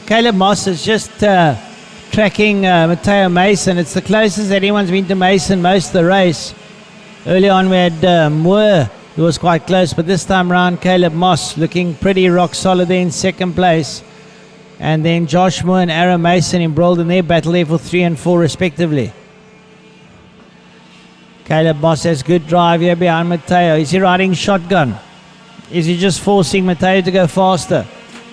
Caleb Moss is just tracking Matteo Mason. It's the closest that anyone's been to Mason most of the race. Early on we had Moore, who was quite close, but this time around Caleb Moss looking pretty rock solid there in second place. And then Josh Moore and Aaron Mason embroiled in their battle there for 3 and 4 respectively. Caleb Moss has good drive here behind Matteo. Is he riding shotgun? Is he just forcing Matteo to go faster?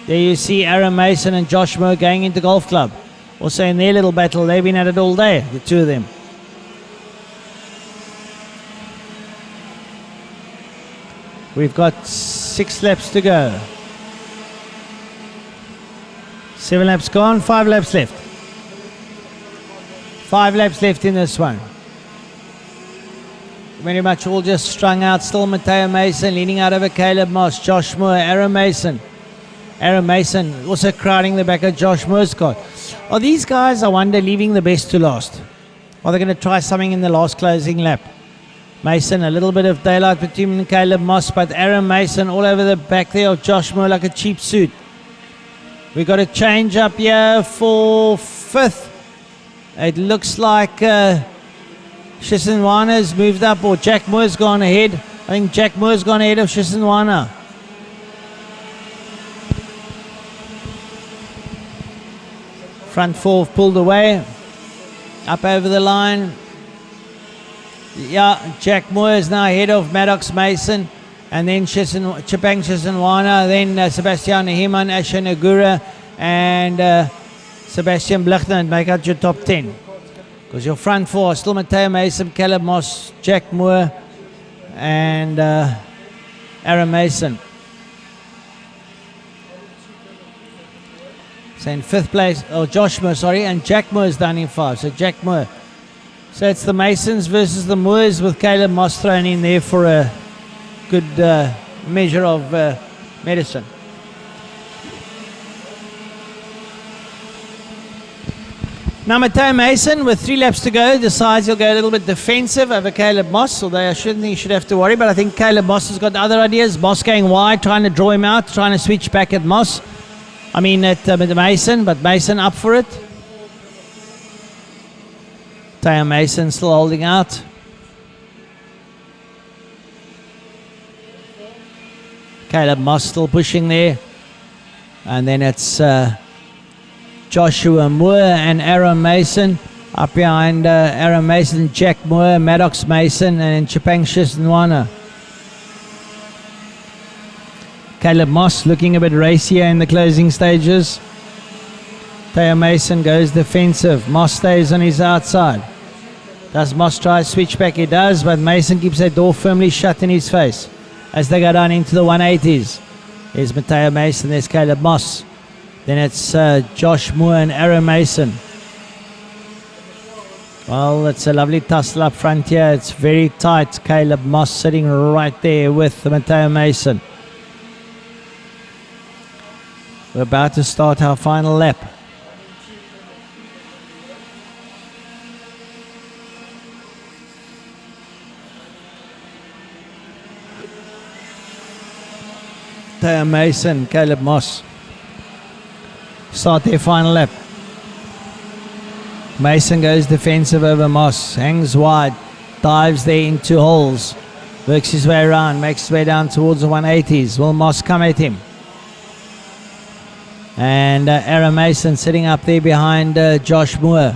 There you see Aaron Mason and Josh Moore going into Golf Club. Also in their little battle, they've been at it all day, the two of them. We've got 6 laps to go. 7 laps gone, 5 laps left. 5 laps left in this one. Very much all just strung out. Still Matteo Mason leaning out over Caleb Moss, Josh Moore, Aaron Mason. Aaron Mason also crowding the back of Josh Moore's car. Are these guys, I wonder, leaving the best to last? Are they going to try something in the last closing lap? Mason, a little bit of daylight between him and Caleb Moss, but Aaron Mason all over the back there of Josh Moore like a cheap suit. We've got a change up here for 5th. It looks like Shishinwana's moved up, or Jack Moore's gone ahead. I think Jack Moore's gone ahead of Shishinwana. Front 4 pulled away, up over the line. Yeah, Jack Moore is now ahead of Maddox Mason, and then Chipang Shishinwana, then Sebastian Heman, Asha Nagura, and Sebastian Blichner make out your top 10. Because your front 4 are still Matteo Mason, Caleb Moss, Jack Moore, and Aaron Mason. So in 5th place, Josh Moore, sorry, and Jack Moore is down in 5. So Jack Moore. So it's the Masons versus the Moores with Caleb Moss thrown in there for a good measure of medicine. Now Matteo Mason, with 3 laps to go, decides he'll go a little bit defensive over Caleb Moss, although I shouldn't think he should have to worry, but I think Caleb Moss has got other ideas. Moss going wide, trying to draw him out, trying to switch back at Moss. I mean at Mason, but Mason up for it. Matteo Mason still holding out. Caleb Moss still pushing there. And then it's Joshua Moore and Aaron Mason. Up behind Aaron Mason, Jack Moore, Maddox Mason, and Chipang Shishinwana. Caleb Moss looking a bit racier in the closing stages. Matteo Mason goes defensive. Moss stays on his outside. Does Moss try a switch back? He does, but Mason keeps that door firmly shut in his face as they go down into the 180s. There's Matteo Mason, there's Caleb Moss. Then it's Josh Moore and Aaron Mason. Well, it's a lovely tussle up front here. It's very tight. Caleb Moss sitting right there with Matteo Mason. We're about to start our final lap. Matteo Mason, Caleb Moss start their final lap. Mason goes defensive over Moss, hangs wide, dives there into holes, works his way around, makes his way down towards the 180s. Will Moss come at him? And Aaron Mason sitting up there behind Josh Moore.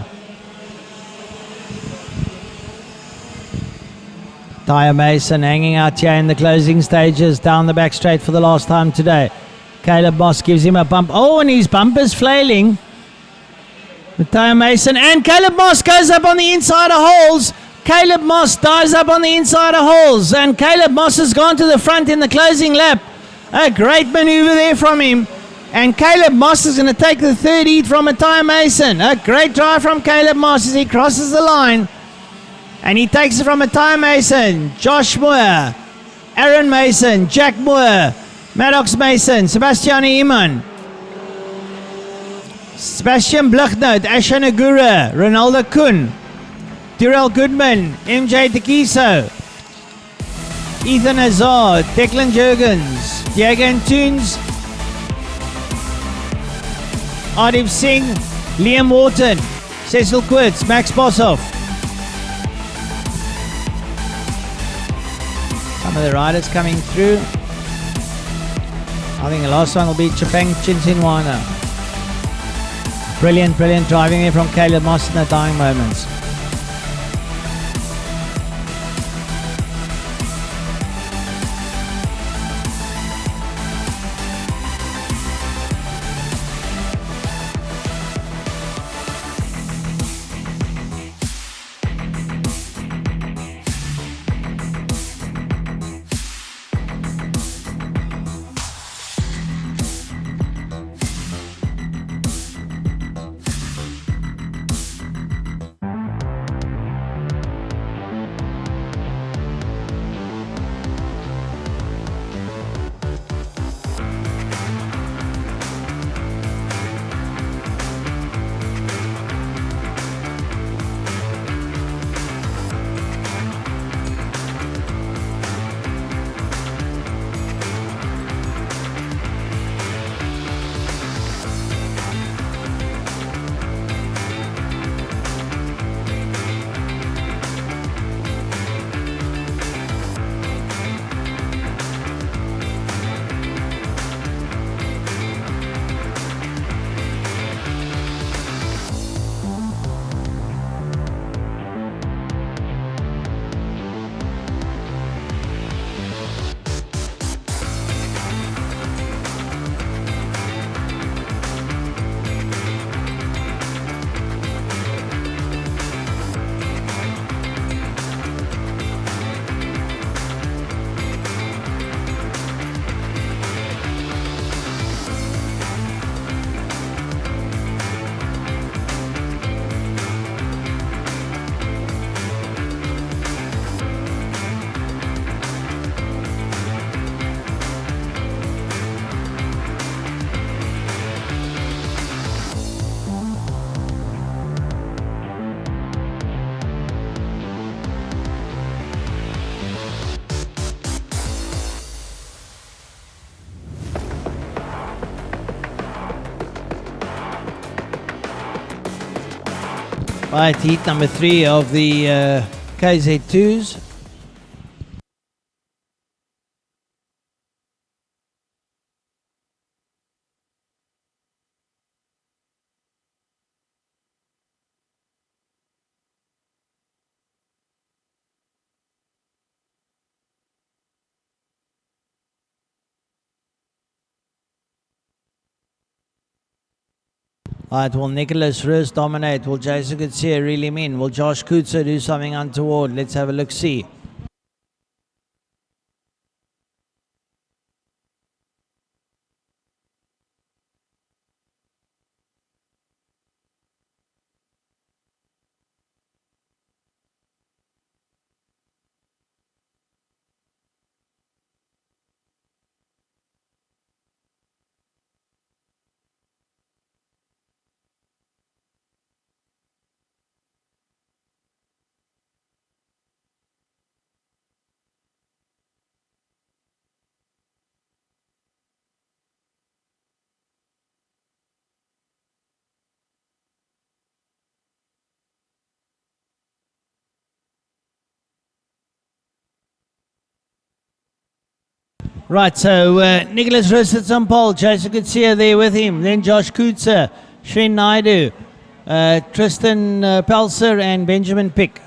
Matteo Mason hanging out here in the closing stages, down the back straight for the last time today. Caleb Moss gives him a bump. Oh, and his bumper's flailing. Matteo Mason and Caleb Moss goes up on the inside of holes. Caleb Moss dives up on the inside of holes, and Caleb Moss has gone to the front in the closing lap. A great maneuver there from him. And Caleb Moss is going to take the third heat from Matteo Mason. A great drive from Caleb Moss as he crosses the line. And he takes it from Matteo Mason, Josh Moore, Aaron Mason, Jack Moore, Maddox Mason, Sebastian Iman, Sebastian Bluchnout, Asha Nagura, Ronaldo Kuhn, Tyrell Goodman, MJ Tekiso, Ethan Hazard, Declan Jurgens, Diego Antunes, Ardiv Singh, Liam Wharton, Cecil Quirtz, Max Boshoff. Some of the riders coming through. I think the last one will be Chapang Chinsinwana. Brilliant driving there from Caleb Moss in the dying moments. Right, heat number 3 of the KZ2s. Right, will Nicholas Rus dominate? Will Jason Gutierrez reel him in? Will Josh Kutzer do something untoward? Let's have a look-see. Right, so Nicholas Rus sits on pole, Jason Gutierrez there with him, then Josh Kutzer, Shren Naidu, Tristan Pelser and Benjamin Pick.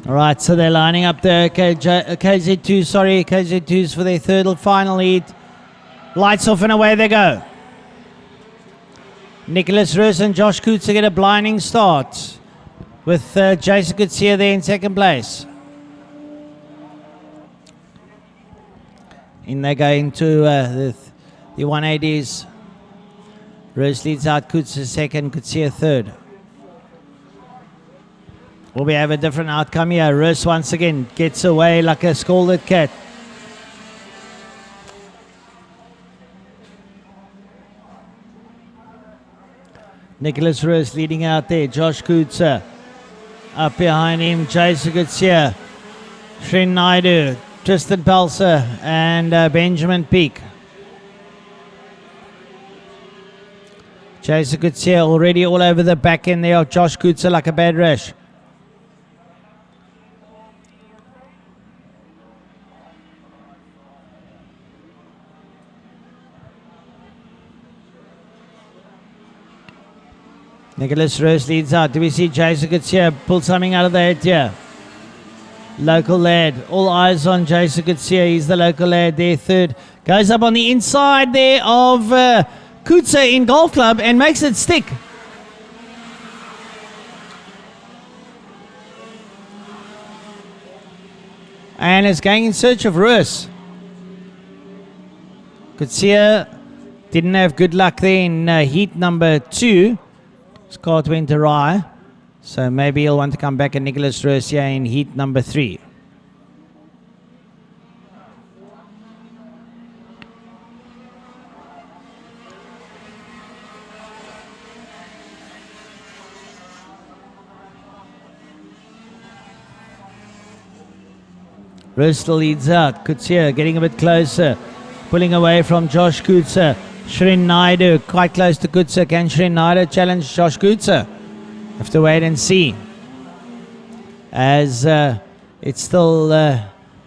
All right, so they're lining up there. KZ2's for their third and final lead. Lights off and away they go. Nicholas Rus and Josh Coutser get a blinding start with Jason Coetzee there in second place. In they go into the 180s. Rus leads out Coutser second, Coetzee third. Will we have a different outcome here? Rus once again gets away like a scalded cat. Nicholas Rus leading out there. Josh Coutser up behind him. Jason Coetzee, Shren Naidu, Tristan Pelser, and Benjamin Peak. Jason Coetzee already all over the back end there of Josh Coutser like a bad rash. Nicholas Rus leads out. Do we see Jason Coetzee pull something out of the head here? Local lad. All eyes on Jason Coetzee. He's the local lad there, third. Goes up on the inside there of Coutser in Golf Club and makes it stick. And is going in search of Rus. Coetzee didn't have good luck there in heat number 2. His cart went awry, so maybe he'll want to come back at Nicholas Rus here in heat number 3. Rus still leads out. Coetzee getting a bit closer, pulling away from Josh Coutser. Shren Naidu quite close to Coutser. Can Shren Naidu challenge Josh Coutser? Have to wait and see. As it's still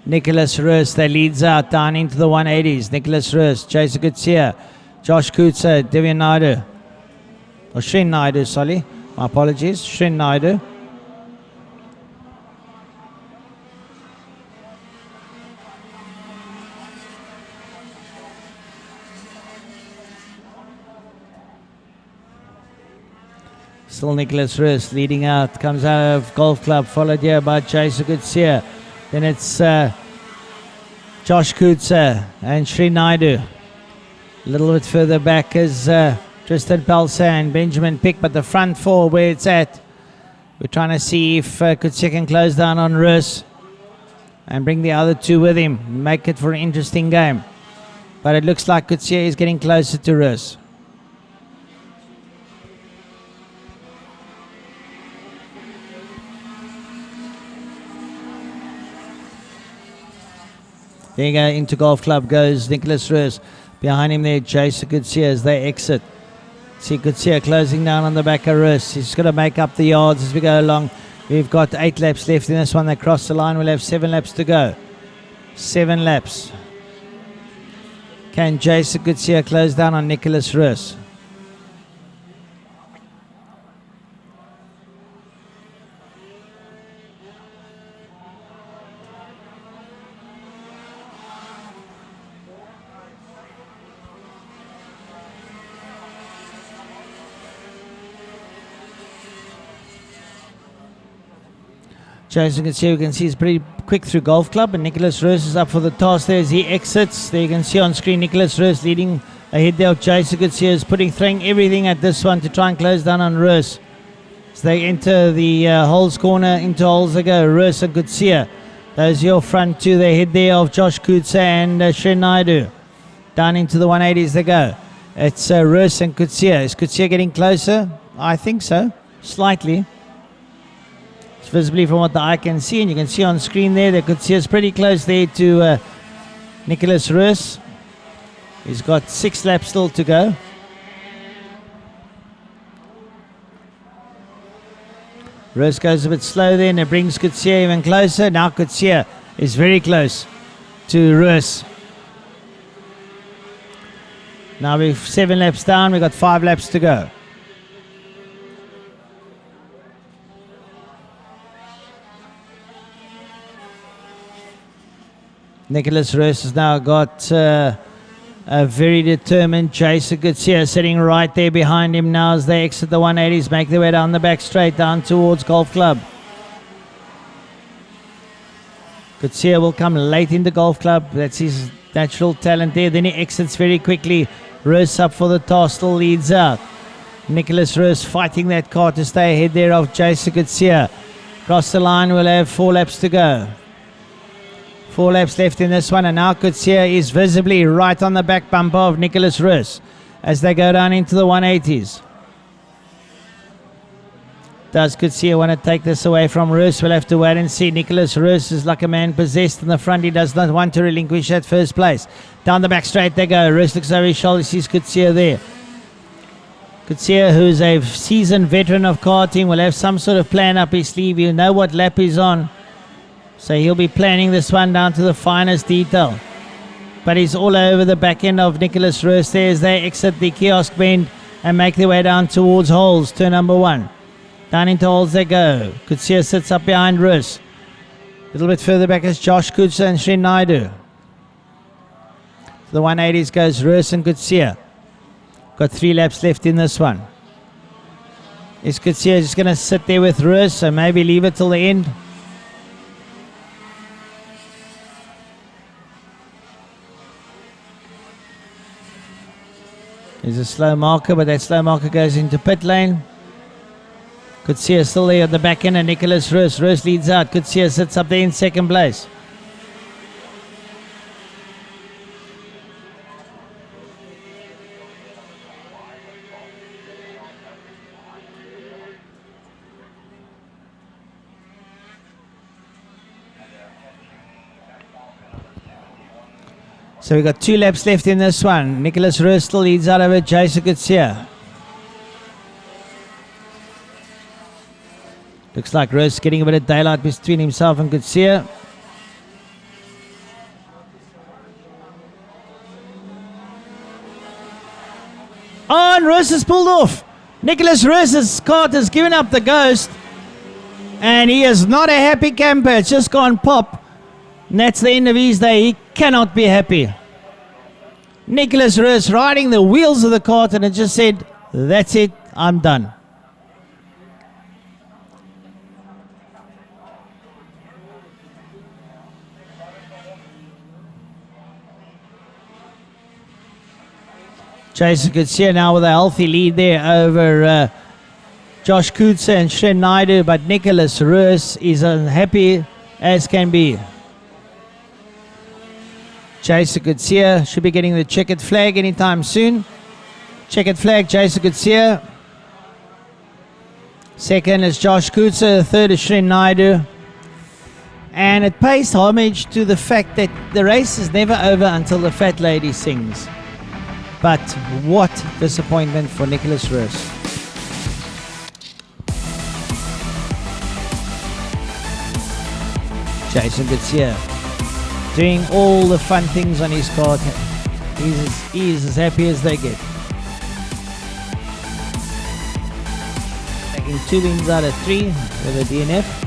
Nicholas Rus that leads out down into the 180s. Nicholas Rus, Jason Coetzee, Josh Coutser, Divya Naidu. Or Shren Naidu, sorry. My apologies. Shren Naidu. Still Nicholas Rus leading out, comes out of Golf Club, followed here by Jason Coetzee. Then it's Josh Coutser and Shren Naidu. A little bit further back is Tristan Pelser and Benjamin Pick, but the front four where it's at. We're trying to see if Coetzee can close down on Rus and bring the other two with him, make it for an interesting game. But it looks like Coetzee is getting closer to Rus. There you go, into Golf Club goes Nicholas Rus. Behind him there, Jason Coetzee as they exit. See Coetzee closing down on the back of Rus. He's going to make up the yards as we go along. We've got 8 laps left in this one. They cross the line. We'll have 7 laps to go. 7 laps. Can Jason Coetzee close down on Nicholas Rus? Jason Coetzee, you can see, is pretty quick through Golf Club, and Nicholas Rus is up for the task there as he exits. There you can see on screen Nicholas Rus leading ahead there of Jason Coetzee, is throwing everything at this one to try and close down on Rus. As they enter the holes corner, into holes they go, Rus and Coetzee. Those are your front two. They head there of Josh Coutser and Shren Naidu. Down into the 180s they go. It's Rus and Coetzee. Is Coetzee getting closer? I think so, slightly. Visibly from what the eye can see, and you can see on screen there that Coetzee is pretty close there to Nicholas Rus. He's got 6 laps still to go. Rus goes a bit slow there and it brings Coetzee even closer. Now Coetzee is very close to Rus. Now we've 7 laps down, we've got 5 laps to go. Nicholas Roos has now got a very determined Jason Gutierrez sitting right there behind him now as they exit the 180s, make their way down the back straight, down towards Golf Club. Gutierrez will come late into Golf Club. That's his natural talent there. Then he exits very quickly. Roos up for the toss, still leads out. Nicholas Roos fighting that car to stay ahead there of Jason Gutierrez. Across the line, we'll have 4 laps to go. 4 laps left in this one, and now Gutierrez is visibly right on the back bumper of Nicholas Roos as they go down into the 180s. Does Gutierrez want to take this away from Roos? We'll have to wait and see. Nicholas Roos is like a man possessed in the front. He does not want to relinquish that first place. Down the back straight they go. Roos looks over his shoulder, sees Gutierrez there. Gutierrez, who's a seasoned veteran of karting, will have some sort of plan up his sleeve. He'll know what lap he's on. So he'll be planning this one down to the finest detail. But he's all over the back end of Nicholas Roos there as they exit the kiosk bend and make their way down towards holes, turn number 1. Down into holes they go. Gutierrez sits up behind Roos. A little bit further back is Josh Kutsa and Sri Naidu. The 180s goes Roos and Gutierrez. Got 3 laps left in this one. Is Gutierrez just going to sit there with Roos, so maybe leave it till the end? There's a slow marker, but that slow marker goes into pit lane. Gutierrez still there at the back end, and Nicholas Roos. Roos leads out. Gutierrez sits up there in second place. So we've got 2 laps left in this one. Nicholas Roos still leads out over Jason Gutierrez. Looks like Roos getting a bit of daylight between himself and Gutierrez. Oh, and Roos has pulled off. Nicholas Roos's cart has given up the ghost. And he is not a happy camper. It's just gone pop. And that's the end of his day. He cannot be happy. Nicholas Roos riding the wheels of the cart and it just said, that's it, I'm done. Jason Gutierrez now with a healthy lead there over Josh Kutsa and Shen Naidu, but Nicholas Roos is unhappy as can be. Jason Gutierrez should be getting the checkered flag anytime soon. Checkered flag, Jason Gutierrez. Second is Josh Kutsa, the third is Shen Naidu. And it pays homage to the fact that the race is never over until the fat lady sings. But what disappointment for Nicholas Roos. Jason Gutierrez doing all the fun things on his kart. He's as happy as they get. Taking 2 wins out of 3 with a DNF.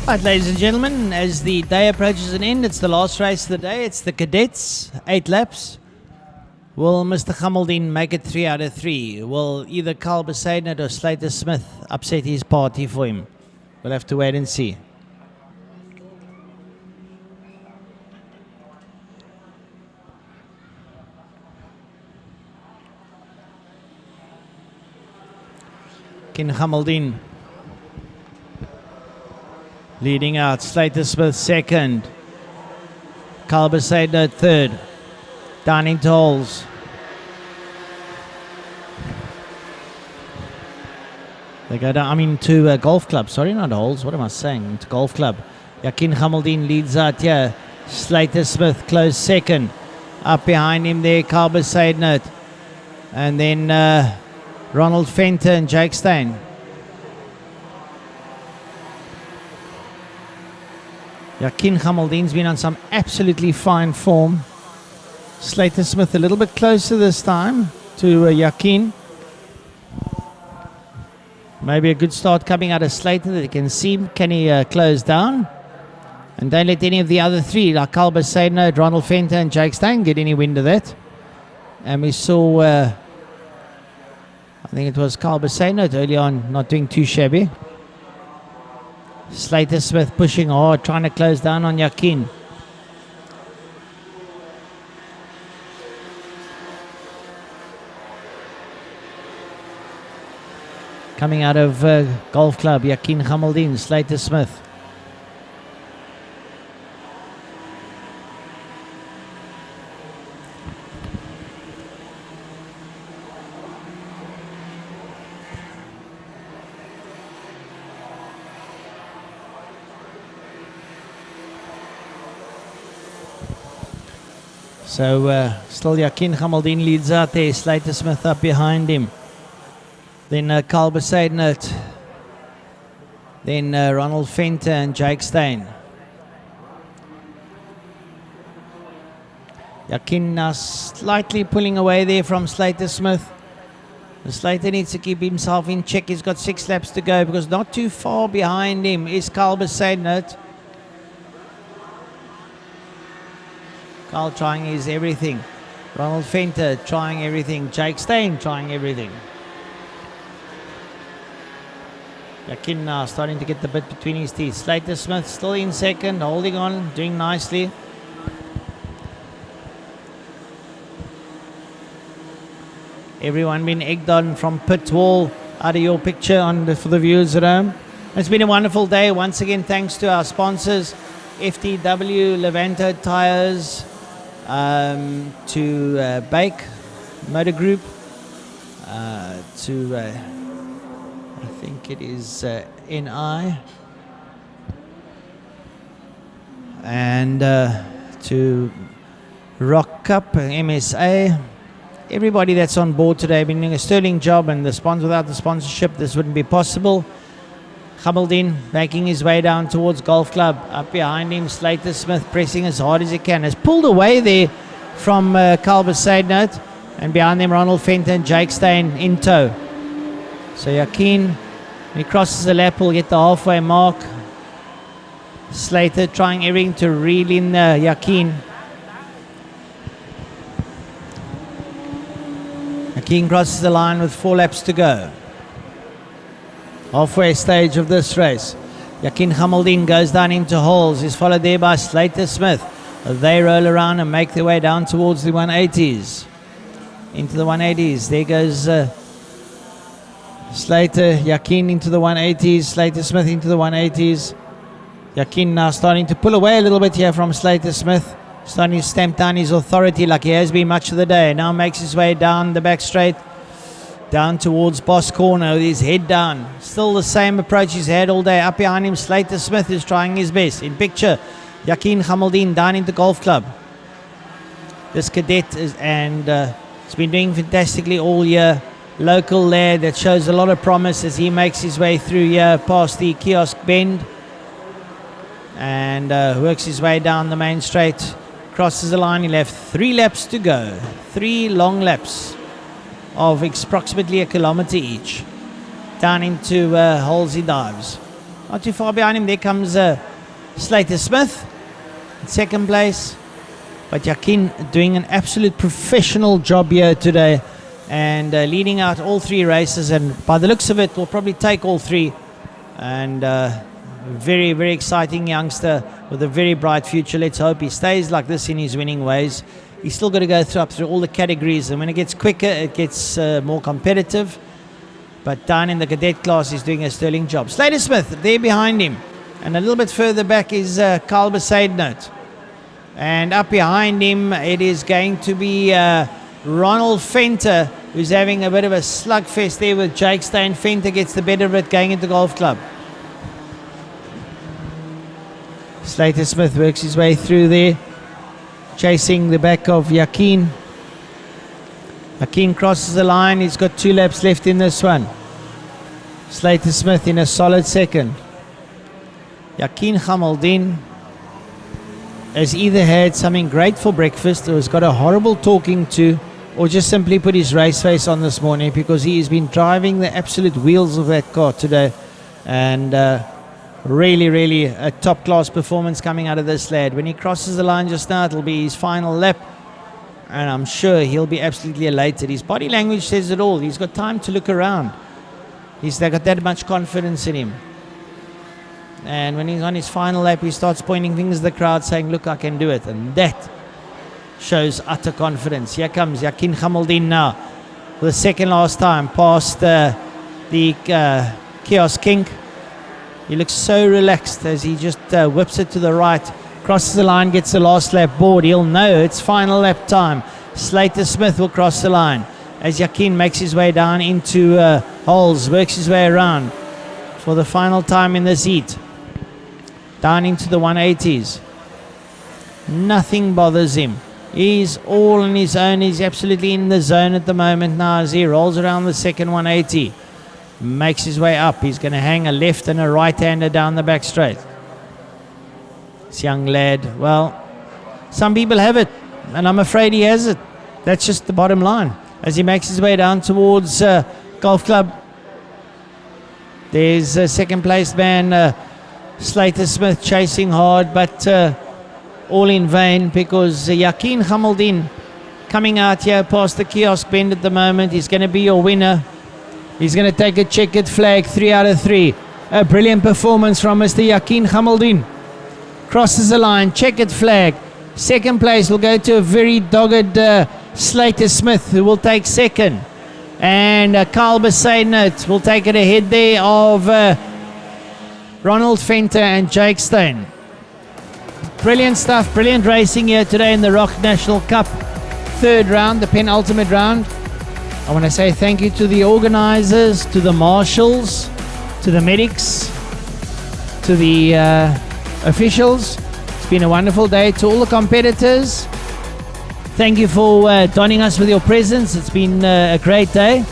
Right, ladies and gentlemen, as the day approaches an end, it's the last race of the day. It's the Cadets, 8 laps. Will Mr. Hamildeen make it 3 out of 3? Will either Carl Besaidnot or Slater Smith upset his party for him? We'll have to wait and see. Ken Hamildeen leading out, Slater Smith second, Carl Besaidnot third, down into holes. They go down, to golf club, sorry, not holes, what am I saying, to golf club. Ken Hamildeen leads out here, Slater Smith close second, up behind him there, Carl Besaidnot, and then Ronald Fenter and Jake Steyn. Ken Hamildeen's been on some absolutely fine form. Slater Smith a little bit closer this time to Ken. Maybe a good start coming out of Slater that you can see. Can he close down? And don't let any of the other three, like Carl Besaidnot, Ronald Fenter and Jake Steyn, get any wind of that. And we saw, I think it was Carl Besaidnot early on, not doing too shabby. Slater Smith pushing hard, trying to close down on Ken. Coming out of golf club, Ken Hamildeen, Slater Smith. So still Ken Hamildeen leads out there, Slater Smith up behind him. Then Carl Besaidnot. Then Ronald Fenter and Jake Steyn. Ken now slightly pulling away there from Slater Smith. Slater needs to keep himself in check. He's got 6 laps to go because not too far behind him is Carl Besaidnot. Carl trying his everything. Ronald Fenter trying everything. Jake Steyn trying everything. Ken now starting to get the bit between his teeth. Slater Smith still in second, holding on, doing nicely. Everyone been egged on from pit wall out of your picture for the viewers at home. It's been a wonderful day. Once again, thanks to our sponsors, FTW, Levanto Tires, to Bake Motor Group, to I think it is NI, and to Rok Cup, MSA. Everybody that's on board today been doing a sterling job, and without the sponsorship this wouldn't be possible. Hamildeen making his way down towards Golf Club. Up behind him, Slater Smith pressing as hard as he can. Has pulled away there from Carl Besaidnot, and behind them Ronald Fenter and Jake Steyn in tow. So Ken, when he crosses the lap, will get the halfway mark. Slater trying everything to reel in Ken. Ken crosses the line with 4 laps to go. Halfway stage of this race. Ken Hamildeen goes down into holes. He's followed there by Slater Smith. They roll around and make their way down towards the 180s. Into the 180s. There goes Slater. Ken into the 180s. Slater Smith into the 180s. Ken now starting to pull away a little bit here from Slater Smith. Starting to stamp down his authority like he has been much of the day. Now makes his way down the back straight. Down towards Boss Corner with his head down. Still the same approach he's had all day. Up behind him, Slater Smith is trying his best. In picture, Ken Hamildeen down into Golf Club. This Cadet is, and he's been doing fantastically all year. Local lad that shows a lot of promise as he makes his way through here past the kiosk bend. And works his way down the main straight. Crosses the line. He left 3 laps to go. 3 long laps of approximately a kilometer each. Down into holes he dives. Not too far behind him, there comes Slater Smith in second place. But Yakin doing an absolute professional job here today and leading out all three races, and by the looks of it will probably take all three. And very, very exciting youngster with a very bright future. Let's hope he stays like this in his winning ways. He's still got to go through all the categories, and when it gets quicker it gets more competitive. But down in the cadet class he's doing a sterling job. Slater Smith there behind him, and a little bit further back is Carl Besaidnout. And up behind him, it is going to be Ronald Fenter, who's having a bit of a slugfest there with Jake Steyn. Fenter gets the better of it going into golf club. Slater Smith works his way through there, chasing the back of Yakin. Yakin crosses the line. He's got 2 laps left in this one. Slater Smith in a solid second. Yakin Khamaldin has either had something great for breakfast or has got a horrible talking to, or just simply put his race face on this morning, because he has been driving the absolute wheels of that car today. And really a top class performance coming out of this lad. When he crosses the line just now, it'll be his final lap, and I'm sure he'll be absolutely elated. His body language says it all. He's got time to look around. He's got that much confidence in him. And when he's on his final lap, he starts pointing fingers at the crowd saying, look, I can do it. And that shows utter confidence. Here comes Yakin Khamaldin now for the second last time past the Kiosk King. He looks so relaxed as he just whips it to the right, crosses the line, gets the last lap board. He'll know it's final lap time. Slater Smith will cross the line as Yakin makes his way down into holes, works his way around for the final time in this heat. Down into the 180s. Nothing bothers him. He's all on his own. He's absolutely in the zone at the moment now as he rolls around the second 180. Makes his way up. He's going to hang a left and a right-hander down the back straight. This young lad, well, some people have it, and I'm afraid he has it. That's just the bottom line. As he makes his way down towards golf club, there's a second place man, Slater Smith, chasing hard, but all in vain, because Yakin Khamaldin coming out here past the kiosk bend at the moment. He's going to be your winner. He's going to take a checkered flag, 3 out of 3. A brilliant performance from Mr. Yakin Khamaldin. Crosses the line, checkered flag. Second place will go to a very dogged Slater Smith, who will take second. And Carl Besaidnout will take it ahead there of Ronald Fenter and Jake Steyn. Brilliant stuff, brilliant racing here today in the Rok National Cup. Third round, the penultimate round. I want to say thank you to the organizers, to the marshals, to the medics, to the officials. It's been a wonderful day. To all the competitors, thank you for donning us with your presence. It's been a great day.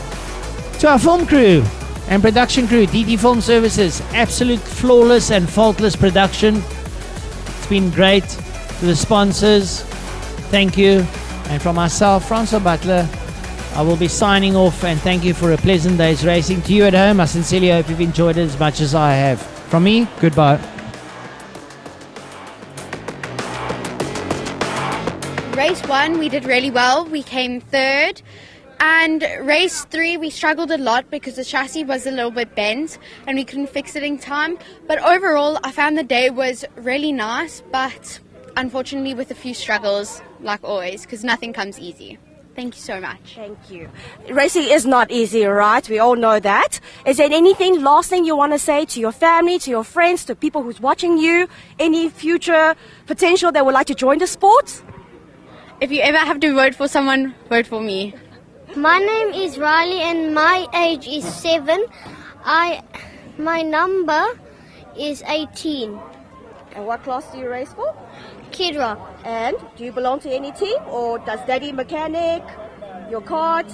To our film crew and production crew, DT Film Services, absolute flawless and faultless production. It's been great. To the sponsors, thank you. And from myself, Francois Butler, I will be signing off, and thank you for a pleasant day's racing. To you at home, I sincerely hope you've enjoyed it as much as I have. From me, goodbye. Race 1, we did really well. We came third. And race 3, we struggled a lot because the chassis was a little bit bent and we couldn't fix it in time. But overall, I found the day was really nice, but unfortunately with a few struggles, like always, because nothing comes easy. Thank you so much. Thank you. Racing is not easy, right? We all know that. Is there anything, last thing you want to say to your family, to your friends, to people who's watching you? Any future potential that would like to join the sport? If you ever have to vote for someone, vote for me. My name is Riley and my age is 7. My number is 18. And what class do you race for? Kid Rock. And do you belong to any team, or does daddy mechanic, your karts?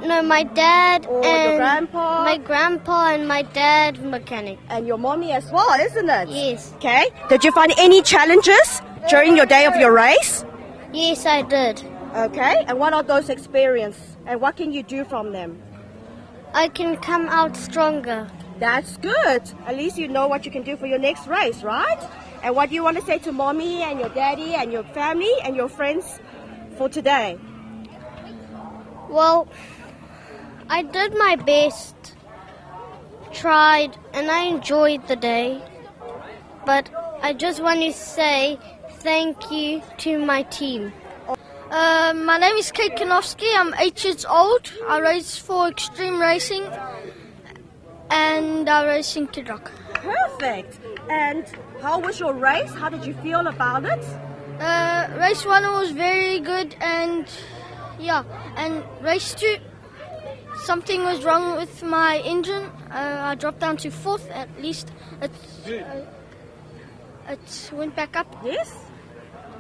No, my dad or and your grandpa? My grandpa and my dad mechanic. And your mommy as well, isn't it? Yes. Okay. Did you find any challenges during your day of your race? Yes, I did. Okay. And what are those experiences? And what can you do from them? I can come out stronger. That's good. At least you know what you can do for your next race, right? And what do you want to say to mommy and your daddy and your family and your friends for today? Well, I did my best, tried, and I enjoyed the day. But I just want to say thank you to my team. My name is Kate Kanofsky. I'm 8 years old. I race for Extreme Racing and I race in Kid Rock. Perfect. And how was your race? How did you feel about it? Race 1 was very good and race 2, something was wrong with my engine. I dropped down to 4th at least. It went back up. Yes.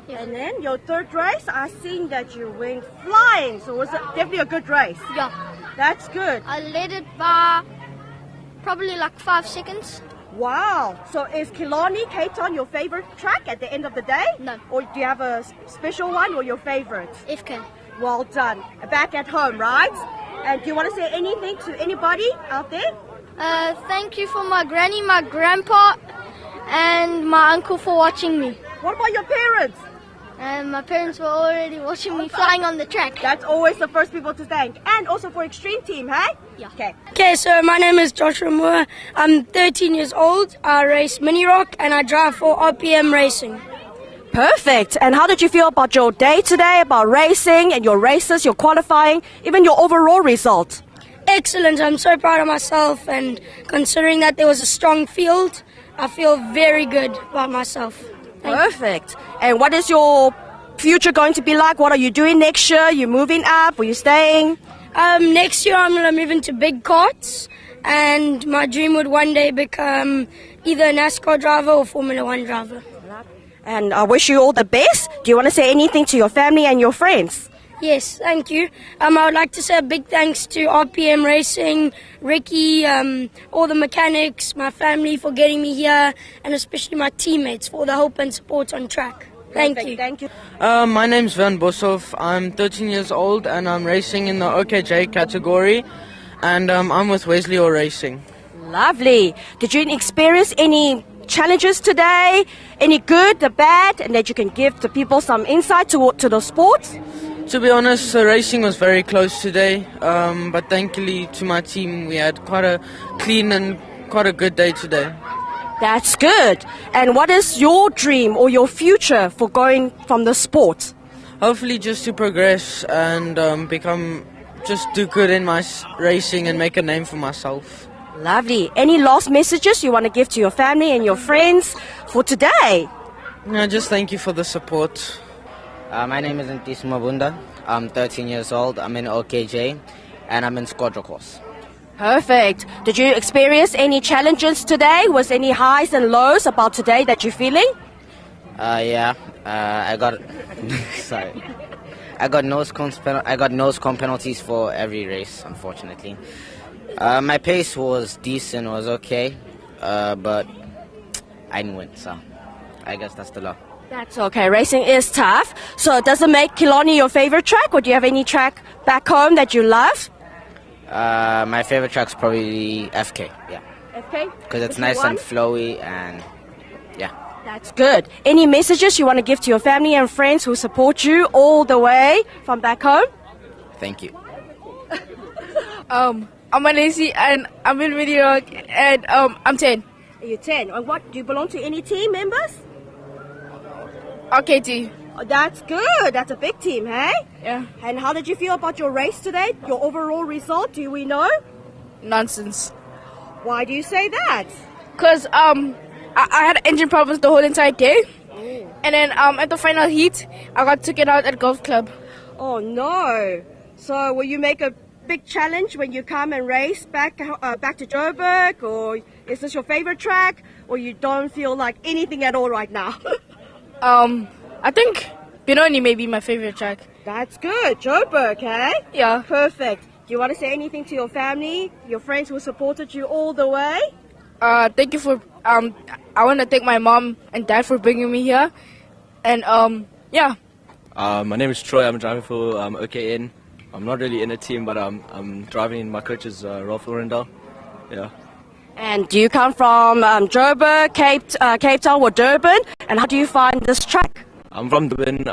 Yeah. And then your third race, I seen that you went flying. So was it definitely a good race? Yeah. That's good. I led it by probably like 5 seconds. Wow. So is Killarney Kart your favorite track at the end of the day? No. Or do you have a special one or your favorite? FK. Well done. Back at home, right? And do you want to say anything to anybody out there? Thank you for my granny, my grandpa, and my uncle for watching me. What about your parents? And my parents were already watching me flying on the track. That's always the first people to thank. And also for Extreme Team, hey? Yeah. Okay, so my name is Joshua Moore. I'm 13 years old. I race Mini Rock and I drive for RPM Racing. Perfect. And how did you feel about your day today, about racing and your races, your qualifying, even your overall result? Excellent. I'm so proud of myself, and considering that there was a strong field, I feel very good about myself. Perfect. And what is your future going to be like? What are you doing next year? You moving up? Are you staying? Next year I'm going to move into big karts, and my dream would one day become either a NASCAR driver or Formula 1 driver. And I wish you all the best. Do you want to say anything to your family and your friends? Yes, thank you. I would like to say a big thanks to RPM Racing, Ricky, all the mechanics, my family for getting me here, and especially my teammates for the help and support on track. Thank you. Thank you. My name's Van Boshoff. I'm 13 years old and I'm racing in the OKJ category, and I'm with Wesley Orr Racing. Lovely. Did you experience any challenges today? Any good, the bad, and that you can give to people some insight to the sport? To be honest, the racing was very close today, but thankfully to my team we had quite a clean and quite a good day today. That's good. And what is your dream or your future for going from the sport? Hopefully just to progress and do good in my racing and make a name for myself. Lovely. Any last messages you want to give to your family and your friends for today? No, just thank you for the support. My name is Ntis Mabunda. I'm 13 years old. I'm in OKJ and I'm in Squadron course. Perfect. Did you experience any challenges today? Was any highs and lows about today that you're feeling? I got sorry. I got nose cone penalties for every race, unfortunately. My pace was decent, was okay, but I didn't win, so I guess that's the law. That's okay. Racing is tough. So does it make Killarney your favorite track, or do you have any track back home that you love? My favorite track's probably FK, yeah. FK? Because it's nice and flowy and yeah. That's good. Any messages you want to give to your family and friends who support you all the way from back home? Thank you. I'm Malaysi and I'm in Mini Rock and I'm 10. You're 10. And what, do you belong to any team members? RKT. Oh, that's good. That's a big team, hey? Yeah. And how did you feel about your race today? Your overall result, do we know? Nonsense. Why do you say that? Because I had engine problems the whole entire day. And then at the final heat, I got taken out at golf club. Oh, no. So will you make a big challenge when you come and race back to Joburg? Or is this your favorite track? Or you don't feel like anything at all right now? I think Benoni may be my favorite track. That's good. Joburg, hey? Yeah. Perfect. Do you want to say anything to your family, your friends who supported you all the way? Thank you for, I want to thank my mom and dad for bringing me here. And, yeah. My name is Troy. I'm driving for OKN. I'm not really in a team, but I'm driving. My coach is Rolf Orendal. Yeah. And do you come from Joburg, Cape Town, or Durban? And how do you find this track? I'm from Durban.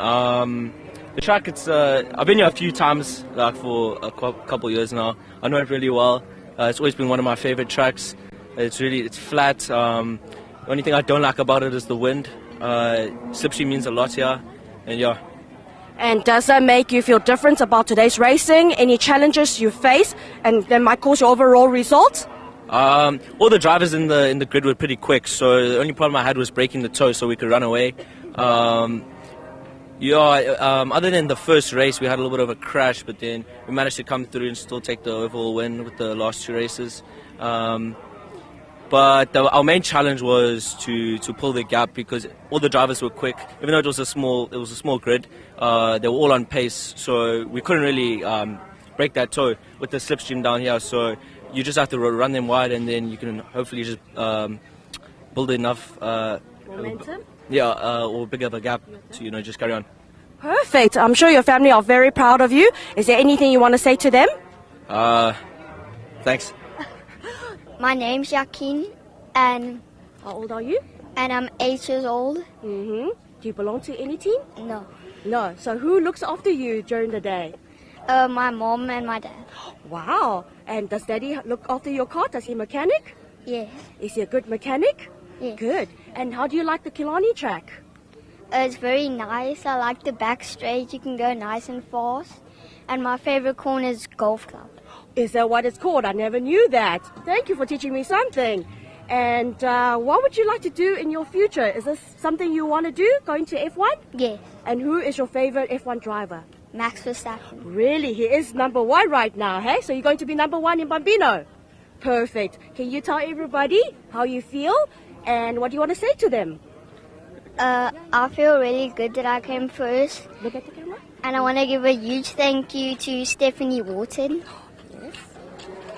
The track, I've been here a few times, like for a couple of years now. I know it really well. It's always been one of my favorite tracks. It's flat. The only thing I don't like about it is the wind. Slipstream means a lot here, and yeah. And does that make you feel different about today's racing? Any challenges you face, and that might cause your overall result? All the drivers in the grid were pretty quick, so the only problem I had was breaking the toe so we could run away. Other than the first race, we had a little bit of a crash, but then we managed to come through and still take the overall win with the last 2 races. But our main challenge was to pull the gap because all the drivers were quick. Even though it was a small grid, they were all on pace, so we couldn't really break that toe with the slipstream down here. So you just have to run them wide, and then you can hopefully just build enough momentum. Or bigger of a gap to just carry on. Perfect. I'm sure your family are very proud of you. Is there anything you want to say to them? Thanks. My name's Yakin, and how old are you? And I'm 8 years old. Do you belong to any team? No. No. So who looks after you during the day? My mom and my dad. Wow. And does Daddy look after your car? Does he mechanic? Yes. Is he a good mechanic? Yes. Good. And how do you like the Killarney track? It's very nice. I like the back straight. You can go nice and fast. And my favorite corner is Golf Club. Is that what it's called? I never knew that. Thank you for teaching me something. And what would you like to do in your future? Is this something you want to do, going to F1? Yes. And who is your favorite F1 driver? Max Verstappen. Really? He is number 1 right now, hey? So you're going to be number 1 in Bambino? Perfect. Can you tell everybody how you feel and what do you want to say to them? I feel really good that I came first. Look at the camera. And I want to give a huge thank you to Stephanie Wharton. Yes.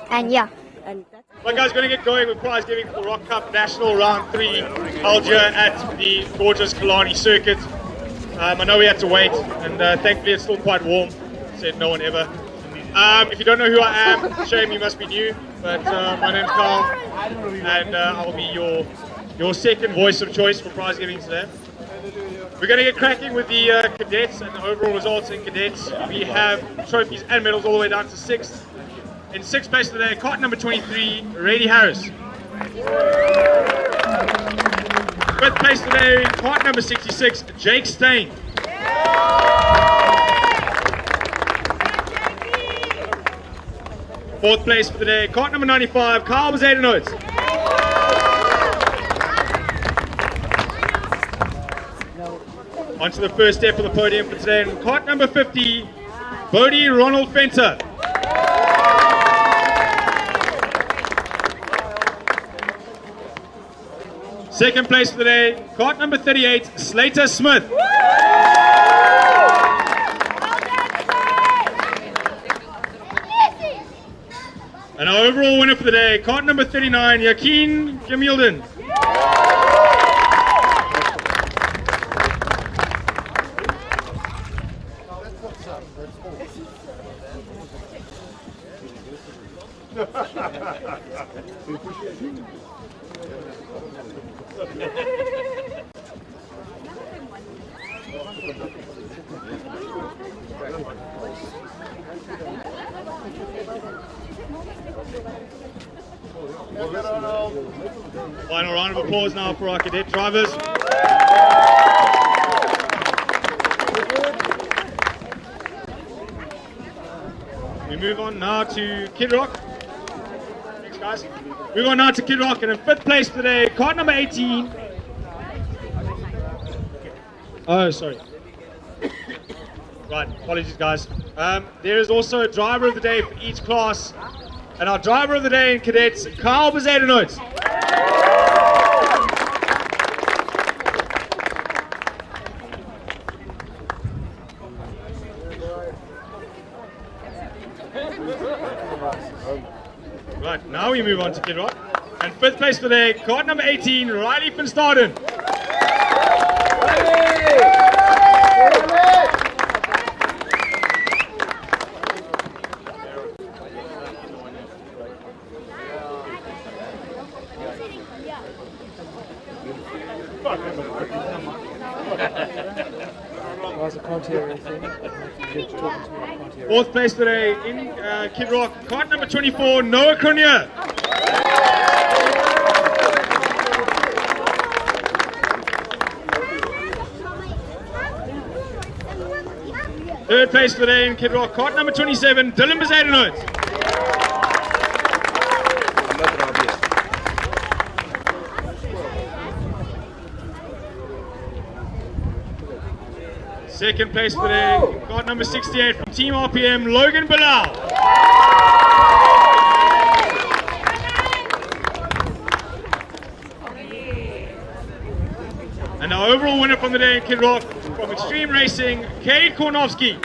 And yeah. Right guys, going to get going with prize giving for the Rok Cup National Round 3 held here at the gorgeous Killarney Circuit. I know we had to wait, and thankfully it's still quite warm, said no one ever. If you don't know who I am, shame you must be new, but my name's Carl, and I'll be your second voice of choice for prize giving today. We're going to get cracking with the cadets and the overall results in cadets. We have trophies and medals all the way down to 6th. In 6th place today, cart number 23, Rady Harris. 5th place today, cart number 66, Jake Stain. 4th place for the day, cart number 95, Carl Bazadenotes. On to the first step of the podium for today, and cart number 50, Bodie Ronald Fenter. Second place for the day, cart number 38, Slater Smith. And our overall winner for the day, cart number 39, Yakin Gemilden. Final round of applause now for our cadet drivers. We move on now to Kid Rock. Thanks guys. Move on now to Kid Rock, and in 5th place today, cart number 18. Oh, sorry. Right, apologies guys. There is also a driver of the day for each class. And our driver of the day in cadets, Carl Bazadenotes. Right, now we move on to Kid Rock. And 5th place for the day, card number 18, Riley van Staden. Fourth place today in Kid Rock, kart number 24, Noah Cornier. Third place today in Kid Rock, kart number 27, Dylan Bezuidenhout. Second place today, kart number 68 from Team RPM, Logan Bilal. And our overall winner from the day in Kid Rock, from Extreme Racing, Cade Kornowski.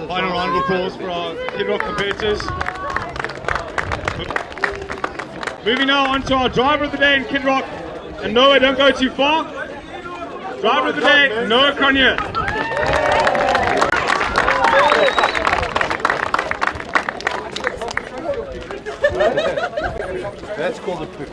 Final round of applause for our Kid Rock competitors. Moving now on to our driver of the day in Kid Rock. And Noah, don't go too far. Driver of the day, Noah Cornier. That's called a poop.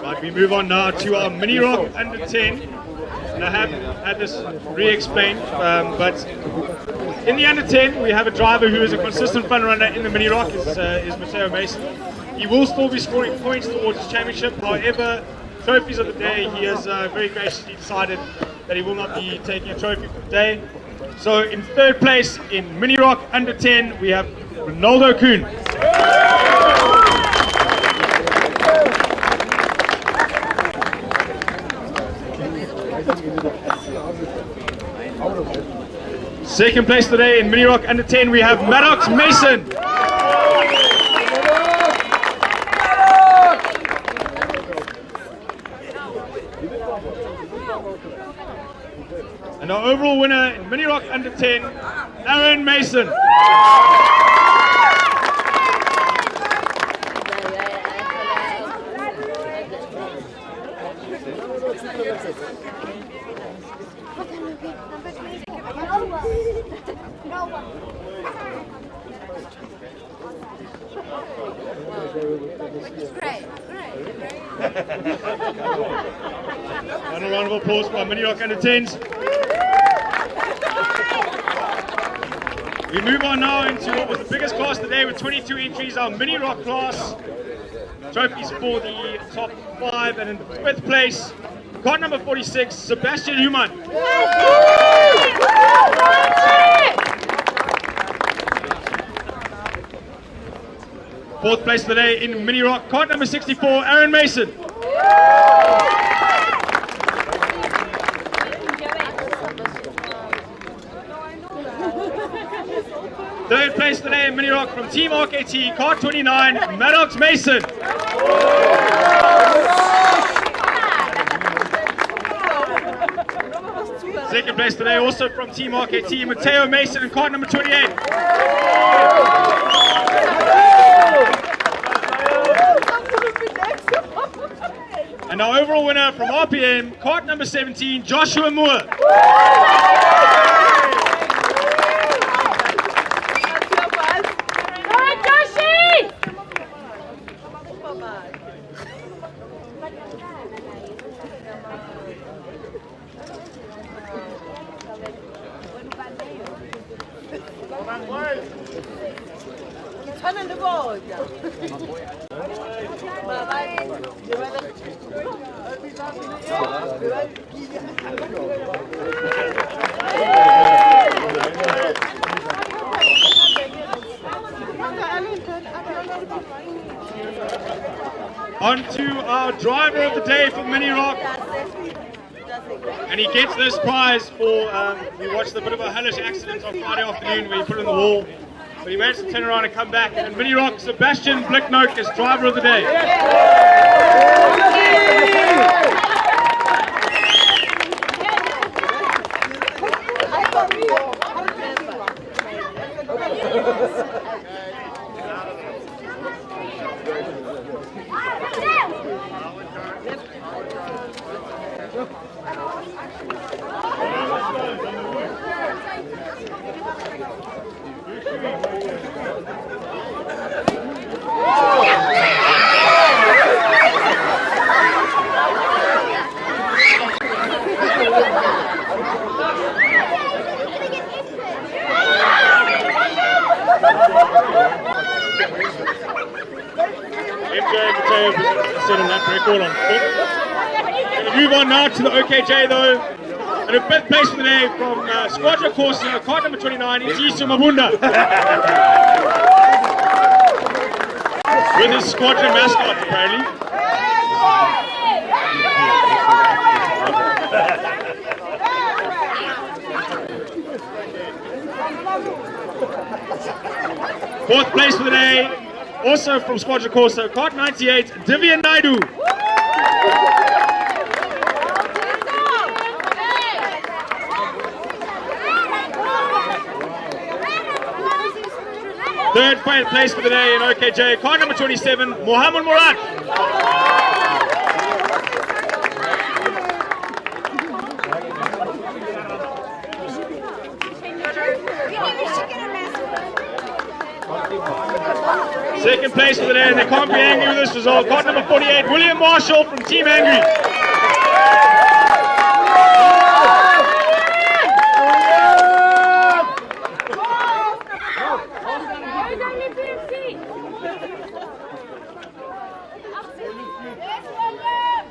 Right, we move on now to our Mini Rock under 10. And I have had this re-explained, but in the under 10 we have a driver who is a consistent fun runner in the Mini Rock, is Mateo Mason. He will still be scoring points towards his championship. However, trophies of the day, he has very graciously decided that he will not be taking a trophy for the day. So in third place in Mini Rock under 10 we have Ronaldo Kuhn. Second place today in Mini Rock under 10 we have Maddox Mason. And our overall winner in Mini Rock under 10, Aaron Mason. And a round of applause for our Mini Rock under 10s. We move on now into what was the biggest class today with 22 entries, our Mini Rock class. Trophies for the top 5, and in 5th place, card number 46, Sebastian Human. 4th place today in Mini Rock, card number 64, Aaron Mason. 3rd place today in Mini Rock from Team RKT, card 29, Maddox Mason. 2nd place today also from Team RKT, Mateo Mason and card number 28. And our overall winner from RPM, card number 17, Joshua Moore. On to our driver of the day for Mini Rock. And he gets this prize for, we watched a bit of a hellish accident on Friday afternoon where he put it in the wall. But he managed to turn around and come back. And Mini Rock, Sebastian Blicknoak is driver of the day. Set on that record on foot. Going to move on now to the OKJ though. And a fifth place for the day from Squadra Corsa, card number 29, Itiso Mabunda. With his Squadra mascot apparently. Fourth place for the day, also from Squadra Corsa, card 98, Divya Naidu. Third place for the day in OKJ, card number 27, Mohammed Murad. Second place for the day, and they can't be angry with this result. Card number 48, William Marshall from Team Angry.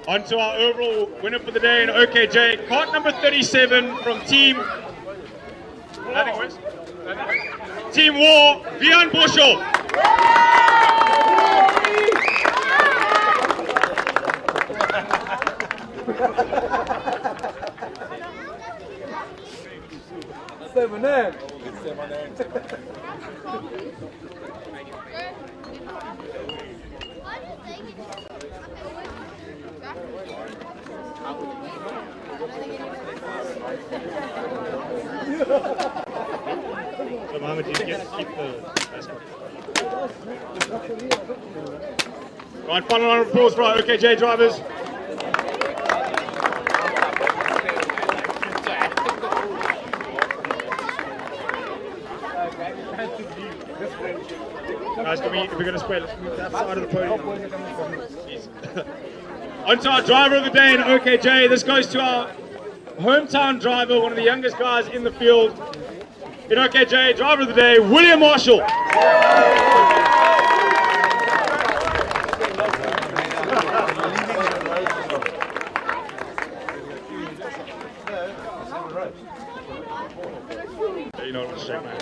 On to our overall winner for the day in OKJ, card number 37 from Team War, Vian Boschel. So Mohammed, you get to keep the mascot. Right, final round of applause for our OKJ drivers. Guys, if we're going to spread, let's move that side of the podium. On to our driver of the day in OKJ. This goes to our hometown driver, one of the youngest guys in the field. In OKJ, driver of the day, William Marshall. You know what I'm saying, man.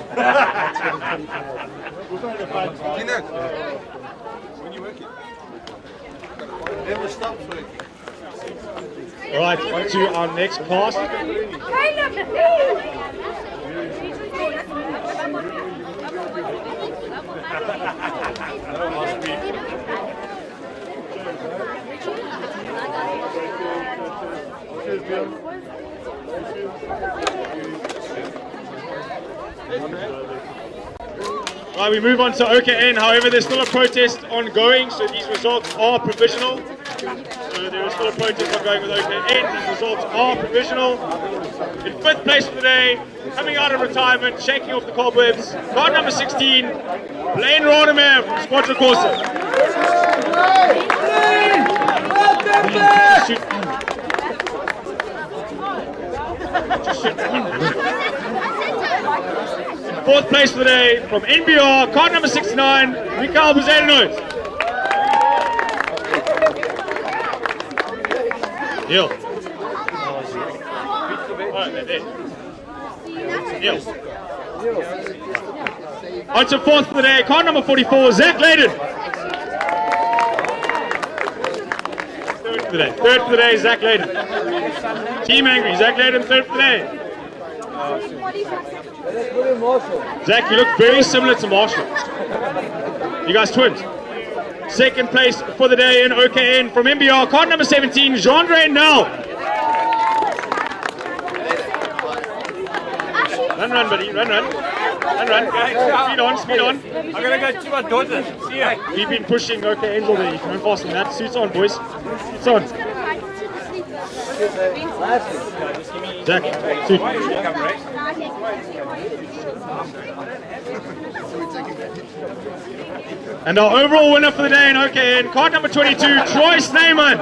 When you work it, never stops working. All right, on to our next class. Right, we move on to OKN. However, there's still a protest ongoing, so these results are provisional. So there is still a protest ongoing with OKN. These results are provisional. In fifth place for the day, coming out of retirement, shaking off the cobwebs, card number 16, Blaine Rodemeyer from Squadra Corsa. fourth place for the day from NBR, card number 69, Mikael Buzerinoit. Neil. Neil. On to fourth for the day, card number 44, Zach Layden. Third for the day, Zach Layden. Team Angry, Zach Layden, third for the day. Zach, you look very similar to Marshall. You guys twins. Second place for the day in OKN from MBR, card number 17, Jean-Dre Nell. Run, buddy, run. Speed on. I'm gonna go to my daughter. See ya. We've been pushing OKNs all day. You can run faster than that. Suits on, boys. Suits on. Zach, suit. And our overall winner for the day in OKN, card number 22, Troy Sneyman.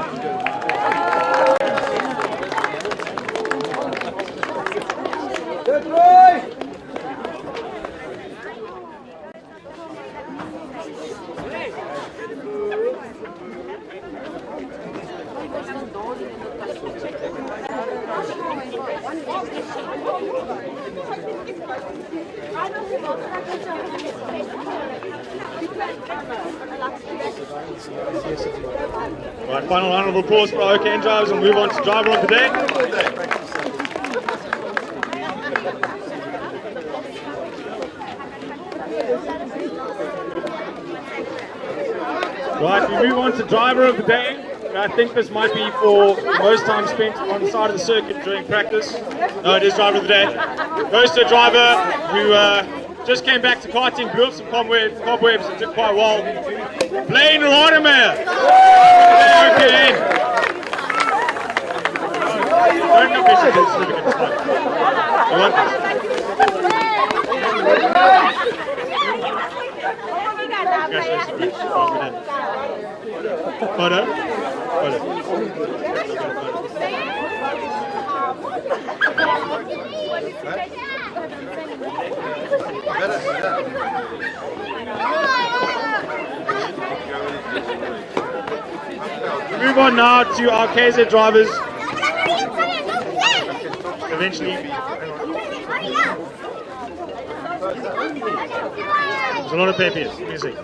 Right, final round of applause for our OKN drivers. We'll move on to driver of the day. Right, we move on to driver of the day. I think this might be for most time spent on the side of the circuit during practice. No, it is driver of the day. Goes to a driver who just came back to karting, blew up some cobwebs and did quite well. Blaine Rodemeyer. Okay. Don't look at you, just look at the spot. You want this? Congratulations, Photo. Move on now to our KZ drivers. Eventually. There's a lot of papers. Let me see.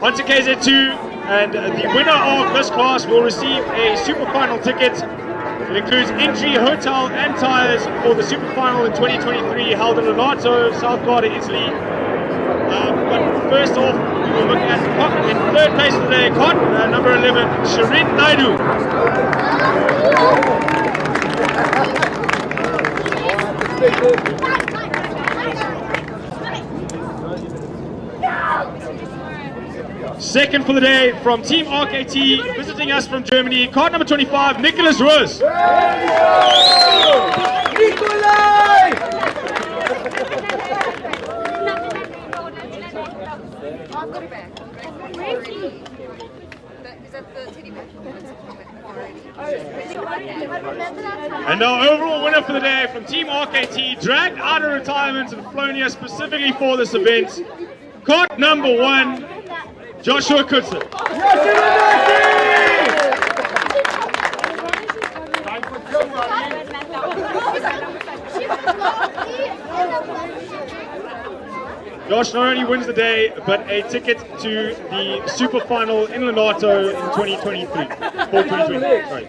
On to KZ2, and the winner of this class will receive a super final ticket. It includes entry, hotel and tyres for the super final in 2023 held in Lonato, South Garda, Italy. But first off, we will look at in third place today, number 11, Shirin Naidu. Second for the day from Team RKT, visiting us from Germany, card number 25, Nicholas Rose. And our overall winner for the day from Team RKT, dragged out of retirement and flown here specifically for this event, card number 1, Joshua Kutzer. Josh not only wins the day, but a ticket to the super final in Lonato in 2023. For 2023. Sorry.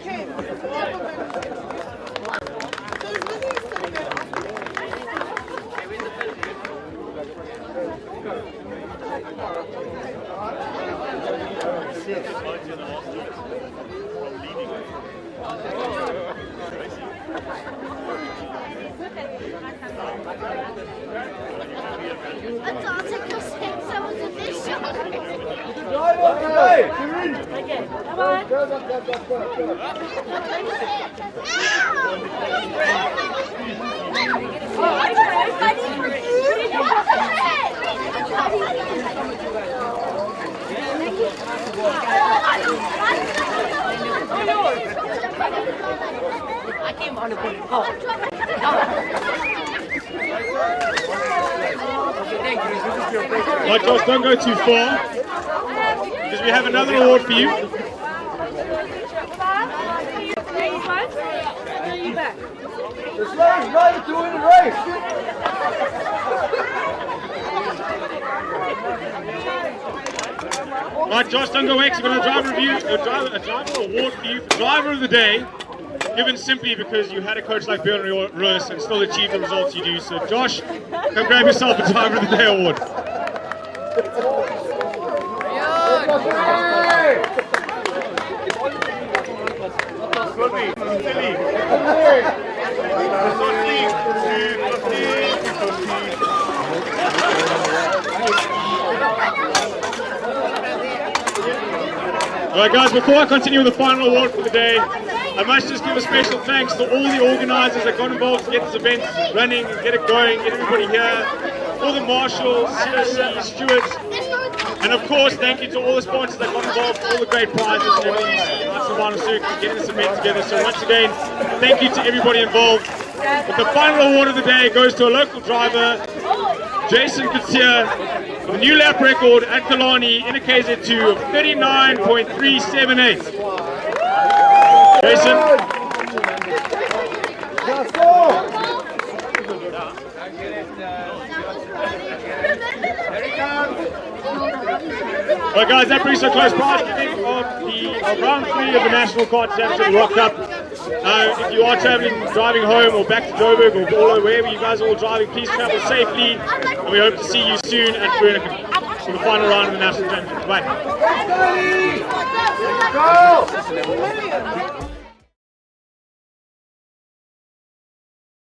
Right, Josh, don't go too far, because we have another award for you. The slowest driver to win the race. Right, Josh, don't go X. We've got a driver award for you for driver of the day, given simply because you had a coach like Björn Russ and still achieved the results you do. So, Josh, come grab yourself a driver of the day award. Alright guys, before I continue with the final award for the day, I must just give a special thanks to all the organisers that got involved to get this event running and get it going, get everybody here, all the marshals, COC, stewards, and of course thank you to all the sponsors that got involved, all the great prizes and everything you see on the final circuit, getting this event together. So once again, thank you to everybody involved. But the final award of the day goes to a local driver, Jason Katsier, with a new lap record at Killarney in a KZ2 of 39.378. Jason. Let's go! Alright guys, that brings us a close prize giving of round 3 of the National Kart Championship Rok Cup. If you are driving home or back to Joburg or wherever you guys are all driving, please travel safely, and we hope to see you soon at Burnacle for the final round of the National Championship. Bye. Let's go!